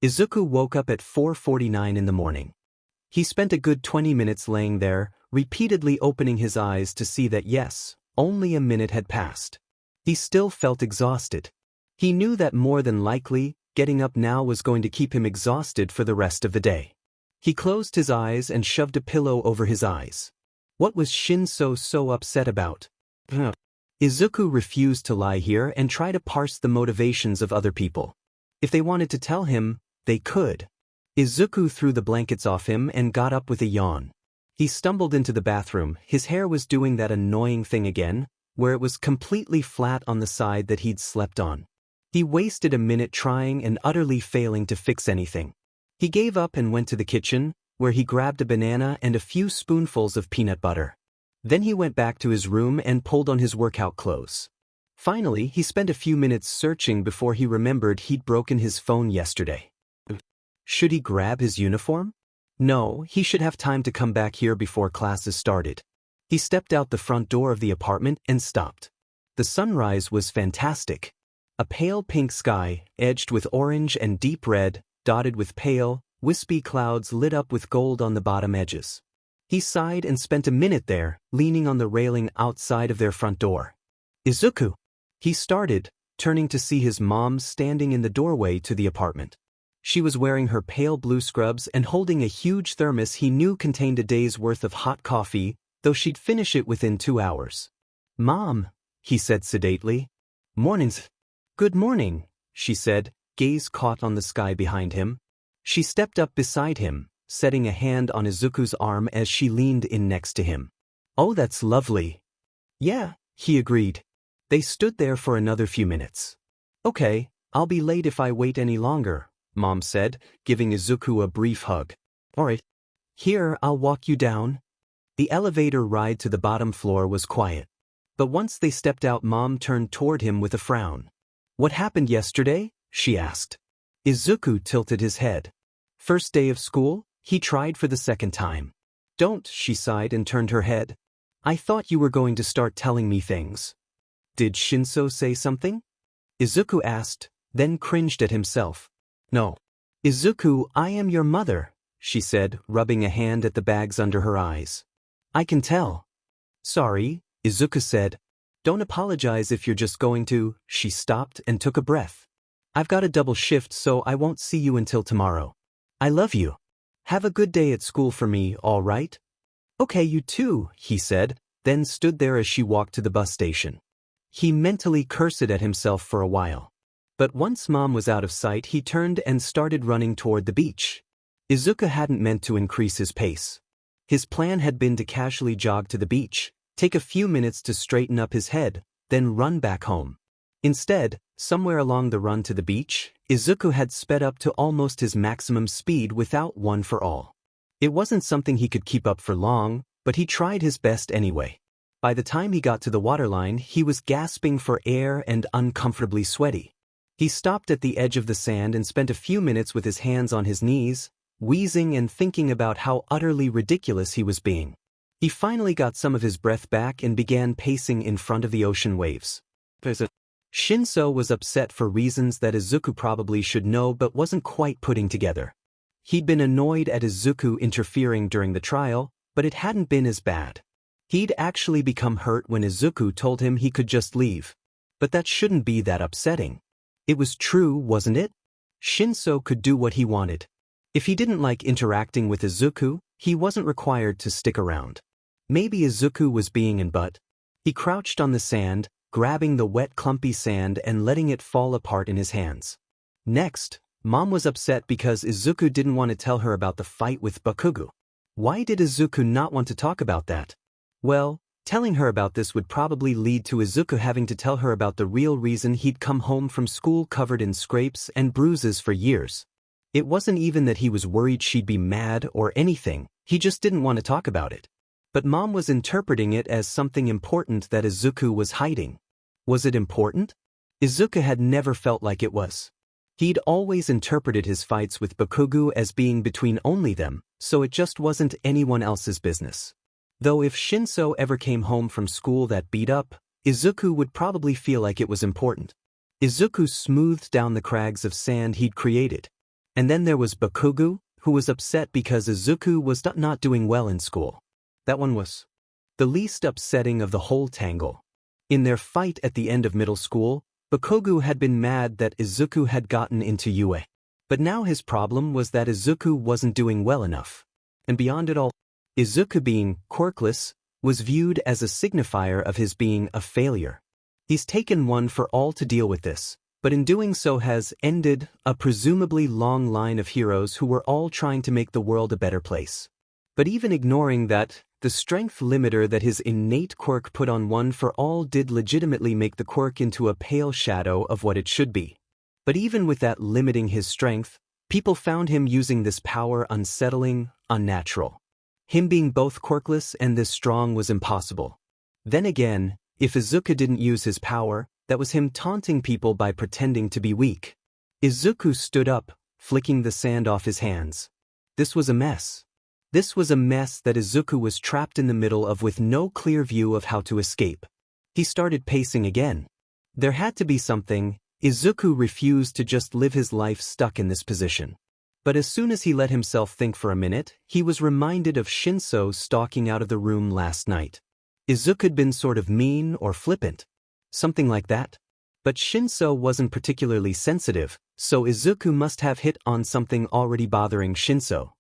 Izuku woke up at 4:49 in the morning. He spent a good 20 minutes laying there, repeatedly opening his eyes to see that yes, only a minute had passed. He still felt exhausted. He knew that more than likely, getting up now was going to keep him exhausted for the rest of the day. He closed his eyes and shoved a pillow over his eyes. What was Shinso so upset about? Izuku refused to lie here and try to parse the motivations of other people. If they wanted to tell him, they could. Izuku threw the blankets off him and got up with a yawn. He stumbled into the bathroom. His hair was doing that annoying thing again, where it was completely flat on the side that he'd slept on. He wasted a minute trying and utterly failing to fix anything. He gave up and went to the kitchen, where he grabbed a banana and a few spoonfuls of peanut butter. Then he went back to his room and pulled on his workout clothes. Finally, he spent a few minutes searching before he remembered he'd broken his phone yesterday. Should he grab his uniform? No, he should have time to come back here before classes started. He stepped out the front door of the apartment and stopped. The sunrise was fantastic. A pale pink sky, edged with orange and deep red, dotted with pale, wispy clouds lit up with gold on the bottom edges. He sighed and spent a minute there, leaning on the railing outside of their front door. Izuku! He started, turning to see his mom standing in the doorway to the apartment. She was wearing her pale blue scrubs and holding a huge thermos he knew contained a day's worth of hot coffee, though she'd finish it within 2 hours. "Mom," he said sedately. "Mornings." "Good morning," she said, gaze caught on the sky behind him. She stepped up beside him, setting a hand on Izuku's arm as she leaned in next to him. "Oh, that's lovely." "Yeah," he agreed. They stood there for another few minutes. "Okay, I'll be late if I wait any longer," Mom said, giving Izuku a brief hug. "Alright. Here, I'll walk you down." The elevator ride to the bottom floor was quiet. But once they stepped out, Mom turned toward him with a frown. "What happened yesterday?" she asked. Izuku tilted his head. "First day of school?" He tried for the second time. "Don't," she sighed and turned her head. "I thought you were going to start telling me things." "Did Shinso say something?" Izuku asked, then cringed at himself. "No." "Izuku, I am your mother," she said, rubbing a hand at the bags under her eyes. "I can tell." "Sorry," Izuku said. "Don't apologize if you're just going to." She stopped and took a breath. "I've got a double shift, so I won't see you until tomorrow. I love you. Have a good day at school for me, all right?" "Okay, you too," he said, then stood there as she walked to the bus station. He mentally cursed at himself for a while. But once Mom was out of sight, he turned and started running toward the beach. Izuku hadn't meant to increase his pace. His plan had been to casually jog to the beach, take a few minutes to straighten up his head, then run back home. Instead, somewhere along the run to the beach, Izuku had sped up to almost his maximum speed without one for all. It wasn't something he could keep up for long, but he tried his best anyway. By the time he got to the waterline, he was gasping for air and uncomfortably sweaty. He stopped at the edge of the sand and spent a few minutes with his hands on his knees, wheezing and thinking about how utterly ridiculous he was being. He finally got some of his breath back and began pacing in front of the ocean waves. Shinso was upset for reasons that Izuku probably should know but wasn't quite putting together. He'd been annoyed at Izuku interfering during the trial, but it hadn't been as bad. He'd actually become hurt when Izuku told him he could just leave. But that shouldn't be that upsetting. It was true, wasn't it? Shinso could do what he wanted. If he didn't like interacting with Izuku, he wasn't required to stick around. Maybe Izuku was being in butt. He crouched on the sand, grabbing the wet clumpy sand and letting it fall apart in his hands. Next, Mom was upset because Izuku didn't want to tell her about the fight with Bakugo. Why did Izuku not want to talk about that? Well, telling her about this would probably lead to Izuku having to tell her about the real reason he'd come home from school covered in scrapes and bruises for years. It wasn't even that he was worried she'd be mad or anything, he just didn't want to talk about it. But Mom was interpreting it as something important that Izuku was hiding. Was it important? Izuku had never felt like it was. He'd always interpreted his fights with Bakugo as being between only them, so it just wasn't anyone else's business. Though if Shinso ever came home from school that beat up, Izuku would probably feel like it was important. Izuku smoothed down the crags of sand he'd created. And then there was Bakugo, who was upset because Izuku was not doing well in school. That one was the least upsetting of the whole tangle. In their fight at the end of middle school, Bakugo had been mad that Izuku had gotten into UA. But now his problem was that Izuku wasn't doing well enough. And beyond it all, Izuku being quirkless was viewed as a signifier of his being a failure. He's taken one for all to deal with this, but in doing so has ended a presumably long line of heroes who were all trying to make the world a better place. But even ignoring that, the strength limiter that his innate quirk put on one for all did legitimately make the quirk into a pale shadow of what it should be. But even with that limiting his strength, people found him using this power unsettling, unnatural. Him being both quirkless and this strong was impossible. Then again, if Izuku didn't use his power, that was him taunting people by pretending to be weak. Izuku stood up, flicking the sand off his hands. This was a mess. This was a mess that Izuku was trapped in the middle of with no clear view of how to escape. He started pacing again. There had to be something. Izuku refused to just live his life stuck in this position. But as soon as he let himself think for a minute, he was reminded of Shinso stalking out of the room last night. Izuku had been sort of mean or flippant. Something like that. But Shinso wasn't particularly sensitive, so Izuku must have hit on something already bothering Shinso.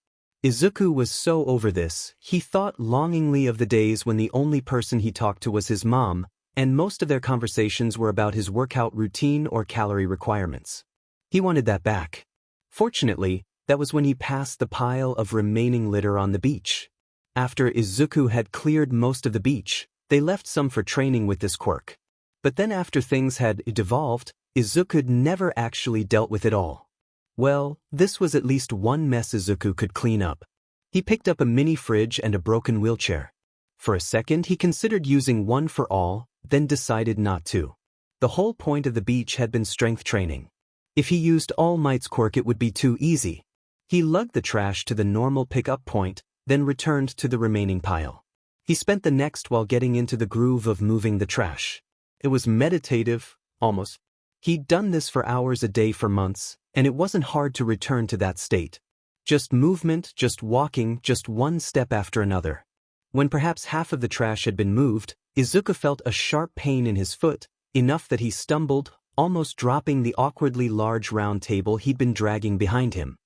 Izuku was so over this, he thought longingly of the days when the only person he talked to was his mom, and most of their conversations were about his workout routine or calorie requirements. He wanted that back. Fortunately, that was when he passed the pile of remaining litter on the beach. After Izuku had cleared most of the beach, they left some for training with this quirk. But then after things had devolved, Izuku never actually dealt with it all. Well, this was at least one mess Izuku could clean up. He picked up a mini fridge and a broken wheelchair. For a second he considered using one for all, then decided not to. The whole point of the beach had been strength training. If he used All Might's quirk it would be too easy. He lugged the trash to the normal pickup point, then returned to the remaining pile. He spent the next while getting into the groove of moving the trash. It was meditative, almost. He'd done this for hours a day for months, and it wasn't hard to return to that state. Just movement, just walking, just one step after another. When perhaps half of the trash had been moved, Izuku felt a sharp pain in his foot, enough that he stumbled, almost dropping the awkwardly large round table he'd been dragging behind him.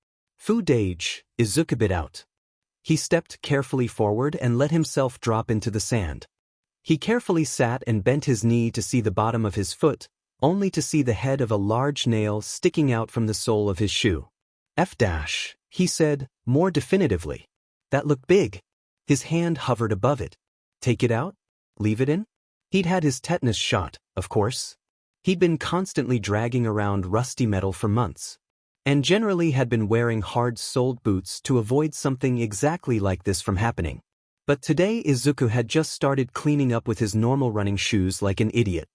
Foodage, Izuku bit out. He stepped carefully forward and let himself drop into the sand. He carefully sat and bent his knee to see the bottom of his foot, only to see the head of a large nail sticking out from the sole of his shoe. F-dash, he said, more definitively. That looked big. His hand hovered above it. Take it out? Leave it in? He'd had his tetanus shot, of course. He'd been constantly dragging around rusty metal for months. And generally had been wearing hard-soled boots to avoid something exactly like this from happening. But today Izuku had just started cleaning up with his normal running shoes like an idiot.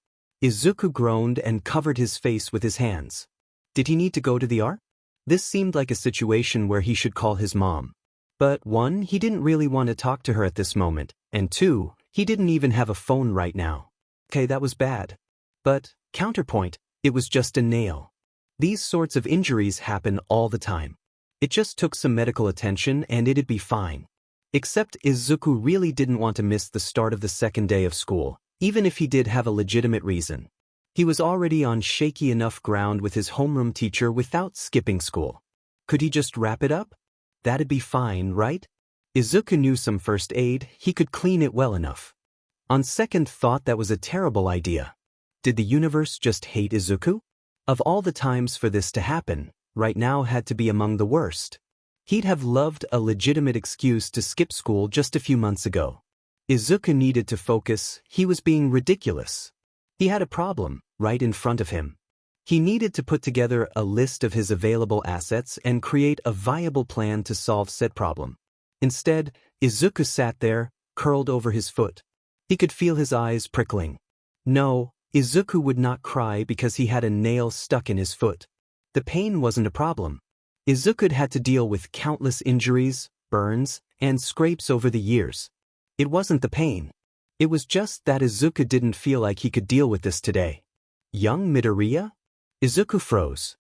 Izuku groaned and covered his face with his hands. Did he need to go to the ER? This seemed like a situation where he should call his mom. But 1, he didn't really want to talk to her at this moment, and 2, he didn't even have a phone right now. Okay, that was bad. But, counterpoint, it was just a nail. These sorts of injuries happen all the time. It just took some medical attention and it'd be fine. Except Izuku really didn't want to miss the start of the second day of school, even if he did have a legitimate reason. He was already on shaky enough ground with his homeroom teacher without skipping school. Could he just wrap it up? That'd be fine, right? Izuku knew some first aid, he could clean it well enough. On second thought, that was a terrible idea. Did the universe just hate Izuku? Of all the times for this to happen, right now had to be among the worst. He'd have loved a legitimate excuse to skip school just a few months ago. Izuku needed to focus, he was being ridiculous. He had a problem, right in front of him. He needed to put together a list of his available assets and create a viable plan to solve said problem. Instead, Izuku sat there, curled over his foot. He could feel his eyes prickling. No, Izuku would not cry because he had a nail stuck in his foot. The pain wasn't a problem. Izuku had to deal with countless injuries, burns, and scrapes over the years. It wasn't the pain. It was just that Izuku didn't feel like he could deal with this today. Young Midoriya? Izuku froze.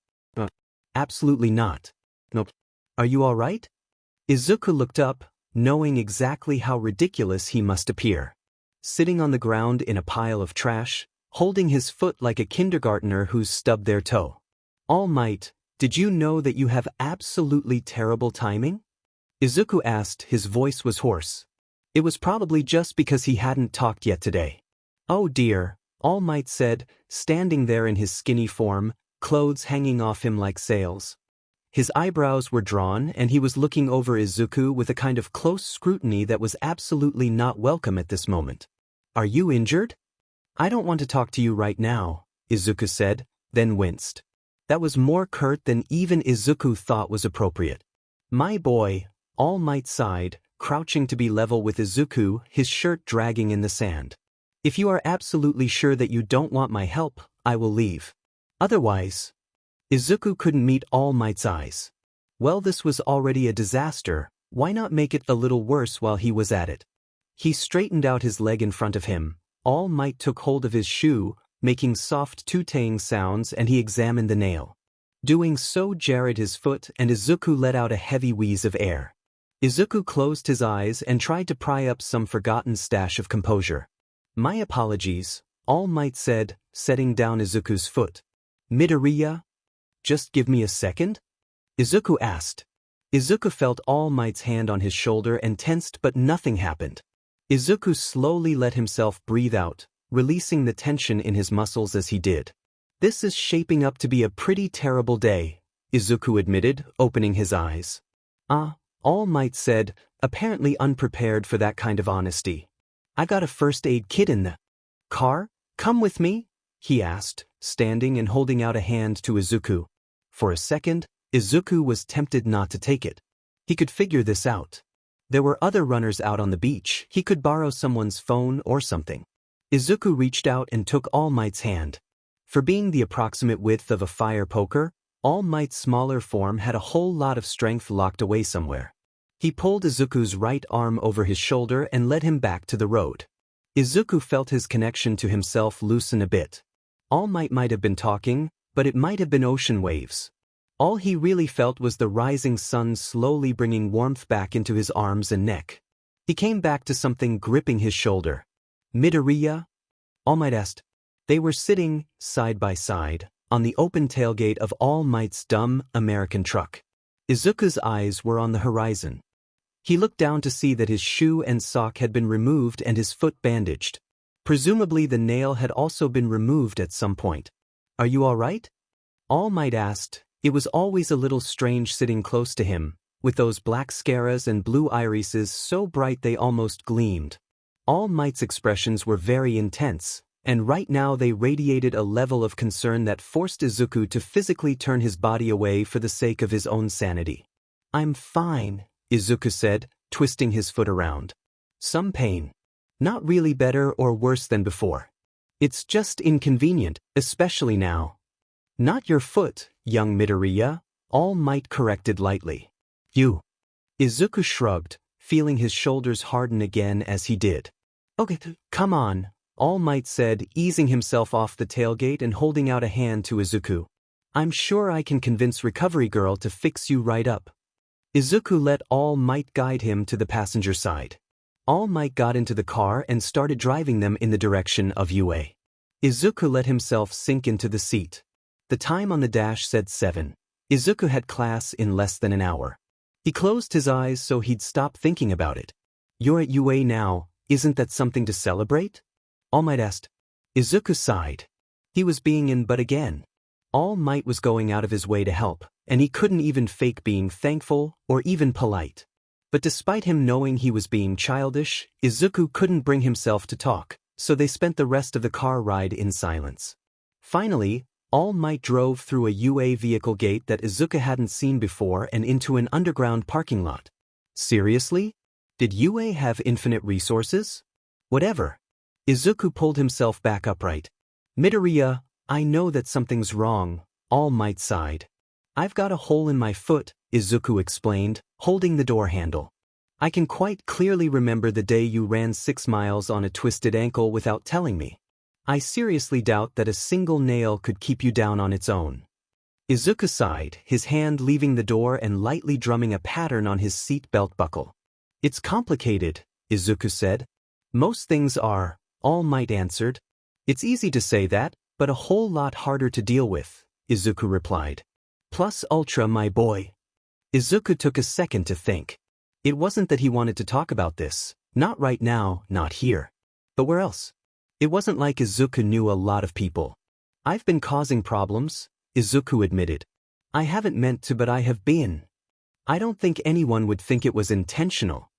Absolutely not. Nope. Are you all right? Izuku looked up, knowing exactly how ridiculous he must appear. Sitting on the ground in a pile of trash, holding his foot like a kindergartner who's stubbed their toe. All Might, did you know that you have absolutely terrible timing? Izuku asked, his voice was hoarse. It was probably just because he hadn't talked yet today. Oh dear, All Might said, standing there in his skinny form, clothes hanging off him like sails. His eyebrows were drawn and he was looking over Izuku with a kind of close scrutiny that was absolutely not welcome at this moment. Are you injured? I don't want to talk to you right now, Izuku said, then winced. That was more curt than even Izuku thought was appropriate. My boy, All Might sighed, crouching to be level with Izuku, his shirt dragging in the sand. If you are absolutely sure that you don't want my help, I will leave. Otherwise... Izuku couldn't meet All Might's eyes. Well, this was already a disaster, why not make it a little worse while he was at it? He straightened out his leg in front of him. All Might took hold of his shoe, making soft tooting sounds, and he examined the nail. Doing so jarred his foot and Izuku let out a heavy wheeze of air. Izuku closed his eyes and tried to pry up some forgotten stash of composure. My apologies, All Might said, setting down Izuku's foot. Midoriya? Just give me a second? Izuku asked. Izuku felt All Might's hand on his shoulder and tensed, but nothing happened. Izuku slowly let himself breathe out, releasing the tension in his muscles as he did. This is shaping up to be a pretty terrible day, Izuku admitted, opening his eyes. All Might said, apparently unprepared for that kind of honesty. I got a first aid kit in the car? Come with me? He asked, standing and holding out a hand to Izuku. For a second, Izuku was tempted not to take it. He could figure this out. There were other runners out on the beach, he could borrow someone's phone or something. Izuku reached out and took All Might's hand. For being the approximate width of a fire poker, All Might's smaller form had a whole lot of strength locked away somewhere. He pulled Izuku's right arm over his shoulder and led him back to the road. Izuku felt his connection to himself loosen a bit. All might have been talking, but it might have been ocean waves. All he really felt was the rising sun slowly bringing warmth back into his arms and neck. He came back to something gripping his shoulder. Midoriya? All Might asked. They were sitting, side by side, on the open tailgate of All Might's dumb American truck. Izuku's eyes were on the horizon. He looked down to see that his shoe and sock had been removed and his foot bandaged. Presumably the nail had also been removed at some point. Are you all right? All Might asked. It was always a little strange sitting close to him, with those black scaras and blue irises so bright they almost gleamed. All Might's expressions were very intense, and right now they radiated a level of concern that forced Izuku to physically turn his body away for the sake of his own sanity. I'm fine, Izuku said, twisting his foot around. Some pain. Not really better or worse than before. It's just inconvenient, especially now. Not your foot, young Midoriya, All Might corrected lightly. You. Izuku shrugged, feeling his shoulders harden again as he did. Okay, come on, All Might said, easing himself off the tailgate and holding out a hand to Izuku. I'm sure I can convince Recovery Girl to fix you right up. Izuku let All Might guide him to the passenger side. All Might got into the car and started driving them in the direction of UA. Izuku let himself sink into the seat. The time on the dash said 7. Izuku had class in less than an hour. He closed his eyes so he'd stop thinking about it. You're at UA now, isn't that something to celebrate? All Might asked. Izuku sighed. He was being in but again. All Might was going out of his way to help, and he couldn't even fake being thankful or even polite. But despite him knowing he was being childish, Izuku couldn't bring himself to talk, so they spent the rest of the car ride in silence. Finally, All Might drove through a UA vehicle gate that Izuku hadn't seen before and into an underground parking lot. Seriously? Did UA have infinite resources? Whatever. Izuku pulled himself back upright. Midoriya, I know that something's wrong, All Might sighed. I've got a hole in my foot, Izuku explained, holding the door handle. I can quite clearly remember the day you ran 6 miles on a twisted ankle without telling me. I seriously doubt that a single nail could keep you down on its own. Izuku sighed, his hand leaving the door and lightly drumming a pattern on his seat belt buckle. It's complicated, Izuku said. Most things are, All Might answered. It's easy to say that, but a whole lot harder to deal with, Izuku replied. Plus ultra, my boy. Izuku took a second to think. It wasn't that he wanted to talk about this, not right now, not here. But where else? It wasn't like Izuku knew a lot of people. I've been causing problems, Izuku admitted. I haven't meant to, but I have been. I don't think anyone would think it was intentional.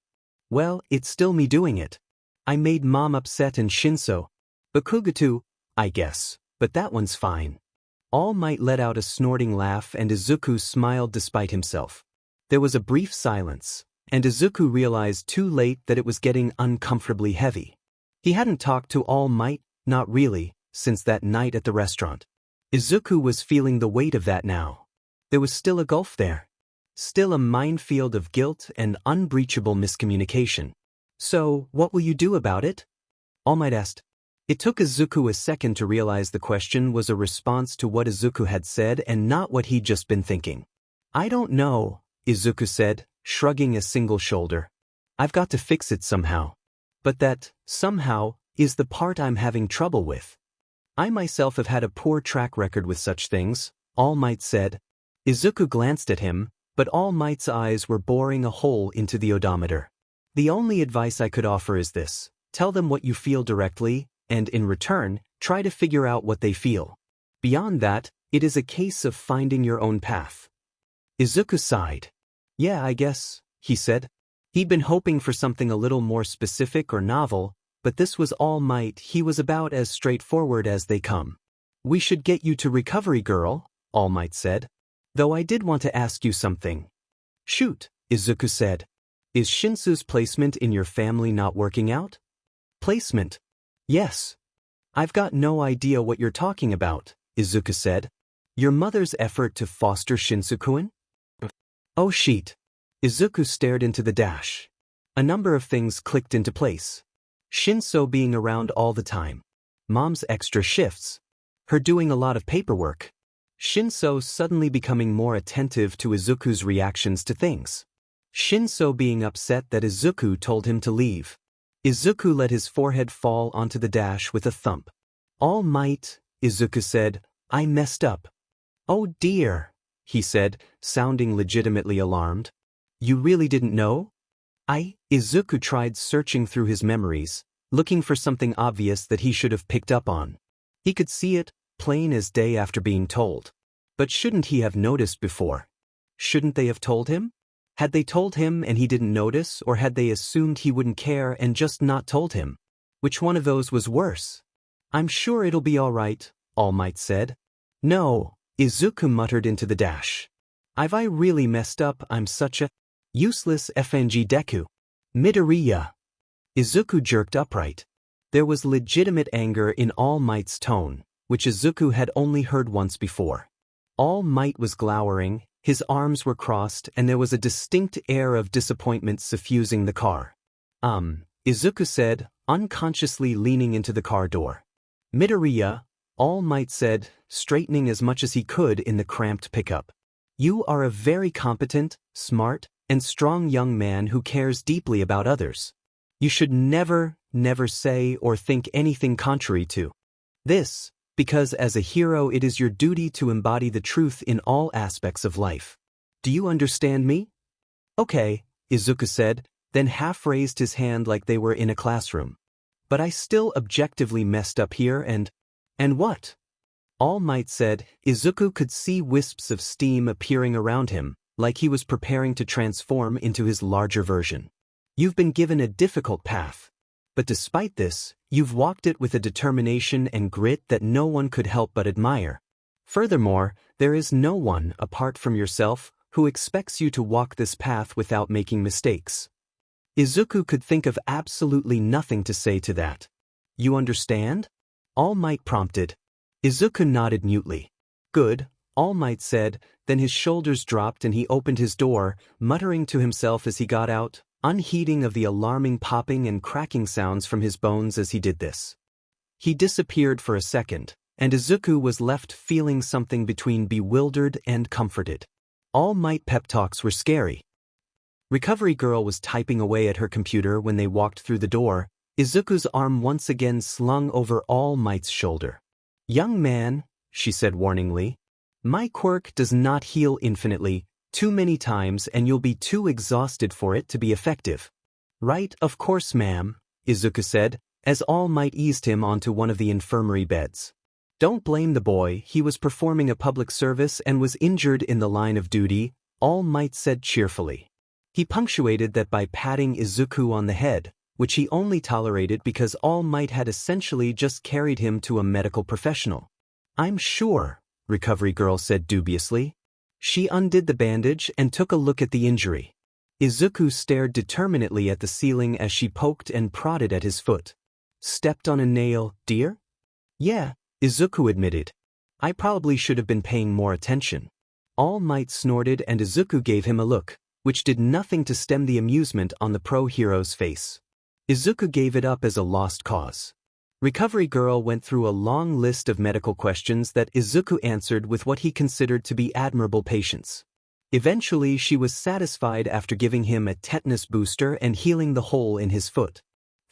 Well, it's still me doing it. I made Mom upset and Shinso. Bakugo too, I guess, but that one's fine. All Might let out a snorting laugh and Izuku smiled despite himself. There was a brief silence, and Izuku realized too late that it was getting uncomfortably heavy. He hadn't talked to All Might, not really, since that night at the restaurant. Izuku was feeling the weight of that now. There was still a gulf there. Still a minefield of guilt and unbreachable miscommunication. So, what will you do about it? All Might asked. It took Izuku a second to realize the question was a response to what Izuku had said and not what he'd just been thinking. I don't know, Izuku said, shrugging a single shoulder. I've got to fix it somehow. But that, somehow, is the part I'm having trouble with. I myself have had a poor track record with such things, All Might said. Izuku glanced at him, but All Might's eyes were boring a hole into the odometer. The only advice I could offer is this: tell them what you feel directly, and in return, try to figure out what they feel. Beyond that, it is a case of finding your own path. Izuku sighed. Yeah, I guess, he said. He'd been hoping for something a little more specific or novel, but this was All Might. He was about as straightforward as they come. We should get you to recovery, girl, All Might said. Though I did want to ask you something. Shoot, Izuku said. Is Shinso's placement in your family not working out? Placement? Yes. I've got no idea what you're talking about, Izuku said. Your mother's effort to foster Shinso-kun? Oh shit. Izuku stared into the dash. A number of things clicked into place. Shinso being around all the time. Mom's extra shifts. Her doing a lot of paperwork. Shinso suddenly becoming more attentive to Izuku's reactions to things. Shinso being upset that Izuku told him to leave. Izuku let his forehead fall onto the dash with a thump. All Might, Izuku said, I messed up. Oh dear, he said, sounding legitimately alarmed. You really didn't know? Izuku tried searching through his memories, looking for something obvious that he should have picked up on. He could see it, plain as day after being told. But shouldn't he have noticed before? Shouldn't they have told him? Had they told him and he didn't notice, or had they assumed he wouldn't care and just not told him? Which one of those was worse? I'm sure it'll be all right, All Might said. No, Izuku muttered into the dash. I really messed up. I'm such a useless FNG Deku. Midoriya. Izuku jerked upright. There was legitimate anger in All Might's tone, which Izuku had only heard once before. All Might was glowering, his arms were crossed, and there was a distinct air of disappointment suffusing the car. Izuku said, unconsciously leaning into the car door. Midoriya, All Might said, straightening as much as he could in the cramped pickup. You are a very competent, smart, and strong young man who cares deeply about others. You should never say or think anything contrary to this, because as a hero it is your duty to embody the truth in all aspects of life. Do you understand me? Okay, Izuku said, then half raised his hand like they were in a classroom. But I still objectively messed up here and what? All Might said. Izuku could see wisps of steam appearing around him, like he was preparing to transform into his larger version. You've been given a difficult path. But despite this, you've walked it with a determination and grit that no one could help but admire. Furthermore, there is no one, apart from yourself, who expects you to walk this path without making mistakes. Izuku could think of absolutely nothing to say to that. You understand? All Might prompted. Izuku nodded mutely. Good, All Might said, then his shoulders dropped and he opened his door, muttering to himself as he got out, unheeding of the alarming popping and cracking sounds from his bones as he did this. He disappeared for a second, and Izuku was left feeling something between bewildered and comforted. All Might pep talks were scary. Recovery Girl was typing away at her computer when they walked through the door, Izuku's arm once again slung over All Might's shoulder. "Young man," she said warningly, "my quirk does not heal infinitely, too many times and you'll be too exhausted for it to be effective." "Right, of course ma'am," Izuku said, as All Might eased him onto one of the infirmary beds. "Don't blame the boy, he was performing a public service and was injured in the line of duty," All Might said cheerfully. He punctuated that by patting Izuku on the head, which he only tolerated because All Might had essentially just carried him to a medical professional. "I'm sure," Recovery Girl said dubiously. She undid the bandage and took a look at the injury. Izuku stared determinedly at the ceiling as she poked and prodded at his foot. "Stepped on a nail, dear?" "Yeah," Izuku admitted. "I probably should have been paying more attention." All Might snorted and Izuku gave him a look, which did nothing to stem the amusement on the pro-hero's face. Izuku gave it up as a lost cause. Recovery Girl went through a long list of medical questions that Izuku answered with what he considered to be admirable patience. Eventually she was satisfied after giving him a tetanus booster and healing the hole in his foot.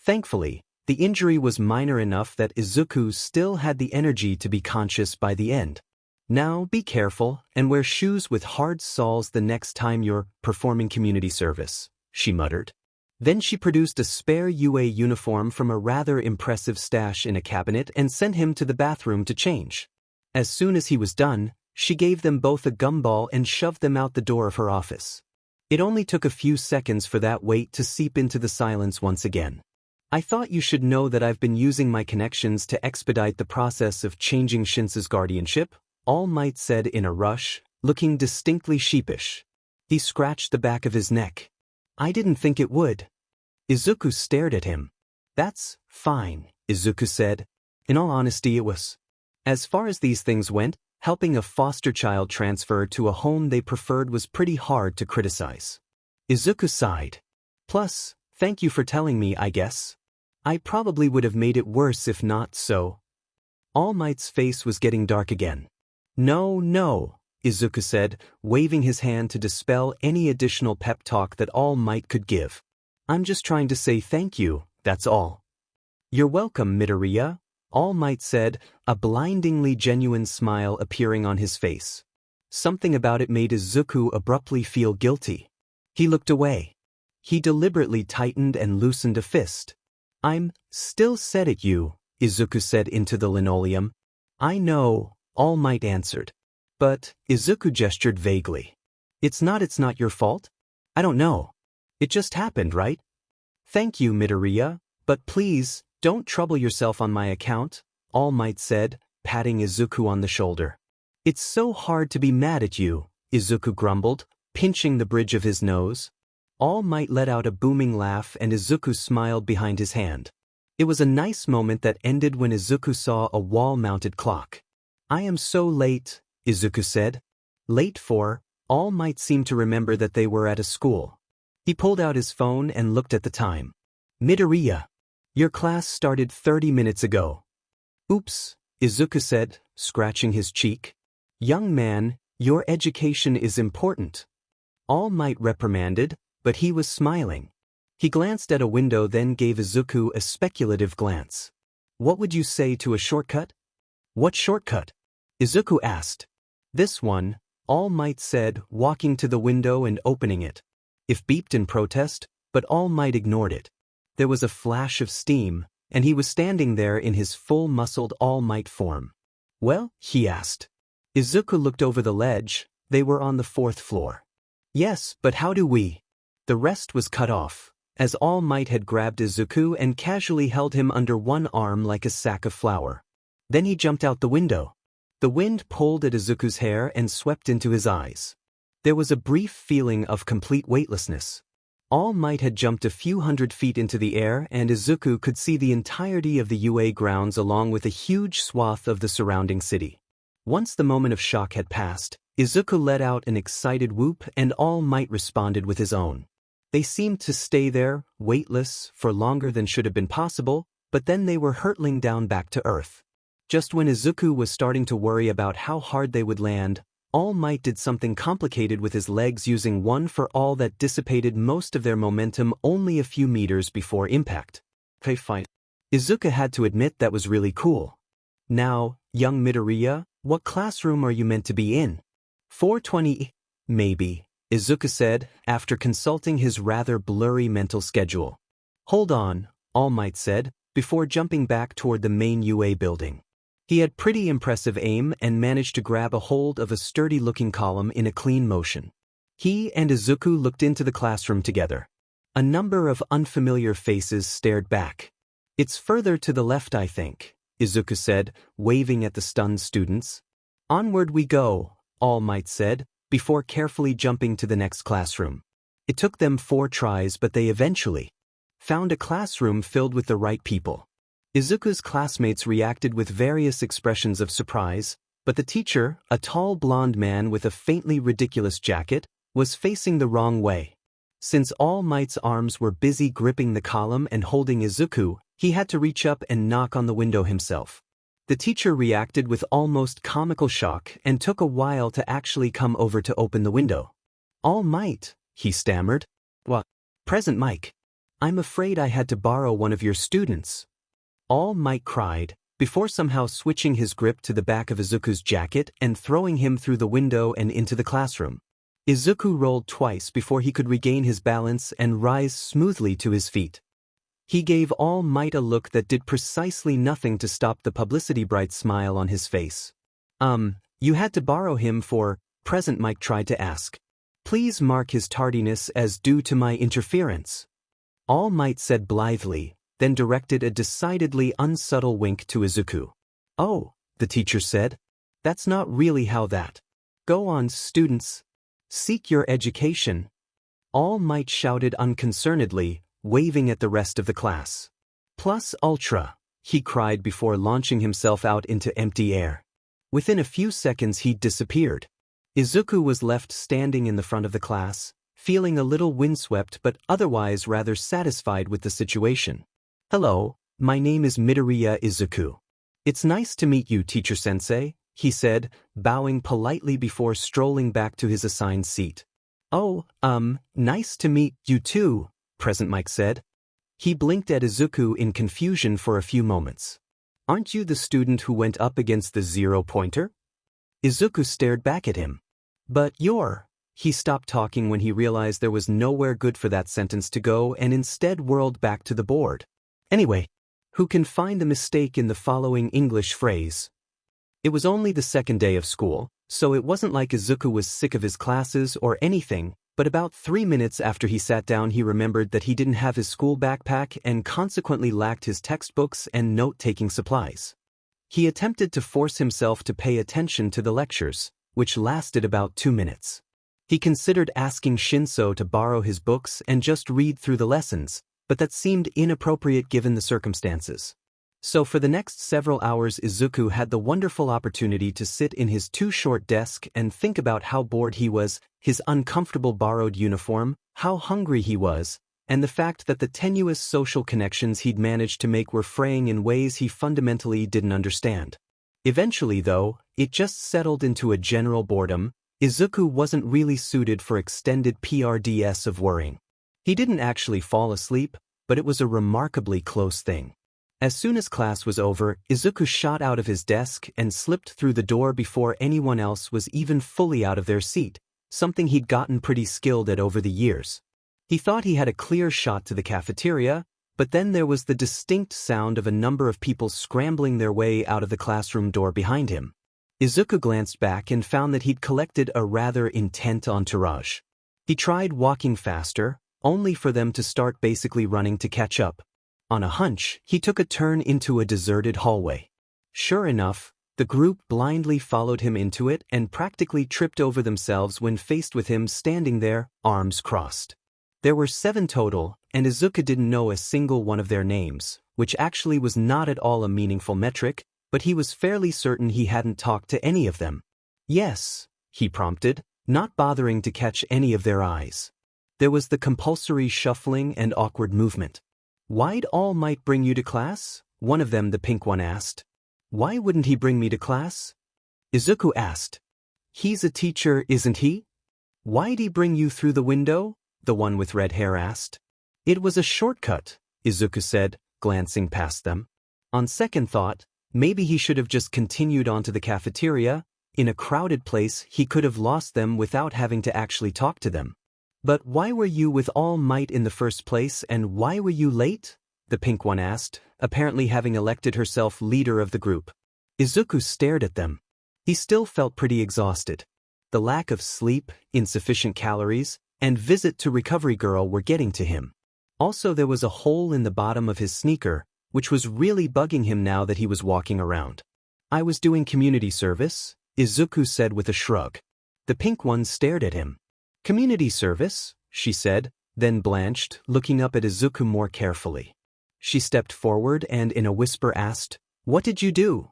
Thankfully, the injury was minor enough that Izuku still had the energy to be conscious by the end. "Now be careful and wear shoes with hard soles the next time you're performing community service," she muttered. Then she produced a spare UA uniform from a rather impressive stash in a cabinet and sent him to the bathroom to change. As soon as he was done, she gave them both a gumball and shoved them out the door of her office. It only took a few seconds for that weight to seep into the silence once again. "I thought you should know that I've been using my connections to expedite the process of changing Shinso's guardianship," All Might said in a rush, looking distinctly sheepish. He scratched the back of his neck. "I didn't think it would." Izuku stared at him. "That's fine," Izuku said. In all honesty, it was. As far as these things went, helping a foster child transfer to a home they preferred was pretty hard to criticize. Izuku sighed. "Plus, thank you for telling me, I guess. I probably would have made it worse if not so." All Might's face was getting dark again. No, Izuku said, waving his hand to dispel any additional pep talk that All Might could give. "I'm just trying to say thank you, that's all." "You're welcome, Midoriya," All Might said, a blindingly genuine smile appearing on his face. Something about it made Izuku abruptly feel guilty. He looked away. He deliberately tightened and loosened a fist. "I'm still set at you," Izuku said into the linoleum. "I know," All Might answered. "But," Izuku gestured vaguely. It's not your fault? I don't know. It just happened, right?" "Thank you, Midoriya, but please, don't trouble yourself on my account," All Might said, patting Izuku on the shoulder. "It's so hard to be mad at you," Izuku grumbled, pinching the bridge of his nose. All Might let out a booming laugh and Izuku smiled behind his hand. It was a nice moment that ended when Izuku saw a wall-mounted clock. "I am so late," Izuku said. "Late for?" All Might seem to remember that they were at a school. He pulled out his phone and looked at the time. "Midoriya, your class started 30 minutes ago." "Oops," Izuku said, scratching his cheek. "Young man, your education is important." All Might reprimanded, but he was smiling. He glanced at a window then gave Izuku a speculative glance. "What would you say to a shortcut?" "What shortcut?" Izuku asked. "This one," All Might said, walking to the window and opening it. If beeped in protest, but All Might ignored it. There was a flash of steam, and he was standing there in his full-muscled All Might form. "Well?" he asked. Izuku looked over the ledge. They were on the 4th floor. "Yes, but how do we?" The rest was cut off, as All Might had grabbed Izuku and casually held him under one arm like a sack of flour. Then he jumped out the window. The wind pulled at Izuku's hair and swept into his eyes. There was a brief feeling of complete weightlessness. All Might had jumped a few hundred feet into the air and Izuku could see the entirety of the UA grounds along with a huge swath of the surrounding city. Once the moment of shock had passed, Izuku let out an excited whoop and All Might responded with his own. They seemed to stay there, weightless, for longer than should have been possible, but then they were hurtling down back to earth. Just when Izuku was starting to worry about how hard they would land, All Might did something complicated with his legs using one for all that dissipated most of their momentum only a few meters before impact. Okay, fine. Izuku had to admit that was really cool. Now, young Midoriya, what classroom are you meant to be in? 420, maybe, Izuku said, after consulting his rather blurry mental schedule. Hold on, All Might said, before jumping back toward the main UA building. He had pretty impressive aim and managed to grab a hold of a sturdy-looking column in a clean motion. He and Izuku looked into the classroom together. A number of unfamiliar faces stared back. It's further to the left, I think, Izuku said, waving at the stunned students. Onward we go, All Might said, before carefully jumping to the next classroom. It took them 4 tries, but they eventually found a classroom filled with the right people. Izuku's classmates reacted with various expressions of surprise, but the teacher, a tall blonde man with a faintly ridiculous jacket, was facing the wrong way. Since All Might's arms were busy gripping the column and holding Izuku, he had to reach up and knock on the window himself. The teacher reacted with almost comical shock and took a while to actually come over to open the window. All Might, he stammered. What? Present, Mike. I'm afraid I had to borrow one of your students. All Might cried, before somehow switching his grip to the back of Izuku's jacket and throwing him through the window and into the classroom. Izuku rolled twice before he could regain his balance and rise smoothly to his feet. He gave All Might a look that did precisely nothing to stop the publicity-bright smile on his face. You had to borrow him for, present, Mike tried to ask. Please mark his tardiness as due to my interference. All Might said blithely, then directed a decidedly unsubtle wink to Izuku. Oh, the teacher said. That's not really how that. Go on, students. Seek your education. All Might shouted unconcernedly, waving at the rest of the class. Plus ultra, he cried before launching himself out into empty air. Within a few seconds he'd disappeared. Izuku was left standing in the front of the class, feeling a little windswept but otherwise rather satisfied with the situation. Hello, my name is Midoriya Izuku. It's nice to meet you, teacher-sensei, he said, bowing politely before strolling back to his assigned seat. Oh, nice to meet you too, Present Mike said. He blinked at Izuku in confusion for a few moments. Aren't you the student who went up against the 0-pointer? Izuku stared back at him. But he stopped talking when he realized there was nowhere good for that sentence to go and instead whirled back to the board. Anyway, who can find the mistake in the following English phrase? It was only the second day of school, so it wasn't like Izuku was sick of his classes or anything, but about 3 minutes after he sat down he remembered that he didn't have his school backpack and consequently lacked his textbooks and note-taking supplies. He attempted to force himself to pay attention to the lectures, which lasted about 2 minutes. He considered asking Shinso to borrow his books and just read through the lessons, but that seemed inappropriate given the circumstances. So for the next several hours Izuku had the wonderful opportunity to sit in his too-short desk and think about how bored he was, his uncomfortable borrowed uniform, how hungry he was, and the fact that the tenuous social connections he'd managed to make were fraying in ways he fundamentally didn't understand. Eventually, though, it just settled into a general boredom. Izuku wasn't really suited for extended PRDS of worrying. He didn't actually fall asleep, but it was a remarkably close thing. As soon as class was over, Izuku shot out of his desk and slipped through the door before anyone else was even fully out of their seat, something he'd gotten pretty skilled at over the years. He thought he had a clear shot to the cafeteria, but then there was the distinct sound of a number of people scrambling their way out of the classroom door behind him. Izuku glanced back and found that he'd collected a rather intent entourage. He tried walking faster, only for them to start basically running to catch up. On a hunch, he took a turn into a deserted hallway. Sure enough, the group blindly followed him into it and practically tripped over themselves when faced with him standing there, arms crossed. There were 7 total, and Izuku didn't know a single one of their names, which actually was not at all a meaningful metric, but he was fairly certain he hadn't talked to any of them. Yes, he prompted, not bothering to catch any of their eyes. There was the compulsory shuffling and awkward movement. Why'd All Might bring you to class? One of them, the pink one, asked. Why wouldn't he bring me to class? Izuku asked. He's a teacher, isn't he? Why'd he bring you through the window? The one with red hair asked. It was a shortcut, Izuku said, glancing past them. On second thought, maybe he should have just continued on to the cafeteria. In a crowded place, he could have lost them without having to actually talk to them. But why were you with All Might in the first place, and why were you late? The pink one asked, apparently having elected herself leader of the group. Izuku stared at them. He still felt pretty exhausted. The lack of sleep, insufficient calories, and visit to recovery girl were getting to him. Also, there was a hole in the bottom of his sneaker, which was really bugging him now that he was walking around. I was doing community service, Izuku said with a shrug. The pink one stared at him. Community service, she said, then blanched, looking up at Izuku more carefully. She stepped forward and in a whisper asked, "What did you do?"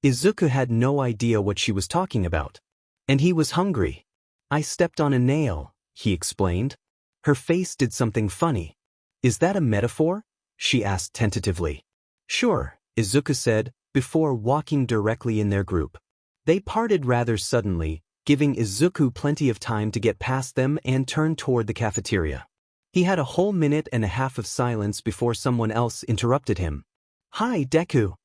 Izuku had no idea what she was talking about. And he was hungry. I stepped on a nail, he explained. Her face did something funny. Is that a metaphor? She asked tentatively. Sure, Izuku said, before walking directly in their group. They parted rather suddenly, giving Izuku plenty of time to get past them and turn toward the cafeteria. He had a whole minute and a half of silence before someone else interrupted him. Hi, Deku.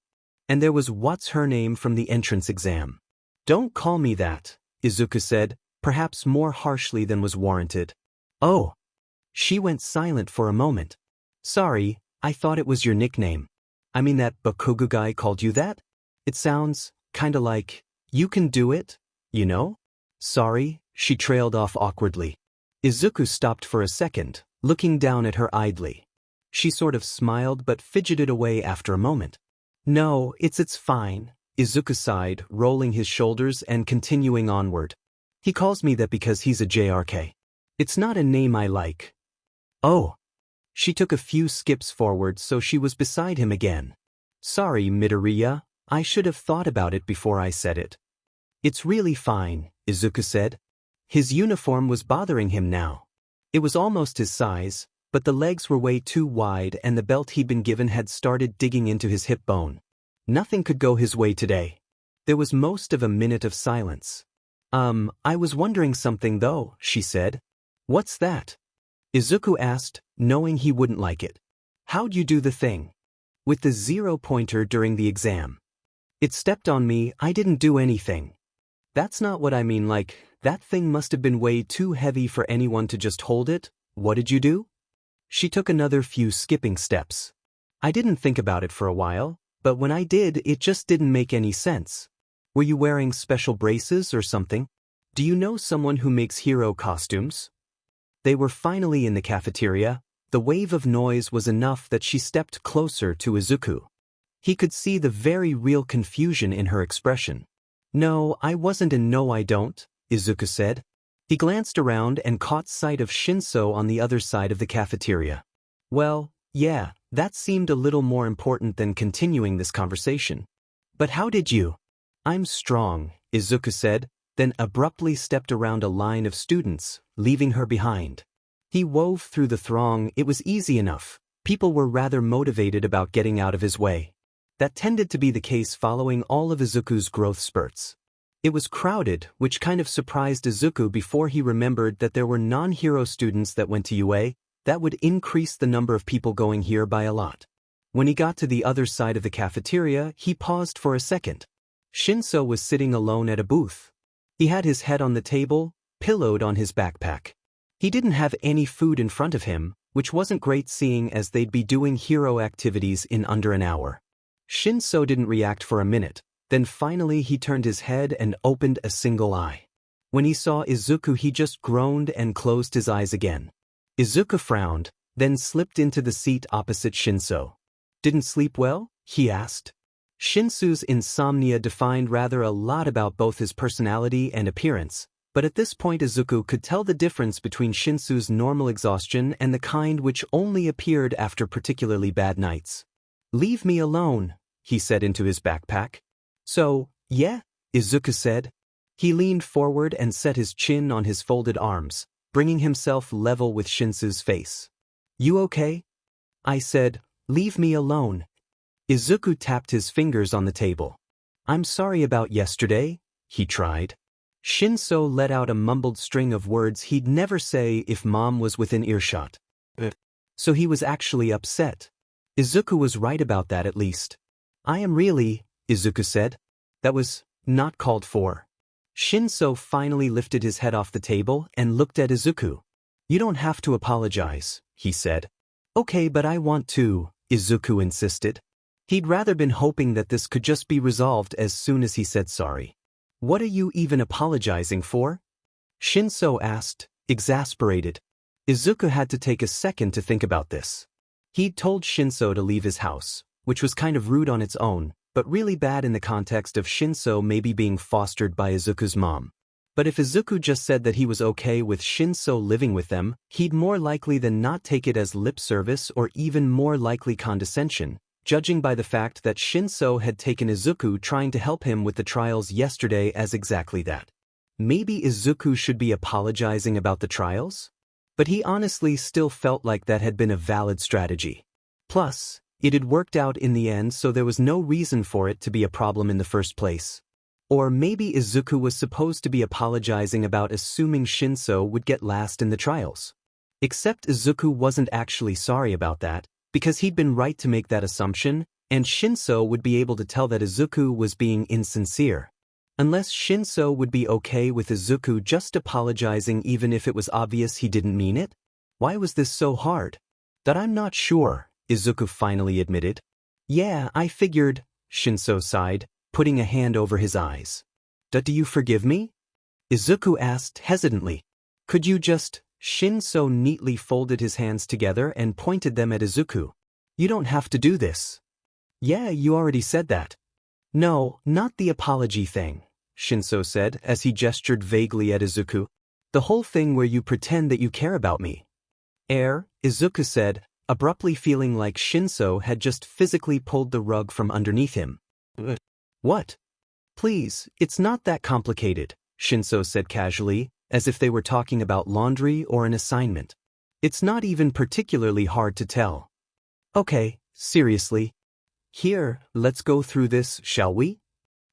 And there was what's her name from the entrance exam. Don't call me that, Izuku said, perhaps more harshly than was warranted. Oh. She went silent for a moment. Sorry, I thought it was your nickname. I mean that Bakugo guy called you that? It sounds, kinda like, you can do it, you know? Sorry, she trailed off awkwardly. Izuku stopped for a second, looking down at her idly. She sort of smiled but fidgeted away after a moment. No, it's fine, Izuku sighed, rolling his shoulders and continuing onward. He calls me that because he's a JRK. It's not a name I like. Oh. She took a few skips forward so she was beside him again. Sorry, Midoriya, I should have thought about it before I said it. It's really fine, Izuku said. His uniform was bothering him now. It was almost his size, but the legs were way too wide and the belt he'd been given had started digging into his hip bone. Nothing could go his way today. There was most of a minute of silence. I was wondering something though, she said. What's that? Izuku asked, knowing he wouldn't like it. How'd you do the thing? With the 0-pointer during the exam. It stepped on me, I didn't do anything. That's not what I mean, like, that thing must have been way too heavy for anyone to just hold it. What did you do? She took another few skipping steps. I didn't think about it for a while, but when I did, it just didn't make any sense. Were you wearing special braces or something? Do you know someone who makes hero costumes? They were finally in the cafeteria. The wave of noise was enough that she stepped closer to Izuku. He could see the very real confusion in her expression. No, I wasn't and no I don't, Izuku said. He glanced around and caught sight of Shinso on the other side of the cafeteria. Well, yeah, that seemed a little more important than continuing this conversation. But how did you? I'm strong, Izuku said, then abruptly stepped around a line of students, leaving her behind. He wove through the throng. It was easy enough. People were rather motivated about getting out of his way. That tended to be the case following all of Izuku's growth spurts. It was crowded, which kind of surprised Izuku before he remembered that there were non-hero students that went to UA. That would increase the number of people going here by a lot. When he got to the other side of the cafeteria, he paused for a second. Shinso was sitting alone at a booth. He had his head on the table, pillowed on his backpack. He didn't have any food in front of him, which wasn't great seeing as they'd be doing hero activities in under an hour. Shinso didn't react for a minute, then finally he turned his head and opened a single eye. When he saw Izuku, he just groaned and closed his eyes again. Izuku frowned, then slipped into the seat opposite Shinso. Didn't sleep well? He asked. Shinso's insomnia defined rather a lot about both his personality and appearance, but at this point Izuku could tell the difference between Shinso's normal exhaustion and the kind which only appeared after particularly bad nights. Leave me alone, he said into his backpack. So, yeah, Izuku said. He leaned forward and set his chin on his folded arms, bringing himself level with Shinso's face. You okay? I said, leave me alone. Izuku tapped his fingers on the table. I'm sorry about yesterday, he tried. Shinso let out a mumbled string of words he'd never say if Mom was within earshot. So he was actually upset. Izuku was right about that at least. I am really, Izuku said. That was not called for. Shinso finally lifted his head off the table and looked at Izuku. You don't have to apologize, he said. Okay, but I want to, Izuku insisted. He'd rather been hoping that this could just be resolved as soon as he said sorry. What are you even apologizing for? Shinso asked, exasperated. Izuku had to take a second to think about this. He'd told Shinso to leave his house, which was kind of rude on its own, but really bad in the context of Shinso maybe being fostered by Izuku's mom. But if Izuku just said that he was okay with Shinso living with them, he'd more likely than not take it as lip service or even more likely condescension, judging by the fact that Shinso had taken Izuku trying to help him with the trials yesterday as exactly that. Maybe Izuku should be apologizing about the trials? But he honestly still felt like that had been a valid strategy. Plus, it had worked out in the end, so there was no reason for it to be a problem in the first place. Or maybe Izuku was supposed to be apologizing about assuming Shinso would get last in the trials. Except Izuku wasn't actually sorry about that, because he'd been right to make that assumption, and Shinso would be able to tell that Izuku was being insincere. Unless Shinso would be okay with Izuku just apologizing even if it was obvious he didn't mean it? Why was this so hard? That I'm not sure, Izuku finally admitted. Yeah, I figured, Shinso sighed, putting a hand over his eyes. Do you forgive me? Izuku asked hesitantly. Could you just... Shinso neatly folded his hands together and pointed them at Izuku. You don't have to do this. Yeah, you already said that. No, not the apology thing, Shinso said as he gestured vaguely at Izuku. The whole thing where you pretend that you care about me. Izuku said, abruptly feeling like Shinso had just physically pulled the rug from underneath him. What? Please, it's not that complicated, Shinso said casually, as if they were talking about laundry or an assignment. It's not even particularly hard to tell. Okay, seriously. Here, let's go through this, shall we?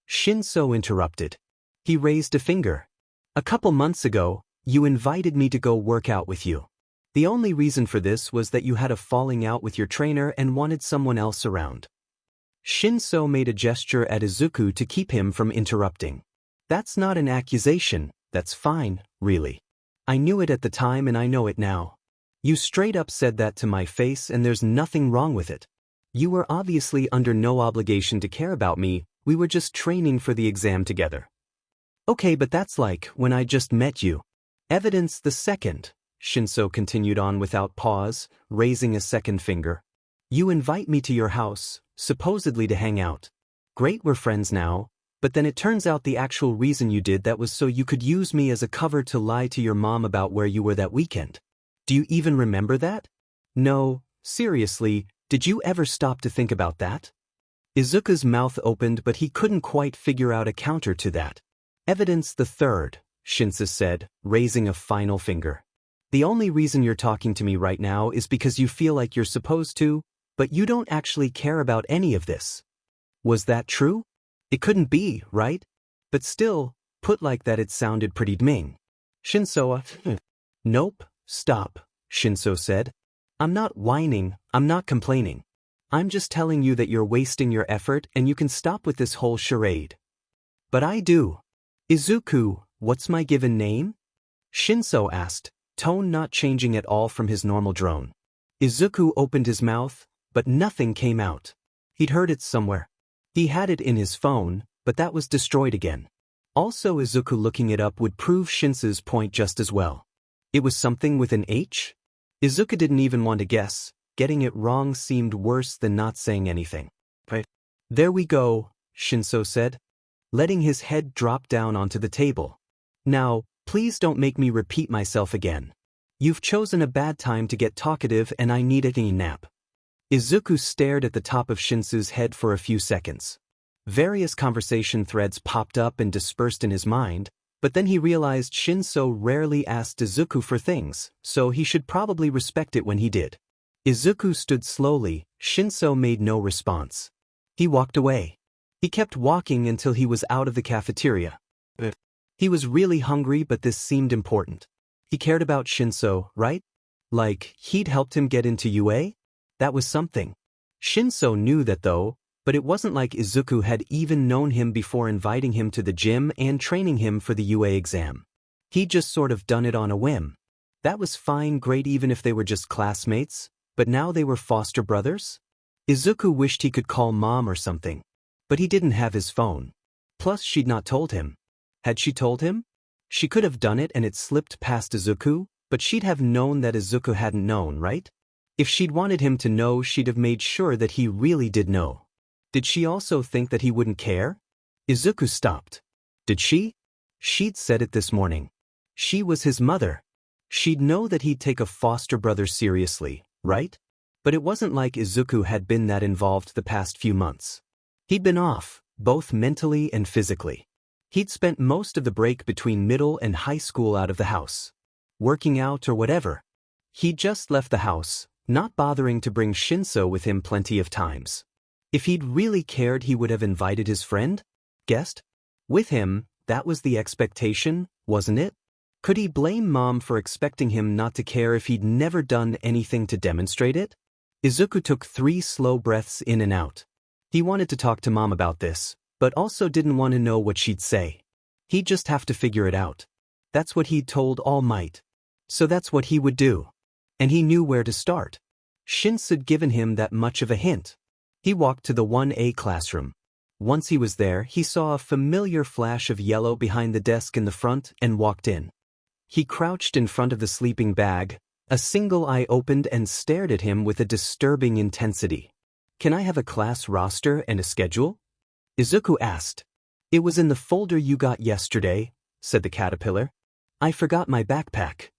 Shinso interrupted. He raised a finger. A couple months ago, you invited me to go work out with you. The only reason for this was that you had a falling out with your trainer and wanted someone else around. Shinso made a gesture at Izuku to keep him from interrupting. That's not an accusation, that's fine, really. I knew it at the time and I know it now. You straight up said that to my face and there's nothing wrong with it. You were obviously under no obligation to care about me, we were just training for the exam together. Okay, but that's like when I just met you. Evidence the second, Shinso continued on without pause, raising a second finger. You invite me to your house, supposedly to hang out. Great, we're friends now, but then it turns out the actual reason you did that was so you could use me as a cover to lie to your mom about where you were that weekend. Do you even remember that? No, seriously, did you ever stop to think about that? Izuku's mouth opened but he couldn't quite figure out a counter to that. Evidence the third, Shinso said, raising a final finger. The only reason you're talking to me right now is because you feel like you're supposed to, but you don't actually care about any of this. Was that true? It couldn't be, right? But still, put like that it sounded pretty dming. Shinso, Nope, stop, Shinso said. I'm not whining, I'm not complaining. I'm just telling you that you're wasting your effort and you can stop with this whole charade. But I do. Izuku, what's my given name? Shinso asked, tone not changing at all from his normal drone. Izuku opened his mouth, but nothing came out. He'd heard it somewhere. He had it in his phone, but that was destroyed again. Also, Izuku looking it up would prove Shinso's point just as well. It was something with an H? Izuku didn't even want to guess. Getting it wrong seemed worse than not saying anything. Right. There we go, Shinso said, letting his head drop down onto the table. Now, please don't make me repeat myself again. You've chosen a bad time to get talkative and I need a nap. Izuku stared at the top of Shinso's head for a few seconds. Various conversation threads popped up and dispersed in his mind, but then he realized Shinso rarely asked Izuku for things, so he should probably respect it when he did. Izuku stood slowly, Shinso made no response. He walked away. He kept walking until he was out of the cafeteria. He was really hungry, but this seemed important. He cared about Shinso, right? Like, he'd helped him get into UA? That was something. Shinso knew that though, but it wasn't like Izuku had even known him before inviting him to the gym and training him for the UA exam. He'd just sort of done it on a whim. That was fine, great even if they were just classmates, but now they were foster brothers? Izuku wished he could call mom or something. But he didn't have his phone. Plus she'd not told him. Had she told him? She could have done it and it slipped past Izuku, but she'd have known that Izuku hadn't known, right? If she'd wanted him to know, she'd have made sure that he really did know. Did she also think that he wouldn't care? Izuku stopped. Did she? She'd said it this morning. She was his mother. She'd know that he'd take a foster brother seriously, right? But it wasn't like Izuku had been that involved the past few months. He'd been off, both mentally and physically. He'd spent most of the break between middle and high school out of the house. Working out or whatever. He'd just left the house, not bothering to bring Shinso with him plenty of times. If he'd really cared, he would have invited his friend? Guest? With him, that was the expectation, wasn't it? Could he blame mom for expecting him not to care if he'd never done anything to demonstrate it? Izuku took 3 slow breaths in and out. He wanted to talk to mom about this, but also didn't want to know what she'd say. He'd just have to figure it out. That's what he'd told All Might. So that's what he would do. And he knew where to start. Shinso'd given him that much of a hint. He walked to the 1A classroom. Once he was there, he saw a familiar flash of yellow behind the desk in the front and walked in. He crouched in front of the sleeping bag, a single eye opened and stared at him with a disturbing intensity. "Can I have a class roster and a schedule?" Izuku asked. "It was in the folder you got yesterday," said the caterpillar. "I forgot my backpack."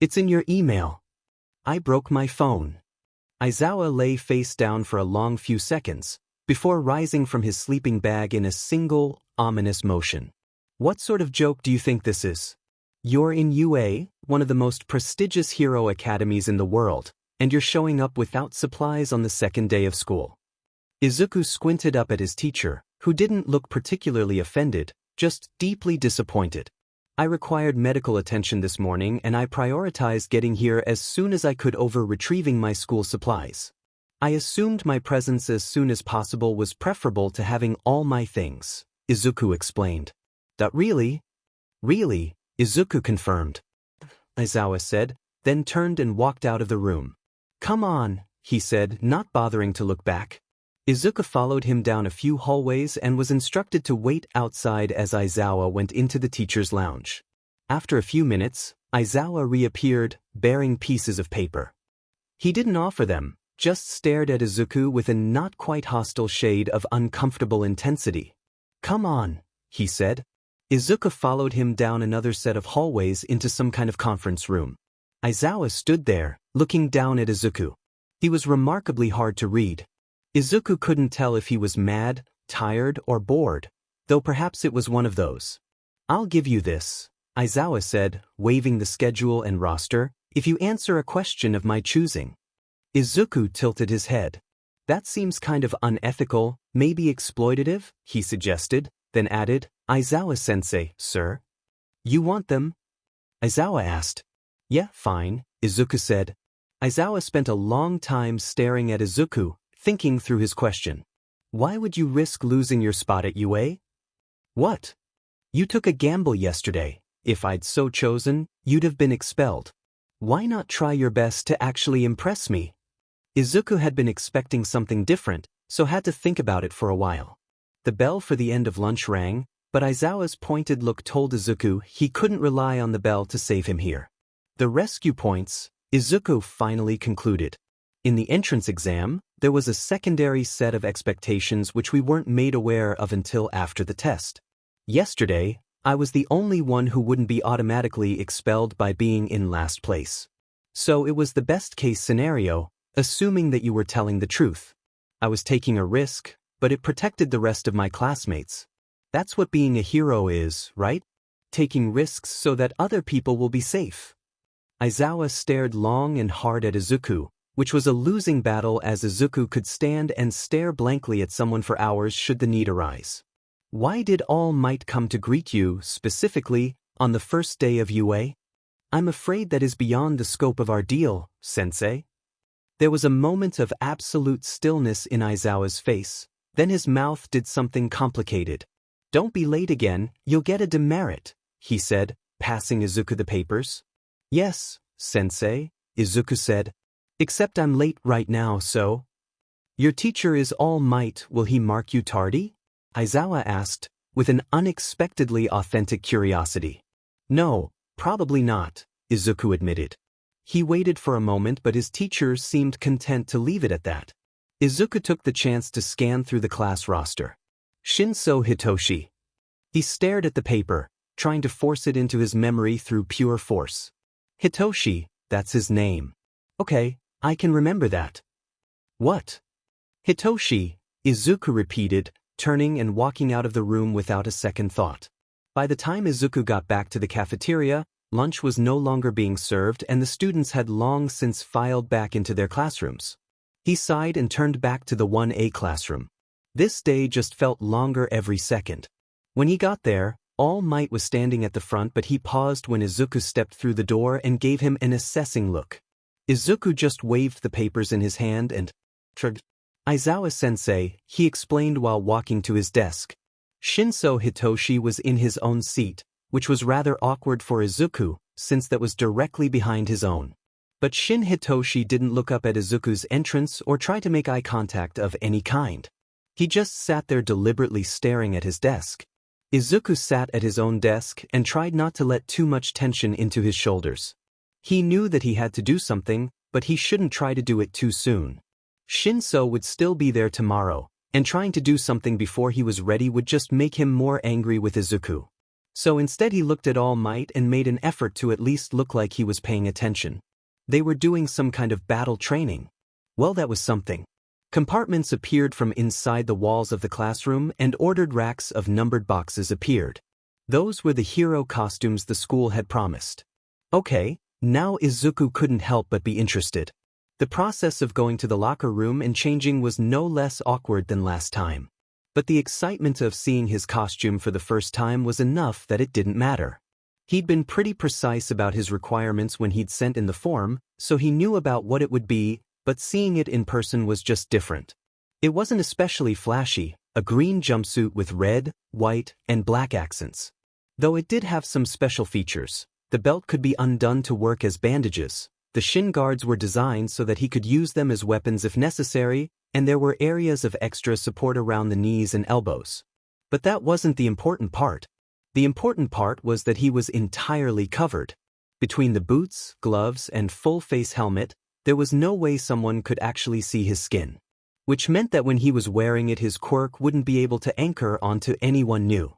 "It's in your email." "I broke my phone." Aizawa lay face down for a long few seconds, before rising from his sleeping bag in a single, ominous motion. "What sort of joke do you think this is? You're in UA, one of the most prestigious hero academies in the world, and you're showing up without supplies on the second day of school." Izuku squinted up at his teacher, who didn't look particularly offended, just deeply disappointed. "I required medical attention this morning and I prioritized getting here as soon as I could over retrieving my school supplies. I assumed my presence as soon as possible was preferable to having all my things," Izuku explained. "That really?" "Really," Izuku confirmed. Aizawa said, then turned and walked out of the room. "Come on," he said, not bothering to look back. Izuku followed him down a few hallways and was instructed to wait outside as Aizawa went into the teacher's lounge. After a few minutes, Aizawa reappeared, bearing pieces of paper. He didn't offer them, just stared at Izuku with a not quite hostile shade of uncomfortable intensity. "Come on," he said. Izuku followed him down another set of hallways into some kind of conference room. Aizawa stood there, looking down at Izuku. He was remarkably hard to read. Izuku couldn't tell if he was mad, tired, or bored, though perhaps it was one of those. "I'll give you this," Aizawa said, waving the schedule and roster, "if you answer a question of my choosing." Izuku tilted his head. "That seems kind of unethical, maybe exploitative," he suggested, then added, "Aizawa-sensei, sir. You want them?" Aizawa asked. "Yeah, fine," Izuku said. Aizawa spent a long time staring at Izuku, thinking through his question. "Why would you risk losing your spot at UA?" "What?" "You took a gamble yesterday. If I'd so chosen, you'd have been expelled. Why not try your best to actually impress me?" Izuku had been expecting something different, so had to think about it for a while. The bell for the end of lunch rang, but Aizawa's pointed look told Izuku he couldn't rely on the bell to save him here. The rescue points, Izuku finally concluded. In the entrance exam, there was a secondary set of expectations which we weren't made aware of until after the test. Yesterday, I was the only one who wouldn't be automatically expelled by being in last place. So it was the best-case scenario, assuming that you were telling the truth. I was taking a risk, but it protected the rest of my classmates. That's what being a hero is, right? Taking risks so that other people will be safe. Aizawa stared long and hard at Izuku, which was a losing battle as Izuku could stand and stare blankly at someone for hours should the need arise. Why did All Might come to greet you, specifically, on the first day of UA? I'm afraid that is beyond the scope of our deal, sensei. There was a moment of absolute stillness in Aizawa's face, then his mouth did something complicated. Don't be late again, you'll get a demerit, he said, passing Izuku the papers. Yes, sensei, Izuku said. Except I'm late right now, so. Your teacher is All Might, will he mark you tardy? Aizawa asked, with an unexpectedly authentic curiosity. No, probably not, Izuku admitted. He waited for a moment but his teacher seemed content to leave it at that. Izuku took the chance to scan through the class roster. Shinso Hitoshi. He stared at the paper, trying to force it into his memory through pure force. Hitoshi, that's his name. Okay, I can remember that. What? Hitoshi, Izuku repeated, turning and walking out of the room without a second thought. By the time Izuku got back to the cafeteria, lunch was no longer being served and the students had long since filed back into their classrooms. He sighed and turned back to the 1A classroom. This day just felt longer every second. When he got there, All Might was standing at the front but he paused when Izuku stepped through the door and gave him an assessing look. Izuku just waved the papers in his hand and shrugged. Aizawa-sensei, he explained while walking to his desk. Shinso Hitoshi was in his own seat, which was rather awkward for Izuku, since that was directly behind his own. But Shin Hitoshi didn't look up at Izuku's entrance or try to make eye contact of any kind. He just sat there deliberately staring at his desk. Izuku sat at his own desk and tried not to let too much tension into his shoulders. He knew that he had to do something, but he shouldn't try to do it too soon. Shinso would still be there tomorrow, and trying to do something before he was ready would just make him more angry with Izuku. So instead he looked at All Might and made an effort to at least look like he was paying attention. They were doing some kind of battle training. Well, that was something. Compartments appeared from inside the walls of the classroom and ordered racks of numbered boxes appeared. Those were the hero costumes the school had promised. Okay, now Izuku couldn't help but be interested. The process of going to the locker room and changing was no less awkward than last time. But the excitement of seeing his costume for the first time was enough that it didn't matter. He'd been pretty precise about his requirements when he'd sent in the form, so he knew about what it would be, but seeing it in person was just different. It wasn't especially flashy, a green jumpsuit with red, white, and black accents. Though it did have some special features. The belt could be undone to work as bandages, the shin guards were designed so that he could use them as weapons if necessary, and there were areas of extra support around the knees and elbows. But that wasn't the important part. The important part was that he was entirely covered. Between the boots, gloves, and full-face helmet, there was no way someone could actually see his skin. Which meant that when he was wearing it his quirk wouldn't be able to anchor onto anyone new.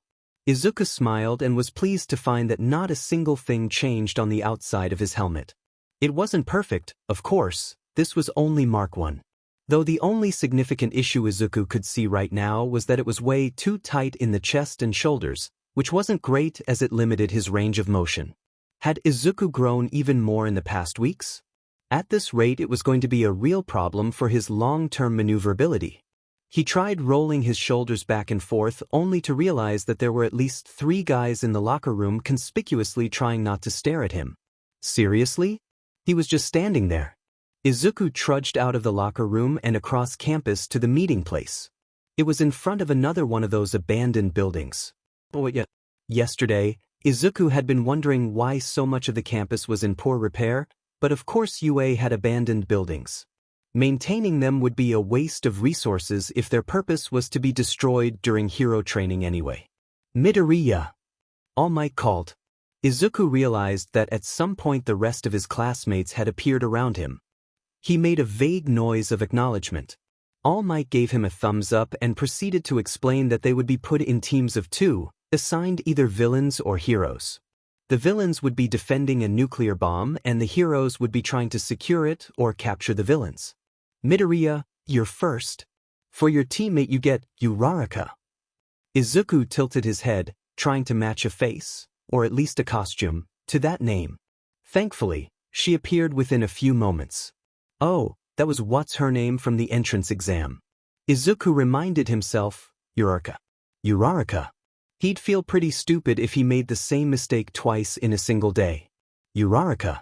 Izuku smiled and was pleased to find that not a single thing changed on the outside of his helmet. It wasn't perfect, of course, this was only Mark 1. Though the only significant issue Izuku could see right now was that it was way too tight in the chest and shoulders, which wasn't great as it limited his range of motion. Had Izuku grown even more in the past weeks? At this rate it was going to be a real problem for his long-term maneuverability. He tried rolling his shoulders back and forth only to realize that there were at least 3 guys in the locker room conspicuously trying not to stare at him. Seriously? He was just standing there. Izuku trudged out of the locker room and across campus to the meeting place. It was in front of another one of those abandoned buildings. Yesterday, Izuku had been wondering why so much of the campus was in poor repair, but of course UA had abandoned buildings. Maintaining them would be a waste of resources if their purpose was to be destroyed during hero training anyway. Midoriya. All Might called. Izuku realized that at some point the rest of his classmates had appeared around him. He made a vague noise of acknowledgement. All Might gave him a thumbs up and proceeded to explain that they would be put in teams of 2, assigned either villains or heroes. The villains would be defending a nuclear bomb and the heroes would be trying to secure it or capture the villains. Midoriya, you're first. For your teammate you get Uraraka. Izuku tilted his head, trying to match a face, or at least a costume, to that name. Thankfully, she appeared within a few moments. Oh, That was what's her name from the entrance exam. Izuku reminded himself, Uraraka. Uraraka. He'd feel pretty stupid if he made the same mistake twice in a single day. Uraraka.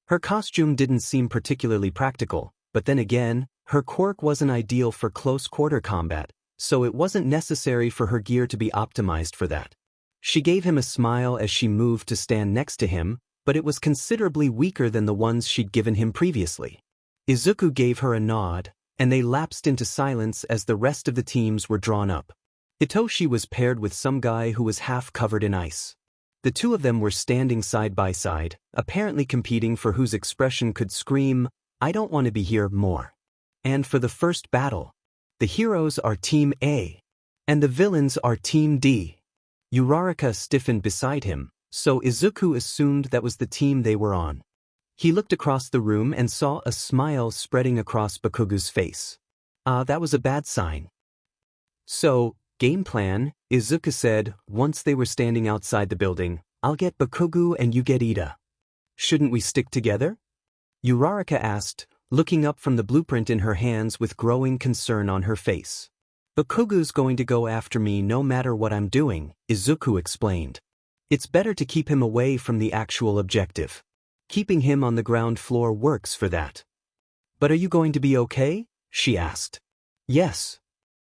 Her costume didn't seem particularly practical, but then again, her quirk wasn't ideal for close-quarter combat, so it wasn't necessary for her gear to be optimized for that. She gave him a smile as she moved to stand next to him, but it was considerably weaker than the ones she'd given him previously. Izuku gave her a nod, and they lapsed into silence as the rest of the teams were drawn up. Hitoshi was paired with some guy who was half covered in ice. The two of them were standing side by side, apparently competing for whose expression could scream, "I don't want to be here" more. And for the first battle, the heroes are Team A, and the villains are Team D. Uraraka stiffened beside him, so Izuku assumed that was the team they were on. He looked across the room and saw a smile spreading across Bakugo's face. That was a bad sign. So, game plan, Izuku said, once they were standing outside the building, "I'll get Bakugo and you get Ida." "Shouldn't we stick together?" Uraraka asked, looking up from the blueprint in her hands with growing concern on her face. "Bakugo's going to go after me no matter what I'm doing," Izuku explained. "It's better to keep him away from the actual objective. Keeping him on the ground floor works for that." "But are you going to be okay?" she asked. "Yes.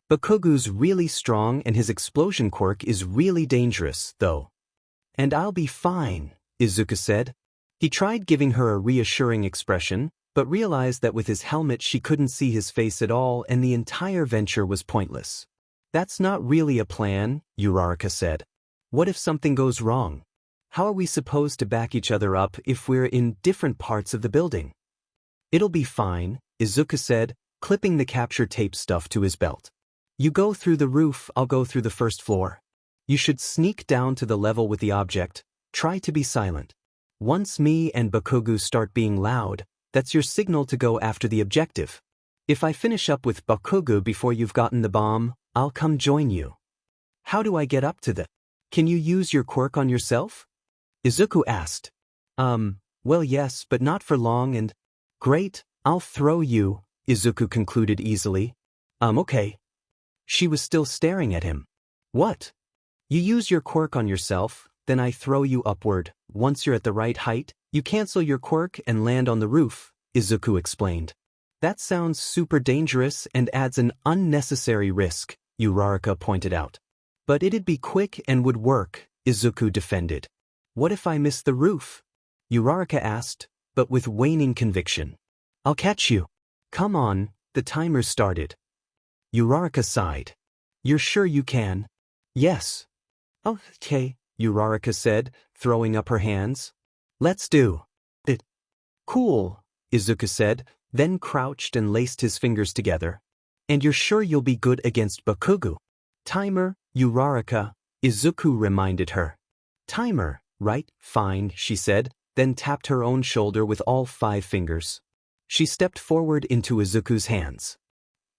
Bakugo's really strong and his expulsion quirk is really dangerous, though." "And I'll be fine," Izuku said. He tried giving her a reassuring expression, but realized that with his helmet she couldn't see his face at all and the entire venture was pointless. "That's not really a plan," Uraraka said. "What if something goes wrong? How are we supposed to back each other up if we're in different parts of the building?" "It'll be fine," Izuku said, clipping the capture tape stuff to his belt. "You go through the roof, I'll go through the first floor. You should sneak down to the level with the object, try to be silent. Once me and Bakugo start being loud, that's your signal to go after the objective. If I finish up with Bakugo before you've gotten the bomb, I'll come join you." "How do I get up to the? Can you use your quirk on yourself?" Izuku asked. Well yes, but not for long and—" "Great, I'll throw you," Izuku concluded easily. Okay." She was still staring at him. "What?" "You use your quirk on yourself, then I throw you upward. Once you're at the right height, you cancel your quirk and land on the roof," Izuku explained. "That sounds super dangerous and adds an unnecessary risk," Uraraka pointed out. "But it'd be quick and would work," Izuku defended. "What if I miss the roof?" Uraraka asked, but with waning conviction. "I'll catch you. Come on," the timer started. Uraraka sighed. "You're sure you can?" "Yes." "Okay," Uraraka said, throwing up her hands. "Let's do it." "Cool," Izuku said, then crouched and laced his fingers together. "And you're sure you'll be good against Bakugo?" "Timer, Uraraka," Izuku reminded her. "Timer, right, fine," she said, then tapped her own shoulder with all 5 fingers. She stepped forward into Izuku's hands.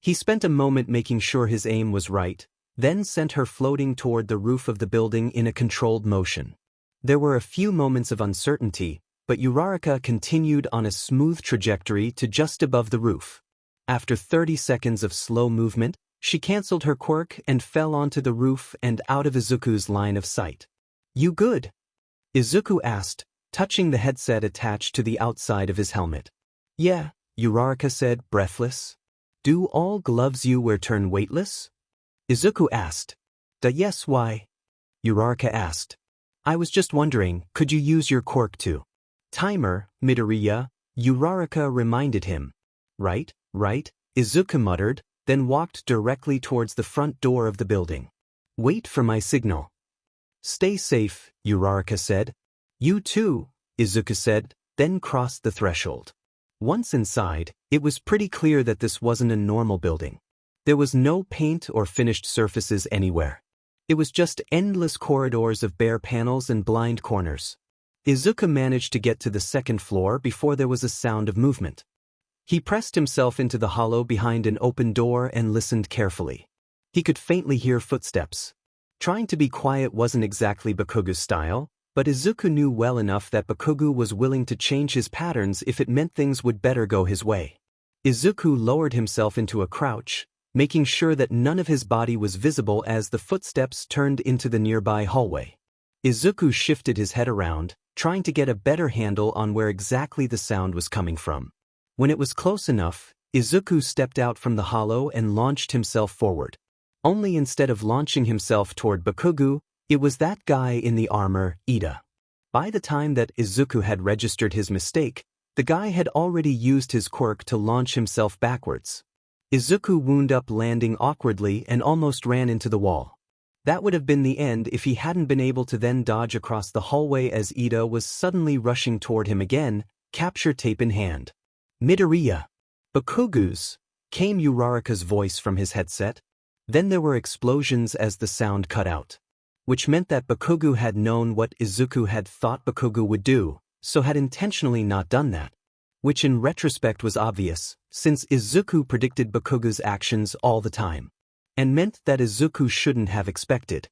He spent a moment making sure his aim was right, then sent her floating toward the roof of the building in a controlled motion. There were a few moments of uncertainty, but Uraraka continued on a smooth trajectory to just above the roof. After 30 seconds of slow movement, she canceled her quirk and fell onto the roof and out of Izuku's line of sight. "You good?" Izuku asked, touching the headset attached to the outside of his helmet. "Yeah," Uraraka said, breathless. "Do all gloves you wear turn weightless?" Izuku asked. Yes, why?" Uraraka asked. "I was just wondering, could you use your quirk too?" "Timer, Midoriya," Uraraka reminded him. Right, Izuku muttered, then walked directly towards the front door of the building. "Wait for my signal." "Stay safe," Uraraka said. "You too," Izuku said, then crossed the threshold. Once inside, it was pretty clear that this wasn't a normal building. There was no paint or finished surfaces anywhere. It was just endless corridors of bare panels and blind corners. Izuku managed to get to the second floor before there was a sound of movement. He pressed himself into the hollow behind an open door and listened carefully. He could faintly hear footsteps. Trying to be quiet wasn't exactly Bakugo's style, but Izuku knew well enough that Bakugo was willing to change his patterns if it meant things would better go his way. Izuku lowered himself into a crouch, making sure that none of his body was visible as the footsteps turned into the nearby hallway. Izuku shifted his head around, trying to get a better handle on where exactly the sound was coming from. When it was close enough, Izuku stepped out from the hollow and launched himself forward. Only instead of launching himself toward Bakugo, it was that guy in the armor, Ida. By the time that Izuku had registered his mistake, the guy had already used his quirk to launch himself backwards. Izuku wound up landing awkwardly and almost ran into the wall. That would have been the end if he hadn't been able to then dodge across the hallway as Ida was suddenly rushing toward him again, capture tape in hand. Midoriya. Bakugo's, came Uraraka's voice from his headset. Then there were explosions as the sound cut out. Which meant that Bakugo had known what Izuku had thought Bakugo would do, so had intentionally not done that. Which in retrospect was obvious, since Izuku predicted Bakugo's actions all the time. And meant that Izuku shouldn't have expected.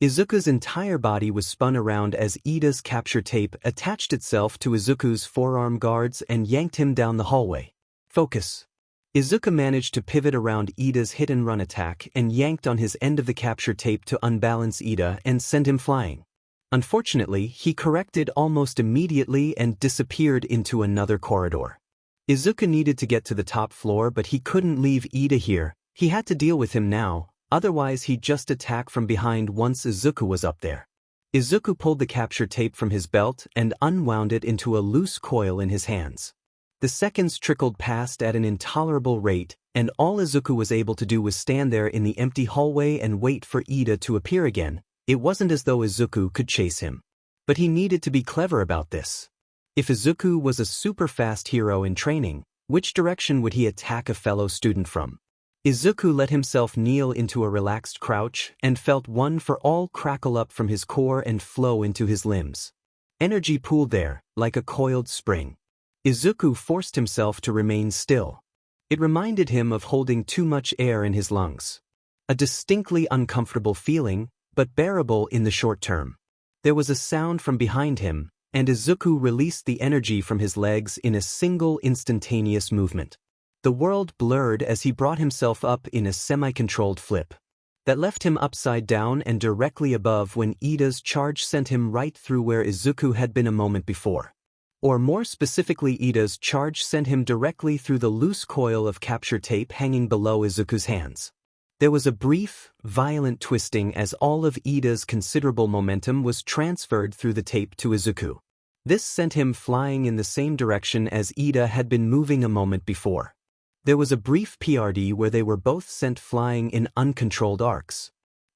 Izuku's entire body was spun around as Ida's capture tape attached itself to Izuku's forearm guards and yanked him down the hallway. Focus. Izuku managed to pivot around Ida's hit-and-run attack and yanked on his end of the capture tape to unbalance Ida and send him flying. Unfortunately, he corrected almost immediately and disappeared into another corridor. Izuku needed to get to the top floor, but he couldn't leave Ida here. He had to deal with him now, otherwise he'd just attack from behind once Izuku was up there. Izuku pulled the capture tape from his belt and unwound it into a loose coil in his hands. The seconds trickled past at an intolerable rate, and all Izuku was able to do was stand there in the empty hallway and wait for Ida to appear again. It wasn't as though Izuku could chase him. But he needed to be clever about this. If Izuku was a super fast hero in training, which direction would he attack a fellow student from? Izuku let himself kneel into a relaxed crouch and felt one for all crackle up from his core and flow into his limbs. Energy pooled there, like a coiled spring. Izuku forced himself to remain still. It reminded him of holding too much air in his lungs. A distinctly uncomfortable feeling, but bearable in the short term. There was a sound from behind him, and Izuku released the energy from his legs in a single instantaneous movement. The world blurred as he brought himself up in a semi-controlled flip. That left him upside down and directly above when Ida's charge sent him right through where Izuku had been a moment before. Or more specifically, Ida's charge sent him directly through the loose coil of capture tape hanging below Izuku's hands. There was a brief, violent twisting as all of Ida's considerable momentum was transferred through the tape to Izuku. This sent him flying in the same direction as Ida had been moving a moment before. There was a brief PRD where they were both sent flying in uncontrolled arcs.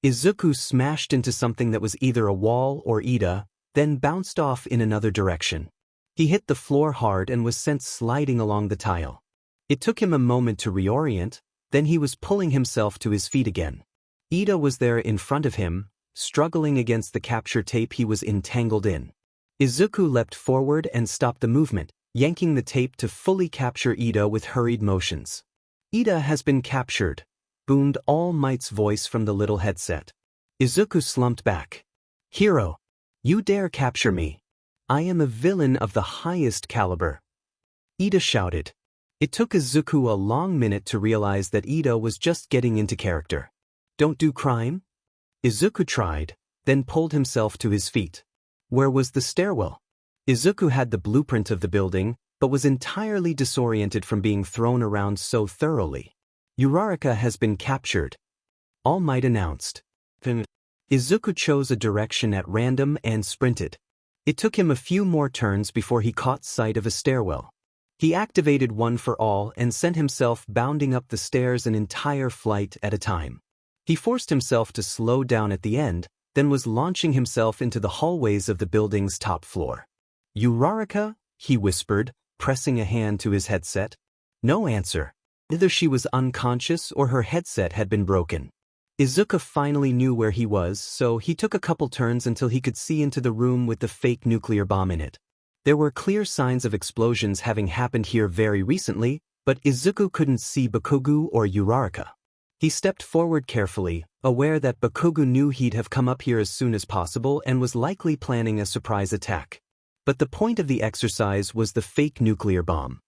Izuku smashed into something that was either a wall or Ida, then bounced off in another direction. He hit the floor hard and was sent sliding along the tile. It took him a moment to reorient, then he was pulling himself to his feet again. Ida was there in front of him, struggling against the capture tape he was entangled in. Izuku leapt forward and stopped the movement, yanking the tape to fully capture Ida with hurried motions. Ida has been captured, boomed All Might's voice from the little headset. Izuku slumped back. Hero, you dare capture me? I am a villain of the highest caliber. Ida shouted. It took Izuku a long minute to realize that Ida was just getting into character. Don't do crime? Izuku tried, then pulled himself to his feet. Where was the stairwell? Izuku had the blueprint of the building, but was entirely disoriented from being thrown around so thoroughly. Uraraka has been captured, All Might announced. Izuku chose a direction at random and sprinted. It took him a few more turns before he caught sight of a stairwell. He activated One for All and sent himself bounding up the stairs an entire flight at a time. He forced himself to slow down at the end, then was launching himself into the hallways of the building's top floor. Uraraka? He whispered, pressing a hand to his headset. No answer. Either she was unconscious or her headset had been broken. Izuku finally knew where he was, so he took a couple turns until he could see into the room with the fake nuclear bomb in it. There were clear signs of explosions having happened here very recently, but Izuku couldn't see Bakugo or Uraraka. He stepped forward carefully, aware that Bakugo knew he'd have come up here as soon as possible and was likely planning a surprise attack. But the point of the exercise was the fake nuclear bomb.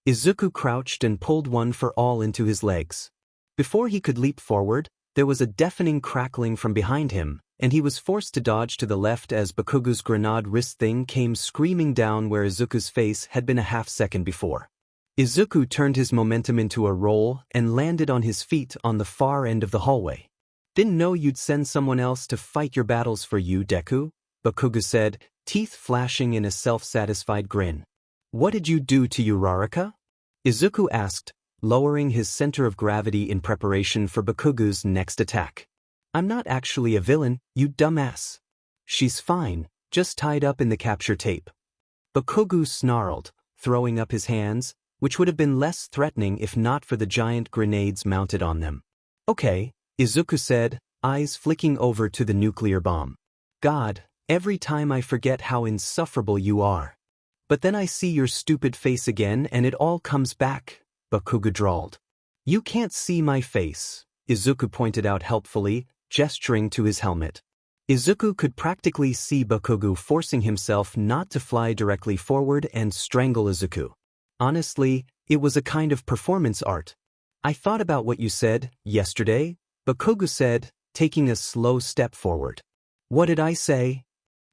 Izuku crouched and pulled one for all into his legs. Before he could leap forward, there was a deafening crackling from behind him, and he was forced to dodge to the left as Bakugo's grenade wrist thing came screaming down where Izuku's face had been a half-second before. Izuku turned his momentum into a roll and landed on his feet on the far end of the hallway. "Didn't know you'd send someone else to fight your battles for you, Deku," Bakugo said, teeth flashing in a self-satisfied grin. "What did you do to Uraraka?" Izuku asked, lowering his center of gravity in preparation for Bakugo's next attack. "I'm not actually a villain, you dumbass. She's fine, just tied up in the capture tape." Bakugo snarled, throwing up his hands, which would have been less threatening if not for the giant grenades mounted on them. "Okay," Izuku said, eyes flicking over to the nuclear bomb. "God, every time I forget how insufferable you are. But then I see your stupid face again and it all comes back," Bakugo drawled. "You can't see my face," Izuku pointed out helpfully, gesturing to his helmet. Izuku could practically see Bakugo forcing himself not to fly directly forward and strangle Izuku. Honestly, it was a kind of performance art. "I thought about what you said yesterday," Bakugo said, taking a slow step forward. "What did I say?"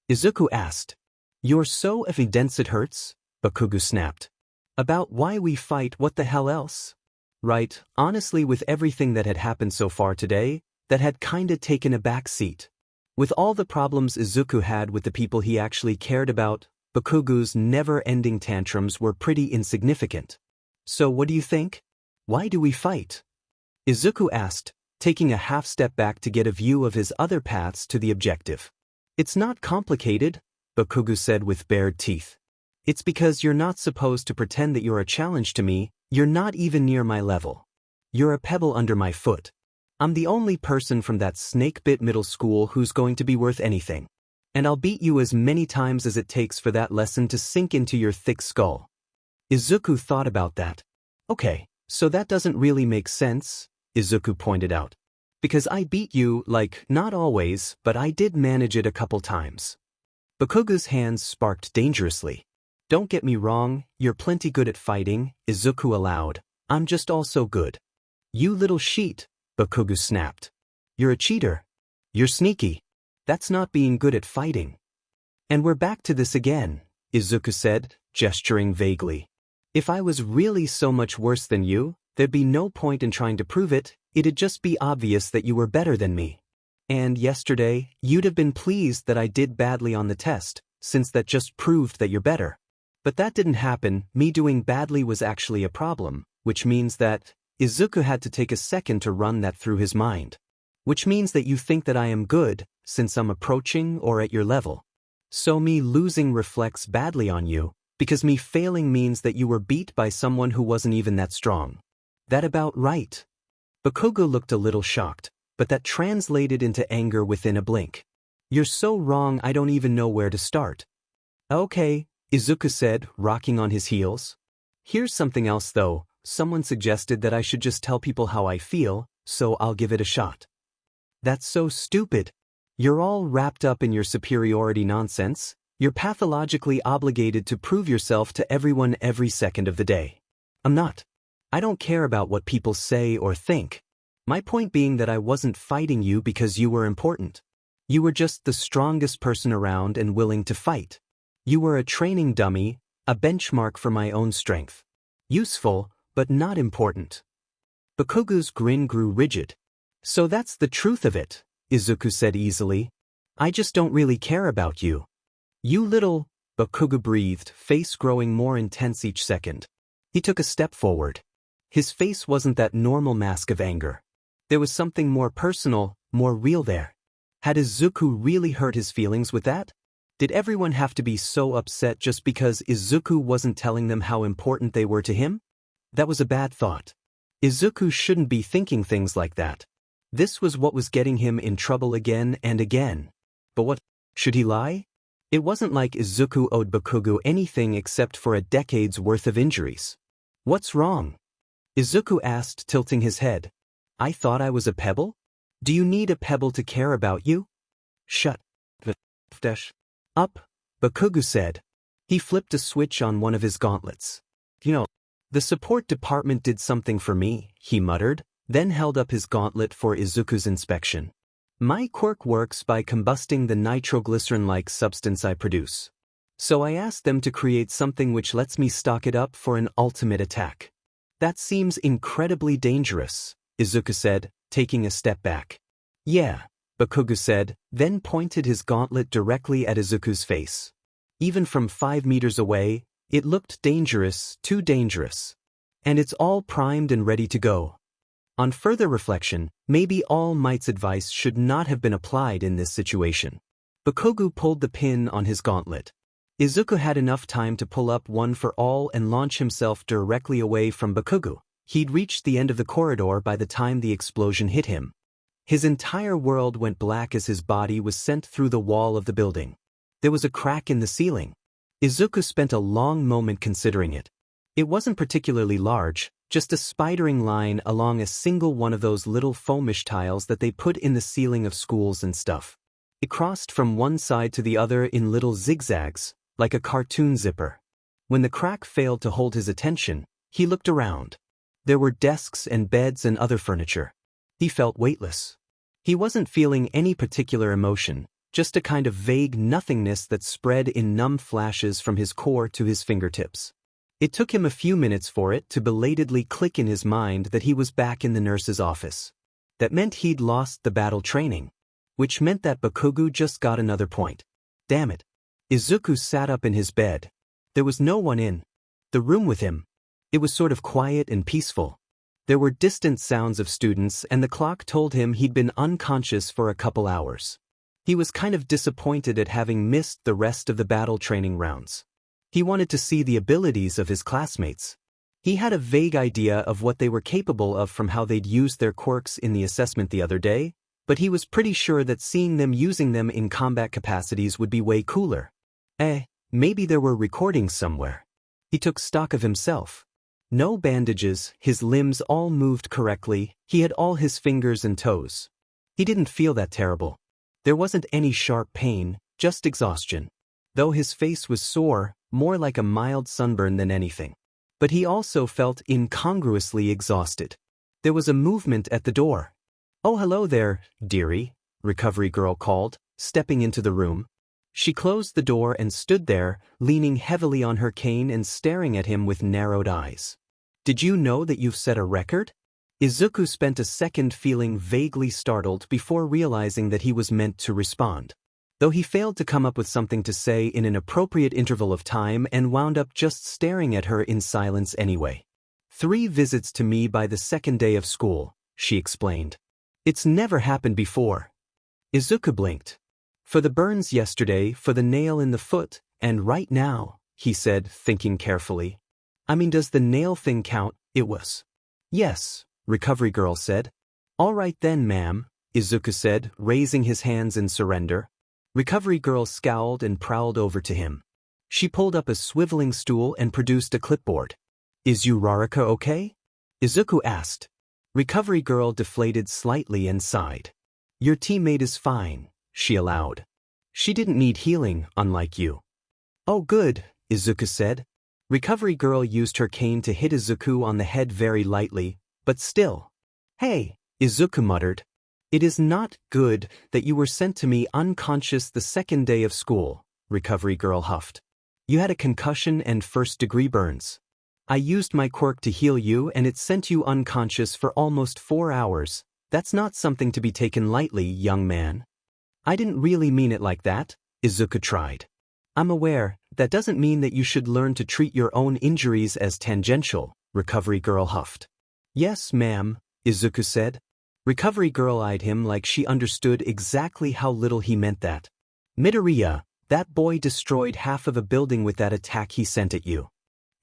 Izuku asked. "You're so evidence it hurts," Bakugo snapped. "About why we fight, what the hell else?" Right, honestly with everything that had happened so far today, that had kinda taken a back seat. With all the problems Izuku had with the people he actually cared about, Bakugo's never-ending tantrums were pretty insignificant. "So what do you think? Why do we fight?" Izuku asked, taking a half step back to get a view of his other paths to the objective. "It's not complicated," Bakugo said with bared teeth. "It's because you're not supposed to pretend that you're a challenge to me, you're not even near my level. You're a pebble under my foot. I'm the only person from that snake-bit middle school who's going to be worth anything. And I'll beat you as many times as it takes for that lesson to sink into your thick skull." Izuku thought about that. "Okay, so that doesn't really make sense," Izuku pointed out. "Because I beat you, like, not always, but I did manage it a couple times." Bakugo's hands sparked dangerously. "Don't get me wrong, you're plenty good at fighting," Izuku allowed. "I'm just also good." "You little sheet," Bakugo snapped. "You're a cheater. You're sneaky. That's not being good at fighting." "And we're back to this again," Izuku said, gesturing vaguely. "If I was really so much worse than you, there'd be no point in trying to prove it, it'd just be obvious that you were better than me. And yesterday, you'd have been pleased that I did badly on the test, since that just proved that you're better. But that didn't happen, me doing badly was actually a problem, which means that..." Izuku had to take a second to run that through his mind. "Which means that you think that I am good, since I'm approaching or at your level. So me losing reflects badly on you, because me failing means that you were beat by someone who wasn't even that strong. That about right?" Bakugo looked a little shocked, but that translated into anger within a blink. "You're so wrong I don't even know where to start." "Okay," Izuku said, rocking on his heels. "Here's something else though, someone suggested that I should just tell people how I feel, so I'll give it a shot." "That's so stupid. You're all wrapped up in your superiority nonsense. You're pathologically obligated to prove yourself to everyone every second of the day." "I'm not. I don't care about what people say or think. My point being that I wasn't fighting you because you were important. You were just the strongest person around and willing to fight. You were a training dummy, a benchmark for my own strength. Useful, but not important." Bakugo's grin grew rigid. "So that's the truth of it," Izuku said easily. "I just don't really care about you." "You little..." Bakugo breathed, face growing more intense each second. He took a step forward. His face wasn't that normal mask of anger. There was something more personal, more real there. Had Izuku really hurt his feelings with that? Did everyone have to be so upset just because Izuku wasn't telling them how important they were to him? That was a bad thought. Izuku shouldn't be thinking things like that. This was what was getting him in trouble again and again. But what? Should he lie? It wasn't like Izuku owed Bakugo anything except for a decade's worth of injuries. "What's wrong?" Izuku asked, tilting his head. "I thought I was a pebble? Do you need a pebble to care about you?" "Shut the f up," Bakugo said. He flipped a switch on one of his gauntlets. "You know, The support department did something for me, he muttered, then held up his gauntlet for Izuku's inspection. My quirk works by combusting the nitroglycerin-like substance I produce. So I asked them to create something which lets me stock it up for an ultimate attack. That seems incredibly dangerous, Izuku said, taking a step back. Yeah, Bakugo said, then pointed his gauntlet directly at Izuku's face. Even from 5 meters away, it looked dangerous, too dangerous. And it's all primed and ready to go. On further reflection, maybe All Might's advice should not have been applied in this situation. Bakugo pulled the pin on his gauntlet. Izuku had enough time to pull up one for all and launch himself directly away from Bakugo. He'd reached the end of the corridor by the time the explosion hit him. His entire world went black as his body was sent through the wall of the building. There was a crack in the ceiling. Izuku spent a long moment considering it. It wasn't particularly large, just a spidering line along a single one of those little foamish tiles that they put in the ceiling of schools and stuff. It crossed from one side to the other in little zigzags, like a cartoon zipper. When the crack failed to hold his attention, he looked around. There were desks and beds and other furniture. He felt weightless. He wasn't feeling any particular emotion, just a kind of vague nothingness that spread in numb flashes from his core to his fingertips. It took him a few minutes for it to belatedly click in his mind that he was back in the nurse's office. That meant he'd lost the battle training. Which meant that Bakugo just got another point. Damn it. Izuku sat up in his bed. There was no one in the room with him. It was sort of quiet and peaceful. There were distant sounds of students and the clock told him he'd been unconscious for a couple hours. He was kind of disappointed at having missed the rest of the battle training rounds. He wanted to see the abilities of his classmates. He had a vague idea of what they were capable of from how they'd used their quirks in the assessment the other day, but he was pretty sure that seeing them using them in combat capacities would be way cooler. Maybe there were recordings somewhere. He took stock of himself. No bandages, his limbs all moved correctly, he had all his fingers and toes. He didn't feel that terrible. There wasn't any sharp pain, just exhaustion. Though his face was sore, more like a mild sunburn than anything. But he also felt incongruously exhausted. There was a movement at the door. "Oh, hello there, dearie," Recovery Girl called, stepping into the room. She closed the door and stood there, leaning heavily on her cane and staring at him with narrowed eyes. "Did you know that you've set a record?" Izuku spent a second feeling vaguely startled before realizing that he was meant to respond. Though he failed to come up with something to say in an appropriate interval of time and wound up just staring at her in silence anyway. 3 visits to me by the second day of school, she explained. It's never happened before. Izuku blinked. For the burns yesterday, for the nail in the foot, and right now, he said, thinking carefully. I mean, does the nail thing count? It was. Yes, Recovery Girl said. All right then, ma'am, Izuku said, raising his hands in surrender. Recovery Girl scowled and prowled over to him. She pulled up a swiveling stool and produced a clipboard. Is Uraraka okay? Izuku asked. Recovery Girl deflated slightly and sighed. Your teammate is fine, she allowed. She didn't need healing, unlike you. Oh good, Izuku said. Recovery Girl used her cane to hit Izuku on the head very lightly, but still. Hey, Izuku muttered. It is not good that you were sent to me unconscious the second day of school, Recovery Girl huffed. You had a concussion and first-degree burns. I used my quirk to heal you and it sent you unconscious for almost 4 hours. That's not something to be taken lightly, young man. I didn't really mean it like that, Izuku tried. I'm aware, that doesn't mean that you should learn to treat your own injuries as tangential, Recovery Girl huffed. Yes, ma'am, Izuku said. Recovery Girl eyed him like she understood exactly how little he meant that. Midoriya, that boy destroyed half of a building with that attack he sent at you.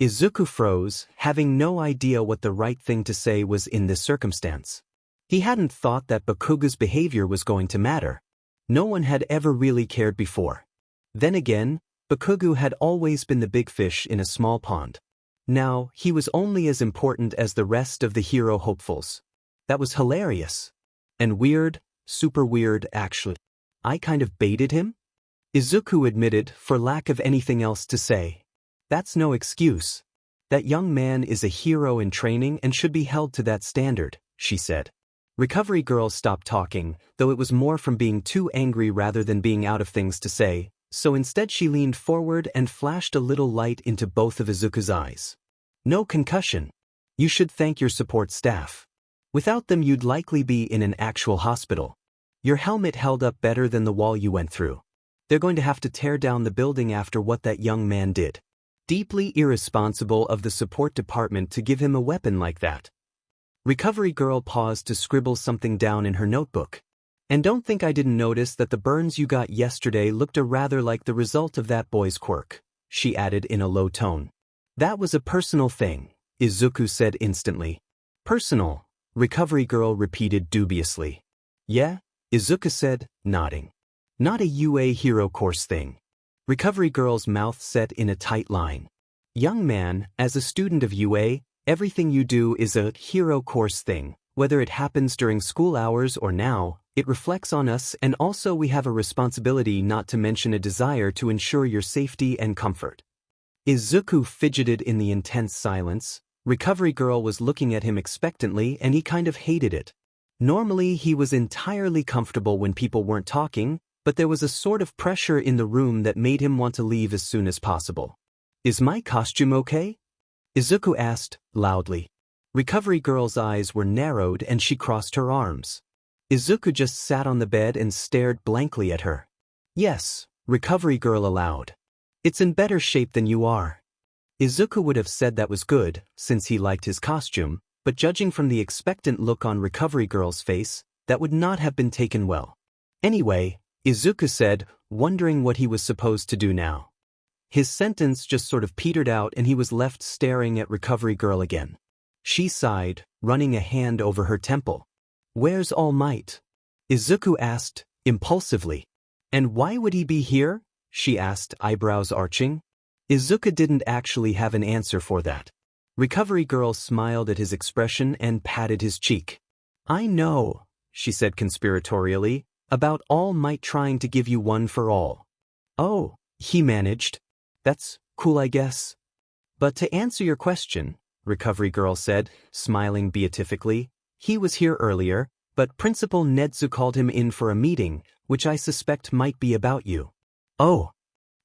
Izuku froze, having no idea what the right thing to say was in this circumstance. He hadn't thought that Bakugo's behavior was going to matter. No one had ever really cared before. Then again, Bakugo had always been the big fish in a small pond. Now, he was only as important as the rest of the hero hopefuls. That was hilarious. And weird, super weird actually. I kind of baited him? Izuku admitted, for lack of anything else to say. That's no excuse. That young man is a hero in training and should be held to that standard, she said. Recovery girl stopped talking, though it was more from being too angry rather than being out of things to say, so instead she leaned forward and flashed a little light into both of Izuku's eyes. No concussion. You should thank your support staff. Without them you'd likely be in an actual hospital. Your helmet held up better than the wall you went through. They're going to have to tear down the building after what that young man did. Deeply irresponsible of the support department to give him a weapon like that. Recovery girl paused to scribble something down in her notebook. And don't think I didn't notice that the burns you got yesterday looked rather like the result of that boy's quirk, she added in a low tone. That was a personal thing, Izuku said instantly. Personal, recovery girl repeated dubiously. Yeah, Izuku said, nodding. Not a UA hero course thing. Recovery girl's mouth set in a tight line. Young man, as a student of UA, everything you do is a hero course thing. Whether it happens during school hours or now, it reflects on us, and also we have a responsibility, not to mention a desire to ensure your safety and comfort. Izuku fidgeted in the intense silence. Recovery girl was looking at him expectantly and he kind of hated it. Normally he was entirely comfortable when people weren't talking, but there was a sort of pressure in the room that made him want to leave as soon as possible. Is my costume okay? Izuku asked, loudly. Recovery girl's eyes were narrowed and she crossed her arms. Izuku just sat on the bed and stared blankly at her. Yes, recovery girl allowed. It's in better shape than you are. Izuku would have said that was good, since he liked his costume, but judging from the expectant look on recovery girl's face, that would not have been taken well. Anyway, Izuku said, wondering what he was supposed to do now. His sentence just sort of petered out and he was left staring at recovery girl again. She sighed, running a hand over her temple. Where's All Might? Izuku asked, impulsively. And why would he be here? She asked, eyebrows arching. Izuku didn't actually have an answer for that. Recovery girl smiled at his expression and patted his cheek. I know, she said conspiratorially, about All Might trying to give you one for all. Oh, he managed. That's cool, I guess. But to answer your question, recovery girl said, smiling beatifically, he was here earlier, but Principal Netsu called him in for a meeting, which I suspect might be about you. Oh.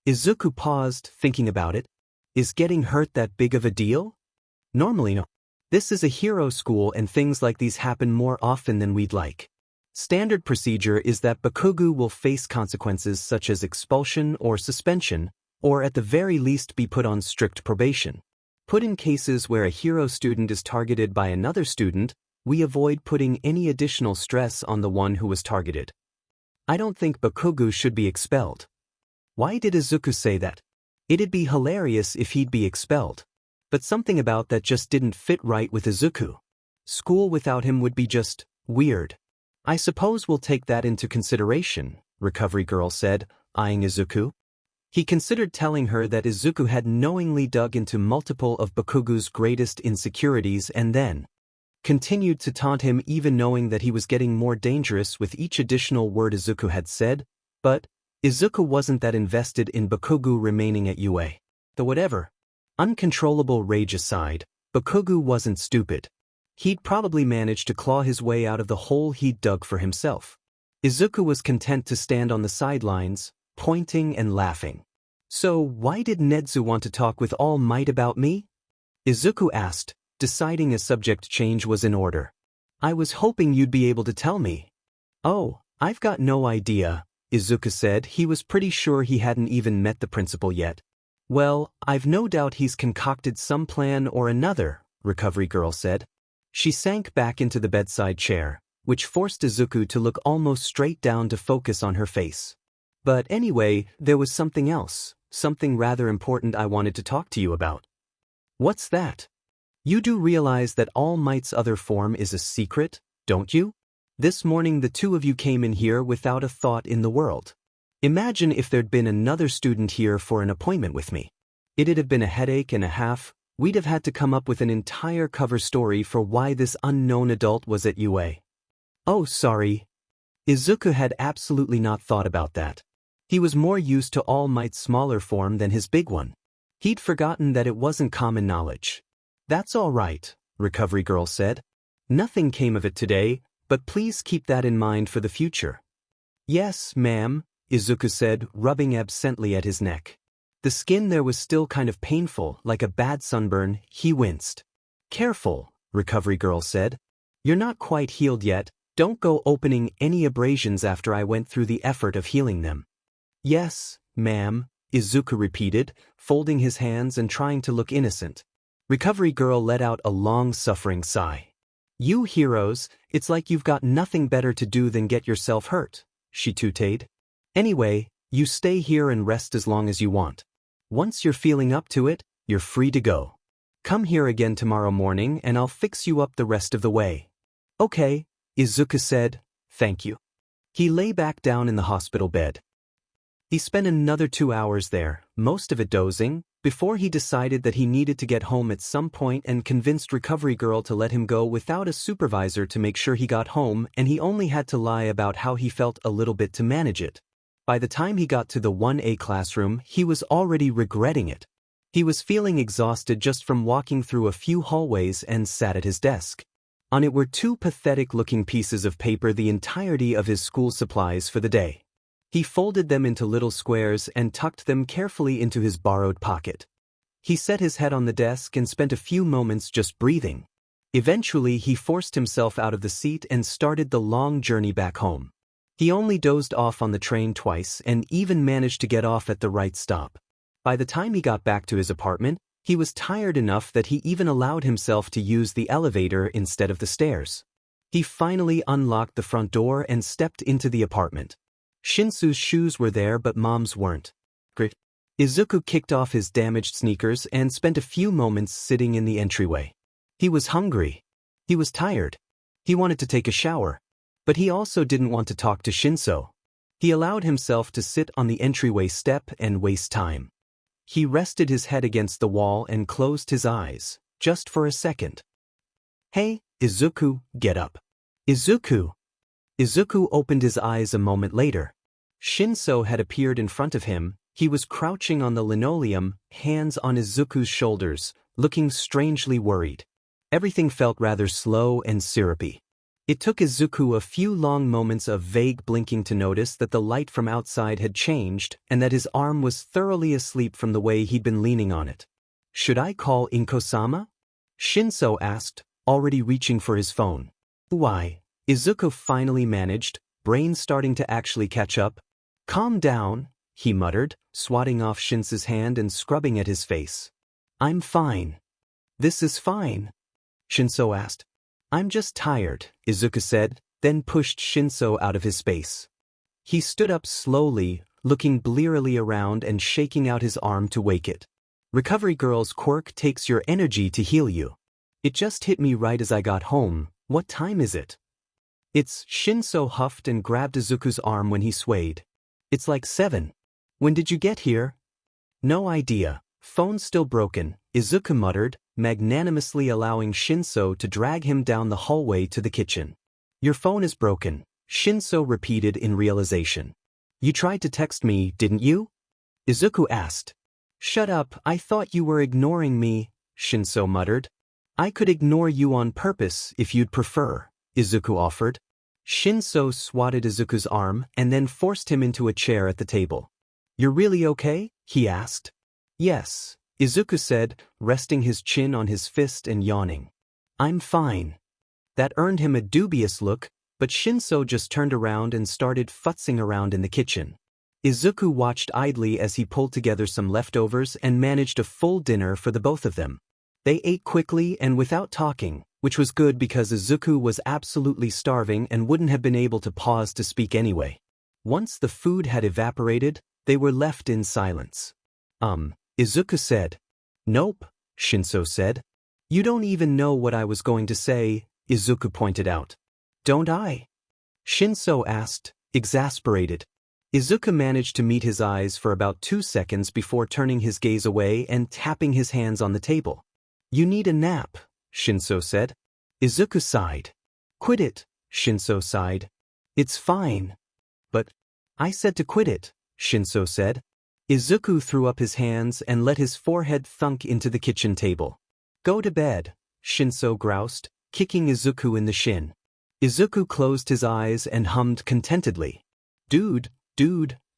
Izuku paused, thinking about it. Is getting hurt that big of a deal? Normally no. This is a hero school and things like these happen more often than we'd like. Standard procedure is that Bakugo will face consequences such as expulsion or suspension, or at the very least be put on strict probation. Put in cases where a hero student is targeted by another student, we avoid putting any additional stress on the one who was targeted. I don't think Bakugo should be expelled. Why did Izuku say that? It'd be hilarious if he'd be expelled. But something about that just didn't fit right with Izuku. School without him would be just weird. I suppose we'll take that into consideration, recovery girl said, eyeing Izuku. He considered telling her that Izuku had knowingly dug into multiple of Bakugo's greatest insecurities and then continued to taunt him, even knowing that he was getting more dangerous with each additional word Izuku had said, but Izuku wasn't that invested in Bakugo remaining at UA. Though whatever. Uncontrollable rage aside, Bakugo wasn't stupid. He'd probably managed to claw his way out of the hole he'd dug for himself. Izuku was content to stand on the sidelines, pointing and laughing. So why did Netsu want to talk with All Might about me? Izuku asked, deciding a subject change was in order. I was hoping you'd be able to tell me. Oh, I've got no idea, Izuku said. He was pretty sure he hadn't even met the principal yet. Well, I've no doubt he's concocted some plan or another, recovery girl said. She sank back into the bedside chair, which forced Izuku to look almost straight down to focus on her face. But anyway, there was something else, something rather important I wanted to talk to you about. What's that? You do realize that All Might's other form is a secret, don't you? This morning the two of you came in here without a thought in the world. Imagine if there'd been another student here for an appointment with me. It'd have been a headache and a half. We'd have had to come up with an entire cover story for why this unknown adult was at UA. Oh, sorry. Izuku had absolutely not thought about that. He was more used to All Might's smaller form than his big one. He'd forgotten that it wasn't common knowledge. That's all right, Recovery Girl said. Nothing came of it today, but please keep that in mind for the future. Yes, ma'am, Izuku said, rubbing absently at his neck. The skin there was still kind of painful, like a bad sunburn. He winced. Careful, Recovery Girl said. You're not quite healed yet. Don't go opening any abrasions after I went through the effort of healing them. Yes, ma'am, Izuku repeated, folding his hands and trying to look innocent. Recovery Girl let out a long-suffering sigh. You heroes, it's like you've got nothing better to do than get yourself hurt, she tooted. Anyway, you stay here and rest as long as you want. Once you're feeling up to it, you're free to go. Come here again tomorrow morning and I'll fix you up the rest of the way. Okay, Izuku said, thank you. He lay back down in the hospital bed. He spent another 2 hours there, most of it dozing, before he decided that he needed to get home at some point and convinced Recovery Girl to let him go without a supervisor to make sure he got home, and he only had to lie about how he felt a little bit to manage it. By the time he got to the 1A classroom, he was already regretting it. He was feeling exhausted just from walking through a few hallways and sat at his desk. On it were 2 pathetic-looking pieces of paper, the entirety of his school supplies for the day. He folded them into little squares and tucked them carefully into his borrowed pocket. He set his head on the desk and spent a few moments just breathing. Eventually, he forced himself out of the seat and started the long journey back home. He only dozed off on the train twice and even managed to get off at the right stop. By the time he got back to his apartment, he was tired enough that he even allowed himself to use the elevator instead of the stairs. He finally unlocked the front door and stepped into the apartment. Shinso's shoes were there but Mom's weren't. Izuku kicked off his damaged sneakers and spent a few moments sitting in the entryway. He was hungry. He was tired. He wanted to take a shower. But he also didn't want to talk to Shinso. He allowed himself to sit on the entryway step and waste time. He rested his head against the wall and closed his eyes, just for a second. Hey, Izuku, get up. Izuku! Izuku opened his eyes a moment later. Shinso had appeared in front of him. He was crouching on the linoleum, hands on Izuku's shoulders, looking strangely worried. Everything felt rather slow and syrupy. It took Izuku a few long moments of vague blinking to notice that the light from outside had changed and that his arm was thoroughly asleep from the way he'd been leaning on it. Should I call Inko-sama? Shinso asked, already reaching for his phone. Why? Izuku finally managed, brain starting to actually catch up. Calm down, he muttered, swatting off Shinso's hand and scrubbing at his face. I'm fine. This is fine, Shinso asked. I'm just tired, Izuku said, then pushed Shinso out of his space. He stood up slowly, looking blearily around and shaking out his arm to wake it. Recovery Girl's quirk takes your energy to heal you. It just hit me right as I got home. What time is it? It's Shinso huffed and grabbed Izuku's arm when he swayed. It's like 7. When did you get here? No idea. Phone's still broken, Izuku muttered, magnanimously allowing Shinso to drag him down the hallway to the kitchen. Your phone is broken, Shinso repeated in realization. You tried to text me, didn't you? Izuku asked. Shut up, I thought you were ignoring me, Shinso muttered. I could ignore you on purpose if you'd prefer, Izuku offered. Shinso swatted Izuku's arm and then forced him into a chair at the table. You're really okay? He asked. Yes, Izuku said, resting his chin on his fist and yawning. I'm fine. That earned him a dubious look, but Shinso just turned around and started futzing around in the kitchen. Izuku watched idly as he pulled together some leftovers and managed a full dinner for the both of them. They ate quickly and without talking, which was good because Izuku was absolutely starving and wouldn't have been able to pause to speak anyway. Once the food had evaporated, they were left in silence. Izuku said. Nope, Shinso said. You don't even know what I was going to say, Izuku pointed out. Don't I? Shinso asked, exasperated. Izuku managed to meet his eyes for about 2 seconds before turning his gaze away and tapping his hands on the table. You need a nap, Shinso said. Izuku sighed. Quit it, Shinso sighed. It's fine. But I said to quit it, Shinso said. Izuku threw up his hands and let his forehead thunk into the kitchen table. Go to bed, Shinso groused, kicking Izuku in the shin. Izuku closed his eyes and hummed contentedly. Dude,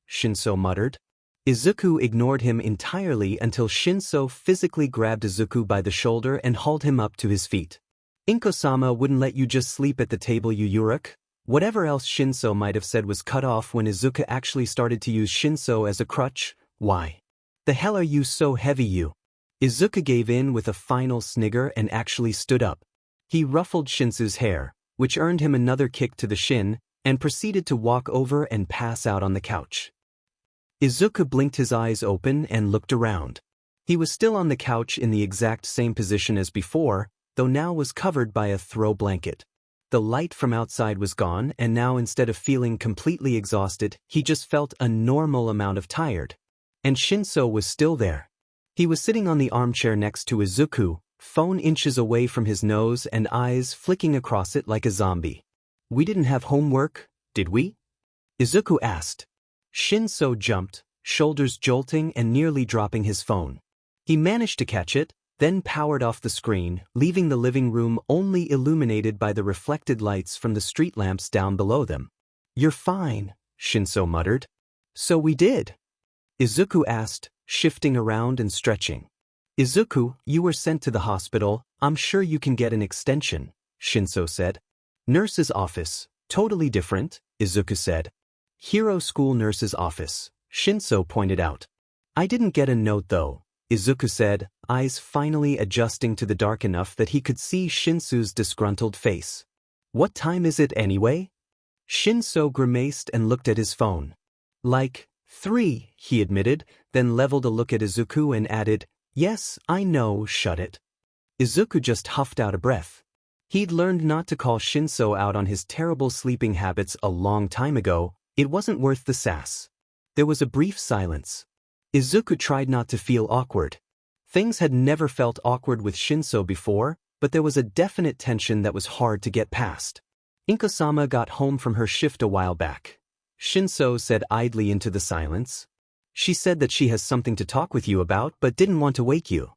Shinso muttered. Izuku ignored him entirely until Shinso physically grabbed Izuku by the shoulder and hauled him up to his feet. Inko-sama wouldn't let you just sleep at the table, you Uruk. Whatever else Shinso might have said was cut off when Izuku actually started to use Shinso as a crutch. Why the hell are you so heavy, you? Izuku gave in with a final snigger and actually stood up. He ruffled Shinso's hair, which earned him another kick to the shin, and proceeded to walk over and pass out on the couch. Izuku blinked his eyes open and looked around. He was still on the couch in the exact same position as before, though now was covered by a throw blanket. The light from outside was gone, and now instead of feeling completely exhausted, he just felt a normal amount of tired. And Shinso was still there. He was sitting on the armchair next to Izuku, phone inches away from his nose and eyes flicking across it like a zombie. We didn't have homework, did we? Izuku asked. Shinso jumped, shoulders jolting and nearly dropping his phone. He managed to catch it, then powered off the screen, leaving the living room only illuminated by the reflected lights from the street lamps down below them. You're fine, Shinso muttered. So we did? Izuku asked, shifting around and stretching. Izuku, you were sent to the hospital. I'm sure you can get an extension, Shinso said. Nurse's office, totally different, Izuku said. Hero school nurse's office, Shinso pointed out. I didn't get a note though, Izuku said, eyes finally adjusting to the dark enough that he could see Shinso's disgruntled face. What time is it anyway? Shinso grimaced and looked at his phone. Like 3, he admitted, then leveled a look at Izuku and added, Yes, I know, shut it. Izuku just huffed out a breath. He'd learned not to call Shinso out on his terrible sleeping habits a long time ago. It wasn't worth the sass. There was a brief silence. Izuku tried not to feel awkward. Things had never felt awkward with Shinso before, but there was a definite tension that was hard to get past. Inko-sama got home from her shift a while back. Shinso said idly into the silence. She said that she has something to talk with you about but didn't want to wake you.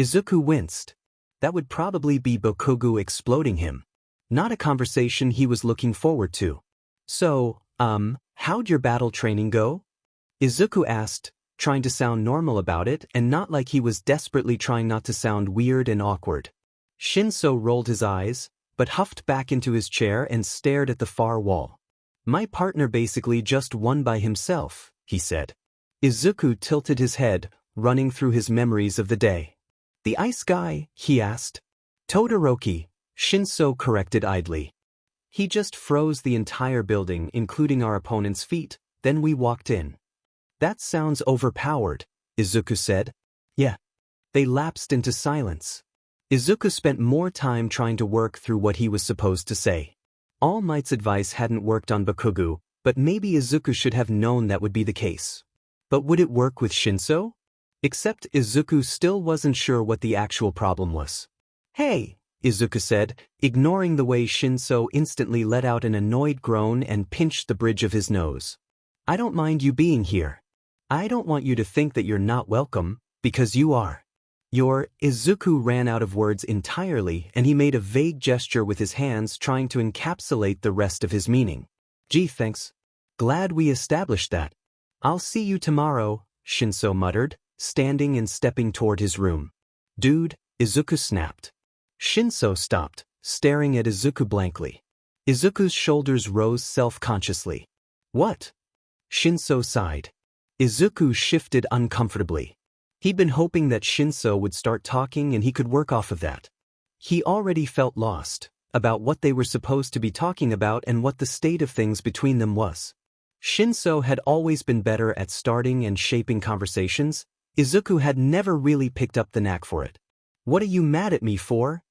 Izuku winced. That would probably be Bakugo exploding him. Not a conversation he was looking forward to. So, how'd your battle training go? Izuku asked, trying to sound normal about it and not like he was desperately trying not to sound weird and awkward. Shinso rolled his eyes, but huffed back into his chair and stared at the far wall. My partner basically just won by himself, he said. Izuku tilted his head, running through his memories of the day. The ice guy, he asked. Todoroki, Shinso corrected idly. He just froze the entire building, including our opponent's feet, then we walked in. That sounds overpowered, Izuku said. Yeah. They lapsed into silence. Izuku spent more time trying to work through what he was supposed to say. All Might's advice hadn't worked on Bakugo, but maybe Izuku should have known that would be the case. But would it work with Shinso? Except Izuku still wasn't sure what the actual problem was. Hey, Izuku said, ignoring the way Shinso instantly let out an annoyed groan and pinched the bridge of his nose. I don't mind you being here. I don't want you to think that you're not welcome, because you are. Izuku ran out of words entirely and he made a vague gesture with his hands trying to encapsulate the rest of his meaning. Gee, thanks. Glad we established that. I'll see you tomorrow, Shinso muttered, standing and stepping toward his room. Dude, Izuku snapped. Shinso stopped, staring at Izuku blankly. Izuku's shoulders rose self-consciously. What? Shinso sighed. Izuku shifted uncomfortably. He'd been hoping that Shinso would start talking and he could work off of that. He already felt lost about what they were supposed to be talking about and what the state of things between them was. Shinso had always been better at starting and shaping conversations. Izuku had never really picked up the knack for it. What are you mad at me for?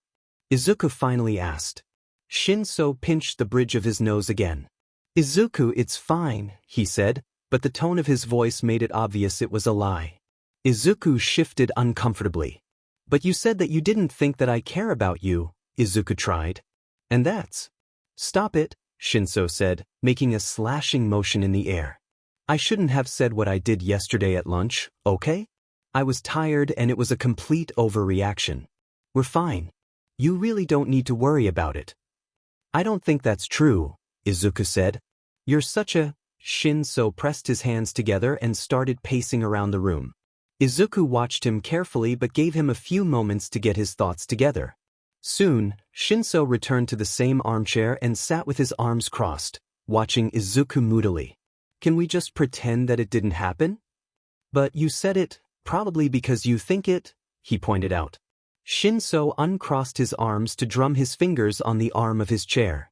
Izuku finally asked. Shinso pinched the bridge of his nose again. Izuku, it's fine, he said, but the tone of his voice made it obvious it was a lie. Izuku shifted uncomfortably. But you said that you didn't think that I care about you, Izuku tried. And that's... Stop it, Shinso said, making a slashing motion in the air. I shouldn't have said what I did yesterday at lunch, okay? I was tired and it was a complete overreaction. We're fine. You really don't need to worry about it. I don't think that's true, Izuku said. You're such a... Shinso pressed his hands together and started pacing around the room. Izuku watched him carefully but gave him a few moments to get his thoughts together. Soon, Shinso returned to the same armchair and sat with his arms crossed, watching Izuku moodily. Can we just pretend that it didn't happen? But you said it, probably because you think it, he pointed out. Shinso uncrossed his arms to drum his fingers on the arm of his chair.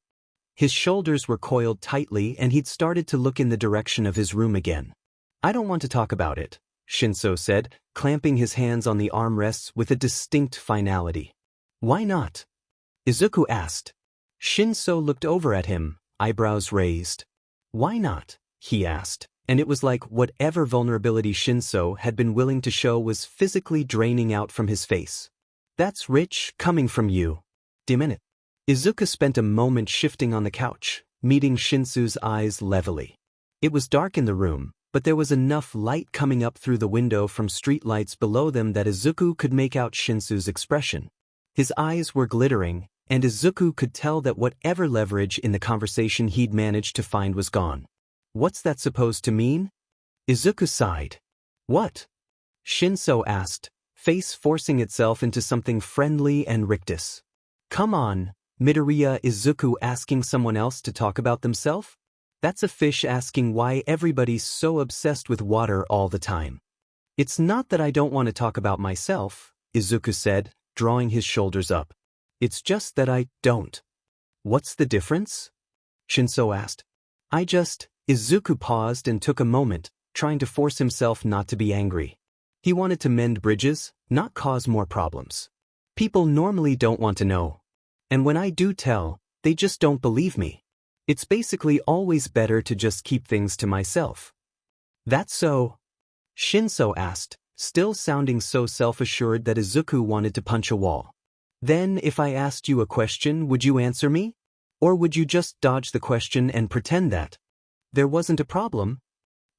His shoulders were coiled tightly and he'd started to look in the direction of his room again. I don't want to talk about it, Shinso said, clamping his hands on the armrests with a distinct finality. Why not? Izuku asked. Shinso looked over at him, eyebrows raised. Why not? He asked, and it was like whatever vulnerability Shinso had been willing to show was physically draining out from his face. That's rich coming from you. Damn it. Izuku spent a moment shifting on the couch, meeting Shinso's eyes levelly. It was dark in the room, but there was enough light coming up through the window from street lights below them that Izuku could make out Shinso's expression. His eyes were glittering, and Izuku could tell that whatever leverage in the conversation he'd managed to find was gone. What's that supposed to mean? Izuku sighed. What? Shinso asked, face forcing itself into something friendly and rictus. Come on, Midoriya. Izuku asking someone else to talk about themselves? That's a fish asking why everybody's so obsessed with water all the time. It's not that I don't want to talk about myself, Izuku said, drawing his shoulders up. It's just that I don't. What's the difference? Shinso asked. Izuku paused and took a moment, trying to force himself not to be angry. He wanted to mend bridges, not cause more problems. People normally don't want to know. And when I do tell, they just don't believe me. It's basically always better to just keep things to myself. That's so? Shinso asked, still sounding so self-assured that Izuku wanted to punch a wall. Then if I asked you a question, would you answer me? Or would you just dodge the question and pretend that there wasn't a problem?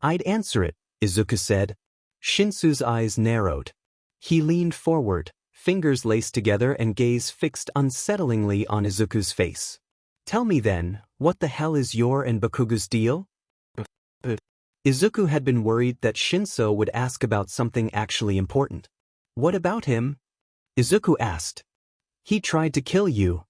I'd answer it, Izuku said. Shinso's eyes narrowed. He leaned forward, fingers laced together and gaze fixed unsettlingly on Izuku's face. Tell me then, what the hell is your and Bakugo's deal? Izuku had been worried that Shinso would ask about something actually important. What about him? Izuku asked. He tried to kill you.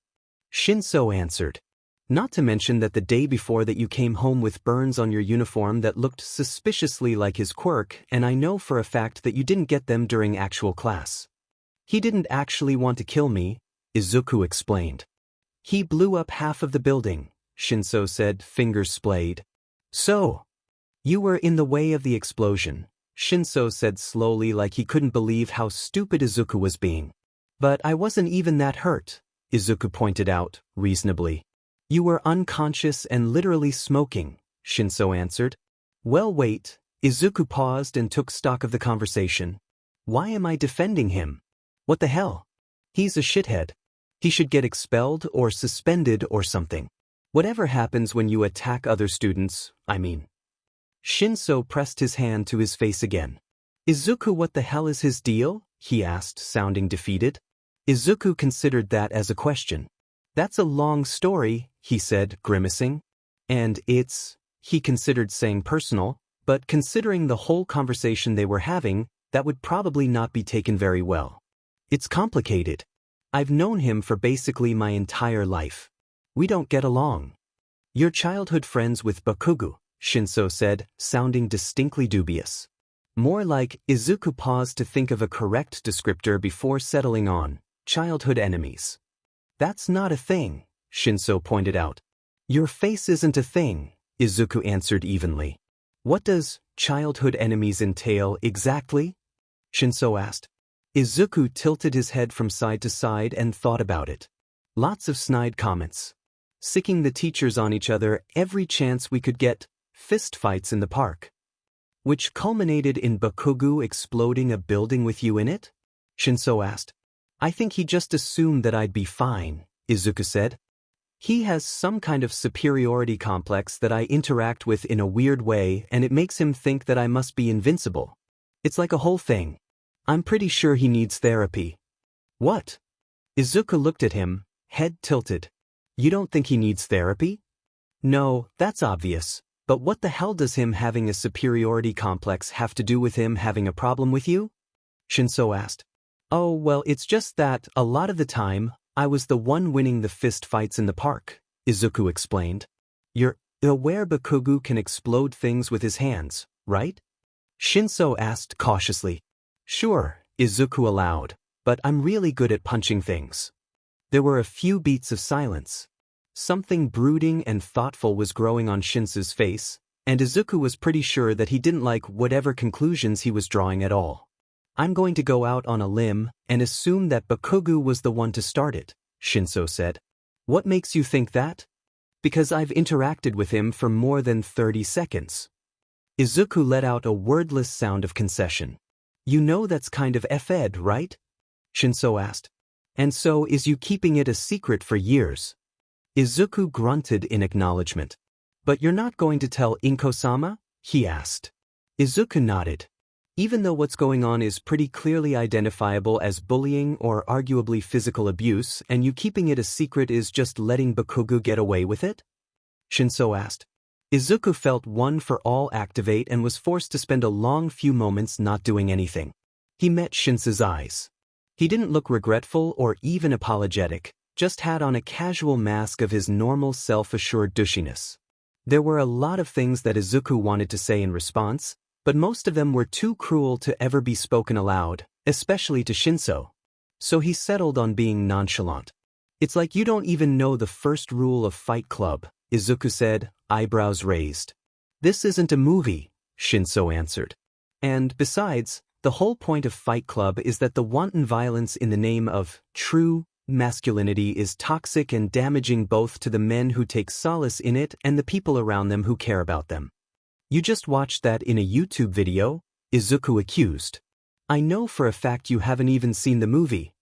Shinso answered. Not to mention that the day before that you came home with burns on your uniform that looked suspiciously like his quirk, and I know for a fact that you didn't get them during actual class. He didn't actually want to kill me, Izuku explained. He blew up half of the building, Shinso said, fingers splayed. So, you were in the way of the explosion, Shinso said slowly like he couldn't believe how stupid Izuku was being. But I wasn't even that hurt, Izuku pointed out, reasonably. You were unconscious and literally smoking, Shinso answered. Well, wait, Izuku paused and took stock of the conversation. Why am I defending him? What the hell? He's a shithead. He should get expelled or suspended or something. Whatever happens when you attack other students, I mean. Shinso pressed his hand to his face again. Izuku, what the hell is his deal? He asked, sounding defeated. Izuku considered that as a question. That's a long story, he said, grimacing. And he considered saying personal, but considering the whole conversation they were having, that would probably not be taken very well. It's complicated. I've known him for basically my entire life. We don't get along. You're childhood friends with Bakugo, Shinso said, sounding distinctly dubious. More like, Izuku paused to think of a correct descriptor before settling on, childhood enemies. That's not a thing, Shinso pointed out. Your face isn't a thing, Izuku answered evenly. What does childhood enemies entail exactly? Shinso asked. Izuku tilted his head from side to side and thought about it. Lots of snide comments. Sicking the teachers on each other every chance we could get, fistfights in the park. Which culminated in Bakugo exploding a building with you in it? Shinso asked. I think he just assumed that I'd be fine, Izuku said. He has some kind of superiority complex that I interact with in a weird way, and it makes him think that I must be invincible. It's like a whole thing. I'm pretty sure he needs therapy. What? Izuku looked at him, head tilted. You don't think he needs therapy? No, that's obvious. But what the hell does him having a superiority complex have to do with him having a problem with you? Shinso asked. Oh, well, it's just that, a lot of the time, I was the one winning the fist fights in the park, Izuku explained. You're aware Bakugo can explode things with his hands, right? Shinso asked cautiously. Sure, Izuku allowed, but I'm really good at punching things. There were a few beats of silence. Something brooding and thoughtful was growing on Shinso's face, and Izuku was pretty sure that he didn't like whatever conclusions he was drawing at all. I'm going to go out on a limb and assume that Bakugo was the one to start it, Shinso said. What makes you think that? Because I've interacted with him for more than 30 seconds. Izuku let out a wordless sound of concession. You know that's kind of F-ed, right? Shinso asked. And so is you keeping it a secret for years? Izuku grunted in acknowledgement. But you're not going to tell Inko-sama? He asked. Izuku nodded. Even though what's going on is pretty clearly identifiable as bullying or arguably physical abuse, and you keeping it a secret is just letting Bakugo get away with it? Shinso asked. Izuku felt one for all activate and was forced to spend a long few moments not doing anything. He met Shinso's eyes. He didn't look regretful or even apologetic, just had on a casual mask of his normal self-assured douchiness. There were a lot of things that Izuku wanted to say in response, but most of them were too cruel to ever be spoken aloud, especially to Shinso. So he settled on being nonchalant. It's like you don't even know the first rule of Fight Club, Izuku said, eyebrows raised. This isn't a movie, Shinso answered. And, besides, the whole point of Fight Club is that the wanton violence in the name of true masculinity is toxic and damaging both to the men who take solace in it and the people around them who care about them. You just watched that in a YouTube video, Izuku accused. I know for a fact you haven't even seen the movie.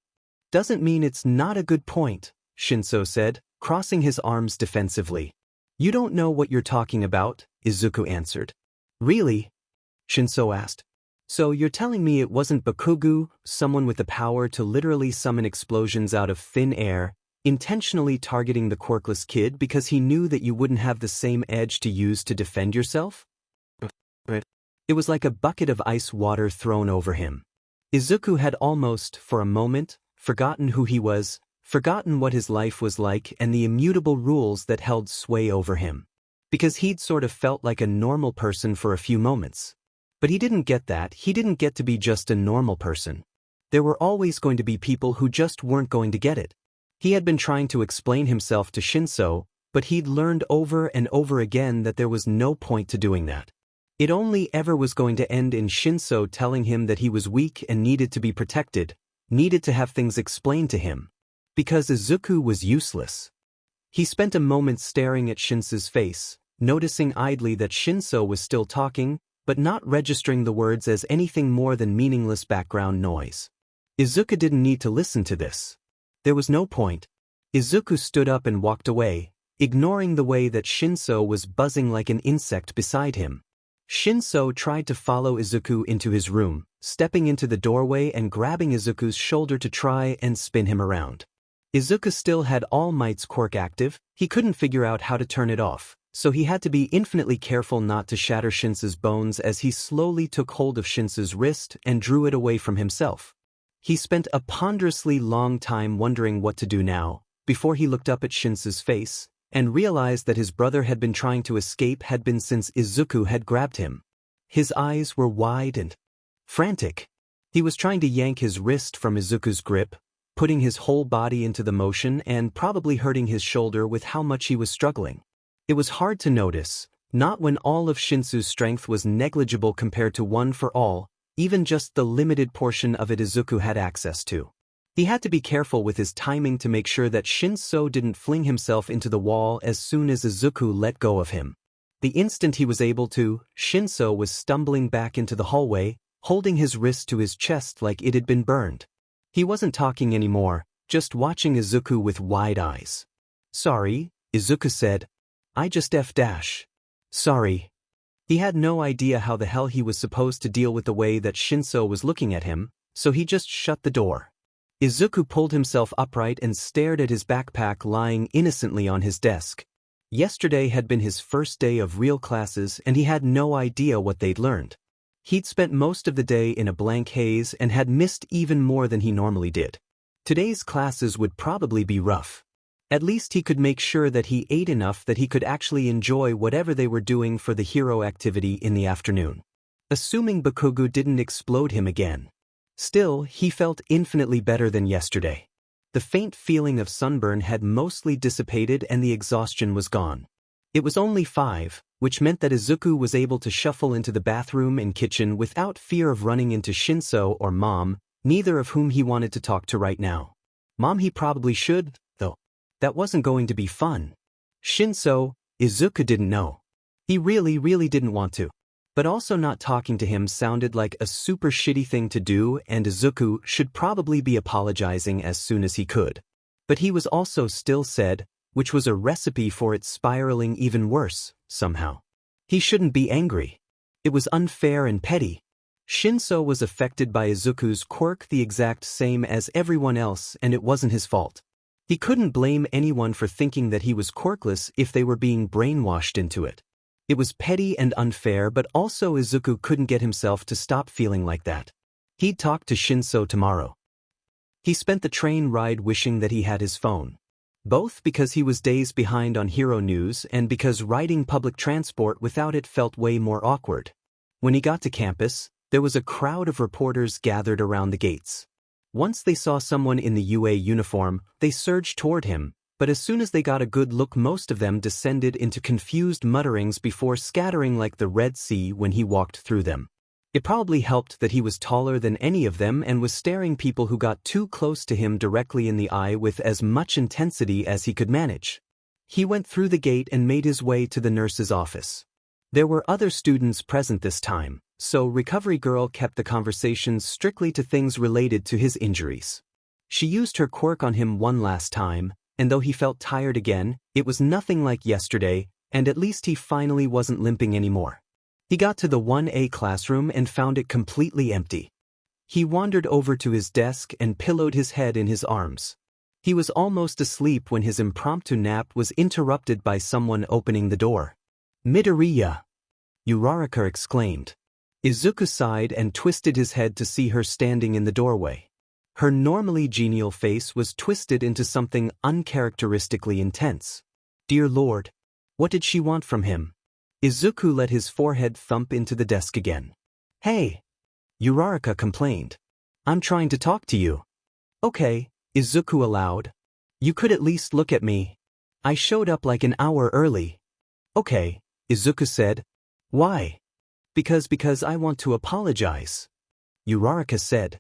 Doesn't mean it's not a good point, Shinso said, crossing his arms defensively. You don't know what you're talking about, Izuku answered. Really? Shinso asked. So you're telling me it wasn't Bakugo, someone with the power to literally summon explosions out of thin air, intentionally targeting the quirkless kid because he knew that you wouldn't have the same edge to use to defend yourself? It was like a bucket of ice water thrown over him. Izuku had almost, for a moment, forgotten who he was, forgotten what his life was like and the immutable rules that held sway over him. Because he'd sort of felt like a normal person for a few moments. But he didn't get that, he didn't get to be just a normal person. There were always going to be people who just weren't going to get it. He had been trying to explain himself to Shinso, but he'd learned over and over again that there was no point to doing that. It only ever was going to end in Shinso telling him that he was weak and needed to be protected, needed to have things explained to him. Because Izuku was useless. He spent a moment staring at Shinso's face, noticing idly that Shinso was still talking, but not registering the words as anything more than meaningless background noise. Izuku didn't need to listen to this. There was no point. Izuku stood up and walked away, ignoring the way that Shinso was buzzing like an insect beside him. Shinso tried to follow Izuku into his room, stepping into the doorway and grabbing Izuku's shoulder to try and spin him around. Izuku still had All Might's quirk active, he couldn't figure out how to turn it off, so he had to be infinitely careful not to shatter Shinso's bones as he slowly took hold of Shinso's wrist and drew it away from himself. He spent a ponderously long time wondering what to do now, before he looked up at Shinso's face, and realized that his brother had been trying to escape had been since Izuku had grabbed him. His eyes were wide and frantic. He was trying to yank his wrist from Izuku's grip, putting his whole body into the motion and probably hurting his shoulder with how much he was struggling. It was hard to notice, not when all of Shinso's strength was negligible compared to One for All, even just the limited portion of it Izuku had access to. He had to be careful with his timing to make sure that Shinso didn't fling himself into the wall as soon as Izuku let go of him. The instant he was able to, Shinso was stumbling back into the hallway, holding his wrist to his chest like it had been burned. He wasn't talking anymore, just watching Izuku with wide eyes. Sorry, Izuku said. I just F-dash. Sorry. He had no idea how the hell he was supposed to deal with the way that Shinso was looking at him, so he just shut the door. Izuku pulled himself upright and stared at his backpack lying innocently on his desk. Yesterday had been his first day of real classes and he had no idea what they'd learned. He'd spent most of the day in a blank haze and had missed even more than he normally did. Today's classes would probably be rough. At least he could make sure that he ate enough that he could actually enjoy whatever they were doing for the hero activity in the afternoon. Assuming Bakugo didn't explode him again. Still, he felt infinitely better than yesterday. The faint feeling of sunburn had mostly dissipated and the exhaustion was gone. It was only 5, which meant that Izuku was able to shuffle into the bathroom and kitchen without fear of running into Shinso or Mom, neither of whom he wanted to talk to right now. Mom he probably should, though. That wasn't going to be fun. Shinso, Izuku didn't know. He really didn't want to. But also not talking to him sounded like a super shitty thing to do and Izuku should probably be apologizing as soon as he could. But he was also still said, which was a recipe for it spiraling even worse, somehow. He shouldn't be angry. It was unfair and petty. Shinso was affected by Izuku's quirk the exact same as everyone else and it wasn't his fault. He couldn't blame anyone for thinking that he was quirkless if they were being brainwashed into it. It was petty and unfair, but also Izuku couldn't get himself to stop feeling like that. He'd talk to Shinso tomorrow. He spent the train ride wishing that he had his phone. Both because he was days behind on hero news and because riding public transport without it felt way more awkward. When he got to campus, there was a crowd of reporters gathered around the gates. Once they saw someone in the UA uniform, they surged toward him. But as soon as they got a good look, most of them descended into confused mutterings before scattering like the Red Sea when he walked through them. It probably helped that he was taller than any of them and was staring people who got too close to him directly in the eye with as much intensity as he could manage. He went through the gate and made his way to the nurse's office. There were other students present this time, so Recovery Girl kept the conversations strictly to things related to his injuries. She used her quirk on him one last time, and though he felt tired again, it was nothing like yesterday, and at least he finally wasn't limping anymore. He got to the 1A classroom and found it completely empty. He wandered over to his desk and pillowed his head in his arms. He was almost asleep when his impromptu nap was interrupted by someone opening the door. "Midoriya!" Uraraka exclaimed. Izuku sighed and twisted his head to see her standing in the doorway. Her normally genial face was twisted into something uncharacteristically intense. Dear Lord, what did she want from him? Izuku let his forehead thump into the desk again. "Hey!" Uraraka complained. "I'm trying to talk to you." "Okay," Izuku allowed. "You could at least look at me. I showed up like an hour early." "Okay," Izuku said. "Why?" Because I want to apologize," Uraraka said.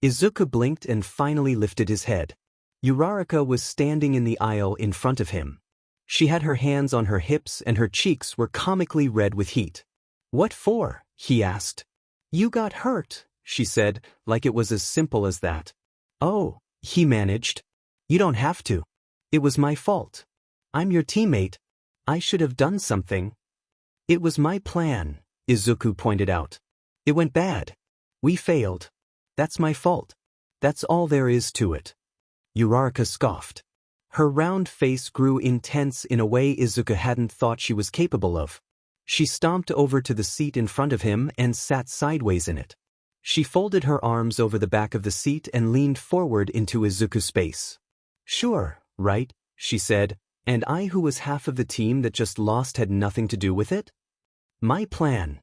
Izuku blinked and finally lifted his head. Uraraka was standing in the aisle in front of him. She had her hands on her hips and her cheeks were comically red with heat. "What for?" he asked. "You got hurt," she said, like it was as simple as that. "Oh," he managed. "You don't have to. It was my fault. I'm your teammate. I should have done something." "It was my plan," Izuku pointed out. "It went bad. We failed. That's my fault. That's all there is to it." Uraraka scoffed. Her round face grew intense in a way Izuku hadn't thought she was capable of. She stomped over to the seat in front of him and sat sideways in it. She folded her arms over the back of the seat and leaned forward into Izuku's space. "Sure, right," she said, "and I who was half of the team that just lost had nothing to do with it? My plan.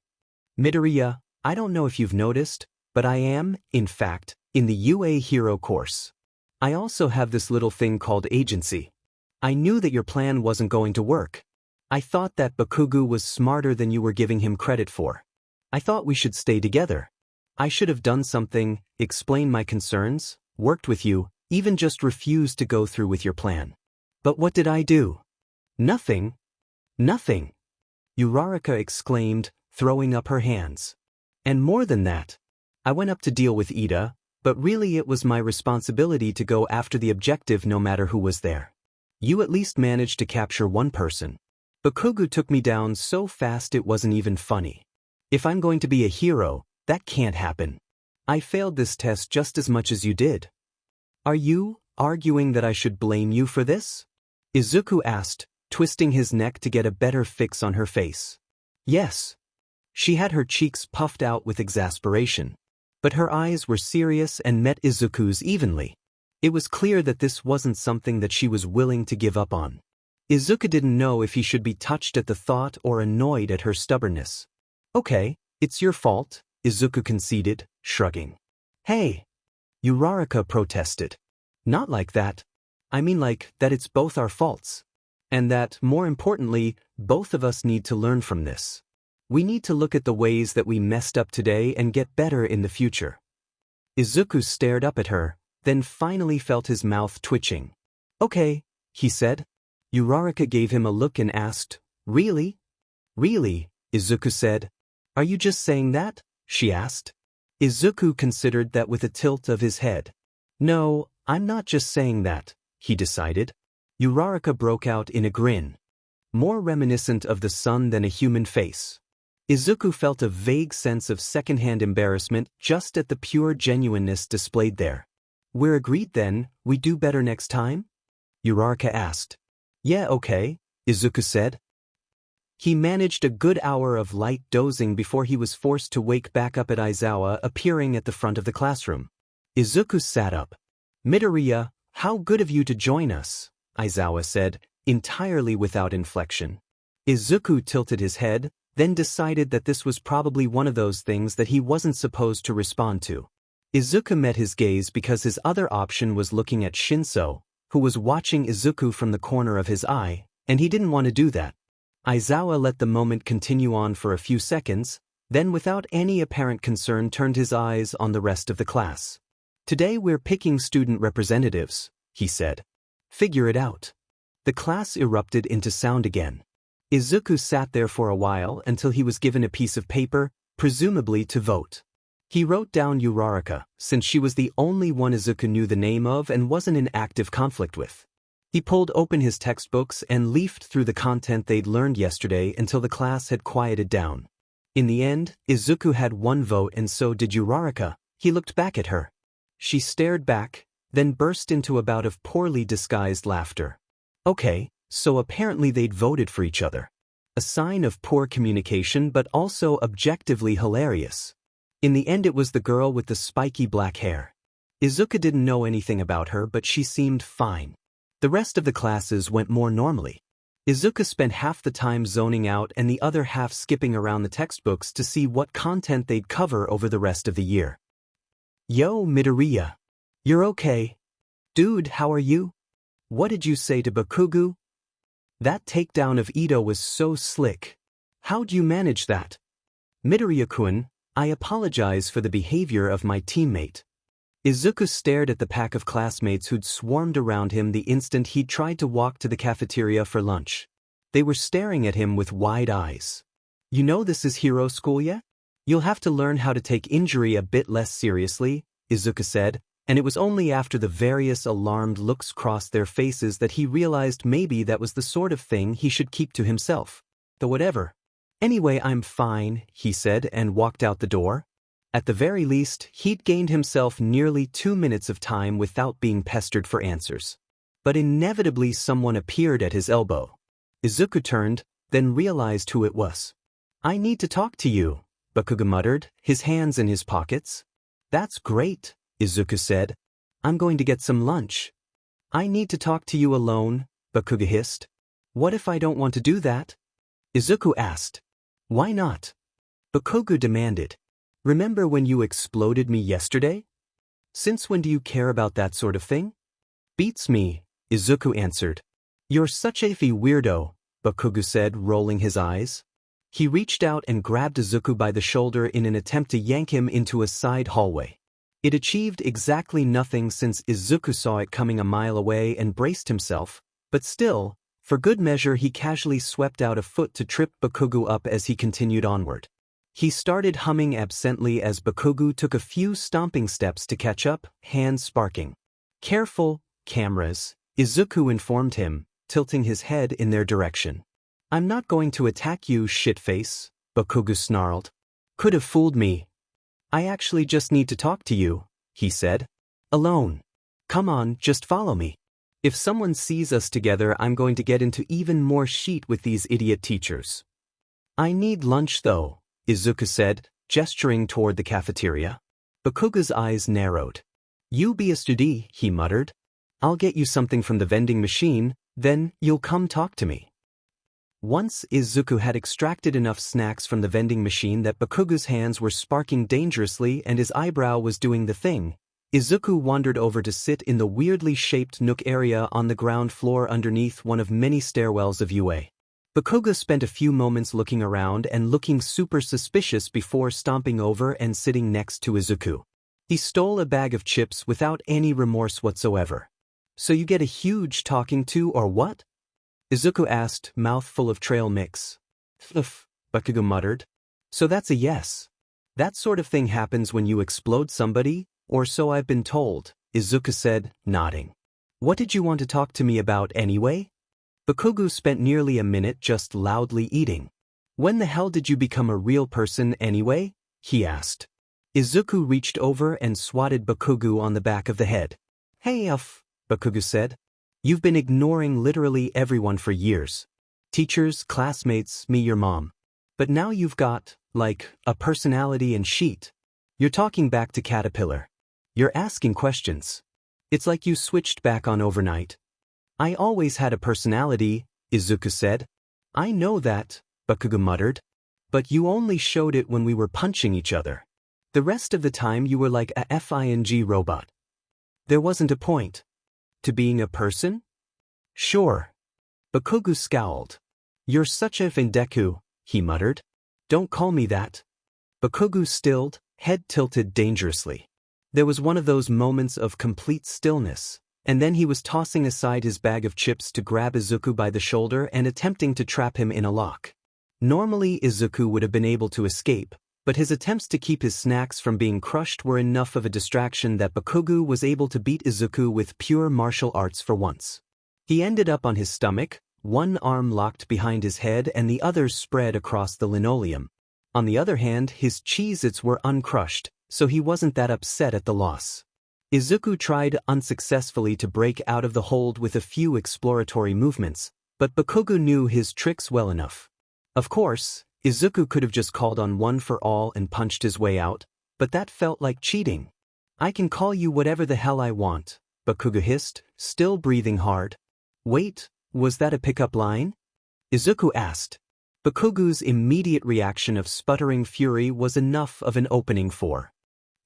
Midoriya, I don't know if you've noticed, but I am, in fact, in the UA Hero course. I also have this little thing called agency. I knew that your plan wasn't going to work. I thought that Bakugo was smarter than you were giving him credit for. I thought we should stay together. I should have done something, explained my concerns, worked with you, even just refused to go through with your plan. But what did I do? Nothing. Nothing," Uraraka exclaimed, throwing up her hands. "And more than that. I went up to deal with Ida, but really it was my responsibility to go after the objective no matter who was there." You at least managed to capture one person. Bakugo took me down so fast it wasn't even funny. If I'm going to be a hero, that can't happen. I failed this test just as much as you did. Are you arguing that I should blame you for this? Izuku asked, twisting his neck to get a better fix on her face. Yes. She had her cheeks puffed out with exasperation. But her eyes were serious and met Izuku's evenly. It was clear that this wasn't something that she was willing to give up on. Izuku didn't know if he should be touched at the thought or annoyed at her stubbornness. Okay, it's your fault, Izuku conceded, shrugging. Hey! Uraraka protested. Not like that. I mean like that it's both our faults. And that, more importantly, both of us need to learn from this. We need to look at the ways that we messed up today and get better in the future. Izuku stared up at her, then finally felt his mouth twitching. Okay, he said. Uraraka gave him a look and asked, Really? Really? Izuku said. Are you just saying that? She asked. Izuku considered that with a tilt of his head. No, I'm not just saying that, he decided. Uraraka broke out in a grin. More reminiscent of the sun than a human face. Izuku felt a vague sense of secondhand embarrassment just at the pure genuineness displayed there. We're agreed then, we do better next time? Uraraka asked. Yeah, okay, Izuku said. He managed a good hour of light dozing before he was forced to wake back up at Aizawa appearing at the front of the classroom. Izuku sat up. Midoriya, how good of you to join us, Aizawa said, entirely without inflection. Izuku tilted his head, then decided that this was probably one of those things that he wasn't supposed to respond to. Izuku met his gaze because his other option was looking at Shinso, who was watching Izuku from the corner of his eye, and he didn't want to do that. Aizawa let the moment continue on for a few seconds, then without any apparent concern turned his eyes on the rest of the class. Today we're picking student representatives, he said. Figure it out. The class erupted into sound again. Izuku sat there for a while until he was given a piece of paper, presumably to vote. He wrote down Uraraka, since she was the only one Izuku knew the name of and wasn't in active conflict with. He pulled open his textbooks and leafed through the content they'd learned yesterday until the class had quieted down. In the end, Izuku had one vote and so did Uraraka. He looked back at her. She stared back, then burst into a bout of poorly disguised laughter. Okay, so apparently they'd voted for each other. A sign of poor communication but also objectively hilarious. In the end it was the girl with the spiky black hair. Izuku didn't know anything about her but she seemed fine. The rest of the classes went more normally. Izuku spent half the time zoning out and the other half skipping around the textbooks to see what content they'd cover over the rest of the year. Yo, Midoriya. You're okay? Dude, how are you? What did you say to Bakugo? That takedown of Ito was so slick. How'd you manage that? Midoriya-kun, I apologize for the behavior of my teammate. Izuku stared at the pack of classmates who'd swarmed around him the instant he'd tried to walk to the cafeteria for lunch. They were staring at him with wide eyes. You know this is hero school yet? You'll have to learn how to take injury a bit less seriously, Izuku said, and it was only after the various alarmed looks crossed their faces that he realized maybe that was the sort of thing he should keep to himself. Though whatever. Anyway, I'm fine, he said and walked out the door. At the very least, he'd gained himself nearly 2 minutes of time without being pestered for answers. But inevitably someone appeared at his elbow. Izuku turned, then realized who it was. I need to talk to you, Bakugo muttered, his hands in his pockets. That's great, Izuku said. I'm going to get some lunch. I need to talk to you alone, Bakugo hissed. What if I don't want to do that? Izuku asked. Why not? Bakugo demanded. Remember when you exploded me yesterday? Since when do you care about that sort of thing? Beats me, Izuku answered. You're such a weirdo, Bakugo said, rolling his eyes. He reached out and grabbed Izuku by the shoulder in an attempt to yank him into a side hallway. It achieved exactly nothing since Izuku saw it coming a mile away and braced himself, but still, for good measure he casually swept out a foot to trip Bakugo up as he continued onward. He started humming absently as Bakugo took a few stomping steps to catch up, hands sparking. Careful, cameras, Izuku informed him, tilting his head in their direction. I'm not going to attack you, shitface, Bakugo snarled. Could have fooled me. I actually just need to talk to you, he said. Alone. Come on, just follow me. If someone sees us together, I'm going to get into even more shit with these idiot teachers. I need lunch though, Izuku said, gesturing toward the cafeteria. Bakugo's eyes narrowed. You be a studie, he muttered. I'll get you something from the vending machine, then you'll come talk to me. Once Izuku had extracted enough snacks from the vending machine that Bakugo's hands were sparking dangerously and his eyebrow was doing the thing, Izuku wandered over to sit in the weirdly shaped nook area on the ground floor underneath one of many stairwells of UA. Bakugo spent a few moments looking around and looking super suspicious before stomping over and sitting next to Izuku. He stole a bag of chips without any remorse whatsoever. So you get a huge talking to or what? Izuku asked, mouth full of trail mix. Bakugo muttered. So that's a yes. That sort of thing happens when you explode somebody, or so I've been told, Izuku said, nodding. What did you want to talk to me about anyway? Bakugo spent nearly a minute just loudly eating. When the hell did you become a real person anyway? He asked. Izuku reached over and swatted Bakugo on the back of the head. Hey Bakugo said. You've been ignoring literally everyone for years. Teachers, classmates, me, your mom. But now you've got, like, a personality and sheet. You're talking back to Caterpillar. You're asking questions. It's like you switched back on overnight. I always had a personality, Izuku said. I know that, Bakugo muttered. But you only showed it when we were punching each other. The rest of the time you were like a FING robot. There wasn't a point. To being a person? Sure. Bakugo scowled. You're such a Deku, he muttered. Don't call me that. Bakugo stilled, head tilted dangerously. There was one of those moments of complete stillness, and then he was tossing aside his bag of chips to grab Izuku by the shoulder and attempting to trap him in a lock. Normally Izuku would have been able to escape, but his attempts to keep his snacks from being crushed were enough of a distraction that Bakugo was able to beat Izuku with pure martial arts for once. He ended up on his stomach, one arm locked behind his head and the other spread across the linoleum. On the other hand, his Cheez-Its were uncrushed, so he wasn't that upset at the loss. Izuku tried unsuccessfully to break out of the hold with a few exploratory movements, but Bakugo knew his tricks well enough. Of course, Izuku could have just called on one for all and punched his way out, but that felt like cheating. I can call you whatever the hell I want, Bakugo hissed, still breathing hard. Wait, was that a pickup line? Izuku asked. Bakugo's immediate reaction of sputtering fury was enough of an opening for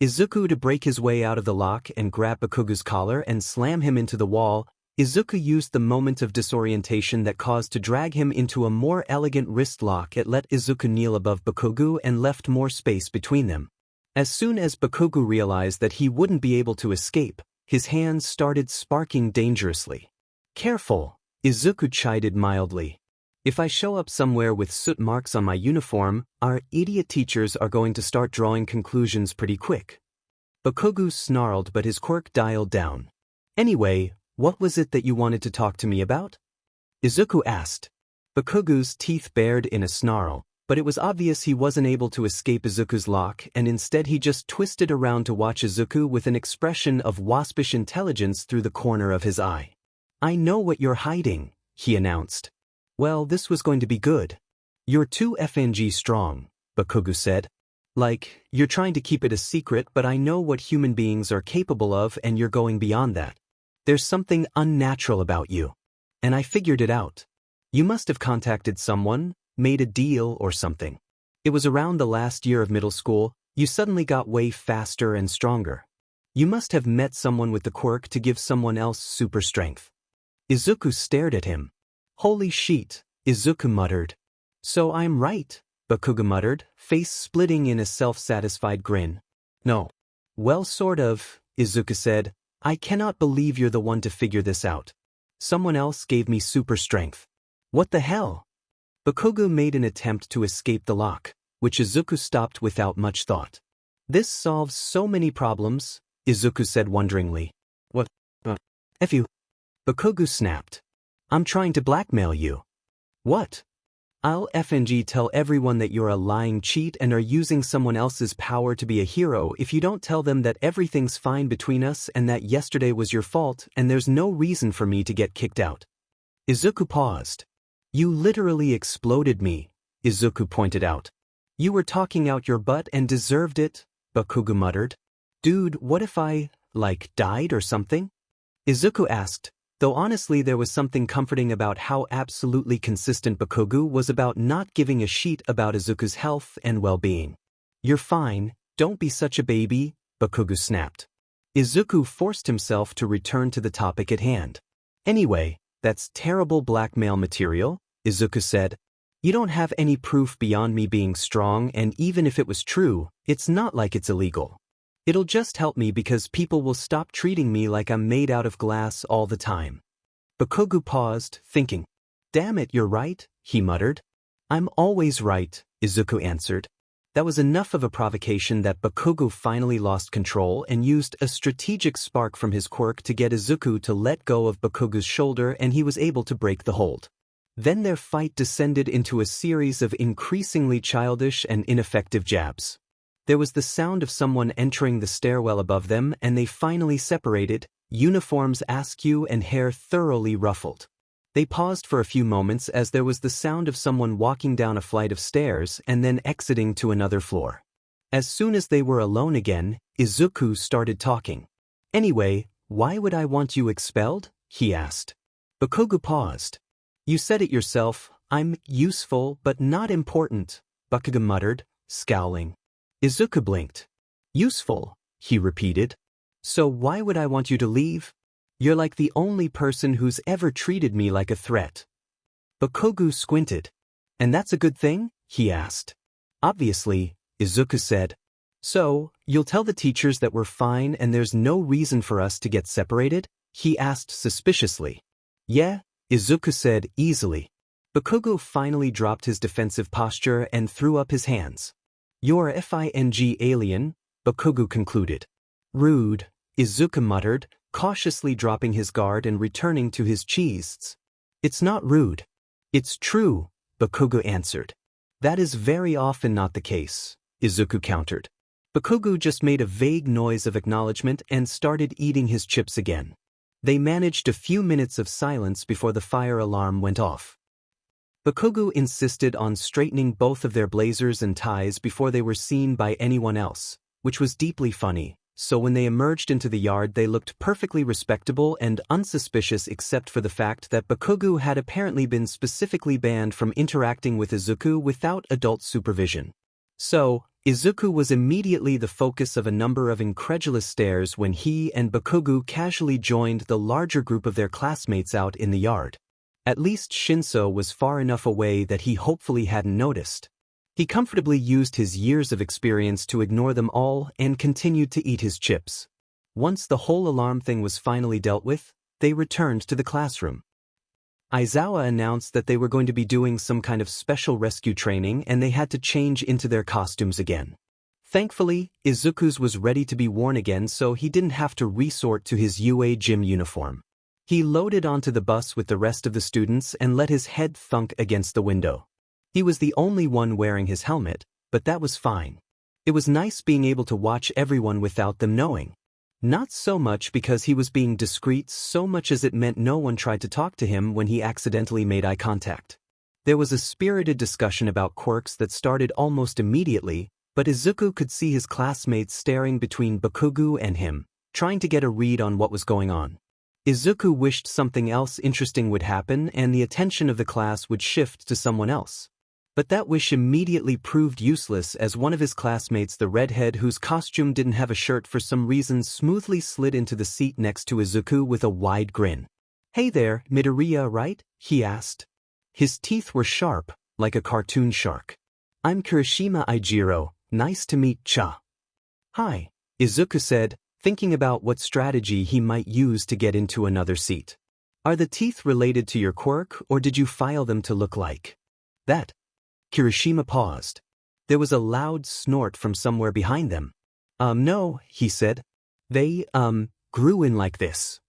Izuku to break his way out of the lock and grab Bakugo's collar and slam him into the wall. Izuku used the moment of disorientation that caused to drag him into a more elegant wrist lock. It let Izuku kneel above Bakugo and left more space between them. As soon as Bakugo realized that he wouldn't be able to escape, his hands started sparking dangerously. Careful, Izuku chided mildly. If I show up somewhere with soot marks on my uniform, our idiot teachers are going to start drawing conclusions pretty quick. Bakugo snarled, but his quirk dialed down. Anyway, what was it that you wanted to talk to me about? Izuku asked. Bakugo's teeth bared in a snarl, but it was obvious he wasn't able to escape Izuku's lock and instead he just twisted around to watch Izuku with an expression of waspish intelligence through the corner of his eye. I know what you're hiding, he announced. Well, this was going to be good. You're too FNG strong, Bakugo said. Like, you're trying to keep it a secret, but I know what human beings are capable of and you're going beyond that. There's something unnatural about you. And I figured it out. You must have contacted someone, made a deal or something. It was around the last year of middle school, you suddenly got way faster and stronger. You must have met someone with the quirk to give someone else super strength. Izuku stared at him. Holy shit, Izuku muttered. So I'm right, Bakugo muttered, face splitting in a self-satisfied grin. No. Well, sort of, Izuku said. I cannot believe you're the one to figure this out. Someone else gave me super strength. What the hell? Bakugo made an attempt to escape the lock, which Izuku stopped without much thought. This solves so many problems, Izuku said wonderingly. What? F you. Bakugo snapped. I'm trying to blackmail you. What? I'll FNG tell everyone that you're a lying cheat and are using someone else's power to be a hero if you don't tell them that everything's fine between us and that yesterday was your fault and there's no reason for me to get kicked out. Izuku paused. You literally exploded me, Izuku pointed out. You were talking out your butt and deserved it, Bakugo muttered. Dude, what if I, died or something? Izuku asked, though honestly there was something comforting about how absolutely consistent Bakugo was about not giving a shit about Izuku's health and well-being. You're fine, don't be such a baby, Bakugo snapped. Izuku forced himself to return to the topic at hand. Anyway, that's terrible blackmail material, Izuku said. You don't have any proof beyond me being strong, and even if it was true, it's not like it's illegal. It'll just help me because people will stop treating me like I'm made out of glass all the time. Bakugo paused, thinking. Damn it, you're right, he muttered. I'm always right, Izuku answered. That was enough of a provocation that Bakugo finally lost control and used a strategic spark from his quirk to get Izuku to let go of Bakugo's shoulder, and he was able to break the hold. Then their fight descended into a series of increasingly childish and ineffective jabs. There was the sound of someone entering the stairwell above them, and they finally separated, uniforms askew and hair thoroughly ruffled. They paused for a few moments as there was the sound of someone walking down a flight of stairs and then exiting to another floor. As soon as they were alone again, Izuku started talking. Anyway, why would I want you expelled? He asked. Bakugo paused. You said it yourself, I'm useful but not important, Bakugo muttered, scowling. Izuku blinked. Useful, he repeated. So why would I want you to leave? You're like the only person who's ever treated me like a threat. Bakugo squinted. And that's a good thing? He asked. Obviously, Izuku said. So, you'll tell the teachers that we're fine and there's no reason for us to get separated? He asked suspiciously. Yeah, Izuku said easily. Bakugo finally dropped his defensive posture and threw up his hands. You're a FING alien, Bakugo concluded. Rude, Izuku muttered, cautiously dropping his guard and returning to his cheese. It's not rude. It's true, Bakugo answered. That is very often not the case, Izuku countered. Bakugo just made a vague noise of acknowledgement and started eating his chips again. They managed a few minutes of silence before the fire alarm went off. Bakugo insisted on straightening both of their blazers and ties before they were seen by anyone else, which was deeply funny, so when they emerged into the yard they looked perfectly respectable and unsuspicious except for the fact that Bakugo had apparently been specifically banned from interacting with Izuku without adult supervision. So, Izuku was immediately the focus of a number of incredulous stares when he and Bakugo casually joined the larger group of their classmates out in the yard. At least Shinso was far enough away that he hopefully hadn't noticed. He comfortably used his years of experience to ignore them all and continued to eat his chips. Once the whole alarm thing was finally dealt with, they returned to the classroom. Aizawa announced that they were going to be doing some kind of special rescue training and they had to change into their costumes again. Thankfully, Izuku's was ready to be worn again, so he didn't have to resort to his UA gym uniform. He loaded onto the bus with the rest of the students and let his head thunk against the window. He was the only one wearing his helmet, but that was fine. It was nice being able to watch everyone without them knowing. Not so much because he was being discreet so much as it meant no one tried to talk to him when he accidentally made eye contact. There was a spirited discussion about quirks that started almost immediately, but Izuku could see his classmates staring between Bakugo and him, trying to get a read on what was going on. Izuku wished something else interesting would happen and the attention of the class would shift to someone else. But that wish immediately proved useless as one of his classmates, the redhead whose costume didn't have a shirt for some reason, smoothly slid into the seat next to Izuku with a wide grin. Hey there, Midoriya, right? He asked. His teeth were sharp, like a cartoon shark. I'm Kirishima Ijiro, nice to meet cha. Hi, Izuku said, thinking about what strategy he might use to get into another seat. Are the teeth related to your quirk, or did you file them to look like that? Kirishima paused. There was a loud snort from somewhere behind them. No, he said. They, grew in like this.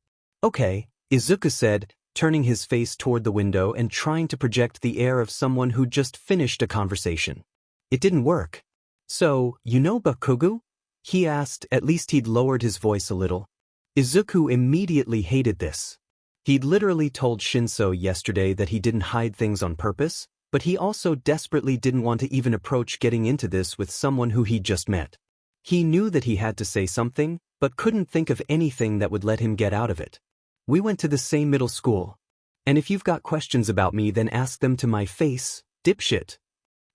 Okay, Izuku said, turning his face toward the window and trying to project the air of someone who just finished a conversation. It didn't work. "So, you know Bakugo?" he asked. At least he'd lowered his voice a little. Izuku immediately hated this. He'd literally told Shinso yesterday that he didn't hide things on purpose, but he also desperately didn't want to even approach getting into this with someone who he'd just met. He knew that he had to say something, but couldn't think of anything that would let him get out of it. "We went to the same middle school. And if you've got questions about me, then ask them to my face, dipshit."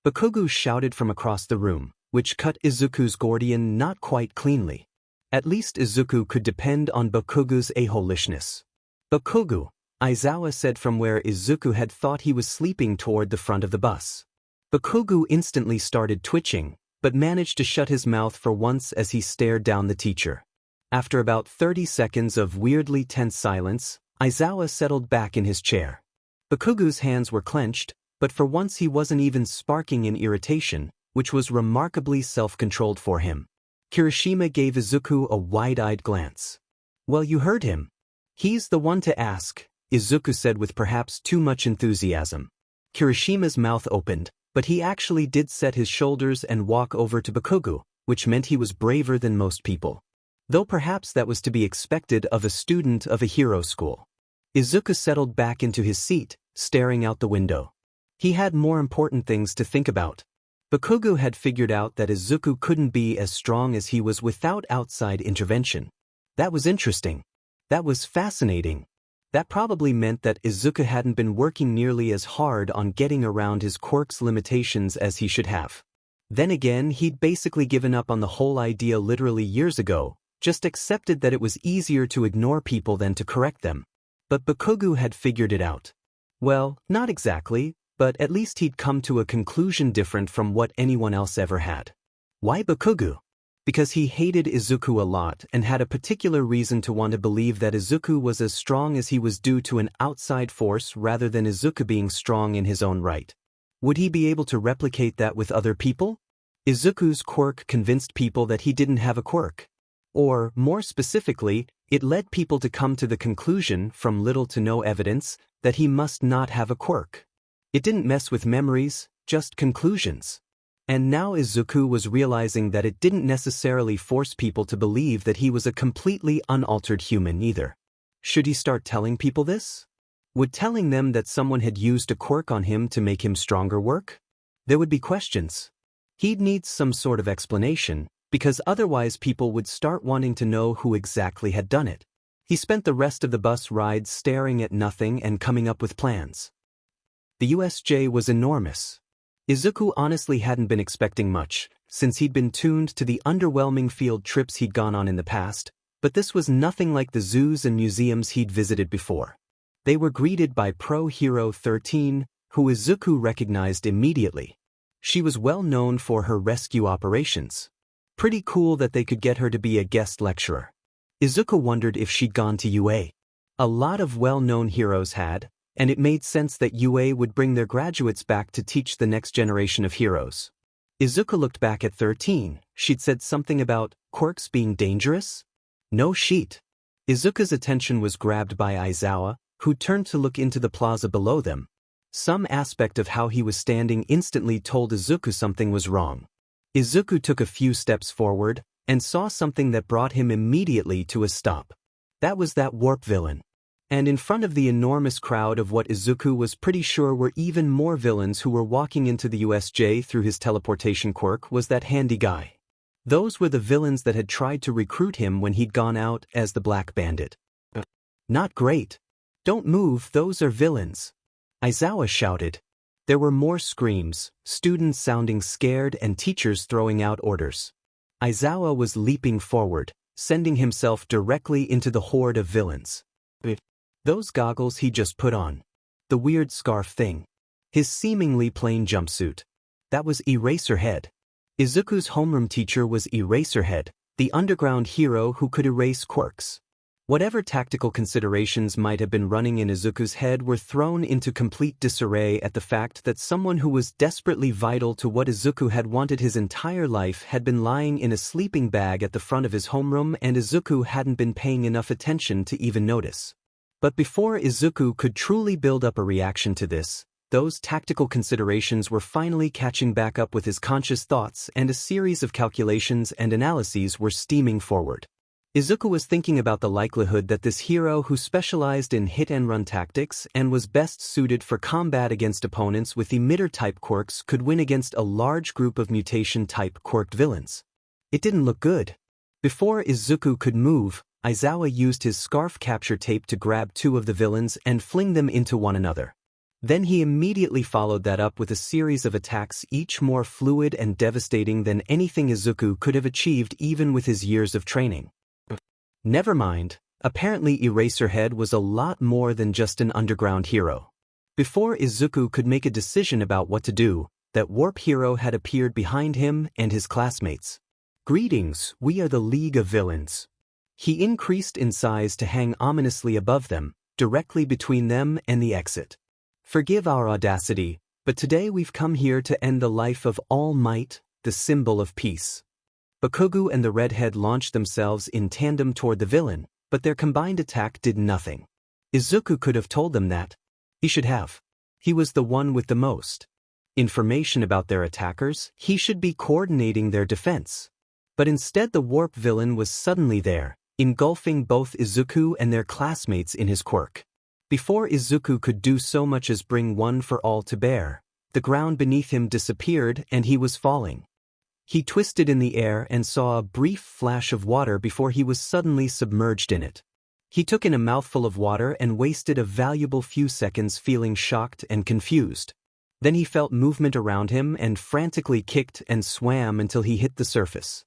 Bakugo shouted from across the room, which cut Izuku's Gordian not quite cleanly. At least Izuku could depend on Bakugo's a-holishness. "Bakugo," Aizawa said from where Izuku had thought he was sleeping toward the front of the bus. Bakugo instantly started twitching, but managed to shut his mouth for once as he stared down the teacher. After about 30 seconds of weirdly tense silence, Aizawa settled back in his chair. Bakugo's hands were clenched, but for once he wasn't even sparking in irritation, which was remarkably self-controlled for him. Kirishima gave Izuku a wide-eyed glance. "Well, you heard him. He's the one to ask," Izuku said with perhaps too much enthusiasm. Kirishima's mouth opened, but he actually did set his shoulders and walk over to Bakugo, which meant he was braver than most people. Though perhaps that was to be expected of a student of a hero school. Izuku settled back into his seat, staring out the window. He had more important things to think about. Bakugo had figured out that Izuku couldn't be as strong as he was without outside intervention. That was interesting. That was fascinating. That probably meant that Izuku hadn't been working nearly as hard on getting around his quirks limitations as he should have. Then again, he'd basically given up on the whole idea literally years ago, just accepted that it was easier to ignore people than to correct them. But Bakugo had figured it out. Well, not exactly, but at least he'd come to a conclusion different from what anyone else ever had. Why Bakugo? Because he hated Izuku a lot and had a particular reason to want to believe that Izuku was as strong as he was due to an outside force rather than Izuku being strong in his own right. Would he be able to replicate that with other people? Izuku's quirk convinced people that he didn't have a quirk. Or, more specifically, it led people to come to the conclusion, from little to no evidence, that he must not have a quirk. It didn't mess with memories, just conclusions. And now Izuku was realizing that it didn't necessarily force people to believe that he was a completely unaltered human either. Should he start telling people this? Would telling them that someone had used a quirk on him to make him stronger work? There would be questions. He'd need some sort of explanation, because otherwise people would start wanting to know who exactly had done it. He spent the rest of the bus ride staring at nothing and coming up with plans. The USJ was enormous. Izuku honestly hadn't been expecting much, since he'd been tuned to the underwhelming field trips he'd gone on in the past, but this was nothing like the zoos and museums he'd visited before. They were greeted by Pro Hero 13, who Izuku recognized immediately. She was well known for her rescue operations. Pretty cool that they could get her to be a guest lecturer. Izuku wondered if she'd gone to UA. A lot of well-known heroes had, and it made sense that UA would bring their graduates back to teach the next generation of heroes. Izuku looked back at 13. She'd said something about quirks being dangerous? No sheet. Izuku's attention was grabbed by Aizawa, who turned to look into the plaza below them. Some aspect of how he was standing instantly told Izuku something was wrong. Izuku took a few steps forward, and saw something that brought him immediately to a stop. That was that warp villain. And in front of the enormous crowd of what Izuku was pretty sure were even more villains who were walking into the USJ through his teleportation quirk was that handy guy. Those were the villains that had tried to recruit him when he'd gone out as the Black Bandit. Not great. Don't move, those are villains. Aizawa shouted. There were more screams, students sounding scared and teachers throwing out orders. Aizawa was leaping forward, sending himself directly into the horde of villains. Those goggles he just put on. The weird scarf thing. His seemingly plain jumpsuit. That was Eraserhead. Izuku's homeroom teacher was Eraserhead, the underground hero who could erase quirks. Whatever tactical considerations might have been running in Izuku's head were thrown into complete disarray at the fact that someone who was desperately vital to what Izuku had wanted his entire life had been lying in a sleeping bag at the front of his homeroom and Izuku hadn't been paying enough attention to even notice. But before Izuku could truly build up a reaction to this, those tactical considerations were finally catching back up with his conscious thoughts, and a series of calculations and analyses were steaming forward. Izuku was thinking about the likelihood that this hero who specialized in hit-and-run tactics and was best suited for combat against opponents with emitter-type quirks could win against a large group of mutation-type quirked villains. It didn't look good. Before Izuku could move, Aizawa used his scarf capture tape to grab two of the villains and fling them into one another. Then he immediately followed that up with a series of attacks, each more fluid and devastating than anything Izuku could have achieved even with his years of training. Never mind, apparently Eraserhead was a lot more than just an underground hero. Before Izuku could make a decision about what to do, that warp hero had appeared behind him and his classmates. "Greetings, we are the League of Villains." He increased in size to hang ominously above them, directly between them and the exit. "Forgive our audacity, but today we've come here to end the life of All Might, the symbol of peace." Bakugo and the redhead launched themselves in tandem toward the villain, but their combined attack did nothing. Izuku could have told them that. He should have. He was the one with the most information about their attackers. He should be coordinating their defense. But instead the warp villain was suddenly there, engulfing both Izuku and their classmates in his quirk. Before Izuku could do so much as bring one for all to bear, the ground beneath him disappeared and he was falling. He twisted in the air and saw a brief flash of water before he was suddenly submerged in it. He took in a mouthful of water and wasted a valuable few seconds feeling shocked and confused. Then he felt movement around him and frantically kicked and swam until he hit the surface.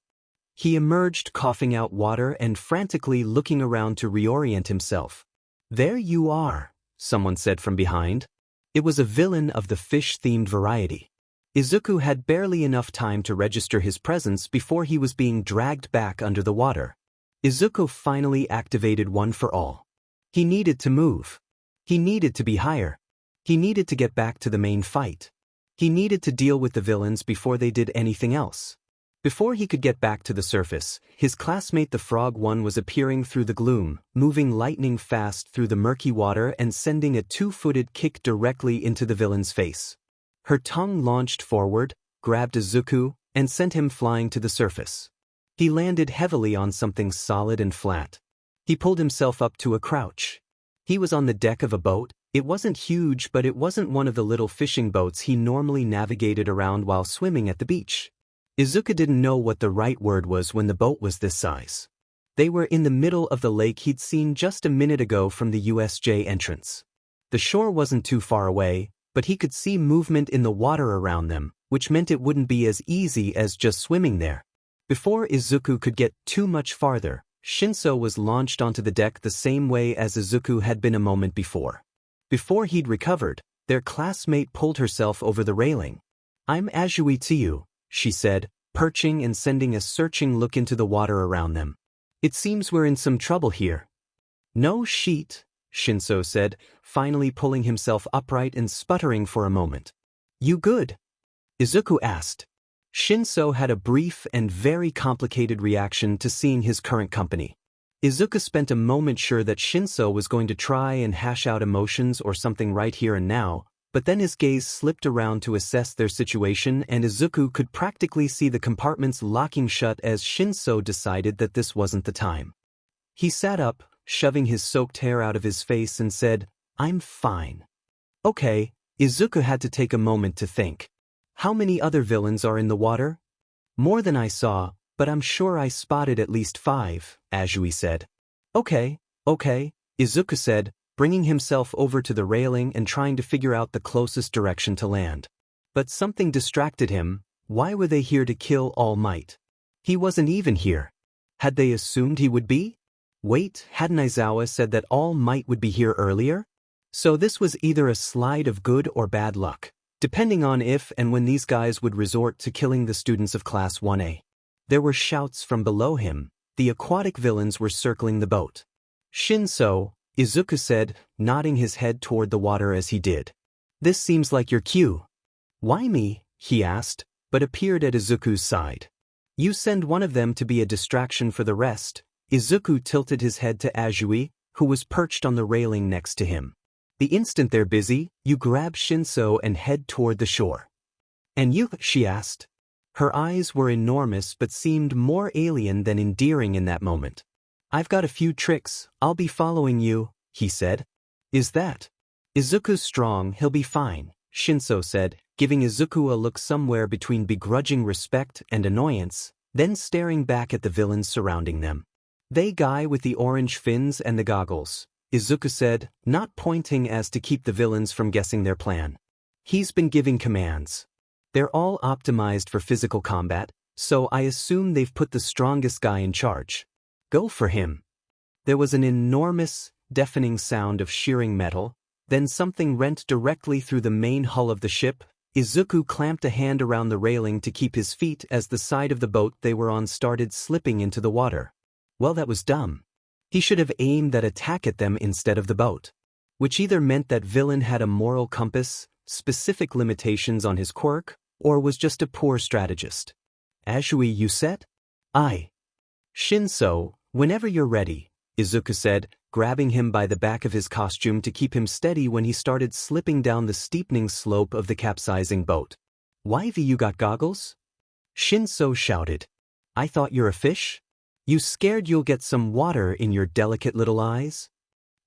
He emerged coughing out water and frantically looking around to reorient himself. "There you are," someone said from behind. It was a villain of the fish-themed variety. Izuku had barely enough time to register his presence before he was being dragged back under the water. Izuku finally activated One for All. He needed to move. He needed to be higher. He needed to get back to the main fight. He needed to deal with the villains before they did anything else. Before he could get back to the surface, his classmate the Frog One was appearing through the gloom, moving lightning fast through the murky water and sending a two-footed kick directly into the villain's face. Her tongue launched forward, grabbed Izuku, and sent him flying to the surface. He landed heavily on something solid and flat. He pulled himself up to a crouch. He was on the deck of a boat. It wasn't huge, but it wasn't one of the little fishing boats he normally navigated around while swimming at the beach. Izuku didn't know what the right word was when the boat was this size. They were in the middle of the lake he'd seen just a minute ago from the USJ entrance. The shore wasn't too far away, but he could see movement in the water around them, which meant it wouldn't be as easy as just swimming there. Before Izuku could get too much farther, Shinso was launched onto the deck the same way as Izuku had been a moment before. Before he'd recovered, their classmate pulled herself over the railing. "I'm Azui to you," she said, perching and sending a searching look into the water around them. "It seems we're in some trouble here." "No sheet," Shinso said, finally pulling himself upright and sputtering for a moment. "You good?" Izuku asked. Shinso had a brief and very complicated reaction to seeing his current company. Izuku spent a moment sure that Shinso was going to try and hash out emotions or something right here and now, but then his gaze slipped around to assess their situation and Izuku could practically see the compartments locking shut as Shinso decided that this wasn't the time. He sat up, shoving his soaked hair out of his face and said, "I'm fine." "Okay." Izuku had to take a moment to think. "How many other villains are in the water?" "More than I saw, but I'm sure I spotted at least 5, Azui said. Okay, Izuku said, bringing himself over to the railing and trying to figure out the closest direction to land. But something distracted him. Why were they here to kill All Might? He wasn't even here. Had they assumed he would be? Wait, hadn't Aizawa said that All Might would be here earlier? So this was either a slide of good or bad luck, depending on if and when these guys would resort to killing the students of Class 1A. There were shouts from below him. The aquatic villains were circling the boat. "Shinso," Izuku said, nodding his head toward the water as he did. "This seems like your cue." "Why me?" he asked, but appeared at Izuku's side. "You send one of them to be a distraction for the rest." Izuku tilted his head to Azui, who was perched on the railing next to him. The instant they're busy, you grab Shinso and head toward the shore. "And you?" she asked. Her eyes were enormous but seemed more alien than endearing in that moment. "I've got a few tricks, I'll be following you," he said. "Is that?" "Izuku's strong, he'll be fine," Shinso said, giving Izuku a look somewhere between begrudging respect and annoyance, then staring back at the villains surrounding them. "The guy with the orange fins and the goggles," Izuku said, not pointing as to keep the villains from guessing their plan. "He's been giving commands. They're all optimized for physical combat, so I assume they've put the strongest guy in charge. Go for him." There was an enormous, deafening sound of shearing metal, then something rent directly through the main hull of the ship. Izuku clamped a hand around the railing to keep his feet as the side of the boat they were on started slipping into the water. Well, that was dumb. He should have aimed that attack at them instead of the boat. Which either meant that villain had a moral compass, specific limitations on his quirk, or was just a poor strategist. "Ashui, you set?" "Aye." "Shinso, whenever you're ready," Izuku said, grabbing him by the back of his costume to keep him steady when he started slipping down the steepening slope of the capsizing boat. "Why you got goggles?" Shinso shouted. "I thought you're a fish? You scared you'll get some water in your delicate little eyes?"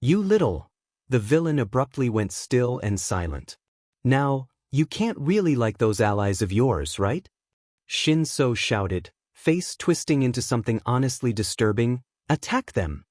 "You little." The villain abruptly went still and silent. "Now, you can't really like those allies of yours, right?" Shinso shouted, face twisting into something honestly disturbing. "Attack them!"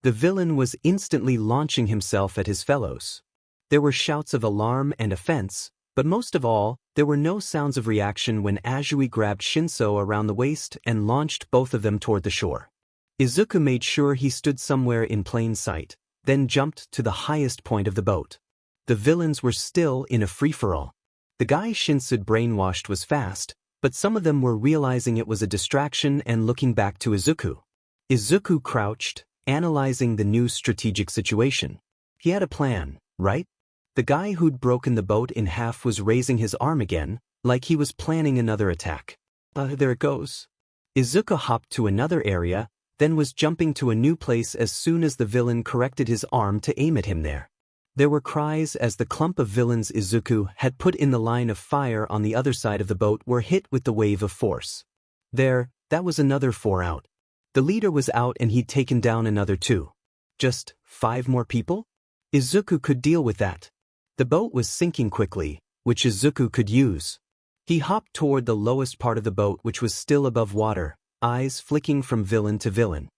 The villain was instantly launching himself at his fellows. There were shouts of alarm and offense, but most of all, there were no sounds of reaction when Ashui grabbed Shinso around the waist and launched both of them toward the shore. Izuku made sure he stood somewhere in plain sight, then jumped to the highest point of the boat. The villains were still in a free-for-all. The guy Shinso'd brainwashed was fast, but some of them were realizing it was a distraction and looking back to Izuku. Izuku crouched, analyzing the new strategic situation. He had a plan, right? The guy who'd broken the boat in half was raising his arm again, like he was planning another attack. There it goes. Izuku hopped to another area, then was jumping to a new place as soon as the villain corrected his arm to aim at him there. There were cries as the clump of villains Izuku had put in the line of fire on the other side of the boat were hit with the wave of force. That was another 4 out. The leader was out and he'd taken down another 2. Just 5 more people? Izuku could deal with that. The boat was sinking quickly, which Izuku could use. He hopped toward the lowest part of the boat which was still above water, eyes flicking from villain to villain.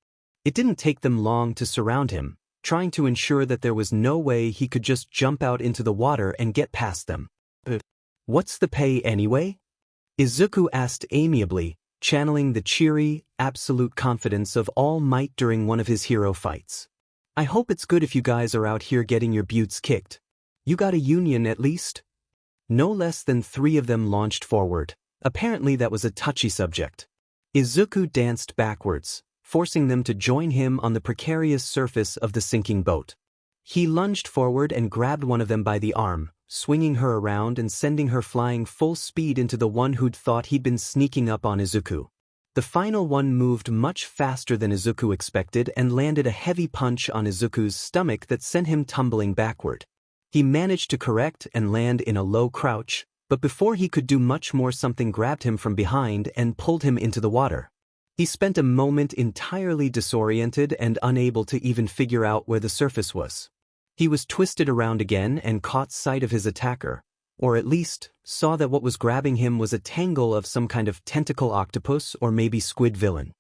It didn't take them long to surround him, trying to ensure that there was no way he could just jump out into the water and get past them. "What's the pay anyway?" Izuku asked amiably, channeling the cheery, absolute confidence of all might during one of his hero fights. "I hope it's good if you guys are out here getting your butts kicked. You got a union at least?" No less than 3 of them launched forward. Apparently that was a touchy subject. Izuku danced backwards, forcing them to join him on the precarious surface of the sinking boat. He lunged forward and grabbed one of them by the arm, swinging her around and sending her flying full speed into the one who'd thought he'd been sneaking up on Izuku. The final one moved much faster than Izuku expected and landed a heavy punch on Izuku's stomach that sent him tumbling backward. He managed to correct and land in a low crouch, but before he could do much more something grabbed him from behind and pulled him into the water. He spent a moment entirely disoriented and unable to even figure out where the surface was. He was twisted around again and caught sight of his attacker, or at least saw that what was grabbing him was a tangle of some kind of tentacle octopus or maybe squid villain.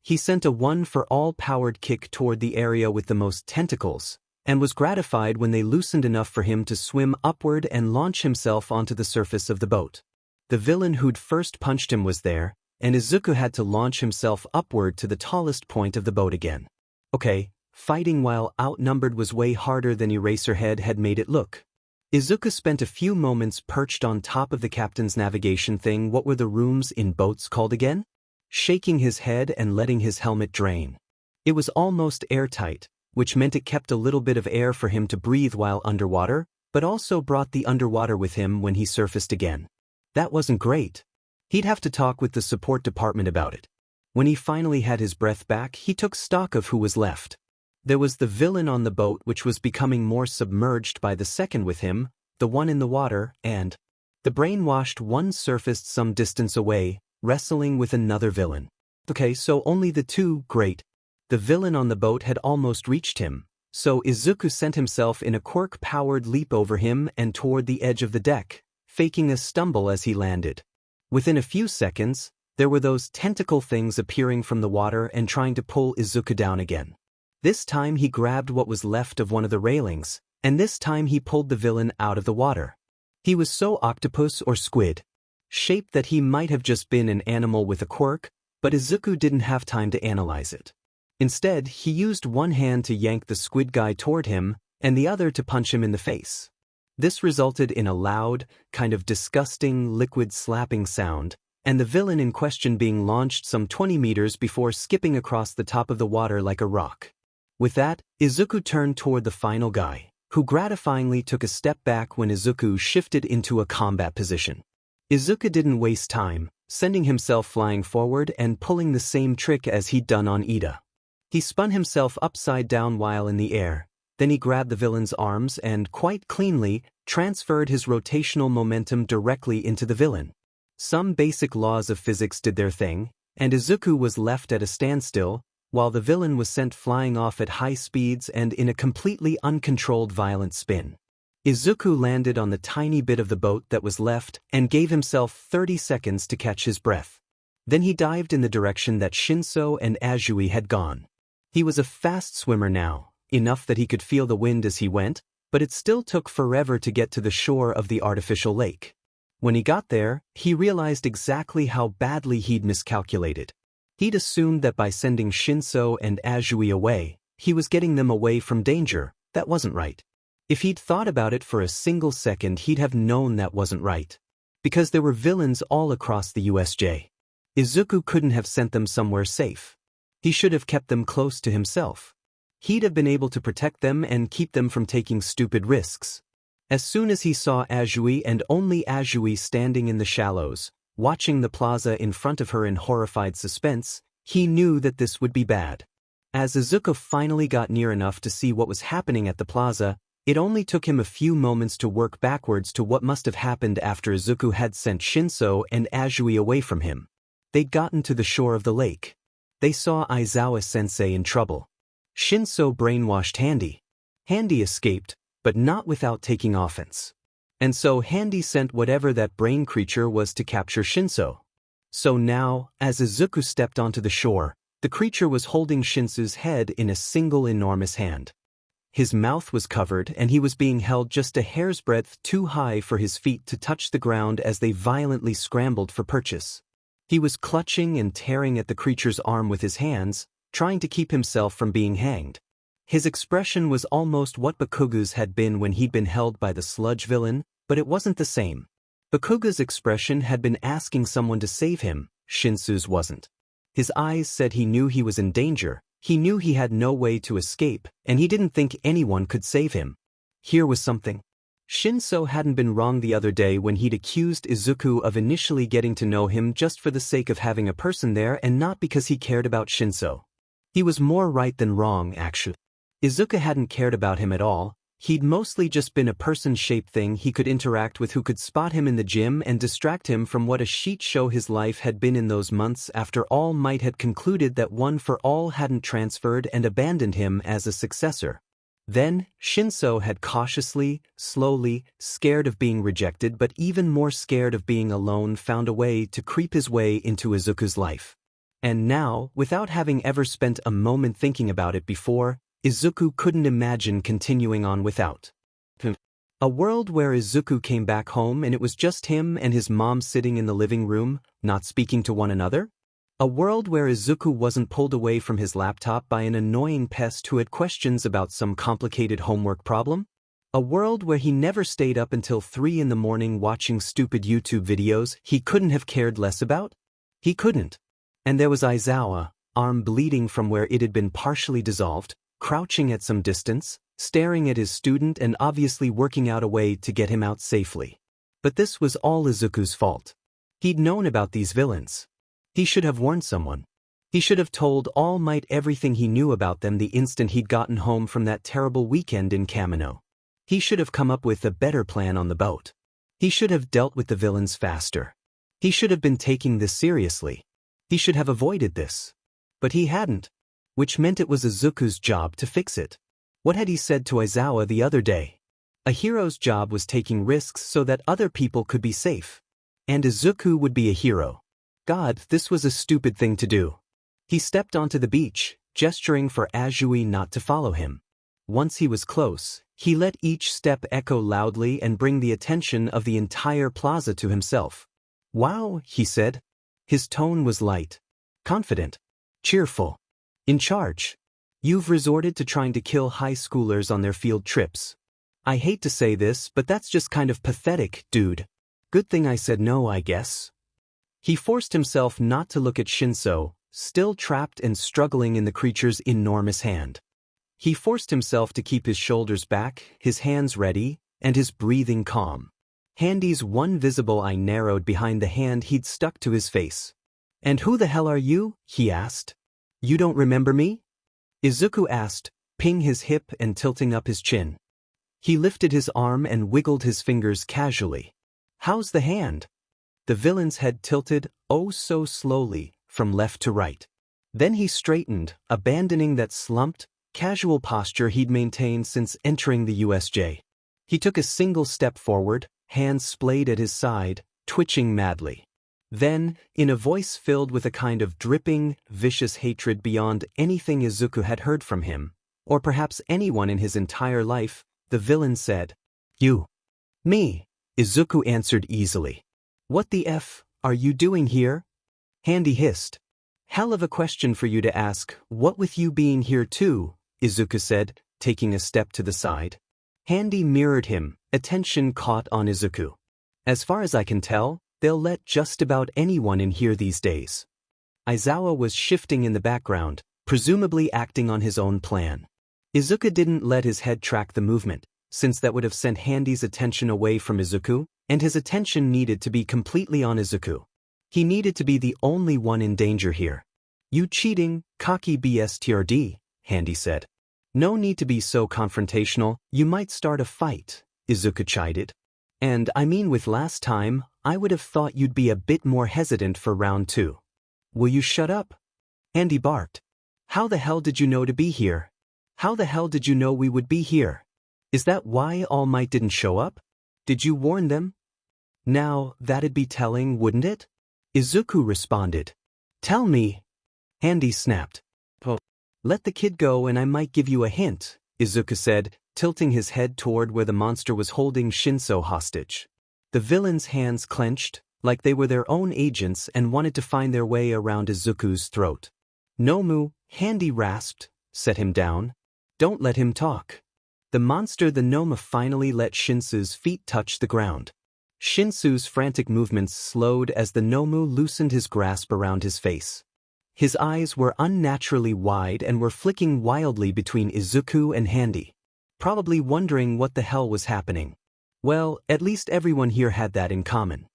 He sent a one-for-all powered kick toward the area with the most tentacles, and was gratified when they loosened enough for him to swim upward and launch himself onto the surface of the boat. The villain who'd first punched him was there, and Izuku had to launch himself upward to the tallest point of the boat again. Okay, fighting while outnumbered was way harder than Eraserhead had made it look. Izuku spent a few moments perched on top of the captain's navigation thing. What were the rooms in boats called again? Shaking his head and letting his helmet drain. It was almost airtight, which meant it kept a little bit of air for him to breathe while underwater, but also brought the underwater with him when he surfaced again. That wasn't great. He'd have to talk with the support department about it. When he finally had his breath back, he took stock of who was left. There was the villain on the boat which was becoming more submerged by the second with him, the one in the water, and the brainwashed one surfaced some distance away, wrestling with another villain. Okay, so only the two, great. The villain on the boat had almost reached him, so Izuku sent himself in a quirk-powered leap over him and toward the edge of the deck, faking a stumble as he landed. Within a few seconds, there were those tentacle things appearing from the water and trying to pull Izuku down again. This time he grabbed what was left of one of the railings, and this time he pulled the villain out of the water. He was so octopus or squid shaped that he might have just been an animal with a quirk, but Izuku didn't have time to analyze it. Instead, he used one hand to yank the squid guy toward him, and the other to punch him in the face. This resulted in a loud, kind of disgusting liquid slapping sound, and the villain in question being launched some 20 meters before skipping across the top of the water like a rock. With that, Izuku turned toward the final guy, who gratifyingly took a step back when Izuku shifted into a combat position. Izuku didn't waste time, sending himself flying forward and pulling the same trick as he'd done on Ida. He spun himself upside down while in the air, then he grabbed the villain's arms and, quite cleanly, transferred his rotational momentum directly into the villain. Some basic laws of physics did their thing, and Izuku was left at a standstill, while the villain was sent flying off at high speeds and in a completely uncontrolled violent spin. Izuku landed on the tiny bit of the boat that was left and gave himself 30 seconds to catch his breath. Then he dived in the direction that Shinso and Isizuku had gone. He was a fast swimmer now, enough that he could feel the wind as he went, but it still took forever to get to the shore of the artificial lake. When he got there, he realized exactly how badly he'd miscalculated. He'd assumed that by sending Shinso and Isizuku away, he was getting them away from danger. That wasn't right. If he'd thought about it for a single second, he'd have known that wasn't right. Because there were villains all across the USJ. Izuku couldn't have sent them somewhere safe. He should have kept them close to himself. He'd have been able to protect them and keep them from taking stupid risks. As soon as he saw Isizuku and only Isizuku standing in the shallows, watching the plaza in front of her in horrified suspense, he knew that this would be bad. As Izuku finally got near enough to see what was happening at the plaza, it only took him a few moments to work backwards to what must have happened after Izuku had sent Shinso and Isizuku away from him. They'd gotten to the shore of the lake. They saw Aizawa-sensei in trouble. Shinso brainwashed Handy. Handy escaped, but not without taking offense. And so Handy sent whatever that brain creature was to capture Shinso. So now, as Izuku stepped onto the shore, the creature was holding Shinso's head in a single enormous hand. His mouth was covered and he was being held just a hair's breadth too high for his feet to touch the ground as they violently scrambled for purchase. He was clutching and tearing at the creature's arm with his hands, trying to keep himself from being hanged. His expression was almost what Bakugo's had been when he'd been held by the Sludge villain, but it wasn't the same. Bakugo's expression had been asking someone to save him, Shinso's wasn't. His eyes said he knew he was in danger, he knew he had no way to escape, and he didn't think anyone could save him. Here was something. Shinso hadn't been wrong the other day when he'd accused Izuku of initially getting to know him just for the sake of having a person there and not because he cared about Shinso. He was more right than wrong, actually. Izuku hadn't cared about him at all. He'd mostly just been a person-shaped thing he could interact with who could spot him in the gym and distract him from what a shit show his life had been in those months after All Might had concluded that One for All hadn't transferred and abandoned him as a successor. Then, Shinso had cautiously, slowly, scared of being rejected but even more scared of being alone, found a way to creep his way into Izuku's life. And now, without having ever spent a moment thinking about it before, Izuku couldn't imagine continuing on without. A world where Izuku came back home and it was just him and his mom sitting in the living room, not speaking to one another? A world where Izuku wasn't pulled away from his laptop by an annoying pest who had questions about some complicated homework problem? A world where he never stayed up until 3 in the morning watching stupid YouTube videos he couldn't have cared less about? He couldn't. And there was Aizawa, arm bleeding from where it had been partially dissolved, crouching at some distance, staring at his student and obviously working out a way to get him out safely. But this was all Izuku's fault. He'd known about these villains. He should have warned someone. He should have told All Might everything he knew about them the instant he'd gotten home from that terrible weekend in Kamino. He should have come up with a better plan on the boat. He should have dealt with the villains faster. He should have been taking this seriously. He should have avoided this. But he hadn't, which meant it was Izuku's job to fix it. What had he said to Aizawa the other day? A hero's job was taking risks so that other people could be safe. And Izuku would be a hero. God, this was a stupid thing to do. He stepped onto the beach, gesturing for Azui not to follow him. Once he was close, he let each step echo loudly and bring the attention of the entire plaza to himself. Wow, he said. His tone was light, confident, cheerful. In charge. You've resorted to trying to kill high schoolers on their field trips. I hate to say this, but that's just kind of pathetic, dude. Good thing I said no, I guess. He forced himself not to look at Shinso, still trapped and struggling in the creature's enormous hand. He forced himself to keep his shoulders back, his hands ready, and his breathing calm. Handy's one visible eye narrowed behind the hand he'd stuck to his face. And who the hell are you? He asked. You don't remember me? Izuku asked, ping his hip and tilting up his chin. He lifted his arm and wiggled his fingers casually. How's the hand? The villain's head tilted, oh so slowly, from left to right. Then he straightened, abandoning that slumped, casual posture he'd maintained since entering the USJ. He took a single step forward, hands splayed at his side, twitching madly. Then, in a voice filled with a kind of dripping, vicious hatred beyond anything Izuku had heard from him, or perhaps anyone in his entire life, the villain said, You. Me. Izuku answered easily. What the F are you doing here? Handy hissed. Hell of a question for you to ask, what with you being here too, Izuku said, taking a step to the side. Handy mirrored him, attention caught on Izuku. As far as I can tell, they'll let just about anyone in here these days. Aizawa was shifting in the background, presumably acting on his own plan. Izuku didn't let his head track the movement, since that would have sent Handy's attention away from Izuku, and his attention needed to be completely on Izuku. He needed to be the only one in danger here. You cheating, cocky BSTRD, Handy said. No need to be so confrontational, you might start a fight, Izuku chided. And I mean with last time, I would have thought you'd be a bit more hesitant for round 2. Will you shut up? Handy barked. How the hell did you know to be here? How the hell did you know we would be here? Is that why All Might didn't show up? Did you warn them? Now, that'd be telling, wouldn't it? Izuku responded. Tell me. Handy snapped. Oh. Let the kid go and I might give you a hint, Izuku said, tilting his head toward where the monster was holding Shinso hostage. The villain's hands clenched, like they were their own agents and wanted to find their way around Izuku's throat. Nomu, Handy rasped, set him down. Don't let him talk. The Nomu finally let Shinso's feet touch the ground. Shinso's frantic movements slowed as the Nomu loosened his grasp around his face. His eyes were unnaturally wide and were flicking wildly between Izuku and Handy, probably wondering what the hell was happening. Well, at least everyone here had that in common.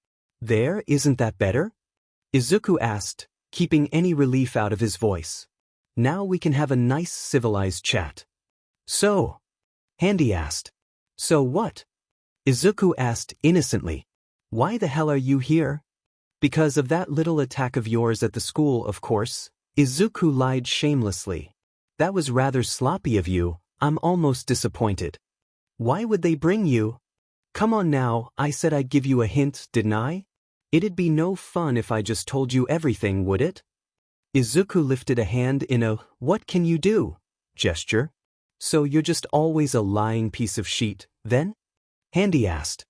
There, isn't that better? Izuku asked, keeping any relief out of his voice. Now we can have a nice civilized chat. So? Handy asked. So what? Izuku asked innocently. Why the hell are you here? Because of that little attack of yours at the school, of course. Izuku lied shamelessly. That was rather sloppy of you, I'm almost disappointed. Why would they bring you? Come on now, I said I'd give you a hint, didn't I? It'd be no fun if I just told you everything, would it? Izuku lifted a hand in a, what can you do? Gesture. So you're just always a lying piece of shit, then? Handy asked.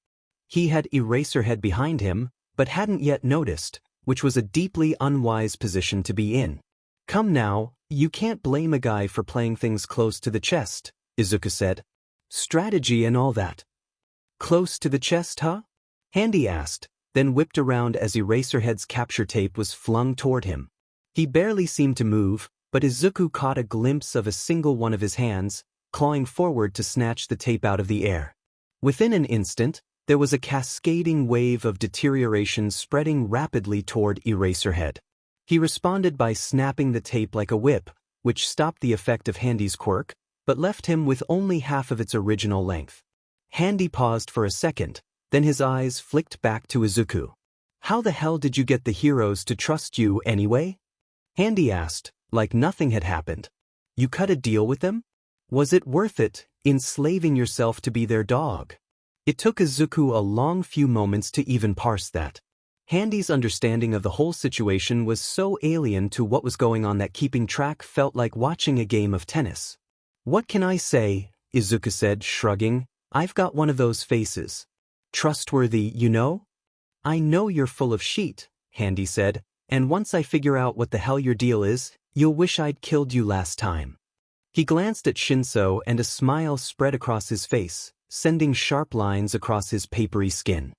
He had Eraserhead behind him, but hadn't yet noticed, which was a deeply unwise position to be in. Come now, you can't blame a guy for playing things close to the chest, Izuku said. Strategy and all that. Close to the chest, huh? Handy asked, then whipped around as Eraserhead's capture tape was flung toward him. He barely seemed to move, but Izuku caught a glimpse of a single one of his hands, clawing forward to snatch the tape out of the air. Within an instant, there was a cascading wave of deterioration spreading rapidly toward Eraserhead. He responded by snapping the tape like a whip, which stopped the effect of Handy's quirk, but left him with only half of its original length. Handy paused for a second, then his eyes flicked back to Izuku. "How the hell did you get the heroes to trust you anyway?" Handy asked, like nothing had happened. "You cut a deal with them? Was it worth it, enslaving yourself to be their dog?" It took Izuku a long few moments to even parse that. Handy's understanding of the whole situation was so alien to what was going on that keeping track felt like watching a game of tennis. "What can I say?" Izuku said, shrugging. "I've got one of those faces. Trustworthy, you know?" "I know you're full of shit," Handy said, "and once I figure out what the hell your deal is, you'll wish I'd killed you last time." He glanced at Shinso and a smile spread across his face, sending sharp lines across his papery skin.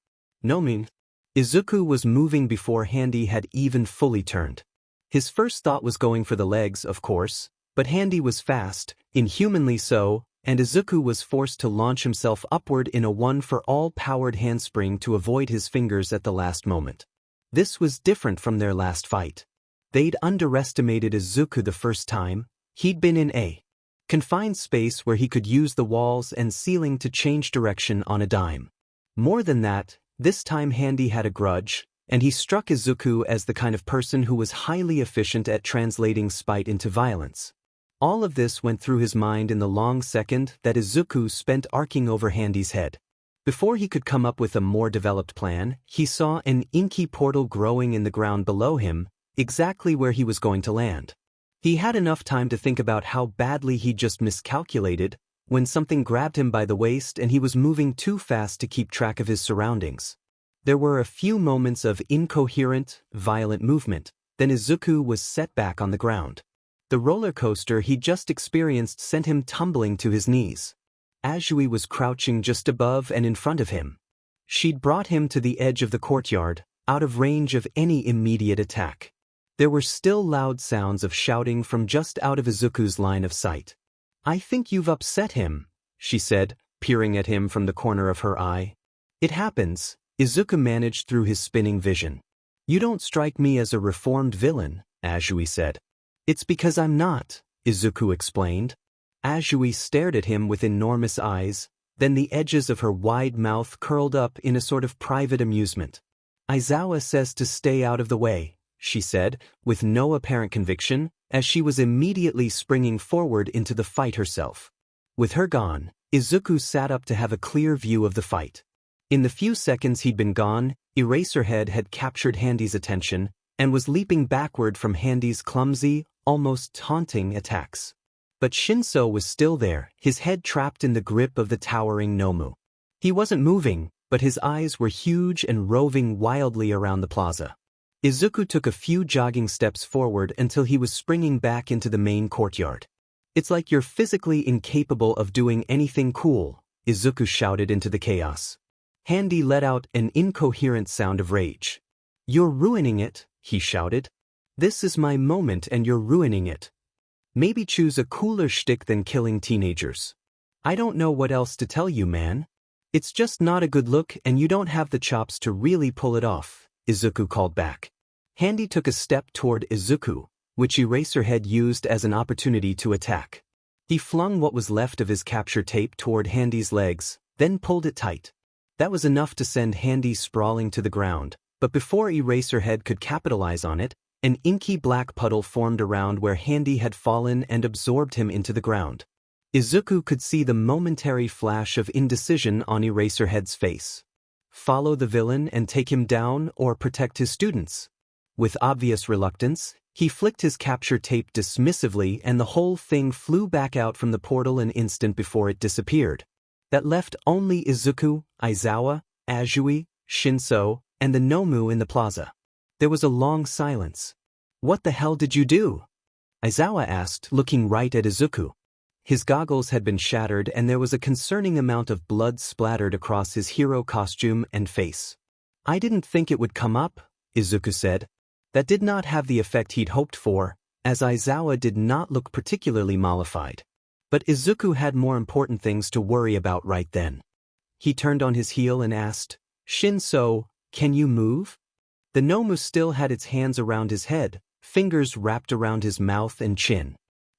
"Nomu." Izuku was moving before Handy had even fully turned. His first thought was going for the legs, of course, but Handy was fast, inhumanly so, and Izuku was forced to launch himself upward in a one-for-all powered handspring to avoid his fingers at the last moment. This was different from their last fight. They'd underestimated Izuku the first time. He'd been in a confined space where he could use the walls and ceiling to change direction on a dime. More than that, this time Handy had a grudge, and he struck Izuku as the kind of person who was highly efficient at translating spite into violence. All of this went through his mind in the long second that Izuku spent arcing over Handy's head. Before he could come up with a more developed plan, he saw an inky portal growing in the ground below him, exactly where he was going to land. He had enough time to think about how badly he'd just miscalculated, when something grabbed him by the waist and he was moving too fast to keep track of his surroundings. There were a few moments of incoherent, violent movement, then Izuku was set back on the ground. The roller coaster he'd just experienced sent him tumbling to his knees. Azui was crouching just above and in front of him. She'd brought him to the edge of the courtyard, out of range of any immediate attack. There were still loud sounds of shouting from just out of Izuku's line of sight. "I think you've upset him," she said, peering at him from the corner of her eye. "It happens," Izuku managed through his spinning vision. "You don't strike me as a reformed villain," Azui said. "It's because I'm not," Izuku explained. Azui stared at him with enormous eyes, then the edges of her wide mouth curled up in a sort of private amusement. "Aizawa says to stay out of the way," she said, with no apparent conviction, as she was immediately springing forward into the fight herself. With her gone, Izuku sat up to have a clear view of the fight. In the few seconds he'd been gone, Eraserhead had captured Handy's attention, and was leaping backward from Handy's clumsy, almost taunting attacks. But Shinso was still there, his head trapped in the grip of the towering Nomu. He wasn't moving, but his eyes were huge and roving wildly around the plaza. Izuku took a few jogging steps forward until he was springing back into the main courtyard. "It's like you're physically incapable of doing anything cool," Izuku shouted into the chaos. Handy let out an incoherent sound of rage. "You're ruining it," he shouted. "This is my moment and you're ruining it. Maybe choose a cooler shtick than killing teenagers. I don't know what else to tell you, man. It's just not a good look and you don't have the chops to really pull it off," Izuku called back. Handy took a step toward Izuku, which Eraserhead used as an opportunity to attack. He flung what was left of his capture tape toward Handy's legs, then pulled it tight. That was enough to send Handy sprawling to the ground, but before Eraserhead could capitalize on it, an inky black puddle formed around where Handy had fallen and absorbed him into the ground. Izuku could see the momentary flash of indecision on Eraserhead's face. Follow the villain and take him down or protect his students? With obvious reluctance, he flicked his capture tape dismissively and the whole thing flew back out from the portal an instant before it disappeared. That left only Izuku, Aizawa, Azui, Shinso, and the Nomu in the plaza. There was a long silence. "What the hell did you do?" Aizawa asked, looking right at Izuku. His goggles had been shattered and there was a concerning amount of blood splattered across his hero costume and face. "I didn't think it would come up," Izuku said. That did not have the effect he'd hoped for, as Aizawa did not look particularly mollified. But Izuku had more important things to worry about right then. He turned on his heel and asked, "Shinso, can you move?" The Nomu still had its hands around his head, fingers wrapped around his mouth and chin.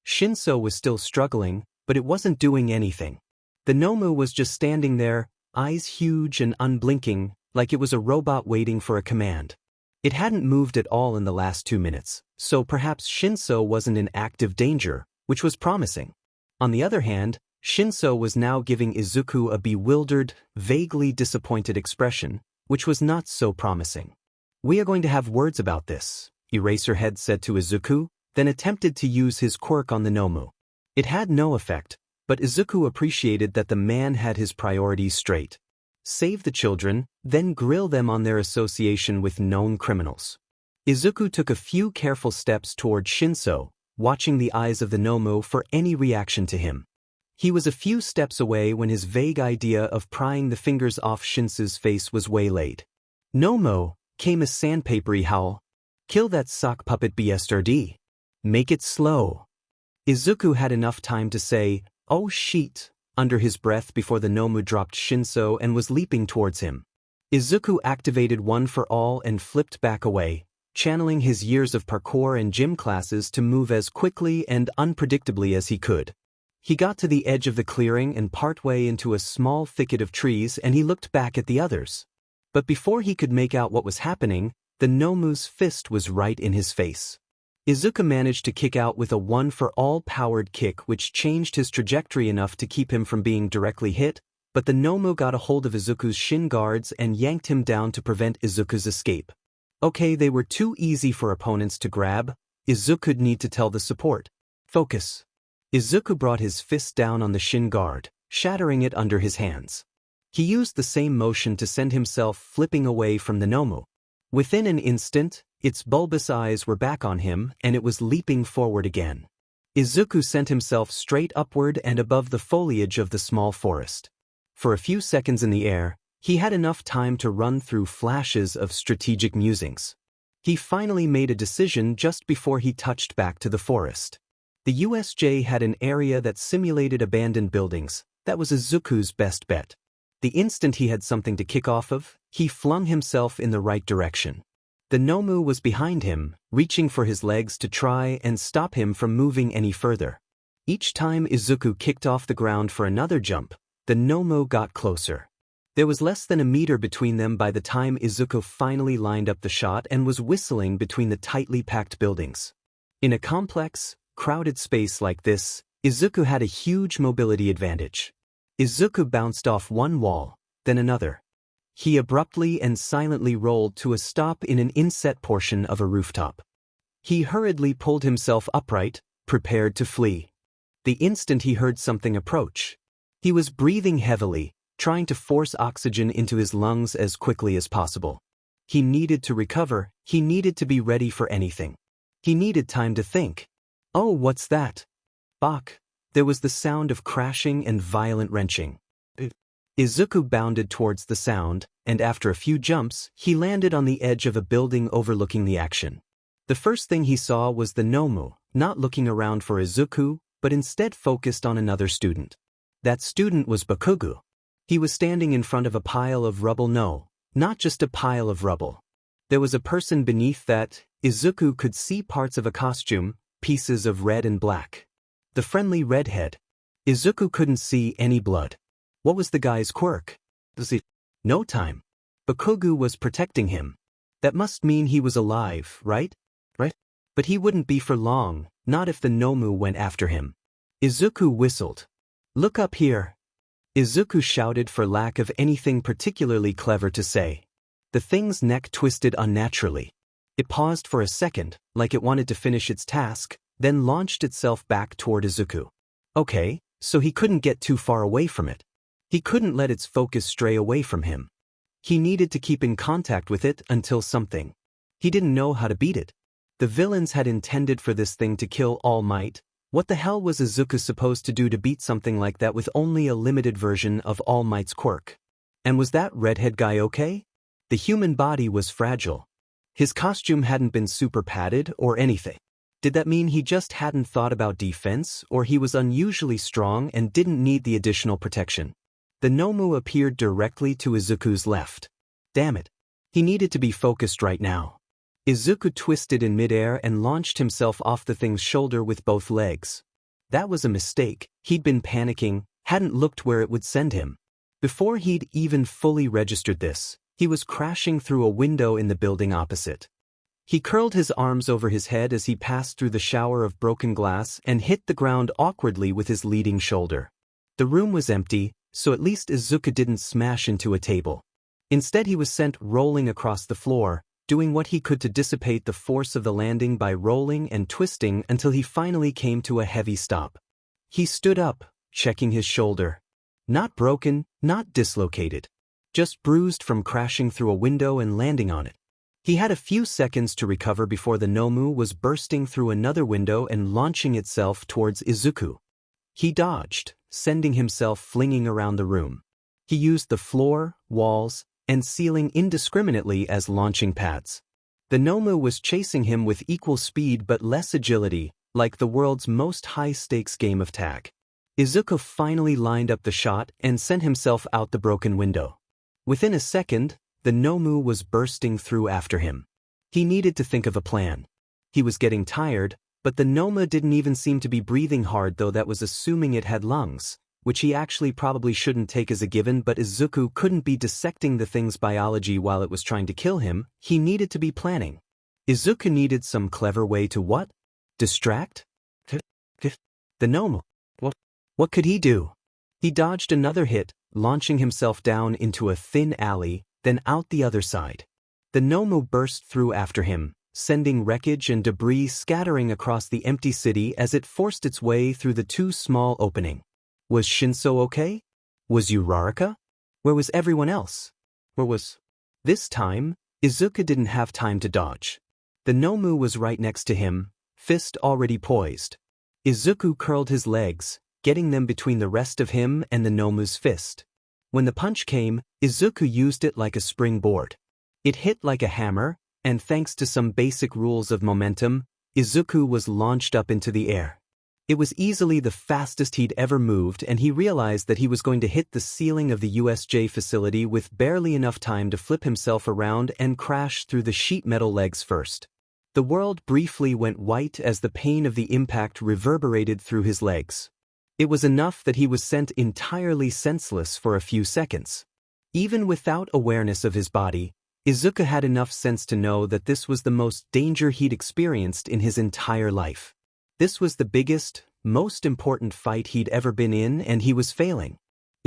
Shinso was still struggling, but it wasn't doing anything. The Nomu was just standing there, eyes huge and unblinking, like it was a robot waiting for a command. It hadn't moved at all in the last 2 minutes, so perhaps Shinso wasn't in active danger, which was promising. On the other hand, Shinso was now giving Izuku a bewildered, vaguely disappointed expression, which was not so promising. "We are going to have words about this," Eraserhead said to Izuku, then attempted to use his quirk on the Nomu. It had no effect, but Izuku appreciated that the man had his priorities straight. Save the children, then grill them on their association with known criminals. Izuku took a few careful steps toward Shinso, watching the eyes of the Nomu for any reaction to him. He was a few steps away when his vague idea of prying the fingers off Shinso's face was waylaid. "Nomu," came a sandpapery howl. "Kill that sock puppet BSRD. Make it slow." Izuku had enough time to say, "Oh shit," under his breath before the Nomu dropped Shinso and was leaping towards him. Izuku activated One for All and flipped back away, channeling his years of parkour and gym classes to move as quickly and unpredictably as he could. He got to the edge of the clearing and partway into a small thicket of trees, and he looked back at the others. But before he could make out what was happening, the Nomu's fist was right in his face. Izuku managed to kick out with a One for All powered kick which changed his trajectory enough to keep him from being directly hit, but the Nomu got a hold of Izuku's shin guards and yanked him down to prevent Izuku's escape. Okay, they were too easy for opponents to grab. Izuku'd need to tell the support. "Focus." Izuku brought his fist down on the shin guard, shattering it under his hands. He used the same motion to send himself flipping away from the Nomu. Within an instant, its bulbous eyes were back on him and it was leaping forward again. Izuku sent himself straight upward and above the foliage of the small forest. For a few seconds in the air, he had enough time to run through flashes of strategic musings. He finally made a decision just before he touched back to the forest. The USJ had an area that simulated abandoned buildings. That was Izuku's best bet. The instant he had something to kick off of, he flung himself in the right direction. The Nomu was behind him, reaching for his legs to try and stop him from moving any further. Each time Izuku kicked off the ground for another jump, the Nomu got closer. There was less than a meter between them by the time Izuku finally lined up the shot and was whistling between the tightly packed buildings. In a complex, crowded space like this, Izuku had a huge mobility advantage. Izuku bounced off one wall, then another. He abruptly and silently rolled to a stop in an inset portion of a rooftop. He hurriedly pulled himself upright, prepared to flee. The instant he heard something approach, he was breathing heavily, trying to force oxygen into his lungs as quickly as possible. He needed to recover, he needed to be ready for anything. He needed time to think. "Oh, what's that?" "Bach." There was the sound of crashing and violent wrenching. Izuku bounded towards the sound, and after a few jumps, he landed on the edge of a building overlooking the action. The first thing he saw was the Nomu, not looking around for Izuku, but instead focused on another student. That student was Bakugo. He was standing in front of a pile of rubble. No, not just a pile of rubble. There was a person beneath that. Izuku could see parts of a costume, pieces of red and black. The friendly redhead. Izuku couldn't see any blood. What was the guy's quirk? No time. Bakugo was protecting him. That must mean he was alive, right? But he wouldn't be for long, not if the Nomu went after him. Izuku whistled. "Look up here." Izuku shouted for lack of anything particularly clever to say. The thing's neck twisted unnaturally. It paused for a second, like it wanted to finish its task, then launched itself back toward Izuku. Okay, so he couldn't get too far away from it. He couldn't let its focus stray away from him. He needed to keep in contact with it until something. He didn't know how to beat it. The villains had intended for this thing to kill All Might. What the hell was Izuku supposed to do to beat something like that with only a limited version of All Might's quirk? And was that redhead guy okay? The human body was fragile. His costume hadn't been super padded or anything. Did that mean he just hadn't thought about defense, or he was unusually strong and didn't need the additional protection? The Nomu appeared directly to Izuku's left. Damn it. He needed to be focused right now. Izuku twisted in midair and launched himself off the thing's shoulder with both legs. That was a mistake. He'd been panicking, hadn't looked where it would send him. Before he'd even fully registered this, he was crashing through a window in the building opposite. He curled his arms over his head as he passed through the shower of broken glass and hit the ground awkwardly with his leading shoulder. The room was empty, so at least Izuku didn't smash into a table. Instead he was sent rolling across the floor, doing what he could to dissipate the force of the landing by rolling and twisting until he finally came to a heavy stop. He stood up, checking his shoulder. Not broken, not dislocated. Just bruised from crashing through a window and landing on it. He had a few seconds to recover before the Nomu was bursting through another window and launching itself towards Izuku. He dodged, sending himself flinging around the room. He used the floor, walls, and ceiling indiscriminately as launching pads. The Nomu was chasing him with equal speed but less agility, like the world's most high-stakes game of tag. Izuku finally lined up the shot and sent himself out the broken window. Within a second, the Nomu was bursting through after him. He needed to think of a plan. He was getting tired, but the Nomu didn't even seem to be breathing hard, though that was assuming it had lungs, which he actually probably shouldn't take as a given, but Izuku couldn't be dissecting the thing's biology while it was trying to kill him. He needed to be planning. Izuku needed some clever way to what? Distract? The Nomu. What could he do? He dodged another hit, launching himself down into a thin alley, then out the other side. The Nomu burst through after him, sending wreckage and debris scattering across the empty city as it forced its way through the too small opening. Was Shinso okay? Was Uraraka? Where was everyone else? Where was... This time, Izuku didn't have time to dodge. The Nomu was right next to him, fist already poised. Izuku curled his legs, getting them between the rest of him and the Nomu's fist. When the punch came, Izuku used it like a springboard. It hit like a hammer, and thanks to some basic rules of momentum, Izuku was launched up into the air. It was easily the fastest he'd ever moved, and he realized that he was going to hit the ceiling of the USJ facility with barely enough time to flip himself around and crash through the sheet metal legs first. The world briefly went white as the pain of the impact reverberated through his legs. It was enough that he was sent entirely senseless for a few seconds. Even without awareness of his body, Izuku had enough sense to know that this was the most danger he'd experienced in his entire life. This was the biggest, most important fight he'd ever been in, and he was failing.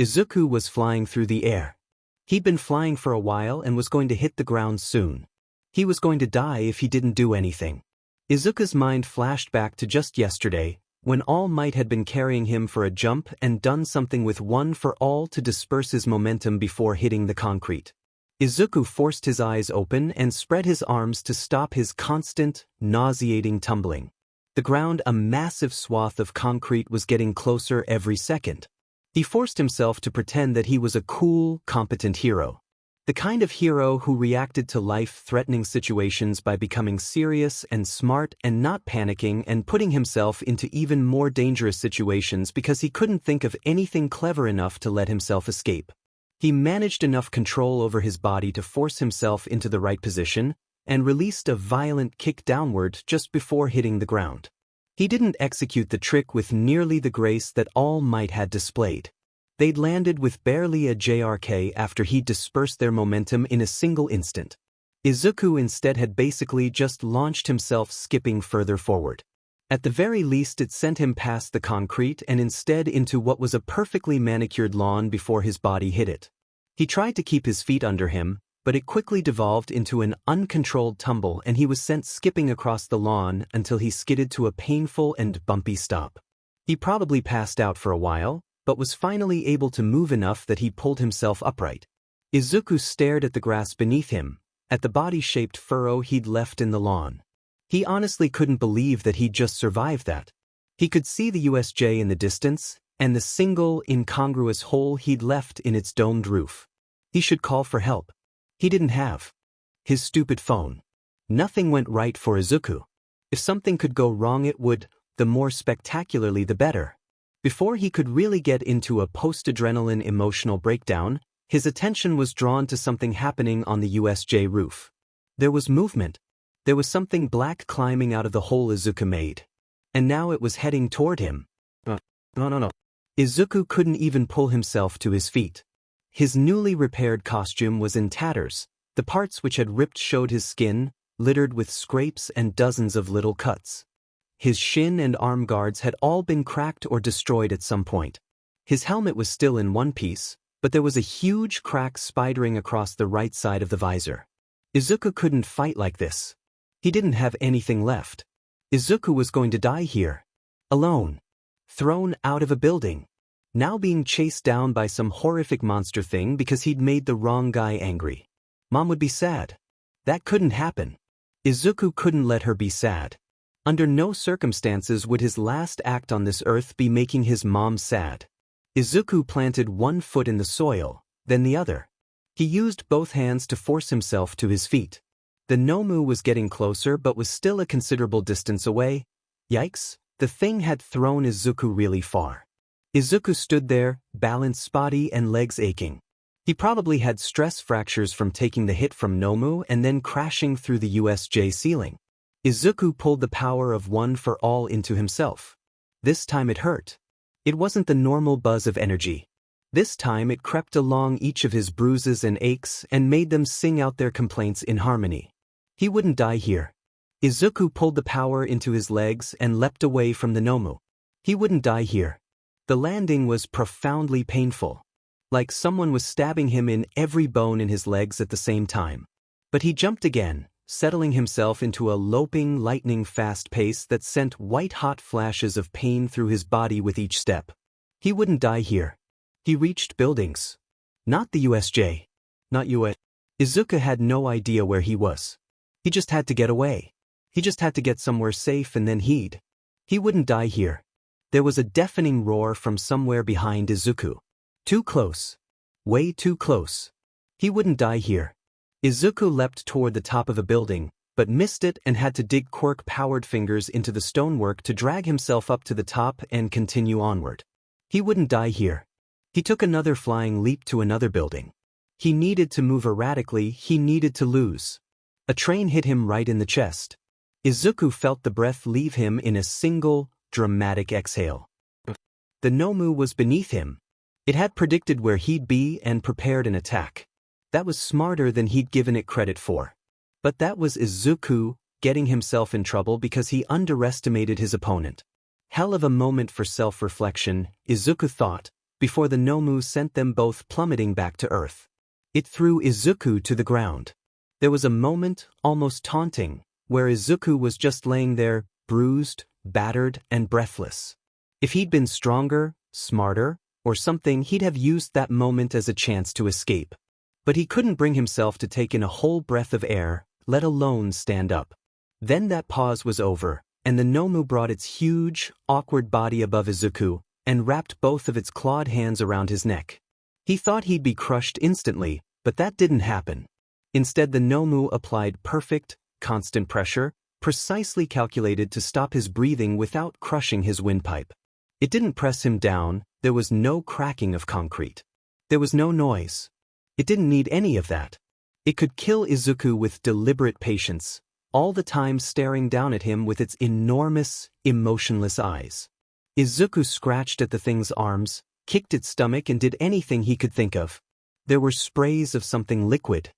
Izuku was flying through the air. He'd been flying for a while and was going to hit the ground soon. He was going to die if he didn't do anything. Izuku's mind flashed back to just yesterday, when All Might had been carrying him for a jump and done something with One for All to disperse his momentum before hitting the concrete. Izuku forced his eyes open and spread his arms to stop his constant, nauseating tumbling. The ground, a massive swath of concrete, was getting closer every second. He forced himself to pretend that he was a cool, competent hero. The kind of hero who reacted to life-threatening situations by becoming serious and smart and not panicking and putting himself into even more dangerous situations because he couldn't think of anything clever enough to let himself escape. He managed enough control over his body to force himself into the right position and released a violent kick downward just before hitting the ground. He didn't execute the trick with nearly the grace that All Might had displayed. They'd landed with barely a JRK after he'd dispersed their momentum in a single instant. Izuku instead had basically just launched himself, skipping further forward. At the very least, it sent him past the concrete and instead into what was a perfectly manicured lawn before his body hit it. He tried to keep his feet under him, but it quickly devolved into an uncontrolled tumble and he was sent skipping across the lawn until he skidded to a painful and bumpy stop. He probably passed out for a while, but was finally able to move enough that he pulled himself upright. Izuku stared at the grass beneath him, at the body-shaped furrow he'd left in the lawn. He honestly couldn't believe that he'd just survived that. He could see the USJ in the distance, and the single, incongruous hole he'd left in its domed roof. He should call for help. He didn't have his stupid phone. Nothing went right for Izuku. If something could go wrong, it would, the more spectacularly the better. Before he could really get into a post-adrenaline emotional breakdown, his attention was drawn to something happening on the USJ roof. There was movement. There was something black climbing out of the hole Izuku made. And now it was heading toward him. No. Izuku couldn't even pull himself to his feet. His newly repaired costume was in tatters. The parts which had ripped showed his skin, littered with scrapes and dozens of little cuts. His shin and arm guards had all been cracked or destroyed at some point. His helmet was still in one piece, but there was a huge crack spidering across the right side of the visor. Izuku couldn't fight like this. He didn't have anything left. Izuku was going to die here. Alone. Thrown out of a building. Now being chased down by some horrific monster thing because he'd made the wrong guy angry. Mom would be sad. That couldn't happen. Izuku couldn't let her be sad. Under no circumstances would his last act on this earth be making his mom sad. Izuku planted one foot in the soil, then the other. He used both hands to force himself to his feet. The Nomu was getting closer but was still a considerable distance away. Yikes, the thing had thrown Izuku really far. Izuku stood there, balance spotty and legs aching. He probably had stress fractures from taking the hit from Nomu and then crashing through the USJ ceiling. Izuku pulled the power of one for all into himself. This time it hurt. It wasn't the normal buzz of energy. This time it crept along each of his bruises and aches and made them sing out their complaints in harmony. He wouldn't die here. Izuku pulled the power into his legs and leapt away from the Nomu. He wouldn't die here. The landing was profoundly painful. Like someone was stabbing him in every bone in his legs at the same time. But he jumped again, settling himself into a loping, lightning-fast pace that sent white-hot flashes of pain through his body with each step. He wouldn't die here. He reached buildings. Not the USJ. Not US. Izuku had no idea where he was. He just had to get away. He just had to get somewhere safe and then He wouldn't die here. There was a deafening roar from somewhere behind Izuku. Too close. Way too close. He wouldn't die here. Izuku leapt toward the top of a building, but missed it and had to dig quirk-powered fingers into the stonework to drag himself up to the top and continue onward. He wouldn't die here. He took another flying leap to another building. He needed to move erratically, he needed to lose. A train hit him right in the chest. Izuku felt the breath leave him in a single, dramatic exhale. The Nomu was beneath him. It had predicted where he'd be and prepared an attack. That was smarter than he'd given it credit for. But that was Izuku getting himself in trouble because he underestimated his opponent. Hell of a moment for self-reflection, Izuku thought, before the Nomu sent them both plummeting back to earth. It threw Izuku to the ground. There was a moment, almost taunting, where Izuku was just laying there, bruised, battered, and breathless. If he'd been stronger, smarter, or something, he'd have used that moment as a chance to escape. But he couldn't bring himself to take in a whole breath of air, let alone stand up. Then that pause was over, and the Nomu brought its huge, awkward body above Izuku, and wrapped both of its clawed hands around his neck. He thought he'd be crushed instantly, but that didn't happen. Instead, the Nomu applied perfect, constant pressure, precisely calculated to stop his breathing without crushing his windpipe. It didn't press him down, there was no cracking of concrete. There was no noise. It didn't need any of that. It could kill Izuku with deliberate patience, all the time staring down at him with its enormous, emotionless eyes. Izuku scratched at the thing's arms, kicked its stomach and did anything he could think of. There were sprays of something liquid.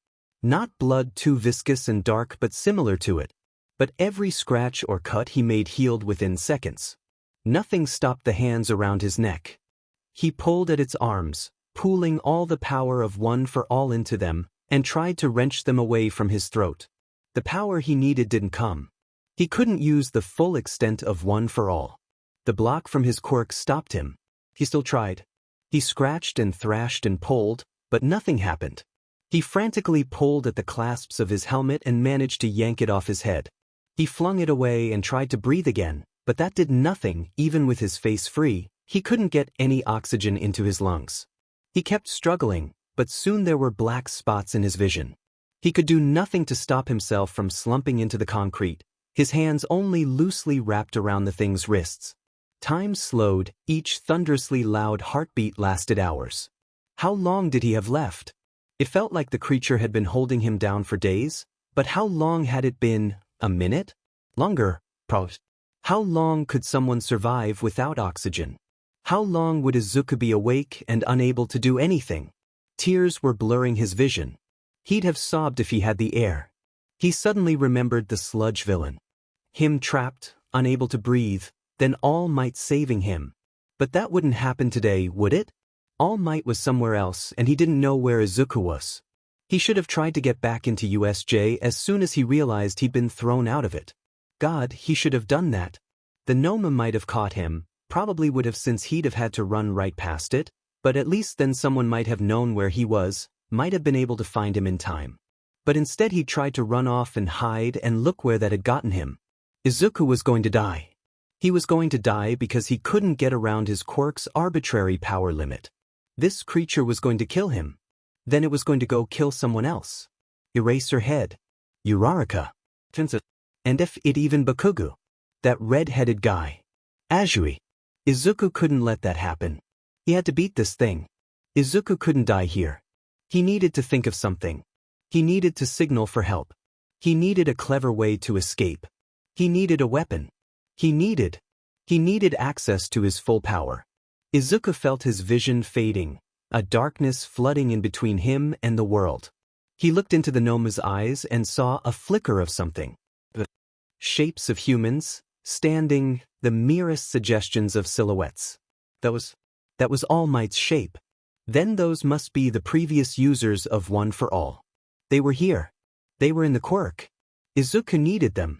Not blood too viscous and dark but similar to it. But every scratch or cut he made healed within seconds. Nothing stopped the hands around his neck. He pulled at its arms, pooling all the power of one for all into them, and tried to wrench them away from his throat. The power he needed didn't come. He couldn't use the full extent of one for all. The block from his quirk stopped him. He still tried. He scratched and thrashed and pulled, but nothing happened. He frantically pulled at the clasps of his helmet and managed to yank it off his head. He flung it away and tried to breathe again, but that did nothing. Even with his face free, he couldn't get any oxygen into his lungs. He kept struggling, but soon there were black spots in his vision. He could do nothing to stop himself from slumping into the concrete, his hands only loosely wrapped around the thing's wrists. Time slowed, each thunderously loud heartbeat lasted hours. How long did he have left? It felt like the creature had been holding him down for days, but how long had it been, A minute? Longer? Probably. How long could someone survive without oxygen? How long would Izuku be awake and unable to do anything? Tears were blurring his vision. He'd have sobbed if he had the air. He suddenly remembered the Sludge villain. Him trapped, unable to breathe, then All Might saving him. But that wouldn't happen today, would it? All Might was somewhere else and he didn't know where Izuku was. He should have tried to get back into USJ as soon as he realized he'd been thrown out of it. God, he should have done that. The Nomu might have caught him, probably would have since he'd have had to run right past it, but at least then someone might have known where he was, might have been able to find him in time. But instead he tried to run off and hide, and look where that had gotten him. Izuku was going to die. He was going to die because he couldn't get around his quirk's arbitrary power limit. This creature was going to kill him. Then it was going to go kill someone else. Erase her head. Uraraka. And if it even Bakugo. That red-headed guy. Azui. Izuku couldn't let that happen. He had to beat this thing. Izuku couldn't die here. He needed to think of something. He needed to signal for help. He needed a clever way to escape. He needed a weapon. He needed access to his full power. Izuku felt his vision fading, a darkness flooding in between him and the world. He looked into the Nomu's eyes and saw a flicker of something. The shapes of humans, standing, the merest suggestions of silhouettes. That was All Might's shape. Then those must be the previous users of One for All. They were here. They were in the quirk. Izuku needed them.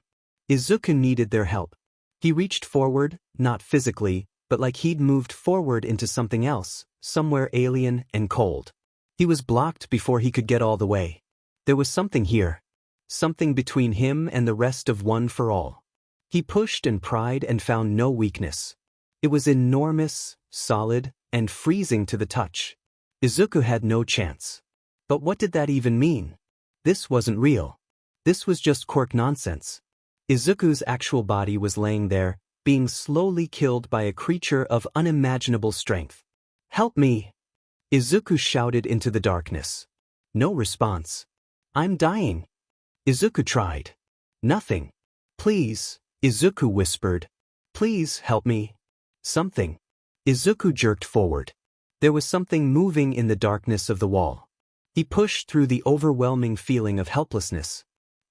Izuku needed their help. He reached forward, not physically, but like he'd moved forward into something else, somewhere alien and cold. He was blocked before he could get all the way. There was something here. Something between him and the rest of One for All. He pushed and pried and found no weakness. It was enormous, solid, and freezing to the touch. Izuku had no chance. But what did that even mean? This wasn't real. This was just quirk nonsense. Izuku's actual body was laying there, being slowly killed by a creature of unimaginable strength. "Help me!" Izuku shouted into the darkness. No response. "I'm dying." Izuku tried. Nothing. "Please," Izuku whispered. "Please help me." Something. Izuku jerked forward. There was something moving in the darkness of the wall. He pushed through the overwhelming feeling of helplessness.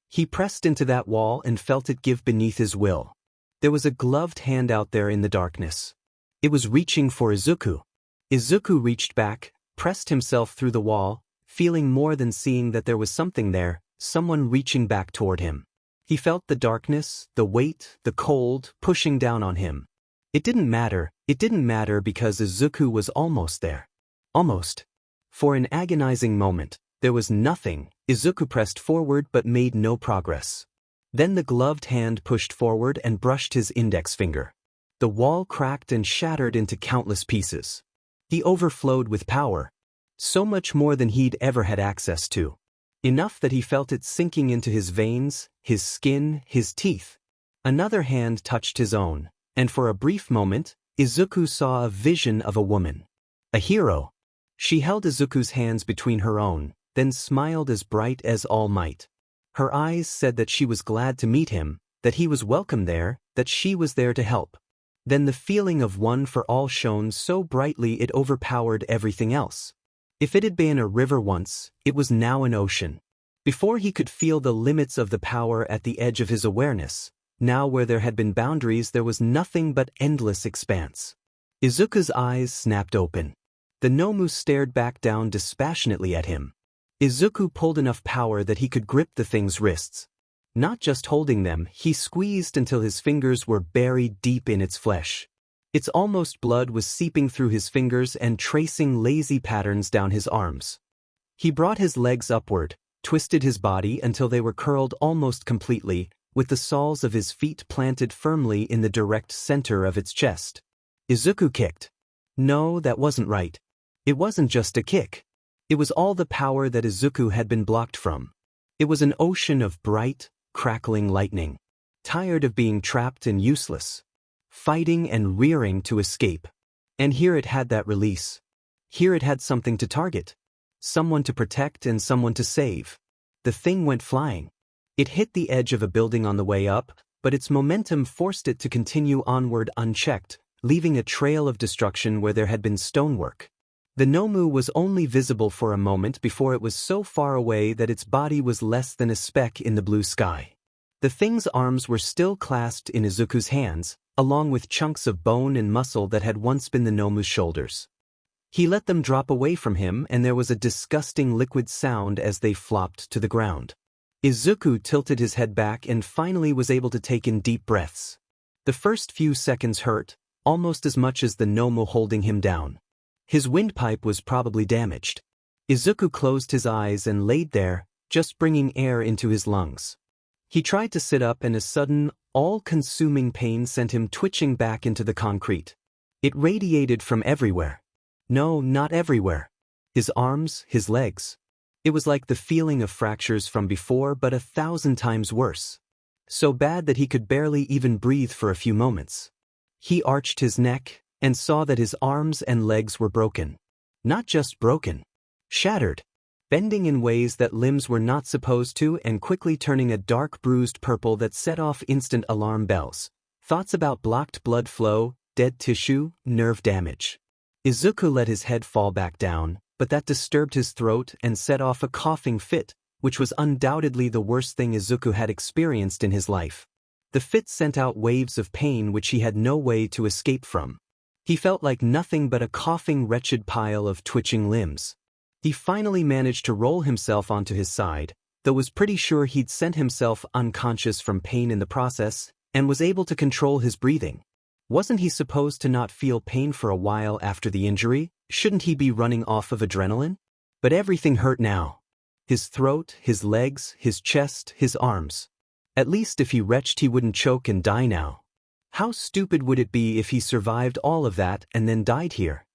He pressed into that wall and felt it give beneath his will. There was a gloved hand out there in the darkness. It was reaching for Izuku. Izuku reached back, pressed himself through the wall, feeling more than seeing that there was something there, someone reaching back toward him. He felt the darkness, the weight, the cold, pushing down on him. It didn't matter because Izuku was almost there. Almost. For an agonizing moment, there was nothing. Izuku pressed forward but made no progress. Then the gloved hand pushed forward and brushed his index finger. The wall cracked and shattered into countless pieces. He overflowed with power. So much more than he'd ever had access to. Enough that he felt it sinking into his veins, his skin, his teeth. Another hand touched his own, and for a brief moment, Izuku saw a vision of a woman. A hero. She held Izuku's hands between her own, then smiled as bright as All Might. Her eyes said that she was glad to meet him, that he was welcome there, that she was there to help. Then the feeling of One for All shone so brightly it overpowered everything else. If it had been a river once, it was now an ocean. Before he could feel the limits of the power at the edge of his awareness, now where there had been boundaries there was nothing but endless expanse. Izuku's eyes snapped open. The Nomu stared back down dispassionately at him. Izuku pulled enough power that he could grip the thing's wrists. Not just holding them, he squeezed until his fingers were buried deep in its flesh. Its almost blood was seeping through his fingers and tracing lazy patterns down his arms. He brought his legs upward, twisted his body until they were curled almost completely, with the soles of his feet planted firmly in the direct center of its chest. Izuku kicked. No, that wasn't right. It wasn't just a kick. It was all the power that Izuku had been blocked from. It was an ocean of bright, crackling lightning. Tired of being trapped and useless. Fighting and rearing to escape. And here it had that release. Here it had something to target. Someone to protect and someone to save. The thing went flying. It hit the edge of a building on the way up, but its momentum forced it to continue onward unchecked, leaving a trail of destruction where there had been stonework. The Nomu was only visible for a moment before it was so far away that its body was less than a speck in the blue sky. The thing's arms were still clasped in Izuku's hands, along with chunks of bone and muscle that had once been the Nomu's shoulders. He let them drop away from him, and there was a disgusting liquid sound as they flopped to the ground. Izuku tilted his head back and finally was able to take in deep breaths. The first few seconds hurt, almost as much as the Nomu holding him down. His windpipe was probably damaged. Izuku closed his eyes and laid there, just bringing air into his lungs. He tried to sit up, and a sudden, all-consuming pain sent him twitching back into the concrete. It radiated from everywhere. No, not everywhere. His arms, his legs. It was like the feeling of fractures from before, but 1,000 times worse. So bad that he could barely even breathe for a few moments. He arched his neck and saw that his arms and legs were broken. Not just broken. Shattered. Bending in ways that limbs were not supposed to and quickly turning a dark bruised purple that set off instant alarm bells. Thoughts about blocked blood flow, dead tissue, nerve damage. Izuku let his head fall back down, but that disturbed his throat and set off a coughing fit, which was undoubtedly the worst thing Izuku had experienced in his life. The fit sent out waves of pain which he had no way to escape from. He felt like nothing but a coughing, wretched pile of twitching limbs. He finally managed to roll himself onto his side, though was pretty sure he'd sent himself unconscious from pain in the process, and was able to control his breathing. Wasn't he supposed to not feel pain for a while after the injury? Shouldn't he be running off of adrenaline? But everything hurt now. His throat, his legs, his chest, his arms. At least if he retched he wouldn't choke and die now. How stupid would it be if he survived all of that and then died here?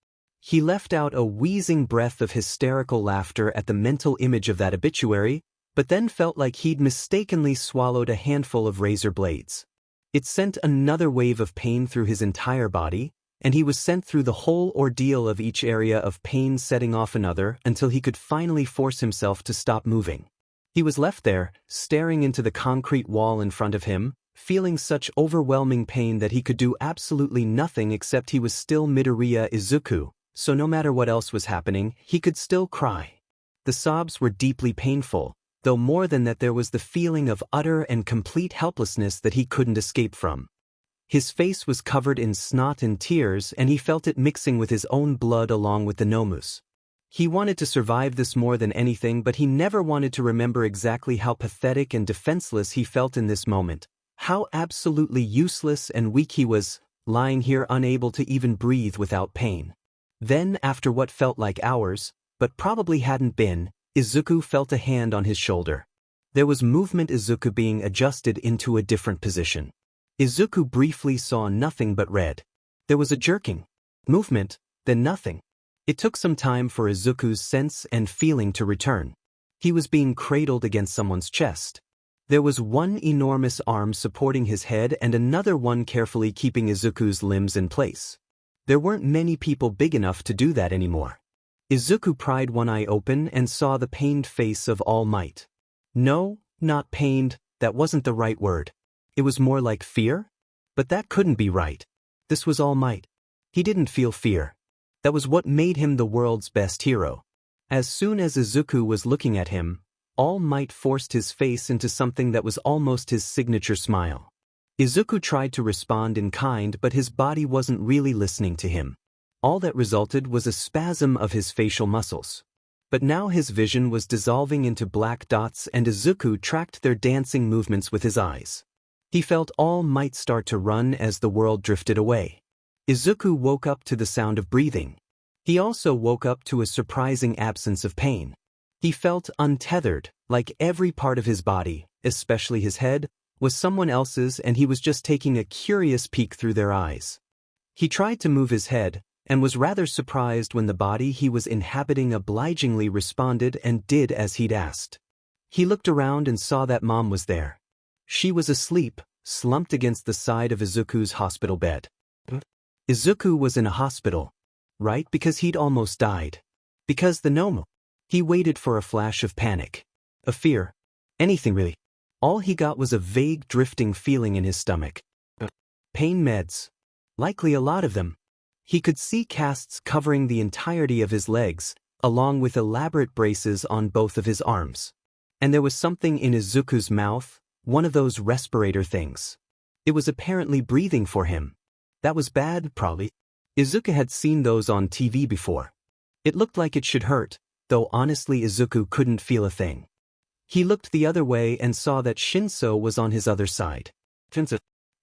He let out a wheezing breath of hysterical laughter at the mental image of that obituary, but then felt like he'd mistakenly swallowed a handful of razor blades. It sent another wave of pain through his entire body, and he was sent through the whole ordeal of each area of pain setting off another until he could finally force himself to stop moving. He was left there, staring into the concrete wall in front of him, feeling such overwhelming pain that he could do absolutely nothing except he was still Midoriya Izuku, so no matter what else was happening, he could still cry. The sobs were deeply painful, though more than that there was the feeling of utter and complete helplessness that he couldn't escape from. His face was covered in snot and tears, and he felt it mixing with his own blood along with the Nomu's. He wanted to survive this more than anything, but he never wanted to remember exactly how pathetic and defenseless he felt in this moment, how absolutely useless and weak he was, lying here unable to even breathe without pain. Then, after what felt like hours, but probably hadn't been, Izuku felt a hand on his shoulder. There was movement, Izuku being adjusted into a different position. Izuku briefly saw nothing but red. There was a jerking. Movement, then nothing. It took some time for Izuku's sense and feeling to return. He was being cradled against someone's chest. There was one enormous arm supporting his head and another one carefully keeping Izuku's limbs in place. There weren't many people big enough to do that anymore. Izuku pried one eye open and saw the pained face of All Might. No, not pained, that wasn't the right word. It was more like fear? But that couldn't be right. This was All Might. He didn't feel fear. That was what made him the world's best hero. As soon as Izuku was looking at him, All Might forced his face into something that was almost his signature smile. Izuku tried to respond in kind, but his body wasn't really listening to him. All that resulted was a spasm of his facial muscles. But now his vision was dissolving into black dots, and Izuku tracked their dancing movements with his eyes. He felt All Might start to run as the world drifted away. Izuku woke up to the sound of breathing. He also woke up to a surprising absence of pain. He felt untethered, like every part of his body, especially his head, was someone else's, and he was just taking a curious peek through their eyes. He tried to move his head, and was rather surprised when the body he was inhabiting obligingly responded and did as he'd asked. He looked around and saw that Mom was there. She was asleep, slumped against the side of Izuku's hospital bed. Izuku was in a hospital. Right, because he'd almost died. Because the Nomu. He waited for a flash of panic. Of fear. Anything really. All he got was a vague drifting feeling in his stomach. Pain meds. Likely a lot of them. He could see casts covering the entirety of his legs, along with elaborate braces on both of his arms. And there was something in Izuku's mouth, one of those respirator things. It was apparently breathing for him. That was bad, probably. Izuku had seen those on TV before. It looked like it should hurt, though honestly Izuku couldn't feel a thing. He looked the other way and saw that Shinso was on his other side.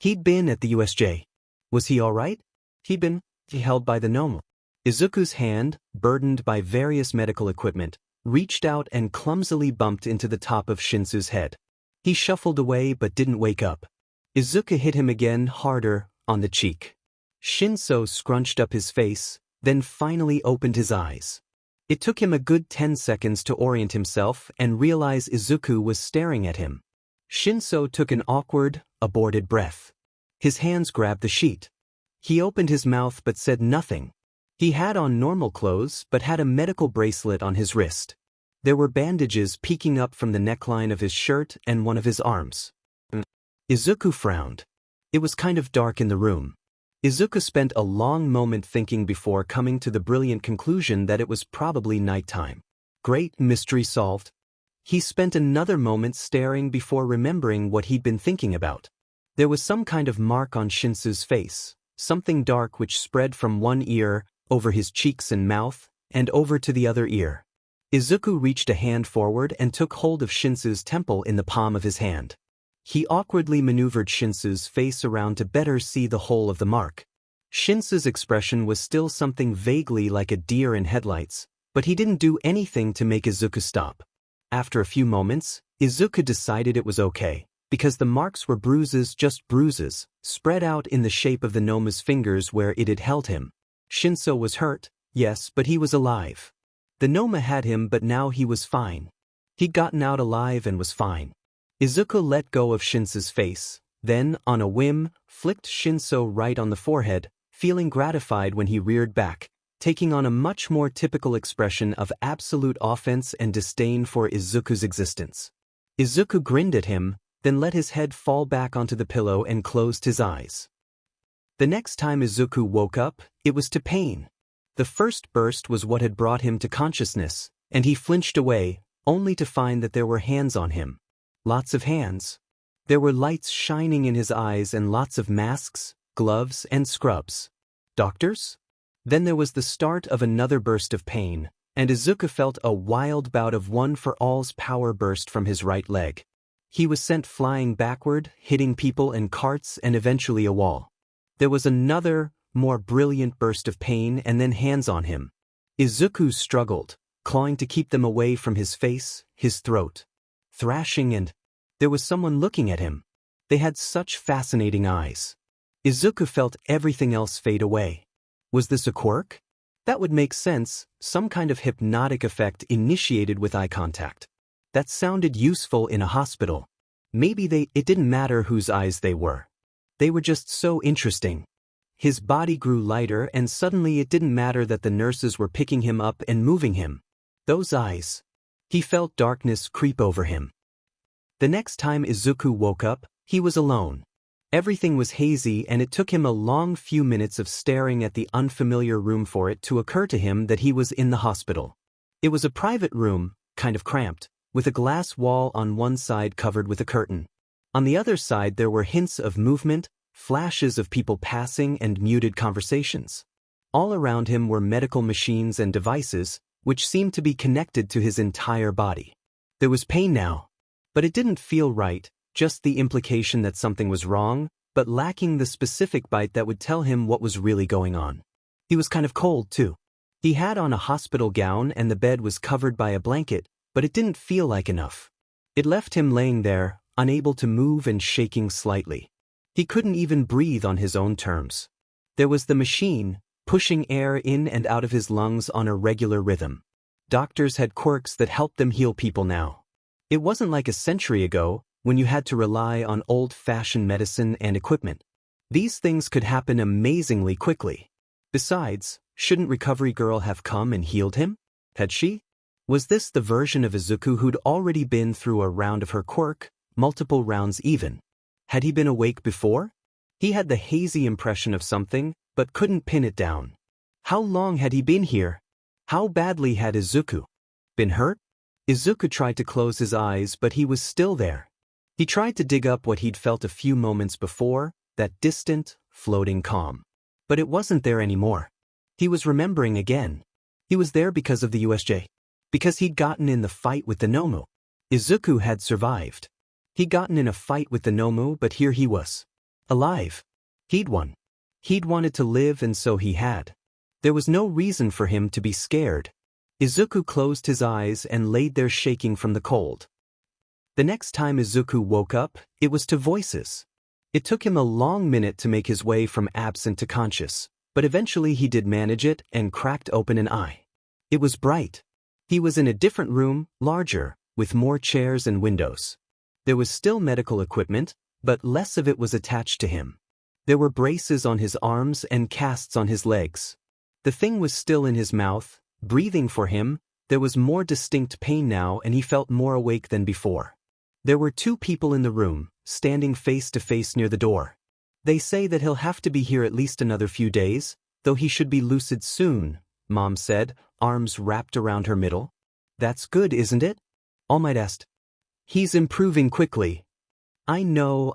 He'd been at the USJ. Was he alright? He'd been held by the Nomu. Izuku's hand, burdened by various medical equipment, reached out and clumsily bumped into the top of Shinso's head. He shuffled away but didn't wake up. Izuku hit him again, harder, on the cheek. Shinso scrunched up his face, then finally opened his eyes. It took him a good 10 seconds to orient himself and realize Izuku was staring at him. Shinso took an awkward, aborted breath. His hands grabbed the sheet. He opened his mouth but said nothing. He had on normal clothes but had a medical bracelet on his wrist. There were bandages peeking up from the neckline of his shirt and one of his arms. Izuku frowned. It was kind of dark in the room. Izuku spent a long moment thinking before coming to the brilliant conclusion that it was probably nighttime. Great, mystery solved. He spent another moment staring before remembering what he'd been thinking about. There was some kind of mark on Shinso's face, something dark which spread from one ear, over his cheeks and mouth, and over to the other ear. Izuku reached a hand forward and took hold of Shinso's temple in the palm of his hand. He awkwardly maneuvered Shinso's face around to better see the whole of the mark. Shinso's expression was still something vaguely like a deer in headlights, but he didn't do anything to make Izuku stop. After a few moments, Izuku decided it was okay, because the marks were bruises, just bruises, spread out in the shape of the Nomu's fingers where it had held him. Shinso was hurt, yes, but he was alive. The Nomu had him but now he was fine. He'd gotten out alive and was fine. Izuku let go of Shinso's face, then, on a whim, flicked Shinso right on the forehead, feeling gratified when he reared back, taking on a much more typical expression of absolute offense and disdain for Izuku's existence. Izuku grinned at him, then let his head fall back onto the pillow and closed his eyes. The next time Izuku woke up, it was to pain. The first burst was what had brought him to consciousness, and he flinched away, only to find that there were hands on him. Lots of hands. There were lights shining in his eyes and lots of masks, gloves, and scrubs. Doctors? Then there was the start of another burst of pain, and Izuku felt a wild bout of one-for-all's power burst from his right leg. He was sent flying backward, hitting people and carts and eventually a wall. There was another, more brilliant burst of pain and then hands on him. Izuku struggled, clawing to keep them away from his face, his throat. Thrashing and there was someone looking at him. They had such fascinating eyes. Izuku felt everything else fade away. Was this a quirk? That would make sense, some kind of hypnotic effect initiated with eye contact. That sounded useful in a hospital. Maybe it didn't matter whose eyes they were. They were just so interesting. His body grew lighter and suddenly it didn't matter that the nurses were picking him up and moving him. Those eyes. He felt darkness creep over him. The next time Izuku woke up, he was alone. Everything was hazy and it took him a long few minutes of staring at the unfamiliar room for it to occur to him that he was in the hospital. It was a private room, kind of cramped, with a glass wall on one side covered with a curtain. On the other side there were hints of movement, flashes of people passing and muted conversations. All around him were medical machines and devices, which seemed to be connected to his entire body. There was pain now. But it didn't feel right, just the implication that something was wrong, but lacking the specific bite that would tell him what was really going on. He was kind of cold, too. He had on a hospital gown and the bed was covered by a blanket, but it didn't feel like enough. It left him laying there, unable to move and shaking slightly. He couldn't even breathe on his own terms. There was the machine, pushing air in and out of his lungs on a regular rhythm. Doctors had quirks that helped them heal people now. It wasn't like a century ago, when you had to rely on old-fashioned medicine and equipment. These things could happen amazingly quickly. Besides, shouldn't Recovery Girl have come and healed him? Had she? Was this the version of Izuku who'd already been through a round of her quirk, multiple rounds even. Had he been awake before? He had the hazy impression of something, but couldn't pin it down. How long had he been here? How badly had Izuku been hurt? Izuku tried to close his eyes, but he was still there. He tried to dig up what he'd felt a few moments before, that distant, floating calm. But it wasn't there anymore. He was remembering again. He was there because of the USJ. Because he'd gotten in the fight with the Nomu. Izuku had survived. He'd gotten in a fight with the Nomu, but here he was. Alive. He'd won. He'd wanted to live, and so he had. There was no reason for him to be scared. Izuku closed his eyes and laid there shaking from the cold. The next time Izuku woke up, it was to voices. It took him a long minute to make his way from absent to conscious, but eventually he did manage it and cracked open an eye. It was bright. He was in a different room, larger, with more chairs and windows. There was still medical equipment, but less of it was attached to him. There were braces on his arms and casts on his legs. The thing was still in his mouth, breathing for him. There was more distinct pain now, and he felt more awake than before. There were two people in the room, standing face to face near the door. They say that he'll have to be here at least another few days, though he should be lucid soon, Mom said, arms wrapped around her middle. That's good, isn't it? All Might asked. He's improving quickly. I know,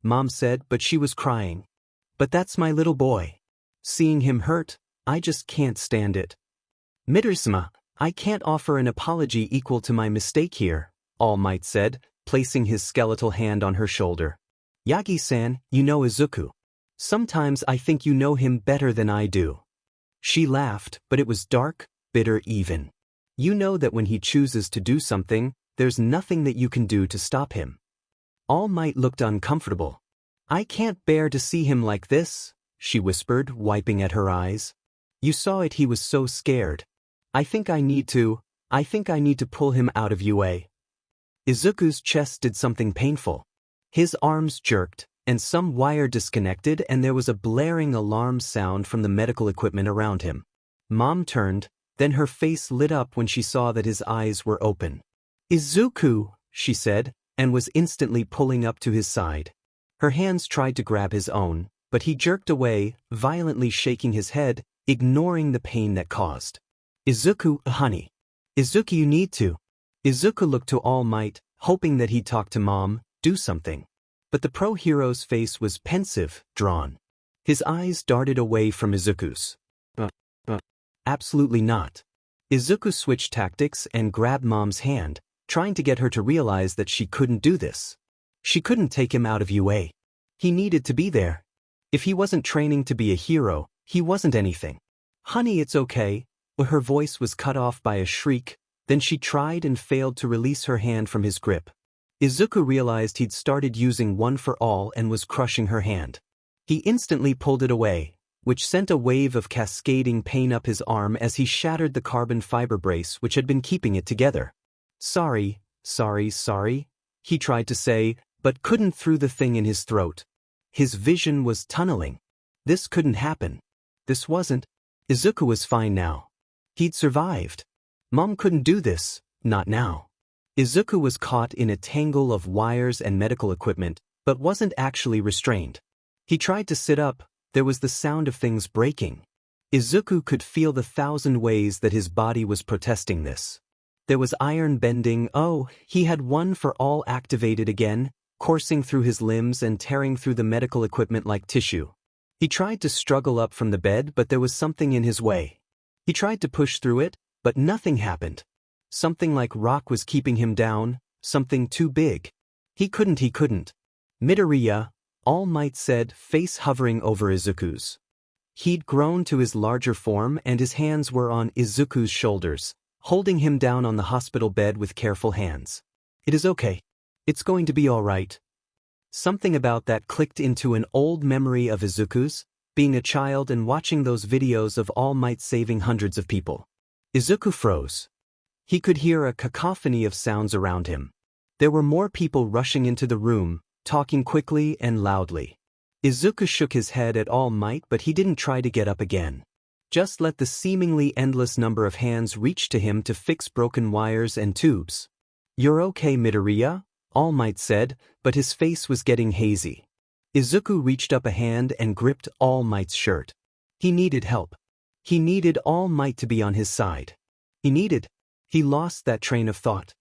Mom said, but she was crying. But that's my little boy. Seeing him hurt, I just can't stand it. Midori-sama, I can't offer an apology equal to my mistake here, All Might said, placing his skeletal hand on her shoulder. Yagi-san, you know Izuku. Sometimes I think you know him better than I do. She laughed, but it was dark, bitter even. You know that when he chooses to do something, there's nothing that you can do to stop him. All Might looked uncomfortable. I can't bear to see him like this, she whispered, wiping at her eyes. You saw it, he was so scared. I think I need to pull him out of UA. Izuku's chest did something painful. His arms jerked, and some wire disconnected, and there was a blaring alarm sound from the medical equipment around him. Mom turned, then her face lit up when she saw that his eyes were open. Izuku, she said, and was instantly pulling up to his side. Her hands tried to grab his own, but he jerked away, violently shaking his head, ignoring the pain that caused. Izuku, honey. Izuku, you need to. Izuku looked to All Might, hoping that he'd talk to Mom, do something. But the pro-hero's face was pensive, drawn. His eyes darted away from Izuku's. Absolutely not. Izuku switched tactics and grabbed Mom's hand, trying to get her to realize that she couldn't do this. She couldn't take him out of UA. He needed to be there. If he wasn't training to be a hero, he wasn't anything. Honey, it's okay. Her voice was cut off by a shriek, then she tried and failed to release her hand from his grip. Izuku realized he'd started using one for all and was crushing her hand. He instantly pulled it away, which sent a wave of cascading pain up his arm as he shattered the carbon fiber brace which had been keeping it together. Sorry, he tried to say, but couldn't through the thing in his throat. His vision was tunneling. This couldn't happen. This wasn't. Izuku was fine now. He'd survived. Mom couldn't do this, not now. Izuku was caught in a tangle of wires and medical equipment, but wasn't actually restrained. He tried to sit up. There was the sound of things breaking. Izuku could feel the 1,000 ways that his body was protesting this. There was iron bending. Oh, he had one for all activated again, coursing through his limbs and tearing through the medical equipment like tissue. He tried to struggle up from the bed, but there was something in his way. He tried to push through it, but nothing happened. Something like rock was keeping him down, something too big. He couldn't. Midoriya, All Might said, face hovering over Izuku's. He'd grown to his larger form and his hands were on Izuku's shoulders, holding him down on the hospital bed with careful hands. It is okay. It's going to be all right. Something about that clicked into an old memory of Izuku's, being a child and watching those videos of All Might saving hundreds of people. Izuku froze. He could hear a cacophony of sounds around him. There were more people rushing into the room, talking quickly and loudly. Izuku shook his head at All Might, but he didn't try to get up again. Just let the seemingly endless number of hands reach to him to fix broken wires and tubes. You're okay, Midoriya? All Might said, but his face was getting hazy. Izuku reached up a hand and gripped All Might's shirt. He needed help. He needed All Might to be on his side. He lost that train of thought.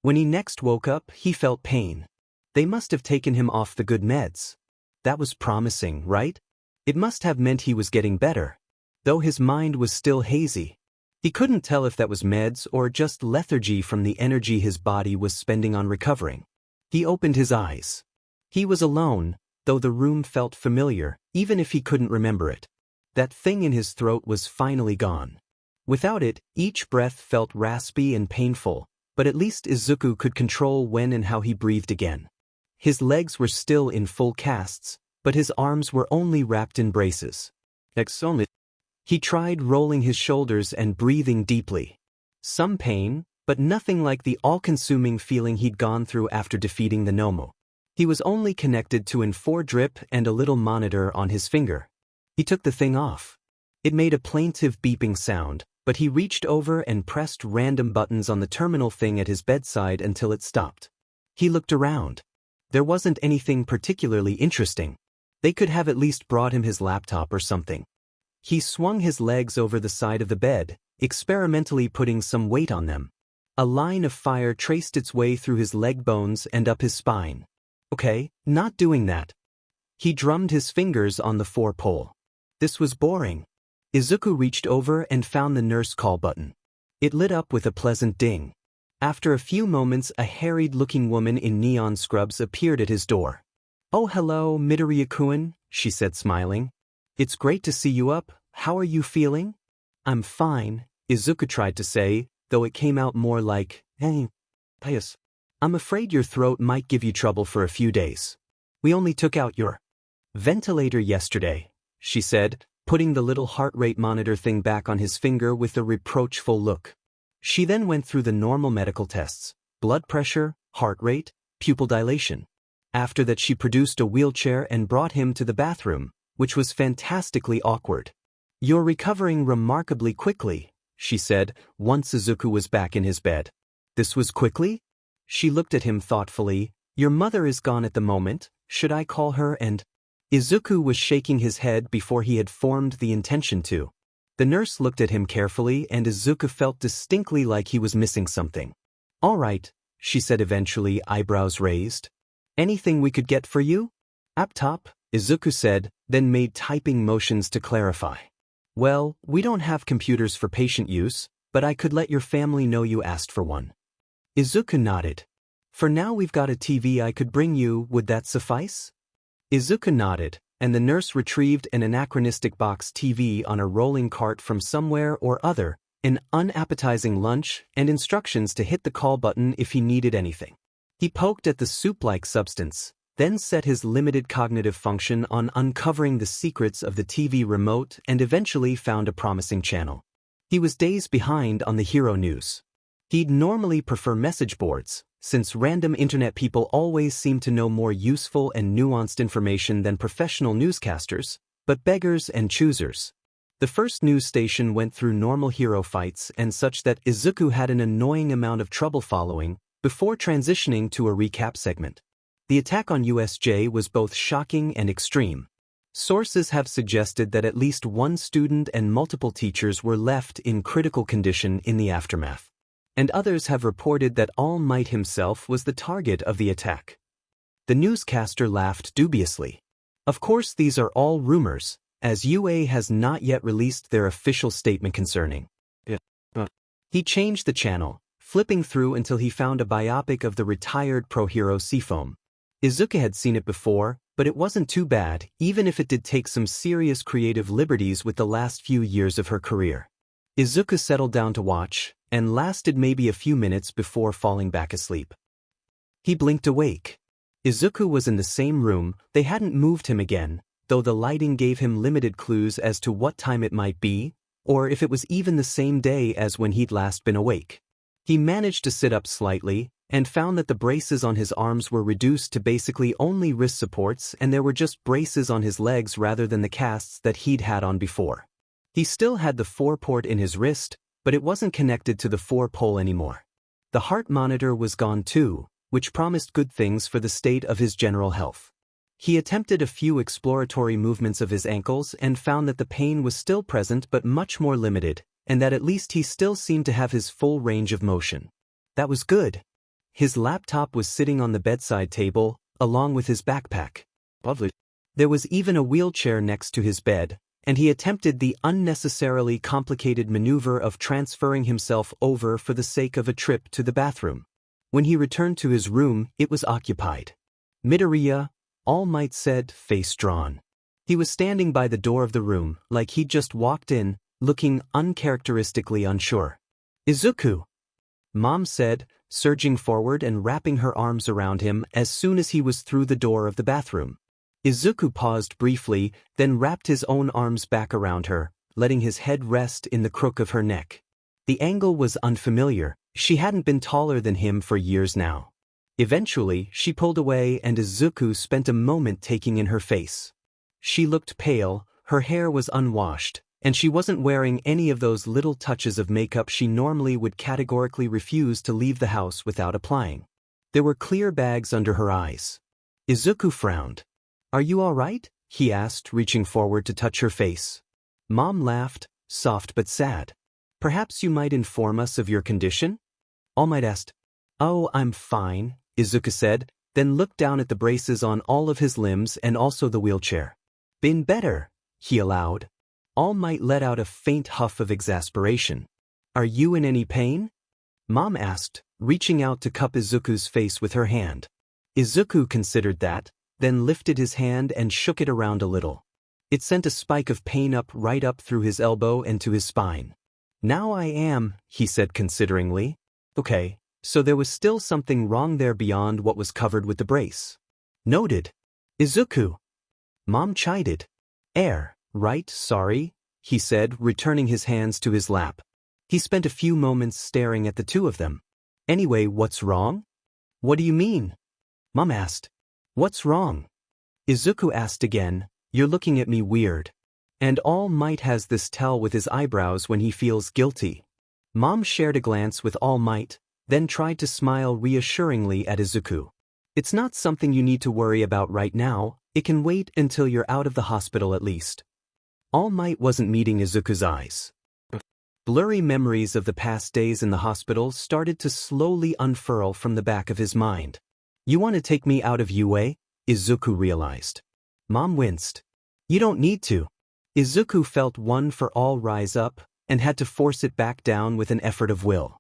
When he next woke up, he felt pain. They must have taken him off the good meds. That was promising, right? It must have meant he was getting better. Though his mind was still hazy. He couldn't tell if that was meds or just lethargy from the energy his body was spending on recovering. He opened his eyes. He was alone, though the room felt familiar, even if he couldn't remember it. That thing in his throat was finally gone. Without it, each breath felt raspy and painful, but at least Izuku could control when and how he breathed again. His legs were still in full casts, but his arms were only wrapped in braces. He tried rolling his shoulders and breathing deeply. Some pain, but nothing like the all-consuming feeling he'd gone through after defeating the Nomu. He was only connected to an 4-drip and a little monitor on his finger. He took the thing off. It made a plaintive beeping sound, but he reached over and pressed random buttons on the terminal thing at his bedside until it stopped. He looked around. There wasn't anything particularly interesting. They could have at least brought him his laptop or something. He swung his legs over the side of the bed, experimentally putting some weight on them. A line of fire traced its way through his leg bones and up his spine. Okay, not doing that. He drummed his fingers on the 4-pole. This was boring. Izuku reached over and found the nurse call button. It lit up with a pleasant ding. After a few moments, a harried-looking woman in neon scrubs appeared at his door. "Oh, hello, Midoriya-kun," she said, smiling. "It's great to see you up. How are you feeling?" "I'm fine," Izuku tried to say, though it came out more like, "Hey, pious. I'm afraid your throat might give you trouble for a few days. We only took out your ventilator yesterday," she said, putting the little heart rate monitor thing back on his finger with a reproachful look. She then went through the normal medical tests: blood pressure, heart rate, pupil dilation. After that, she produced a wheelchair and brought him to the bathroom, which was fantastically awkward. "You're recovering remarkably quickly," she said, once Izuku was back in his bed. "This was quickly?" She looked at him thoughtfully. "Your mother is gone at the moment. Should I call her and—" Izuku was shaking his head before he had formed the intention to. The nurse looked at him carefully and Izuku felt distinctly like he was missing something. "All right," she said eventually, eyebrows raised. "Anything we could get for you?" "Up top," Izuku said, then made typing motions to clarify. "Well, we don't have computers for patient use, but I could let your family know you asked for one." Izuku nodded. "For now we've got a TV I could bring you, would that suffice?" Izuku nodded, and the nurse retrieved an anachronistic box TV on a rolling cart from somewhere or other, an unappetizing lunch, and instructions to hit the call button if he needed anything. He poked at the soup-like substance, then set his limited cognitive function on uncovering the secrets of the TV remote and eventually found a promising channel. He was days behind on the hero news. He'd normally prefer message boards, since random internet people always seem to know more useful and nuanced information than professional newscasters, but beggars and choosers. The first news station went through normal hero fights and such that Izuku had an annoying amount of trouble following, before transitioning to a recap segment. The attack on USJ was both shocking and extreme. Sources have suggested that at least one student and multiple teachers were left in critical condition in the aftermath. And others have reported that All Might himself was the target of the attack. The newscaster laughed dubiously. Of course, these are all rumors, as UA has not yet released their official statement concerning it. He changed the channel, flipping through until he found a biopic of the retired pro-hero Seafoam. Izuku had seen it before, but it wasn't too bad, even if it did take some serious creative liberties with the last few years of her career. Izuku settled down to watch, and lasted maybe a few minutes before falling back asleep. He blinked awake. Izuku was in the same room. They hadn't moved him again, though the lighting gave him limited clues as to what time it might be, or if it was even the same day as when he'd last been awake. He managed to sit up slightly, and found that the braces on his arms were reduced to basically only wrist supports and there were just braces on his legs rather than the casts that he'd had on before. He still had the 4-port in his wrist, but it wasn't connected to the 4-pole anymore. The heart monitor was gone too, which promised good things for the state of his general health. He attempted a few exploratory movements of his ankles and found that the pain was still present but much more limited, and that at least he still seemed to have his full range of motion. That was good. His laptop was sitting on the bedside table, along with his backpack. Lovely. There was even a wheelchair next to his bed, and he attempted the unnecessarily complicated maneuver of transferring himself over for the sake of a trip to the bathroom. When he returned to his room, it was occupied. Midoriya, All Might said, face drawn. He was standing by the door of the room, like he'd just walked in, looking uncharacteristically unsure. Izuku, Mom said, surging forward and wrapping her arms around him as soon as he was through the door of the bathroom. Izuku paused briefly, then wrapped his own arms back around her, letting his head rest in the crook of her neck. The angle was unfamiliar. She hadn't been taller than him for years now. Eventually, she pulled away and Izuku spent a moment taking in her face. She looked pale, her hair was unwashed, and she wasn't wearing any of those little touches of makeup she normally would categorically refuse to leave the house without applying. There were clear bags under her eyes. Izuku frowned. Are you all right? He asked, reaching forward to touch her face. Mom laughed, soft but sad. Perhaps you might inform us of your condition? All Might asked. Oh, I'm fine, Izuku said, then looked down at the braces on all of his limbs and also the wheelchair. Been better, he allowed. All Might let out a faint huff of exasperation. Are you in any pain? Mom asked, reaching out to cup Izuku's face with her hand. Izuku considered that, then lifted his hand and shook it around a little. It sent a spike of pain right up through his elbow and to his spine. Now I am, he said consideringly. Okay, so there was still something wrong there beyond what was covered with the brace. Noted. Izuku. Mom chided. Right, sorry, he said, returning his hands to his lap. He spent a few moments staring at the two of them. Anyway, what's wrong? What do you mean? Mom asked. What's wrong? Izuku asked again. You're looking at me weird. And All Might has this tell with his eyebrows when he feels guilty. Mom shared a glance with All Might, then tried to smile reassuringly at Izuku. It's not something you need to worry about right now, it can wait until you're out of the hospital at least. All Might wasn't meeting Izuku's eyes. Blurry memories of the past days in the hospital started to slowly unfurl from the back of his mind. You want to take me out of UA? Izuku realized. Mom winced. You don't need to. Izuku felt one for all rise up, and had to force it back down with an effort of will.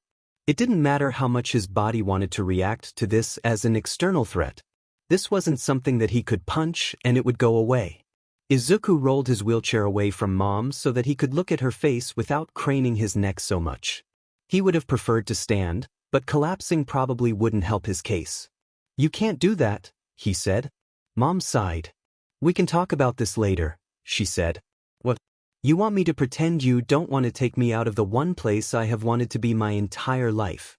It didn't matter how much his body wanted to react to this as an external threat. This wasn't something that he could punch and it would go away. Izuku rolled his wheelchair away from Mom so that he could look at her face without craning his neck so much. He would have preferred to stand, but collapsing probably wouldn't help his case. You can't do that, he said. Mom sighed. We can talk about this later, she said. What? You want me to pretend you don't want to take me out of the one place I have wanted to be my entire life?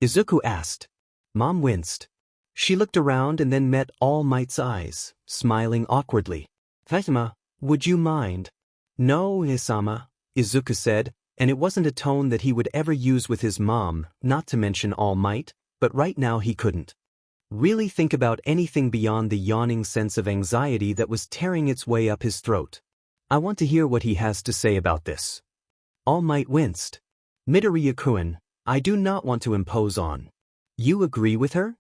Izuku asked. Mom winced. She looked around and then met All Might's eyes, smiling awkwardly. Fatima, would you mind? No, Isama, Izuku said, and it wasn't a tone that he would ever use with his mom, not to mention All Might, but right now he couldn't really think about anything beyond the yawning sense of anxiety that was tearing its way up his throat. I want to hear what he has to say about this. All Might winced. Midoriya-kun, I do not want to impose on. You agree with her?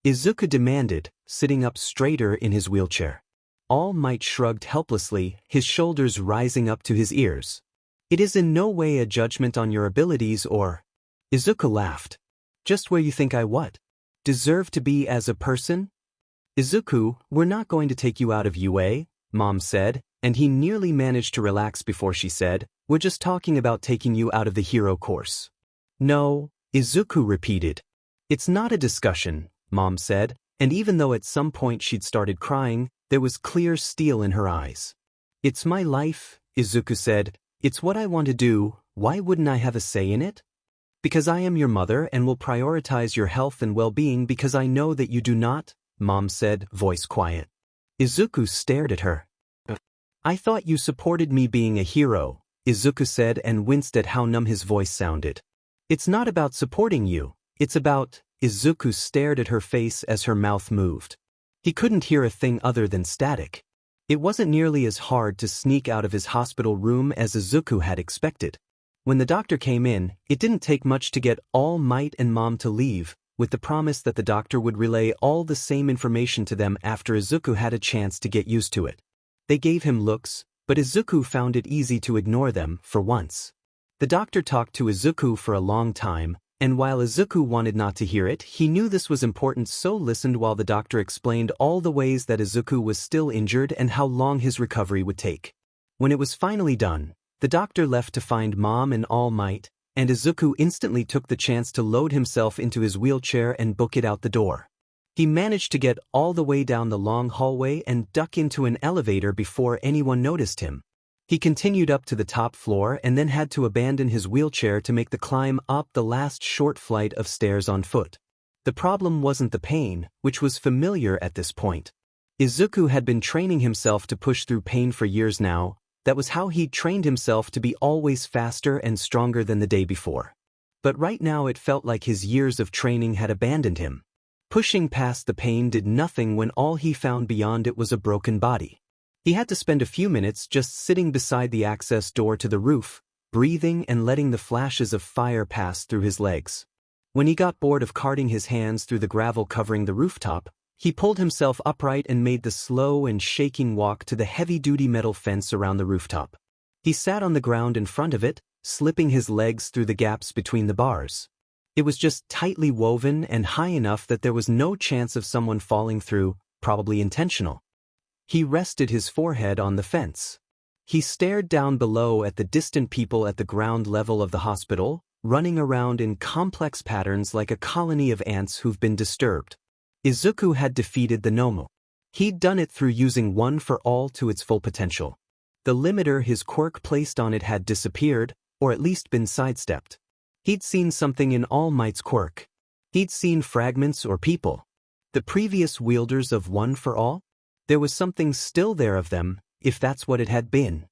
Izuku demanded, sitting up straighter in his wheelchair. All Might shrugged helplessly, his shoulders rising up to his ears. It is in no way a judgment on your abilities or... Izuku laughed. Just where you think I what? Deserve to be as a person? Izuku, we're not going to take you out of UA, Mom said, and he nearly managed to relax before she said, we're just talking about taking you out of the hero course. No, Izuku repeated. It's not a discussion, Mom said, and even though at some point she'd started crying, there was clear steel in her eyes. It's my life, Izuku said. It's what I want to do, why wouldn't I have a say in it? Because I am your mother and will prioritize your health and well-being because I know that you do not, Mom said, voice quiet. Izuku stared at her. I thought you supported me being a hero, Izuku said and winced at how numb his voice sounded. It's not about supporting you, it's about, Izuku stared at her face as her mouth moved. He couldn't hear a thing other than static. It wasn't nearly as hard to sneak out of his hospital room as Izuku had expected. When the doctor came in, it didn't take much to get All Might and Mom to leave, with the promise that the doctor would relay all the same information to them after Izuku had a chance to get used to it. They gave him looks, but Izuku found it easy to ignore them, for once. The doctor talked to Izuku for a long time, and while Izuku wanted not to hear it, he knew this was important, so listened while the doctor explained all the ways that Izuku was still injured and how long his recovery would take. When it was finally done, the doctor left to find Mom and All Might, and Izuku instantly took the chance to load himself into his wheelchair and book it out the door. He managed to get all the way down the long hallway and duck into an elevator before anyone noticed him. He continued up to the top floor and then had to abandon his wheelchair to make the climb up the last short flight of stairs on foot. The problem wasn't the pain, which was familiar at this point. Izuku had been training himself to push through pain for years now. That was how he'd trained himself to be always faster and stronger than the day before. But right now it felt like his years of training had abandoned him. Pushing past the pain did nothing when all he found beyond it was a broken body. He had to spend a few minutes just sitting beside the access door to the roof, breathing and letting the flashes of fire pass through his legs. When he got bored of carting his hands through the gravel covering the rooftop, he pulled himself upright and made the slow and shaking walk to the heavy-duty metal fence around the rooftop. He sat on the ground in front of it, slipping his legs through the gaps between the bars. It was just tightly woven and high enough that there was no chance of someone falling through, probably intentional. He rested his forehead on the fence. He stared down below at the distant people at the ground level of the hospital, running around in complex patterns like a colony of ants who've been disturbed. Izuku had defeated the Nomu. He'd done it through using One for All to its full potential. The limiter his quirk placed on it had disappeared, or at least been sidestepped. He'd seen something in All Might's quirk. He'd seen fragments or people. The previous wielders of One for All? There was something still there of them, if that's what it had been.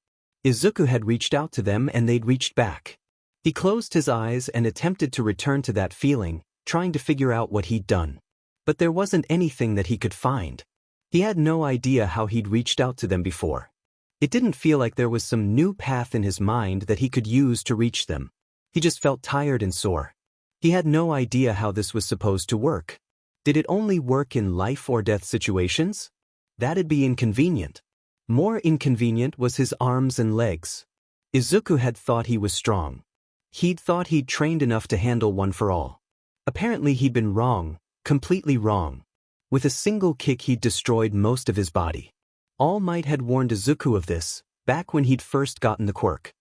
Izuku had reached out to them and they'd reached back. He closed his eyes and attempted to return to that feeling, trying to figure out what he'd done. But there wasn't anything that he could find. He had no idea how he'd reached out to them before. It didn't feel like there was some new path in his mind that he could use to reach them. He just felt tired and sore. He had no idea how this was supposed to work. Did it only work in life or death situations? That'd be inconvenient. More inconvenient was his arms and legs. Izuku had thought he was strong. He'd thought he'd trained enough to handle One for All. Apparently he'd been wrong, completely wrong. With a single kick he'd destroyed most of his body. All Might had warned Izuku of this, back when he'd first gotten the quirk.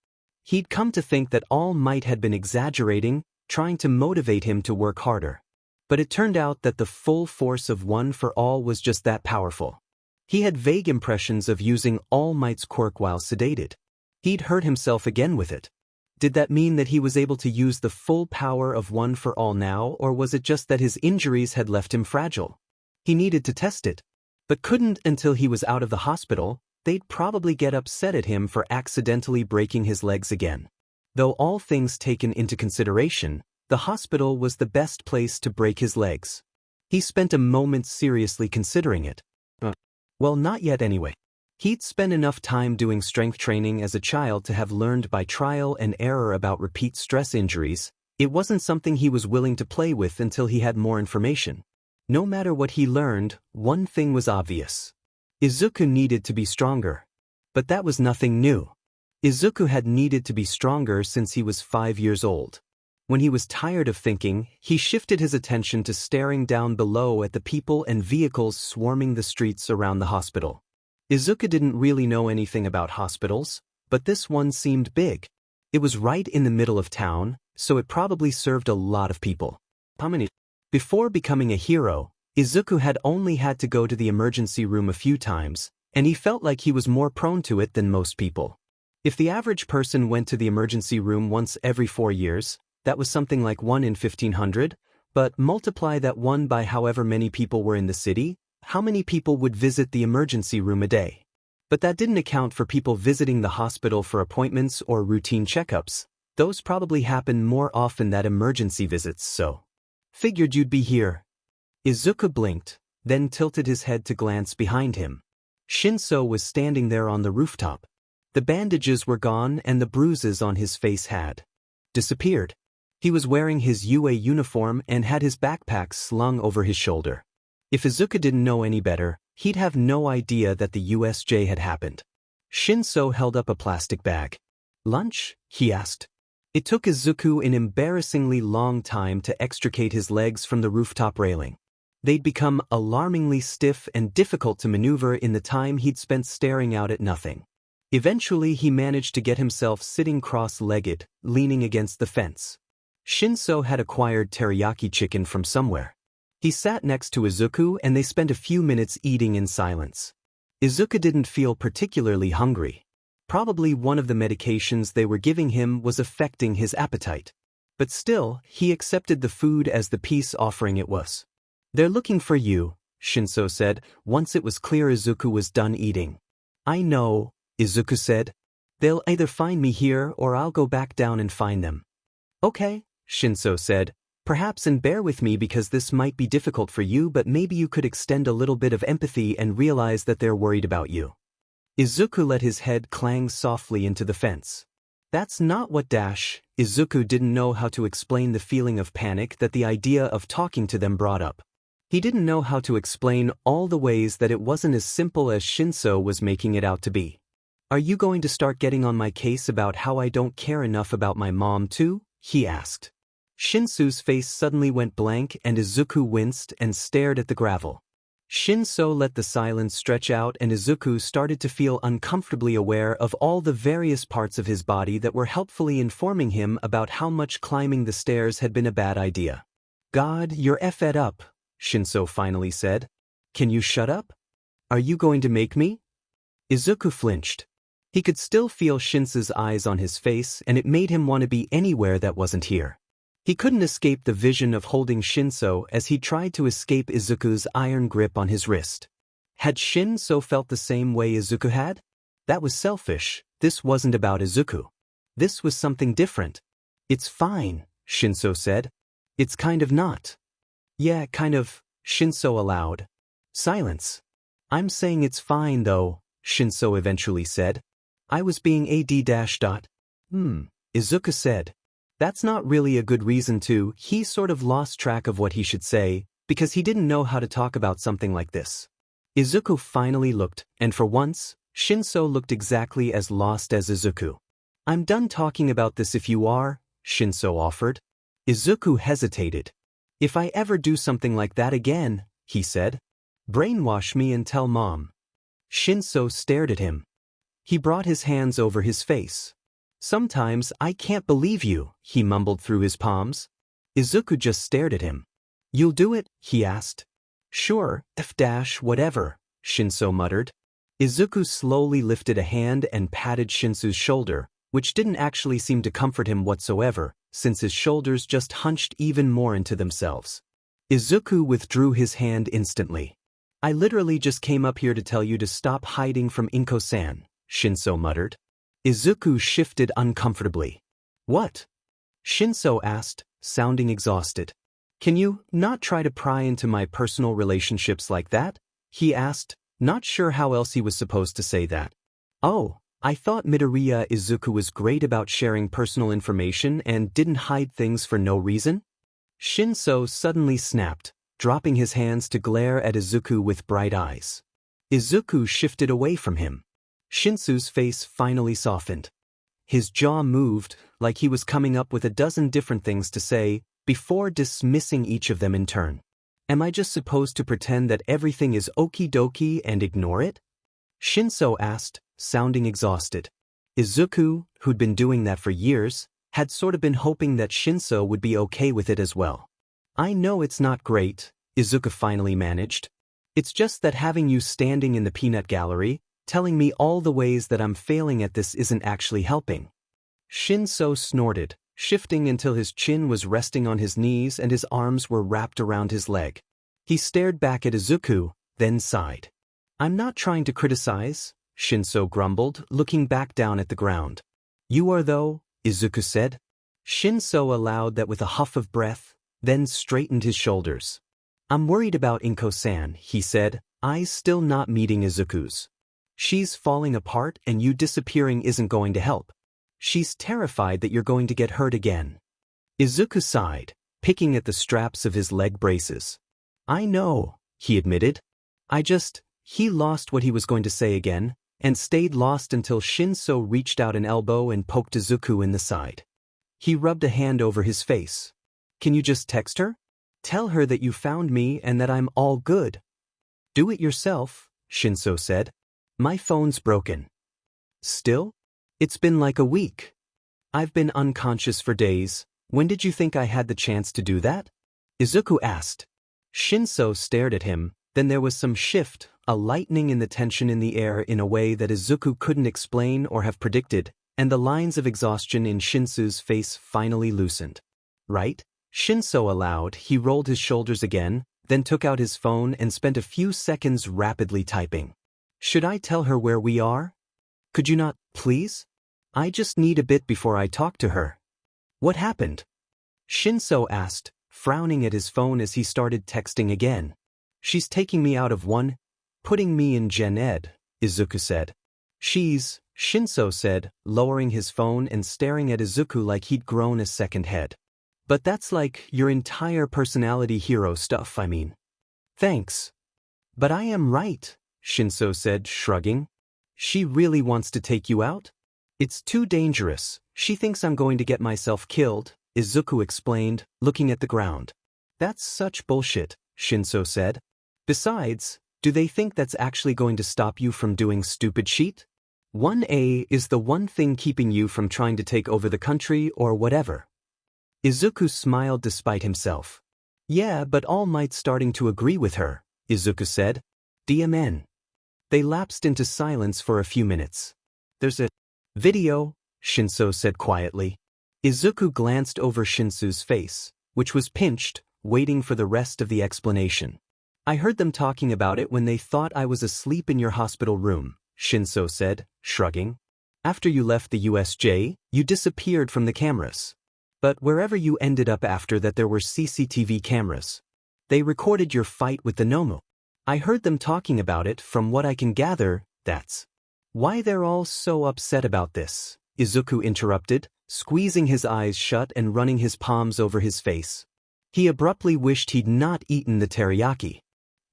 He'd come to think that All Might had been exaggerating, trying to motivate him to work harder. But it turned out that the full force of One for All was just that powerful. He had vague impressions of using All Might's quirk while sedated. He'd hurt himself again with it. Did that mean that he was able to use the full power of One for All now, or was it just that his injuries had left him fragile? He needed to test it, but couldn't until he was out of the hospital. They'd probably get upset at him for accidentally breaking his legs again. Though all things taken into consideration, the hospital was the best place to break his legs. He spent a moment seriously considering it. Well, not yet anyway. He'd spent enough time doing strength training as a child to have learned by trial and error about repeat stress injuries. It wasn't something he was willing to play with until he had more information. No matter what he learned, one thing was obvious. Izuku needed to be stronger. But that was nothing new. Izuku had needed to be stronger since he was 5 years old. When he was tired of thinking, he shifted his attention to staring down below at the people and vehicles swarming the streets around the hospital. Izuku didn't really know anything about hospitals, but this one seemed big. It was right in the middle of town, so it probably served a lot of people. Before becoming a hero, Izuku had only had to go to the emergency room a few times, and he felt like he was more prone to it than most people. If the average person went to the emergency room once every 4 years, that was something like 1 in 1,500, but multiply that 1 by however many people were in the city, how many people would visit the emergency room a day? But that didn't account for people visiting the hospital for appointments or routine checkups. Those probably happen more often than emergency visits, so Figured you'd be here. Izuku blinked, then tilted his head to glance behind him. Shinso was standing there on the rooftop. The bandages were gone and the bruises on his face had disappeared. He was wearing his UA uniform and had his backpack slung over his shoulder. If Izuku didn't know any better, he'd have no idea that the USJ had happened. Shinso held up a plastic bag. Lunch? He asked. It took Izuku an embarrassingly long time to extricate his legs from the rooftop railing. They'd become alarmingly stiff and difficult to maneuver in the time he'd spent staring out at nothing. Eventually he managed to get himself sitting cross-legged, leaning against the fence. Shinso had acquired teriyaki chicken from somewhere. He sat next to Izuku and they spent a few minutes eating in silence. Izuku didn't feel particularly hungry. Probably one of the medications they were giving him was affecting his appetite. But still, he accepted the food as the peace offering it was. "They're looking for you," Shinso said, once it was clear Izuku was done eating. "I know," Izuku said. "They'll either find me here or I'll go back down and find them." "Okay," Shinso said. "Perhaps and bear with me because this might be difficult for you, but maybe you could extend a little bit of empathy and realize that they're worried about you." Izuku let his head clang softly into the fence. That's not what Izuku didn't know how to explain the feeling of panic that the idea of talking to them brought up. He didn't know how to explain all the ways that it wasn't as simple as Shinso was making it out to be. "Are you going to start getting on my case about how I don't care enough about my mom too?" he asked. Shinso's face suddenly went blank and Izuku winced and stared at the gravel. Shinso let the silence stretch out and Izuku started to feel uncomfortably aware of all the various parts of his body that were helpfully informing him about how much climbing the stairs had been a bad idea. "God, you're effed up," Shinso finally said. "Can you shut up? Are you going to make me?" Izuku flinched. He could still feel Shinso's eyes on his face and it made him want to be anywhere that wasn't here. He couldn't escape the vision of holding Shinso as he tried to escape Izuku's iron grip on his wrist. Had Shinso felt the same way Izuku had? That was selfish. This wasn't about Izuku. This was something different. "It's fine," Shinso said. "It's kind of not." "Yeah, kind of," Shinso allowed. Silence. "I'm saying it's fine though," Shinso eventually said. "I was being Izuku said. That's not really a good reason to. He sort of lost track of what he should say, because he didn't know how to talk about something like this. Izuku finally looked, and for once, Shinso looked exactly as lost as Izuku. "I'm done talking about this if you are," Shinso offered. Izuku hesitated. "If I ever do something like that again," he said, "brainwash me and tell Mom." Shinso stared at him. He brought his hands over his face. "Sometimes I can't believe you," he mumbled through his palms. Izuku just stared at him. "You'll do it?" he asked. "Sure, whatever," Shinso muttered. Izuku slowly lifted a hand and patted Shinso's shoulder, which didn't actually seem to comfort him whatsoever, since his shoulders just hunched even more into themselves. Izuku withdrew his hand instantly. "I literally just came up here to tell you to stop hiding from Inko-san," Shinso muttered. Izuku shifted uncomfortably. "What?" Shinso asked, sounding exhausted. "Can you not try to pry into my personal relationships like that?" he asked, not sure how else he was supposed to say that. "Oh, I thought Midoriya Izuku was great about sharing personal information and didn't hide things for no reason?" Shinso suddenly snapped, dropping his hands to glare at Izuku with bright eyes. Izuku shifted away from him. Shinso's face finally softened. His jaw moved, like he was coming up with a dozen different things to say, before dismissing each of them in turn. "Am I just supposed to pretend that everything is okie dokie and ignore it?" Shinso asked, sounding exhausted. Izuku, who'd been doing that for years, had sort of been hoping that Shinso would be okay with it as well. "I know it's not great," Izuku finally managed. "It's just that having you standing in the peanut gallery, telling me all the ways that I'm failing at this isn't actually helping." Shinso snorted, shifting until his chin was resting on his knees and his arms were wrapped around his leg. He stared back at Izuku, then sighed. "I'm not trying to criticize," Shinso grumbled, looking back down at the ground. "You are though," Izuku said. Shinso allowed that with a huff of breath, then straightened his shoulders. I'm worried about Inko-san, he said, eyes still not meeting Izuku's. She's falling apart and you disappearing isn't going to help. She's terrified that you're going to get hurt again. Izuku sighed, picking at the straps of his leg braces. I know, he admitted. He lost what he was going to say again, and stayed lost until Shinso reached out an elbow and poked Izuku in the side. He rubbed a hand over his face. Can you just text her? Tell her that you found me and that I'm all good. Do it yourself, Shinso said. My phone's broken. Still? It's been like a week. I've been unconscious for days. When did you think I had the chance to do that? Izuku asked. Shinso stared at him, then there was some shift, a lightening in the tension in the air in a way that Izuku couldn't explain or have predicted, and the lines of exhaustion in Shinso's face finally loosened. Right? Shinso allowed. He rolled his shoulders again, then took out his phone and spent a few seconds rapidly typing. Should I tell her where we are? Could you not, please? I just need a bit before I talk to her. What happened? Shinso asked, frowning at his phone as he started texting again. She's taking me out of one, putting me in gen ed, Izuku said. Shinso said, lowering his phone and staring at Izuku like he'd grown a second head. But that's like your entire personality hero stuff, I mean. Thanks. But I am right, Shinso said, shrugging. She really wants to take you out? It's too dangerous. She thinks I'm going to get myself killed, Izuku explained, looking at the ground. That's such bullshit, Shinso said. Besides, do they think that's actually going to stop you from doing stupid shit? 1A is the one thing keeping you from trying to take over the country or whatever. Izuku smiled despite himself. Yeah, but All Might's starting to agree with her, Izuku said. DMN. They lapsed into silence for a few minutes. There's a video, Shinso said quietly. Izuku glanced over Shinso's face, which was pinched, waiting for the rest of the explanation. I heard them talking about it when they thought I was asleep in your hospital room, Shinso said, shrugging. After you left the USJ, you disappeared from the cameras. But wherever you ended up after that there were CCTV cameras. They recorded your fight with the Nomu. I heard them talking about it. From what I can gather, that's why they're all so upset about this, Izuku interrupted, squeezing his eyes shut and running his palms over his face. He abruptly wished he'd not eaten the teriyaki.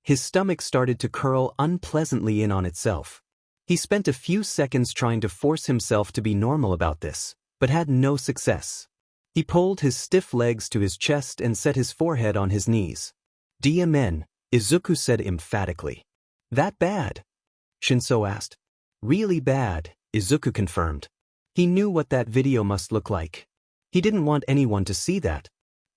His stomach started to curl unpleasantly in on itself. He spent a few seconds trying to force himself to be normal about this, but had no success. He pulled his stiff legs to his chest and set his forehead on his knees. DMN, Izuku said emphatically. That bad? Shinso asked. Really bad, Izuku confirmed. He knew what that video must look like. He didn't want anyone to see that.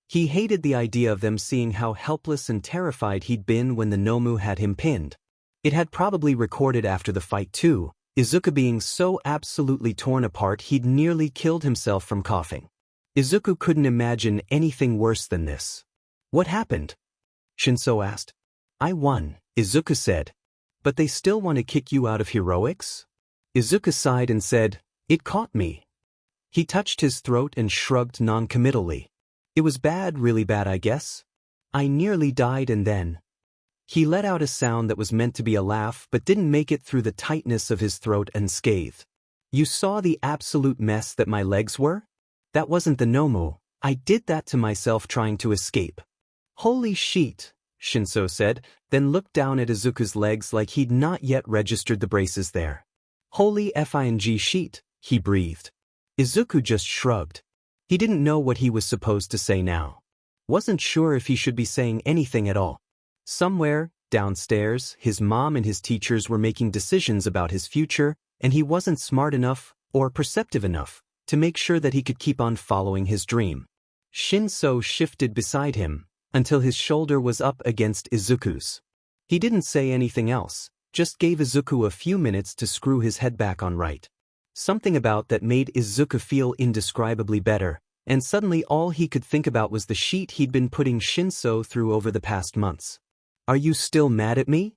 He hated the idea of them seeing how helpless and terrified he'd been when the Nomu had him pinned. It had probably recorded after the fight too, Izuku being so absolutely torn apart he'd nearly killed himself from coughing. Izuku couldn't imagine anything worse than this. What happened? Shinso asked. I won, Izuku said. But they still want to kick you out of heroics? Izuku sighed and said, It caught me. He touched his throat and shrugged non-committally. It was bad, really bad, I guess. I nearly died and then. He let out a sound that was meant to be a laugh but didn't make it through the tightness of his throat and scathed. You saw the absolute mess that my legs were? That wasn't the Nomu. I did that to myself trying to escape. Holy shit, Shinso said, then looked down at Izuku's legs like he'd not yet registered the braces there. Holy fing shit, he breathed. Izuku just shrugged. He didn't know what he was supposed to say now. Wasn't sure if he should be saying anything at all. Somewhere, downstairs, his mom and his teachers were making decisions about his future, and he wasn't smart enough, or perceptive enough, to make sure that he could keep on following his dream. Shinso shifted beside him, until his shoulder was up against Izuku's. He didn't say anything else, just gave Izuku a few minutes to screw his head back on right. Something about that made Izuku feel indescribably better, and suddenly all he could think about was the sheet he'd been putting Shinso through over the past months. Are you still mad at me?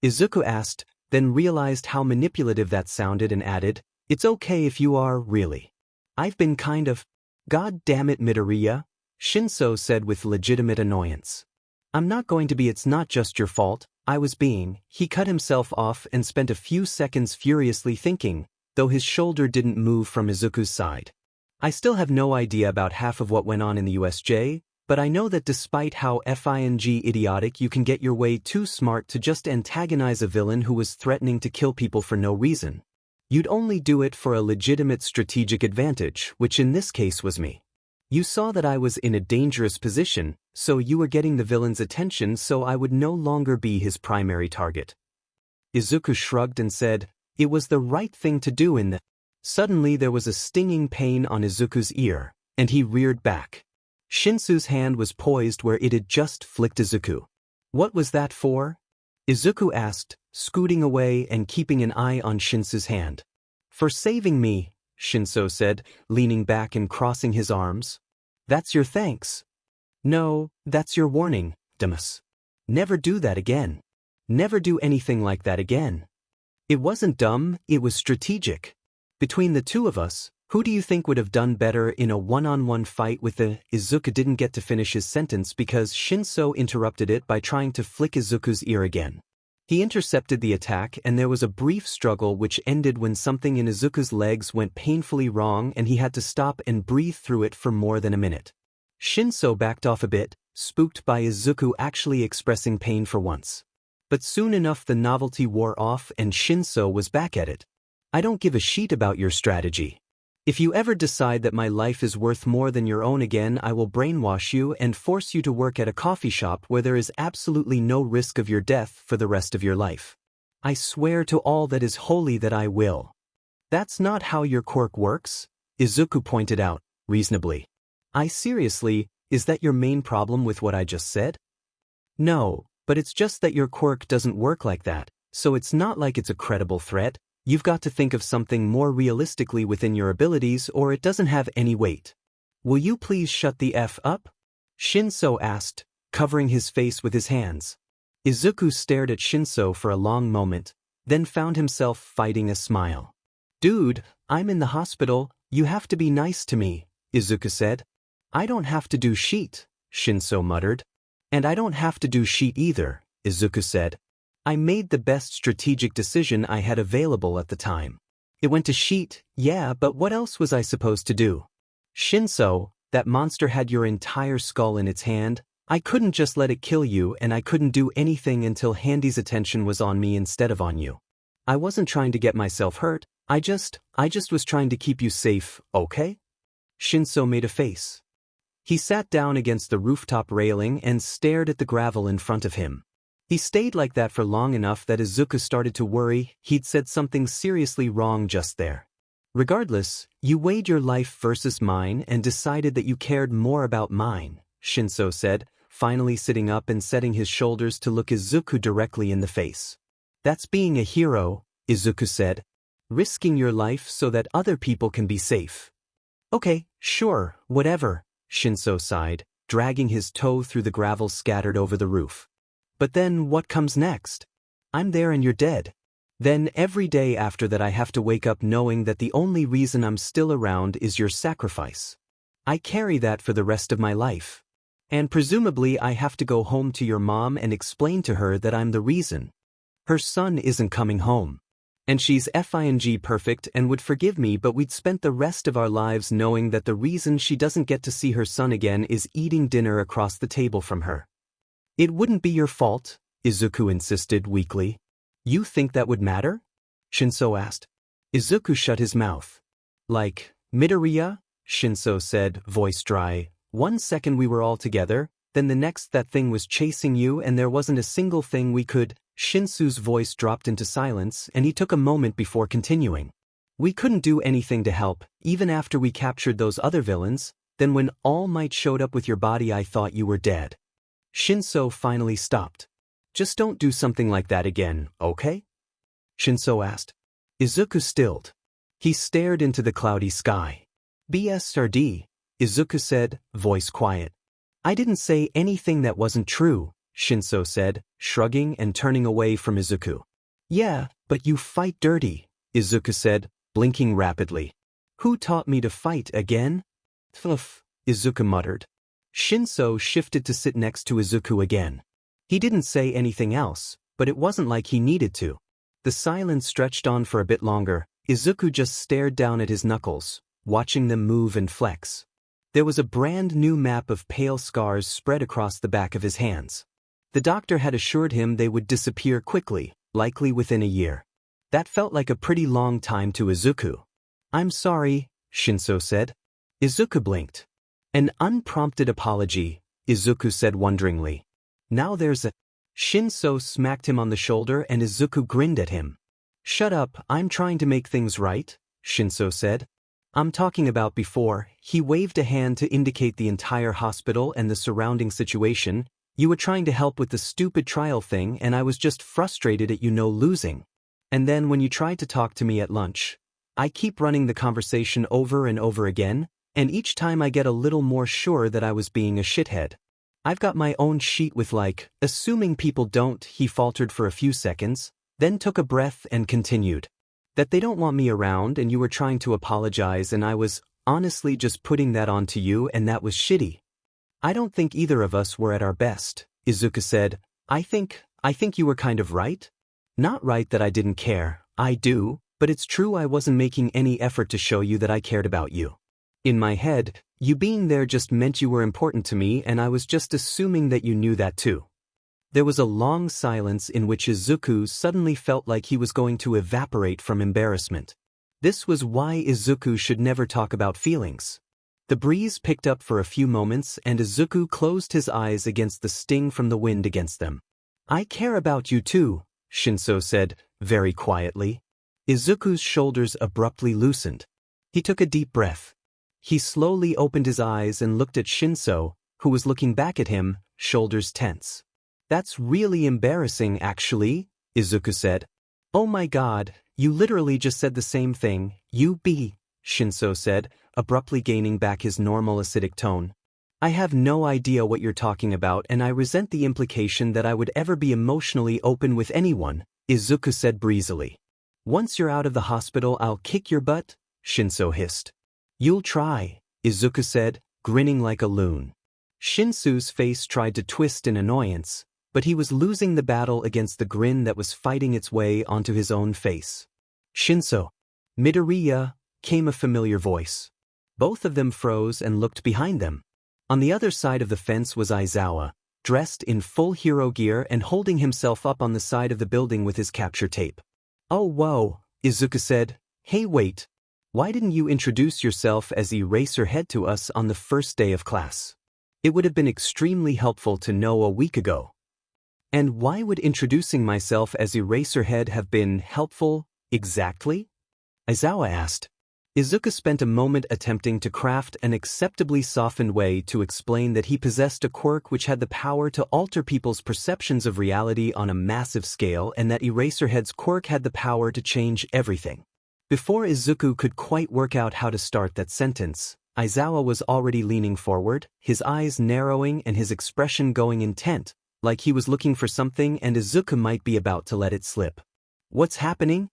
Izuku asked, then realized how manipulative that sounded and added, It's okay if you are, really. I've been kind of. God damn it, Midoriya, Shinso said with legitimate annoyance. I'm not going to be. It's not just your fault, I was being. He cut himself off and spent a few seconds furiously thinking, though his shoulder didn't move from Izuku's side. I still have no idea about half of what went on in the USJ, but I know that despite how idiotic you can get your way too smart to just antagonize a villain who was threatening to kill people for no reason. You'd only do it for a legitimate strategic advantage, which in this case was me. You saw that I was in a dangerous position, so you were getting the villain's attention so I would no longer be his primary target. Izuku shrugged and said, it was the right thing to do in the... Suddenly there was a stinging pain on Izuku's ear, and he reared back. Shinso's hand was poised where it had just flicked Izuku. What was that for? Izuku asked, scooting away and keeping an eye on Shinso's hand. For saving me, Shinso said, leaning back and crossing his arms. That's your thanks. No, that's your warning, dumbass. Never do that again. Never do anything like that again. It wasn't dumb, it was strategic. Between the two of us, who do you think would have done better in a one-on-one fight with the... Izuku didn't get to finish his sentence because Shinso interrupted it by trying to flick Izuku's ear again. He intercepted the attack and there was a brief struggle which ended when something in Izuku's legs went painfully wrong and he had to stop and breathe through it for more than a minute. Shinso backed off a bit, spooked by Izuku actually expressing pain for once. But soon enough the novelty wore off and Shinso was back at it. I don't give a shit about your strategy. If you ever decide that my life is worth more than your own again, I will brainwash you and force you to work at a coffee shop where there is absolutely no risk of your death for the rest of your life. I swear to all that is holy that I will. That's not how your quirk works, Izuku pointed out, reasonably. Seriously, is that your main problem with what I just said? No, but it's just that your quirk doesn't work like that, so it's not like it's a credible threat. You've got to think of something more realistically within your abilities or it doesn't have any weight. Will you please shut the F up? Shinso asked, covering his face with his hands. Izuku stared at Shinso for a long moment, then found himself fighting a smile. Dude, I'm in the hospital, you have to be nice to me, Izuku said. I don't have to do shit, Shinso muttered. And I don't have to do shit either, Izuku said. I made the best strategic decision I had available at the time. It went to shit, yeah, but what else was I supposed to do? Shinso, that monster had your entire skull in its hand. I couldn't just let it kill you and I couldn't do anything until Handy's attention was on me instead of on you. I wasn't trying to get myself hurt, I just was trying to keep you safe, okay? Shinso made a face. He sat down against the rooftop railing and stared at the gravel in front of him. He stayed like that for long enough that Izuku started to worry he'd said something seriously wrong just there. Regardless, you weighed your life versus mine and decided that you cared more about mine, Shinso said, finally sitting up and setting his shoulders to look Izuku directly in the face. That's being a hero, Izuku said. Risking your life so that other people can be safe. Okay, sure, whatever, Shinso sighed, dragging his toe through the gravel scattered over the roof. But then what comes next? I'm there and you're dead. Then every day after that I have to wake up knowing that the only reason I'm still around is your sacrifice. I carry that for the rest of my life. And presumably I have to go home to your mom and explain to her that I'm the reason. Her son isn't coming home. And she's FING perfect and would forgive me, but we'd spent the rest of our lives knowing that the reason she doesn't get to see her son again is eating dinner across the table from her. It wouldn't be your fault, Izuku insisted weakly. You think that would matter? Shinso asked. Izuku shut his mouth. Like, Midoriya? Shinso said, voice dry. 1 second we were all together, then the next that thing was chasing you and there wasn't a single thing we could. Shinsu's voice dropped into silence and he took a moment before continuing. We couldn't do anything to help, even after we captured those other villains. Then when All Might showed up with your body I thought you were dead. Shinso finally stopped. Just don't do something like that again, okay? Shinso asked. Izuku stilled. He stared into the cloudy sky. BSRD, Izuku said, voice quiet. I didn't say anything that wasn't true, Shinso said, shrugging and turning away from Izuku. Yeah, but you fight dirty, Izuku said, blinking rapidly. Who taught me to fight again? Thuff, Izuku muttered. Shinso shifted to sit next to Izuku again. He didn't say anything else, but it wasn't like he needed to. The silence stretched on for a bit longer. Izuku just stared down at his knuckles, watching them move and flex. There was a brand new map of pale scars spread across the back of his hands. The doctor had assured him they would disappear quickly, likely within a year. That felt like a pretty long time to Izuku. "I'm sorry," Shinso said. Izuku blinked. "An unprompted apology," Izuku said wonderingly. "Now there's a—" Shinso smacked him on the shoulder and Izuku grinned at him. "Shut up, I'm trying to make things right," Shinso said. "I'm talking about before." He waved a hand to indicate the entire hospital and the surrounding situation. "You were trying to help with the stupid trial thing and I was just frustrated at losing. And then when you tried to talk to me at lunch, I keep running the conversation over and over again, and each time I get a little more sure that I was being a shithead. I've got my own sheet with assuming people don't," he faltered for a few seconds, then took a breath and continued. "That they don't want me around and you were trying to apologize and I was, honestly just putting that on to you and that was shitty. I don't think either of us were at our best," Izuku said. I think you were kind of right. Not right that I didn't care, I do, but it's true I wasn't making any effort to show you that I cared about you. In my head, you being there just meant you were important to me and I was just assuming that you knew that too." There was a long silence in which Izuku suddenly felt like he was going to evaporate from embarrassment. This was why Izuku should never talk about feelings. The breeze picked up for a few moments and Izuku closed his eyes against the sting from the wind against them. "I care about you too," Shinso said, very quietly. Izuku's shoulders abruptly loosened. He took a deep breath. He slowly opened his eyes and looked at Shinso, who was looking back at him, shoulders tense. "That's really embarrassing actually," Izuku said. "Oh my god, you literally just said the same thing, Shinso said, abruptly gaining back his normal acidic tone. "I have no idea what you're talking about and I resent the implication that I would ever be emotionally open with anyone," Izuku said breezily. "Once you're out of the hospital I'll kick your butt," Shinso hissed. "You'll try," Izuku said, grinning like a loon. Shinso's face tried to twist in annoyance, but he was losing the battle against the grin that was fighting its way onto his own face. "Shinso." "Midoriya," came a familiar voice. Both of them froze and looked behind them. On the other side of the fence was Aizawa, dressed in full hero gear and holding himself up on the side of the building with his capture tape. "Oh whoa," Izuku said. "Hey wait. Why didn't you introduce yourself as Eraserhead to us on the first day of class? It would have been extremely helpful to know a week ago." "And why would introducing myself as Eraserhead have been helpful, exactly?" Aizawa asked. Izuku spent a moment attempting to craft an acceptably softened way to explain that he possessed a quirk which had the power to alter people's perceptions of reality on a massive scale and that Eraserhead's quirk had the power to change everything. Before Izuku could quite work out how to start that sentence, Aizawa was already leaning forward, his eyes narrowing and his expression going intent, like he was looking for something and Izuku might be about to let it slip. "What's happening?"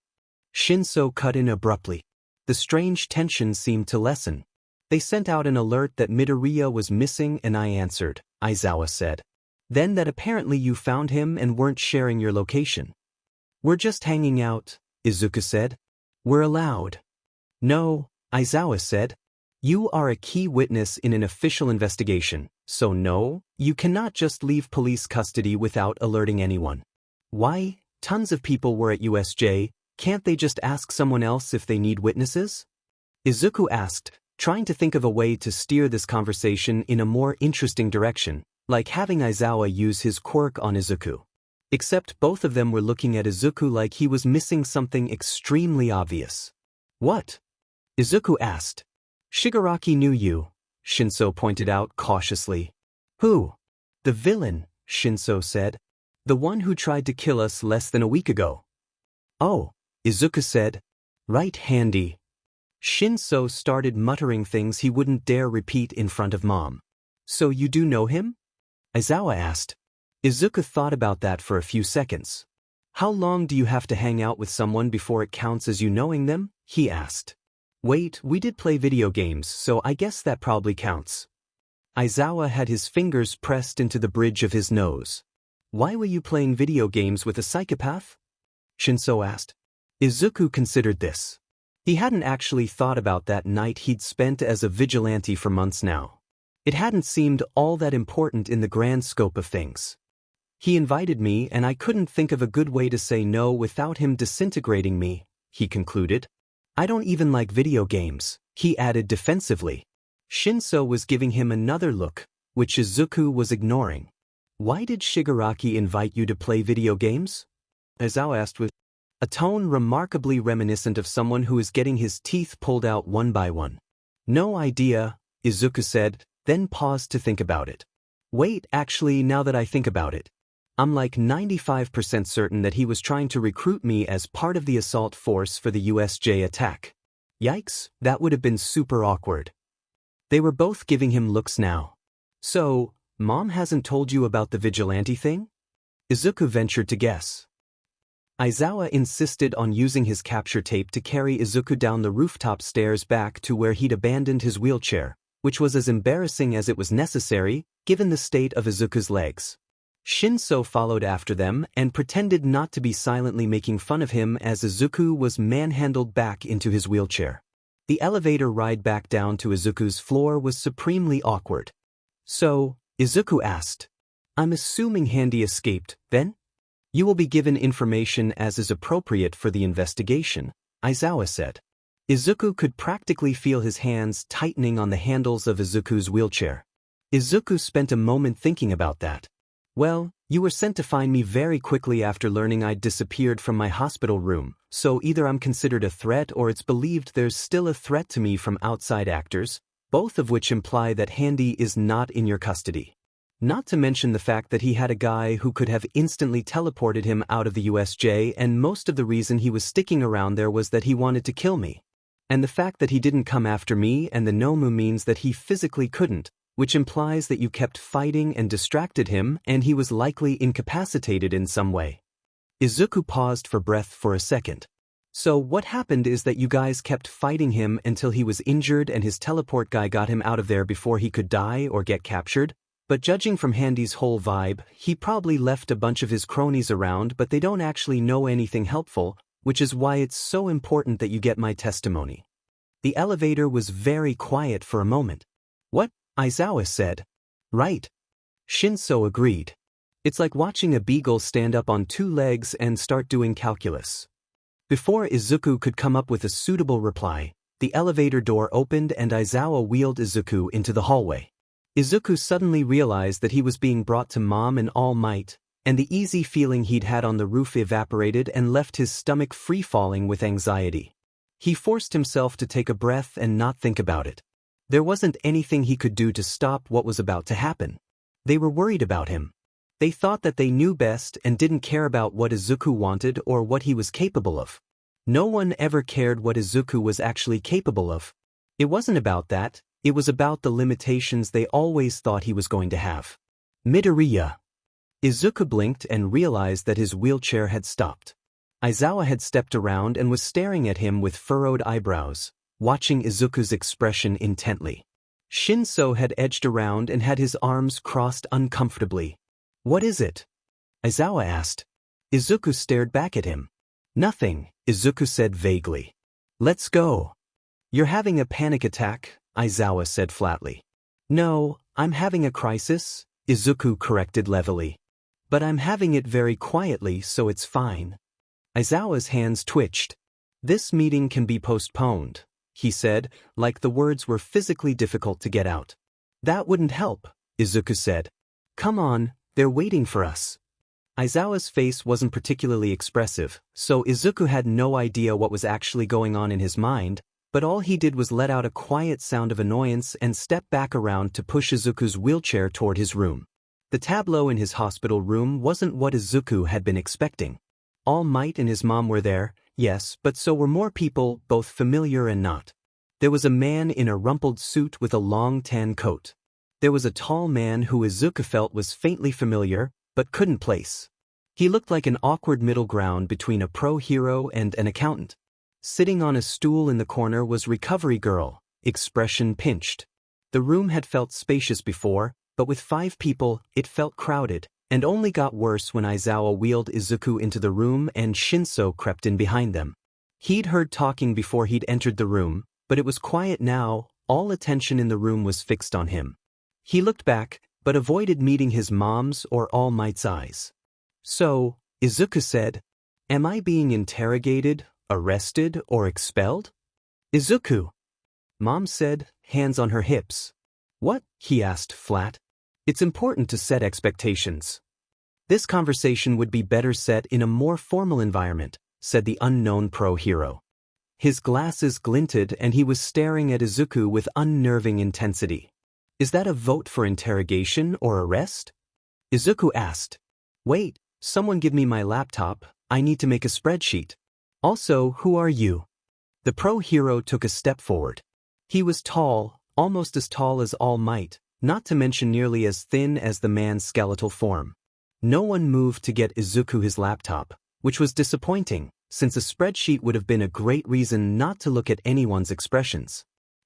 Shinso cut in abruptly. The strange tension seemed to lessen. "They sent out an alert that Midoriya was missing and I answered," Aizawa said. "Then that apparently you found him and weren't sharing your location." "We're just hanging out," Izuku said. "We're allowed." "No," Aizawa said. "You are a key witness in an official investigation, so no, you cannot just leave police custody without alerting anyone." "Why? Tons of people were at USJ. Can't they just ask someone else if they need witnesses?" Izuku asked, trying to think of a way to steer this conversation in a more interesting direction, like having Aizawa use his quirk on Izuku. Except both of them were looking at Izuku like he was missing something extremely obvious. "What?" Izuku asked. "Shigaraki knew you," Shinso pointed out cautiously. "Who?" "The villain," Shinso said. "The one who tried to kill us less than a week ago." "Oh," Izuku said. "Right handy." Shinso started muttering things he wouldn't dare repeat in front of Mom. "So you do know him?" Aizawa asked. Izuku thought about that for a few seconds. "How long do you have to hang out with someone before it counts as you knowing them?" he asked. "Wait, we did play video games, so I guess that probably counts." Aizawa had his fingers pressed into the bridge of his nose. Why were you playing video games with a psychopath? Shinso asked. Izuku considered this. He hadn't actually thought about that night he'd spent as a vigilante for months now. It hadn't seemed all that important in the grand scope of things. He invited me and I couldn't think of a good way to say no without him disintegrating me, he concluded. I don't even like video games, he added defensively. Shinso was giving him another look, which Izuku was ignoring. Why did Shigaraki invite you to play video games? Aizawa asked with a tone remarkably reminiscent of someone who is getting his teeth pulled out one by one. No idea, Izuku said, then paused to think about it. Wait, actually, now that I think about it, I'm like 95% certain that he was trying to recruit me as part of the assault force for the USJ attack. Yikes, that would have been super awkward. They were both giving him looks now. So, Mom hasn't told you about the vigilante thing? Izuku ventured to guess. Aizawa insisted on using his capture tape to carry Izuku down the rooftop stairs back to where he'd abandoned his wheelchair, which was as embarrassing as it was necessary, given the state of Izuku's legs. Shinso followed after them and pretended not to be silently making fun of him as Izuku was manhandled back into his wheelchair. The elevator ride back down to Izuku's floor was supremely awkward. So, Izuku asked, I'm assuming Handy escaped, then? You will be given information as is appropriate for the investigation, Aizawa said. Izuku could practically feel his hands tightening on the handles of Izuku's wheelchair. Izuku spent a moment thinking about that. Well, you were sent to find me very quickly after learning I'd disappeared from my hospital room, so either I'm considered a threat or it's believed there's still a threat to me from outside actors, both of which imply that Handy is not in your custody. Not to mention the fact that he had a guy who could have instantly teleported him out of the USJ, and most of the reason he was sticking around there was that he wanted to kill me. And the fact that he didn't come after me and the Nomu means that he physically couldn't, which implies that you kept fighting and distracted him and he was likely incapacitated in some way. Izuku paused for breath for a second. So what happened is that you guys kept fighting him until he was injured and his teleport guy got him out of there before he could die or get captured? But judging from Handy's whole vibe, he probably left a bunch of his cronies around but they don't actually know anything helpful, which is why it's so important that you get my testimony. The elevator was very quiet for a moment. What? Aizawa said. Right. Shinso agreed. It's like watching a beagle stand up on two legs and start doing calculus. Before Izuku could come up with a suitable reply, the elevator door opened and Aizawa wheeled Izuku into the hallway. Izuku suddenly realized that he was being brought to Mom in all might, and the easy feeling he'd had on the roof evaporated and left his stomach free-falling with anxiety. He forced himself to take a breath and not think about it. There wasn't anything he could do to stop what was about to happen. They were worried about him. They thought that they knew best and didn't care about what Izuku wanted or what he was capable of. No one ever cared what Izuku was actually capable of. It wasn't about that, it was about the limitations they always thought he was going to have. Midoriya. Izuku blinked and realized that his wheelchair had stopped. Aizawa had stepped around and was staring at him with furrowed eyebrows, watching Izuku's expression intently. Shinso had edged around and had his arms crossed uncomfortably. What is it? Aizawa asked. Izuku stared back at him. Nothing, Izuku said vaguely. Let's go. You're having a panic attack, Aizawa said flatly. No, I'm having a crisis, Izuku corrected levelly. But I'm having it very quietly, so it's fine. Aizawa's hands twitched. This meeting can be postponed, he said, like the words were physically difficult to get out. That wouldn't help, Izuku said. Come on, they're waiting for us. Aizawa's face wasn't particularly expressive, so Izuku had no idea what was actually going on in his mind, but all he did was let out a quiet sound of annoyance and step back around to push Izuku's wheelchair toward his room. The tableau in his hospital room wasn't what Izuku had been expecting. All Might and his mom were there, yes, but so were more people, both familiar and not. There was a man in a rumpled suit with a long tan coat. There was a tall man who Izuku felt was faintly familiar, but couldn't place. He looked like an awkward middle ground between a pro hero and an accountant. Sitting on a stool in the corner was Recovery Girl, expression pinched. The room had felt spacious before, but with 5 people, it felt crowded, and only got worse when Aizawa wheeled Izuku into the room and Shinso crept in behind them. He'd heard talking before he'd entered the room, but it was quiet now, all attention in the room was fixed on him. He looked back, but avoided meeting his mom's or All Might's eyes. So, Izuku said, "Am I being interrogated, arrested, or expelled?" "Izuku," Mom said, hands on her hips. "What?" he asked flat. "It's important to set expectations." "This conversation would be better set in a more formal environment," said the unknown pro-hero. His glasses glinted and he was staring at Izuku with unnerving intensity. "Is that a vote for interrogation or arrest?" Izuku asked. "Wait, someone give me my laptop, I need to make a spreadsheet. Also, who are you?" The pro-hero took a step forward. He was tall, almost as tall as All Might, not to mention nearly as thin as the man's skeletal form. No one moved to get Izuku his laptop, which was disappointing, since a spreadsheet would have been a great reason not to look at anyone's expressions.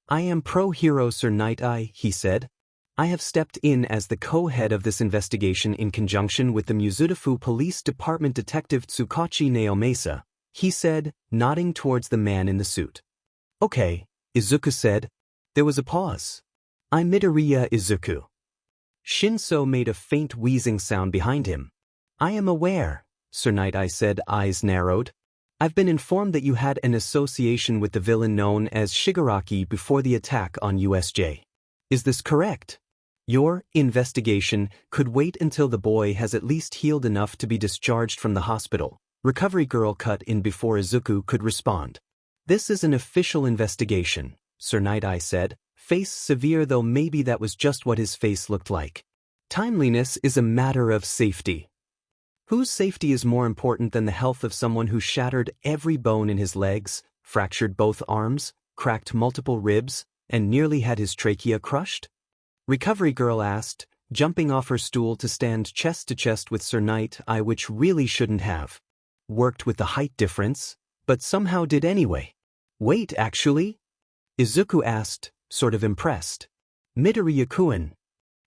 "I am pro-hero Sir Night-Eye," he said. "I have stepped in as the co-head of this investigation in conjunction with the Mizudafu Police Department Detective Tsukachi Naomesa," he said, nodding towards the man in the suit. "Okay," Izuku said. There was a pause. "I'm Midoriya Izuku." Shinso made a faint wheezing sound behind him. "I am aware," Sir Night-Eye said, eyes narrowed. "I've been informed that you had an association with the villain known as Shigaraki before the attack on USJ. Is this correct? Your investigation could wait until the boy has at least healed enough to be discharged from the hospital." Recovery Girl cut in before Izuku could respond. "This is an official investigation," Sir Night-Eye said, face severe though maybe that was just what his face looked like. "Timeliness is a matter of safety." Whose safety is more important than the health of someone who shattered every bone in his legs, fractured both arms, cracked multiple ribs, and nearly had his trachea crushed? Recovery Girl asked, jumping off her stool to stand chest to chest with Sir Night-Eye, which really shouldn't have worked with the height difference, but somehow did anyway. "Wait, actually?" Izuku asked, sort of impressed. "Midoriya-kun."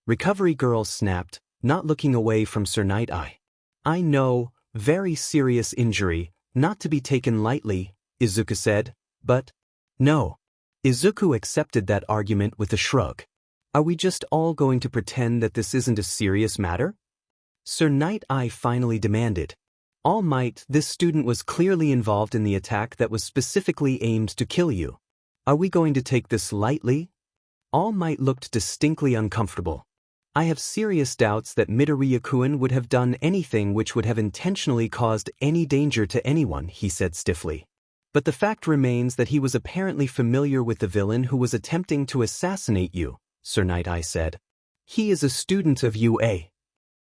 Recovery Girl snapped, not looking away from Sir Night-Eye. "I know, very serious injury, not to be taken lightly," Izuku said, "but..." "No." Izuku accepted that argument with a shrug. "Are we just all going to pretend that this isn't a serious matter?" Sir Night-Eye finally demanded. "All Might, this student was clearly involved in the attack that was specifically aimed to kill you. Are we going to take this lightly?" All Might looked distinctly uncomfortable. "I have serious doubts that Midoriya-kun would have done anything which would have intentionally caused any danger to anyone," he said stiffly. "But the fact remains that he was apparently familiar with the villain who was attempting to assassinate you," Sir Night-Eye said. "He is a student of UA."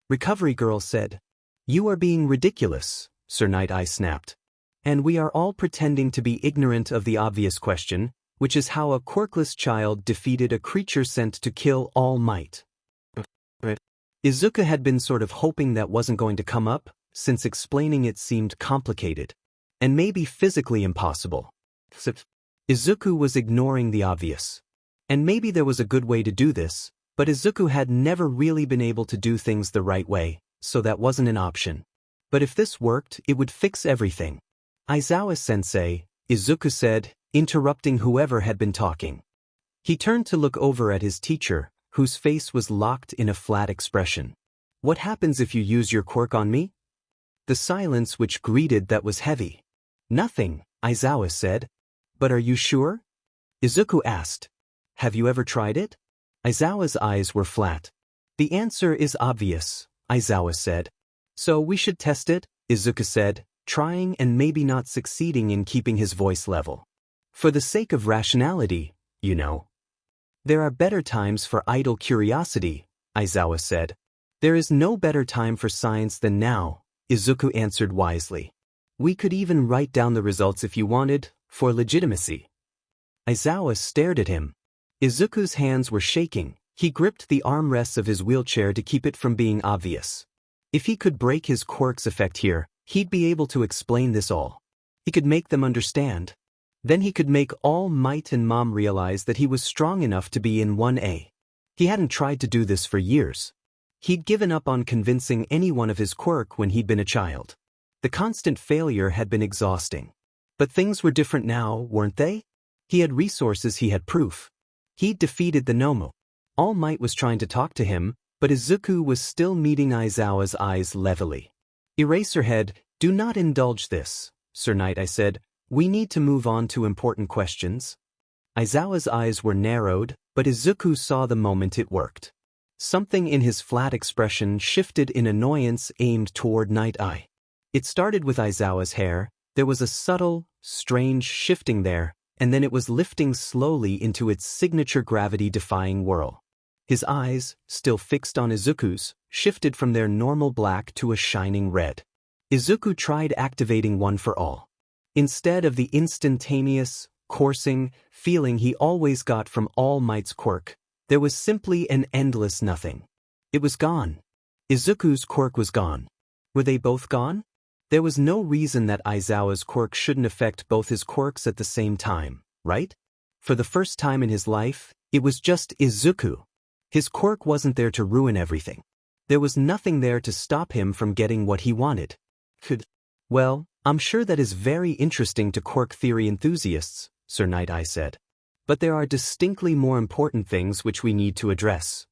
Recovery Girl said. "You are being ridiculous," Sir Night-Eye snapped. "And we are all pretending to be ignorant of the obvious question, which is how a quirkless child defeated a creature sent to kill All Might." Izuku had been sort of hoping that wasn't going to come up, since explaining it seemed complicated. And maybe physically impossible. Izuku was ignoring the obvious. And maybe there was a good way to do this, but Izuku had never really been able to do things the right way, so that wasn't an option. But if this worked, it would fix everything. "Aizawa-sensei," Izuku said, interrupting whoever had been talking. He turned to look over at his teacher, whose face was locked in a flat expression. "What happens if you use your quirk on me?" The silence which greeted that was heavy. "Nothing," Aizawa said. "But are you sure?" Izuku asked. "Have you ever tried it?" Aizawa's eyes were flat. "The answer is obvious," Aizawa said. "So we should test it," Izuku said, trying and maybe not succeeding in keeping his voice level. "For the sake of rationality, you know." "There are better times for idle curiosity," Aizawa said. "There is no better time for science than now," Izuku answered wisely. "We could even write down the results if you wanted, for legitimacy." Aizawa stared at him. Izuku's hands were shaking. He gripped the armrests of his wheelchair to keep it from being obvious. If he could break his quirk's effect here, he'd be able to explain this all. He could make them understand. Then he could make All Might and Mom realize that he was strong enough to be in 1A. He hadn't tried to do this for years. He'd given up on convincing anyone of his quirk when he'd been a child. The constant failure had been exhausting. But things were different now, weren't they? He had resources, he had proof. He'd defeated the Nomu. All Might was trying to talk to him, but Izuku was still meeting Aizawa's eyes levelly. Eraserhead, do not indulge this, Sir Knight, I said. We need to move on to important questions. Aizawa's eyes were narrowed, but Izuku saw the moment it worked. Something in his flat expression shifted in annoyance aimed toward Night Eye. It started with Aizawa's hair. There was a subtle, strange shifting there, and then it was lifting slowly into its signature gravity-defying whirl. His eyes, still fixed on Izuku's, shifted from their normal black to a shining red. Izuku tried activating One for All. Instead of the instantaneous, coursing feeling he always got from All Might's quirk, there was simply an endless nothing. It was gone. Izuku's quirk was gone. Were they both gone? There was no reason that Aizawa's quirk shouldn't affect both his quirks at the same time, right? For the first time in his life, it was just Izuku. His quirk wasn't there to ruin everything. There was nothing there to stop him from getting what he wanted. Well, I'm sure that is very interesting to quirk theory enthusiasts, Sir Knight Eye said. But there are distinctly more important things which we need to address.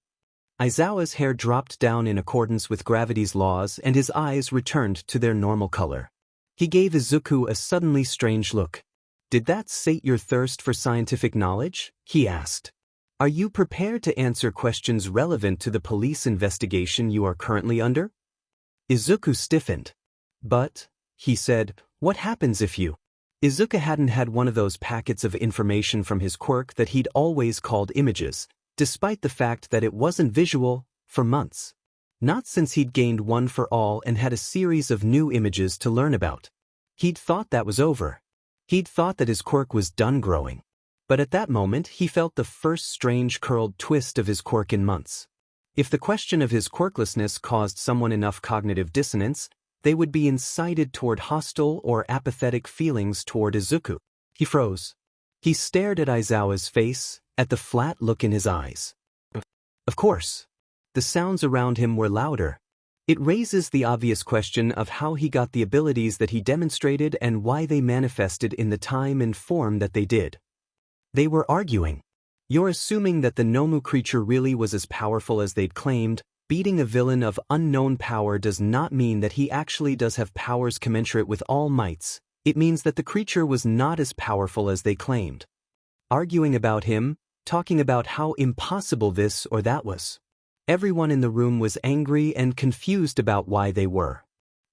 Aizawa's hair dropped down in accordance with gravity's laws and his eyes returned to their normal color. He gave Izuku a suddenly strange look. Did that sate your thirst for scientific knowledge? He asked. Are you prepared to answer questions relevant to the police investigation you are currently under? Izuku stiffened. But, he said, what happens if you... Izuku hadn't had one of those packets of information from his quirk that he'd always called images, despite the fact that it wasn't visual, for months. Not since he'd gained One for All and had a series of new images to learn about. He'd thought that was over. He'd thought that his quirk was done growing. But at that moment he felt the first strange curled twist of his quirk in months. If the question of his quirklessness caused someone enough cognitive dissonance, they would be incited toward hostile or apathetic feelings toward Izuku. He froze. He stared at Aizawa's face, at the flat look in his eyes. Of course. The sounds around him were louder. It raises the obvious question of how he got the abilities that he demonstrated and why they manifested in the time and form that they did. They were arguing. You're assuming that the Nomu creature really was as powerful as they'd claimed. Beating a villain of unknown power does not mean that he actually does have powers commensurate with All Might's. It means that the creature was not as powerful as they claimed. Arguing about him, talking about how impossible this or that was. Everyone in the room was angry and confused about why they were.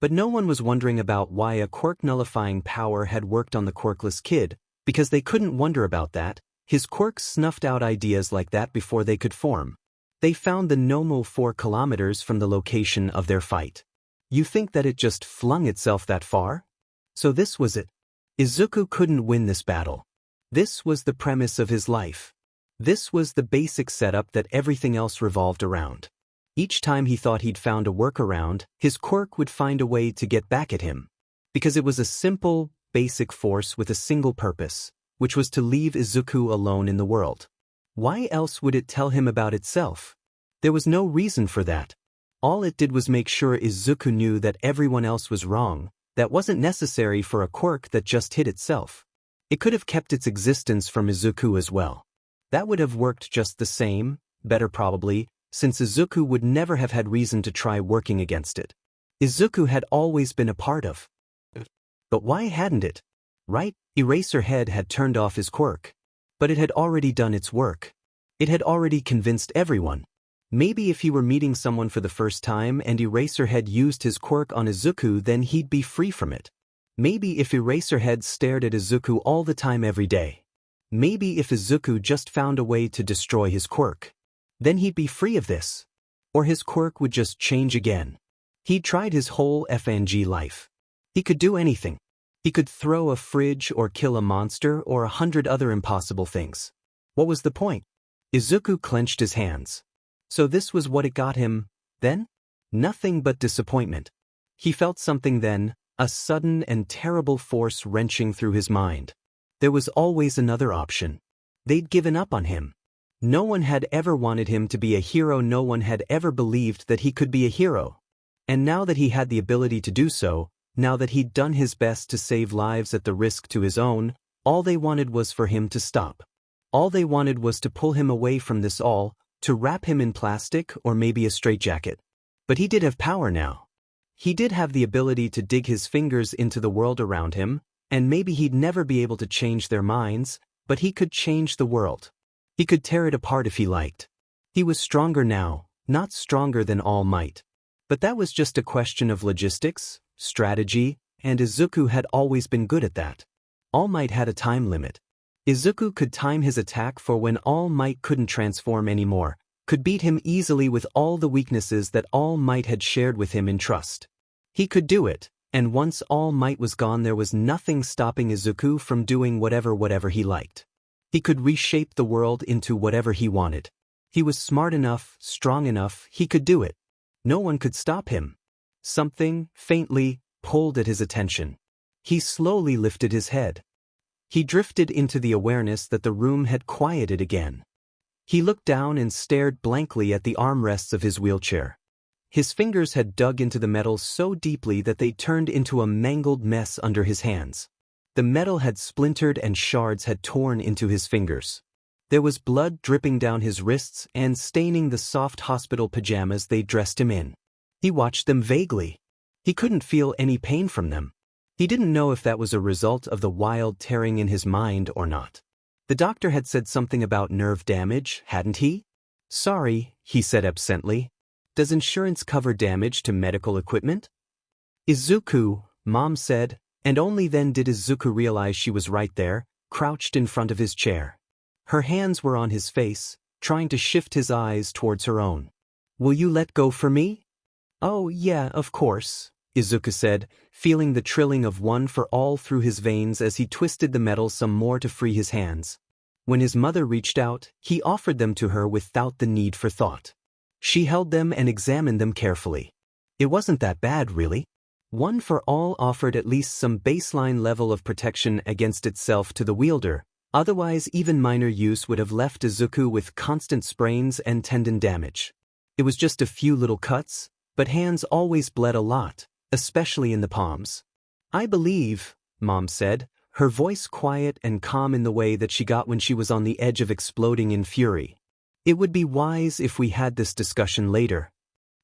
But no one was wondering about why a quirk-nullifying power had worked on the quirkless kid, because they couldn't wonder about that. His quirks snuffed out ideas like that before they could form. They found the Nomu 4 kilometers from the location of their fight. You think that it just flung itself that far? So this was it. Izuku couldn't win this battle. This was the premise of his life. This was the basic setup that everything else revolved around. Each time he thought he'd found a workaround, his quirk would find a way to get back at him. Because it was a simple, basic force with a single purpose, which was to leave Izuku alone in the world. Why else would it tell him about itself? There was no reason for that. All it did was make sure Izuku knew that everyone else was wrong. That wasn't necessary for a quirk that just hid itself. It could have kept its existence from Izuku as well. That would have worked just the same, better probably, since Izuku would never have had reason to try working against it. Izuku had always been a part of. But why hadn't it? Right? Eraserhead had turned off his quirk. But it had already done its work. It had already convinced everyone. Maybe if he were meeting someone for the first time and Eraserhead used his quirk on Izuku, then he'd be free from it. Maybe if Eraserhead stared at Izuku all the time every day. Maybe if Izuku just found a way to destroy his quirk. Then he'd be free of this. Or his quirk would just change again. He'd tried his whole FNG life. He could do anything. He could throw a fridge or kill a monster or 100 other impossible things. What was the point? Izuku clenched his hands. So this was what it got him, then? Nothing but disappointment. He felt something then, a sudden and terrible force wrenching through his mind. There was always another option. They'd given up on him. No one had ever wanted him to be a hero, no one had ever believed that he could be a hero. And now that he had the ability to do so, now that he'd done his best to save lives at the risk to his own, all they wanted was for him to stop. All they wanted was to pull him away from this all, to wrap him in plastic or maybe a straitjacket. But he did have power now. He did have the ability to dig his fingers into the world around him, and maybe he'd never be able to change their minds, but he could change the world. He could tear it apart if he liked. He was stronger now, not stronger than All Might. But that was just a question of logistics, strategy, and Izuku had always been good at that. All Might had a time limit. Izuku could time his attack for when All Might couldn't transform anymore, could beat him easily with all the weaknesses that All Might had shared with him in trust. He could do it, and once All Might was gone there was nothing stopping Izuku from doing whatever he liked. He could reshape the world into whatever he wanted. He was smart enough, strong enough, he could do it. No one could stop him. Something, faintly, pulled at his attention. He slowly lifted his head. He drifted into the awareness that the room had quieted again. He looked down and stared blankly at the armrests of his wheelchair. His fingers had dug into the metal so deeply that they turned into a mangled mess under his hands. The metal had splintered and shards had torn into his fingers. There was blood dripping down his wrists and staining the soft hospital pajamas they dressed him in. He watched them vaguely. He couldn't feel any pain from them. He didn't know if that was a result of the wild tearing in his mind or not. The doctor had said something about nerve damage, hadn't he? Sorry, he said absently. Does insurance cover damage to medical equipment? Izuku, Mom said, and only then did Izuku realize she was right there, crouched in front of his chair. Her hands were on his face, trying to shift his eyes towards her own. Will you let go for me? Oh, yeah, of course, Izuku said, feeling the trilling of one for all through his veins as he twisted the metal some more to free his hands. When his mother reached out, he offered them to her without the need for thought. She held them and examined them carefully. It wasn't that bad, really. One for all offered at least some baseline level of protection against itself to the wielder, otherwise even minor use would have left Izuku with constant sprains and tendon damage. It was just a few little cuts, but hands always bled a lot, especially in the palms. I believe, Mom said, her voice quiet and calm in the way that she got when she was on the edge of exploding in fury. It would be wise if we had this discussion later.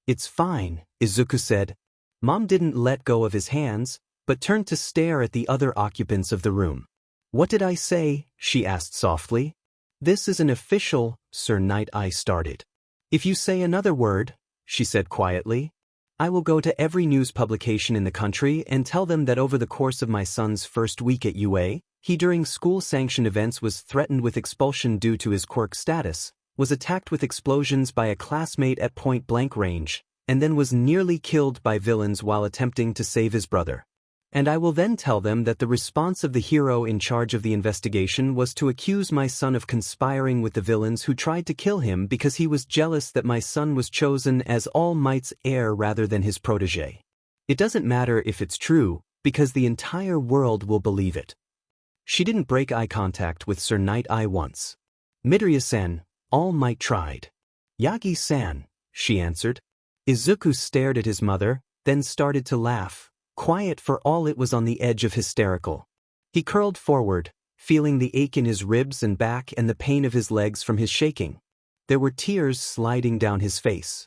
It's fine, Izuku said. Mom didn't let go of his hands, but turned to stare at the other occupants of the room. What did I say? She asked softly. This is an official, Sir Night Eye started. If you say another word, she said quietly, I will go to every news publication in the country and tell them that over the course of my son's first week at UA, he during school-sanctioned events was threatened with expulsion due to his quirk status, was attacked with explosions by a classmate at point-blank range, and then was nearly killed by villains while attempting to save his brother. And I will then tell them that the response of the hero in charge of the investigation was to accuse my son of conspiring with the villains who tried to kill him because he was jealous that my son was chosen as All Might's heir rather than his protege. It doesn't matter if it's true, because the entire world will believe it. She didn't break eye contact with Sir Night Eye once. Midoriya-san, All Might tried. Yagi-san, she answered. Izuku stared at his mother, then started to laugh, quiet for all it was on the edge of hysterical. He curled forward, feeling the ache in his ribs and back and the pain of his legs from his shaking. There were tears sliding down his face.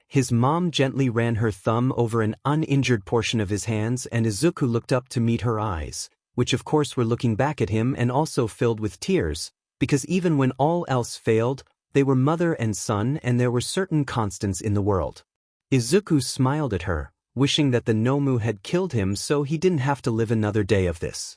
His mom gently ran her thumb over an uninjured portion of his hands and Izuku looked up to meet her eyes, which of course were looking back at him and also filled with tears, because even when all else failed, they were mother and son and there were certain constants in the world. Izuku smiled at her, wishing that the Nomu had killed him so he didn't have to live another day of this.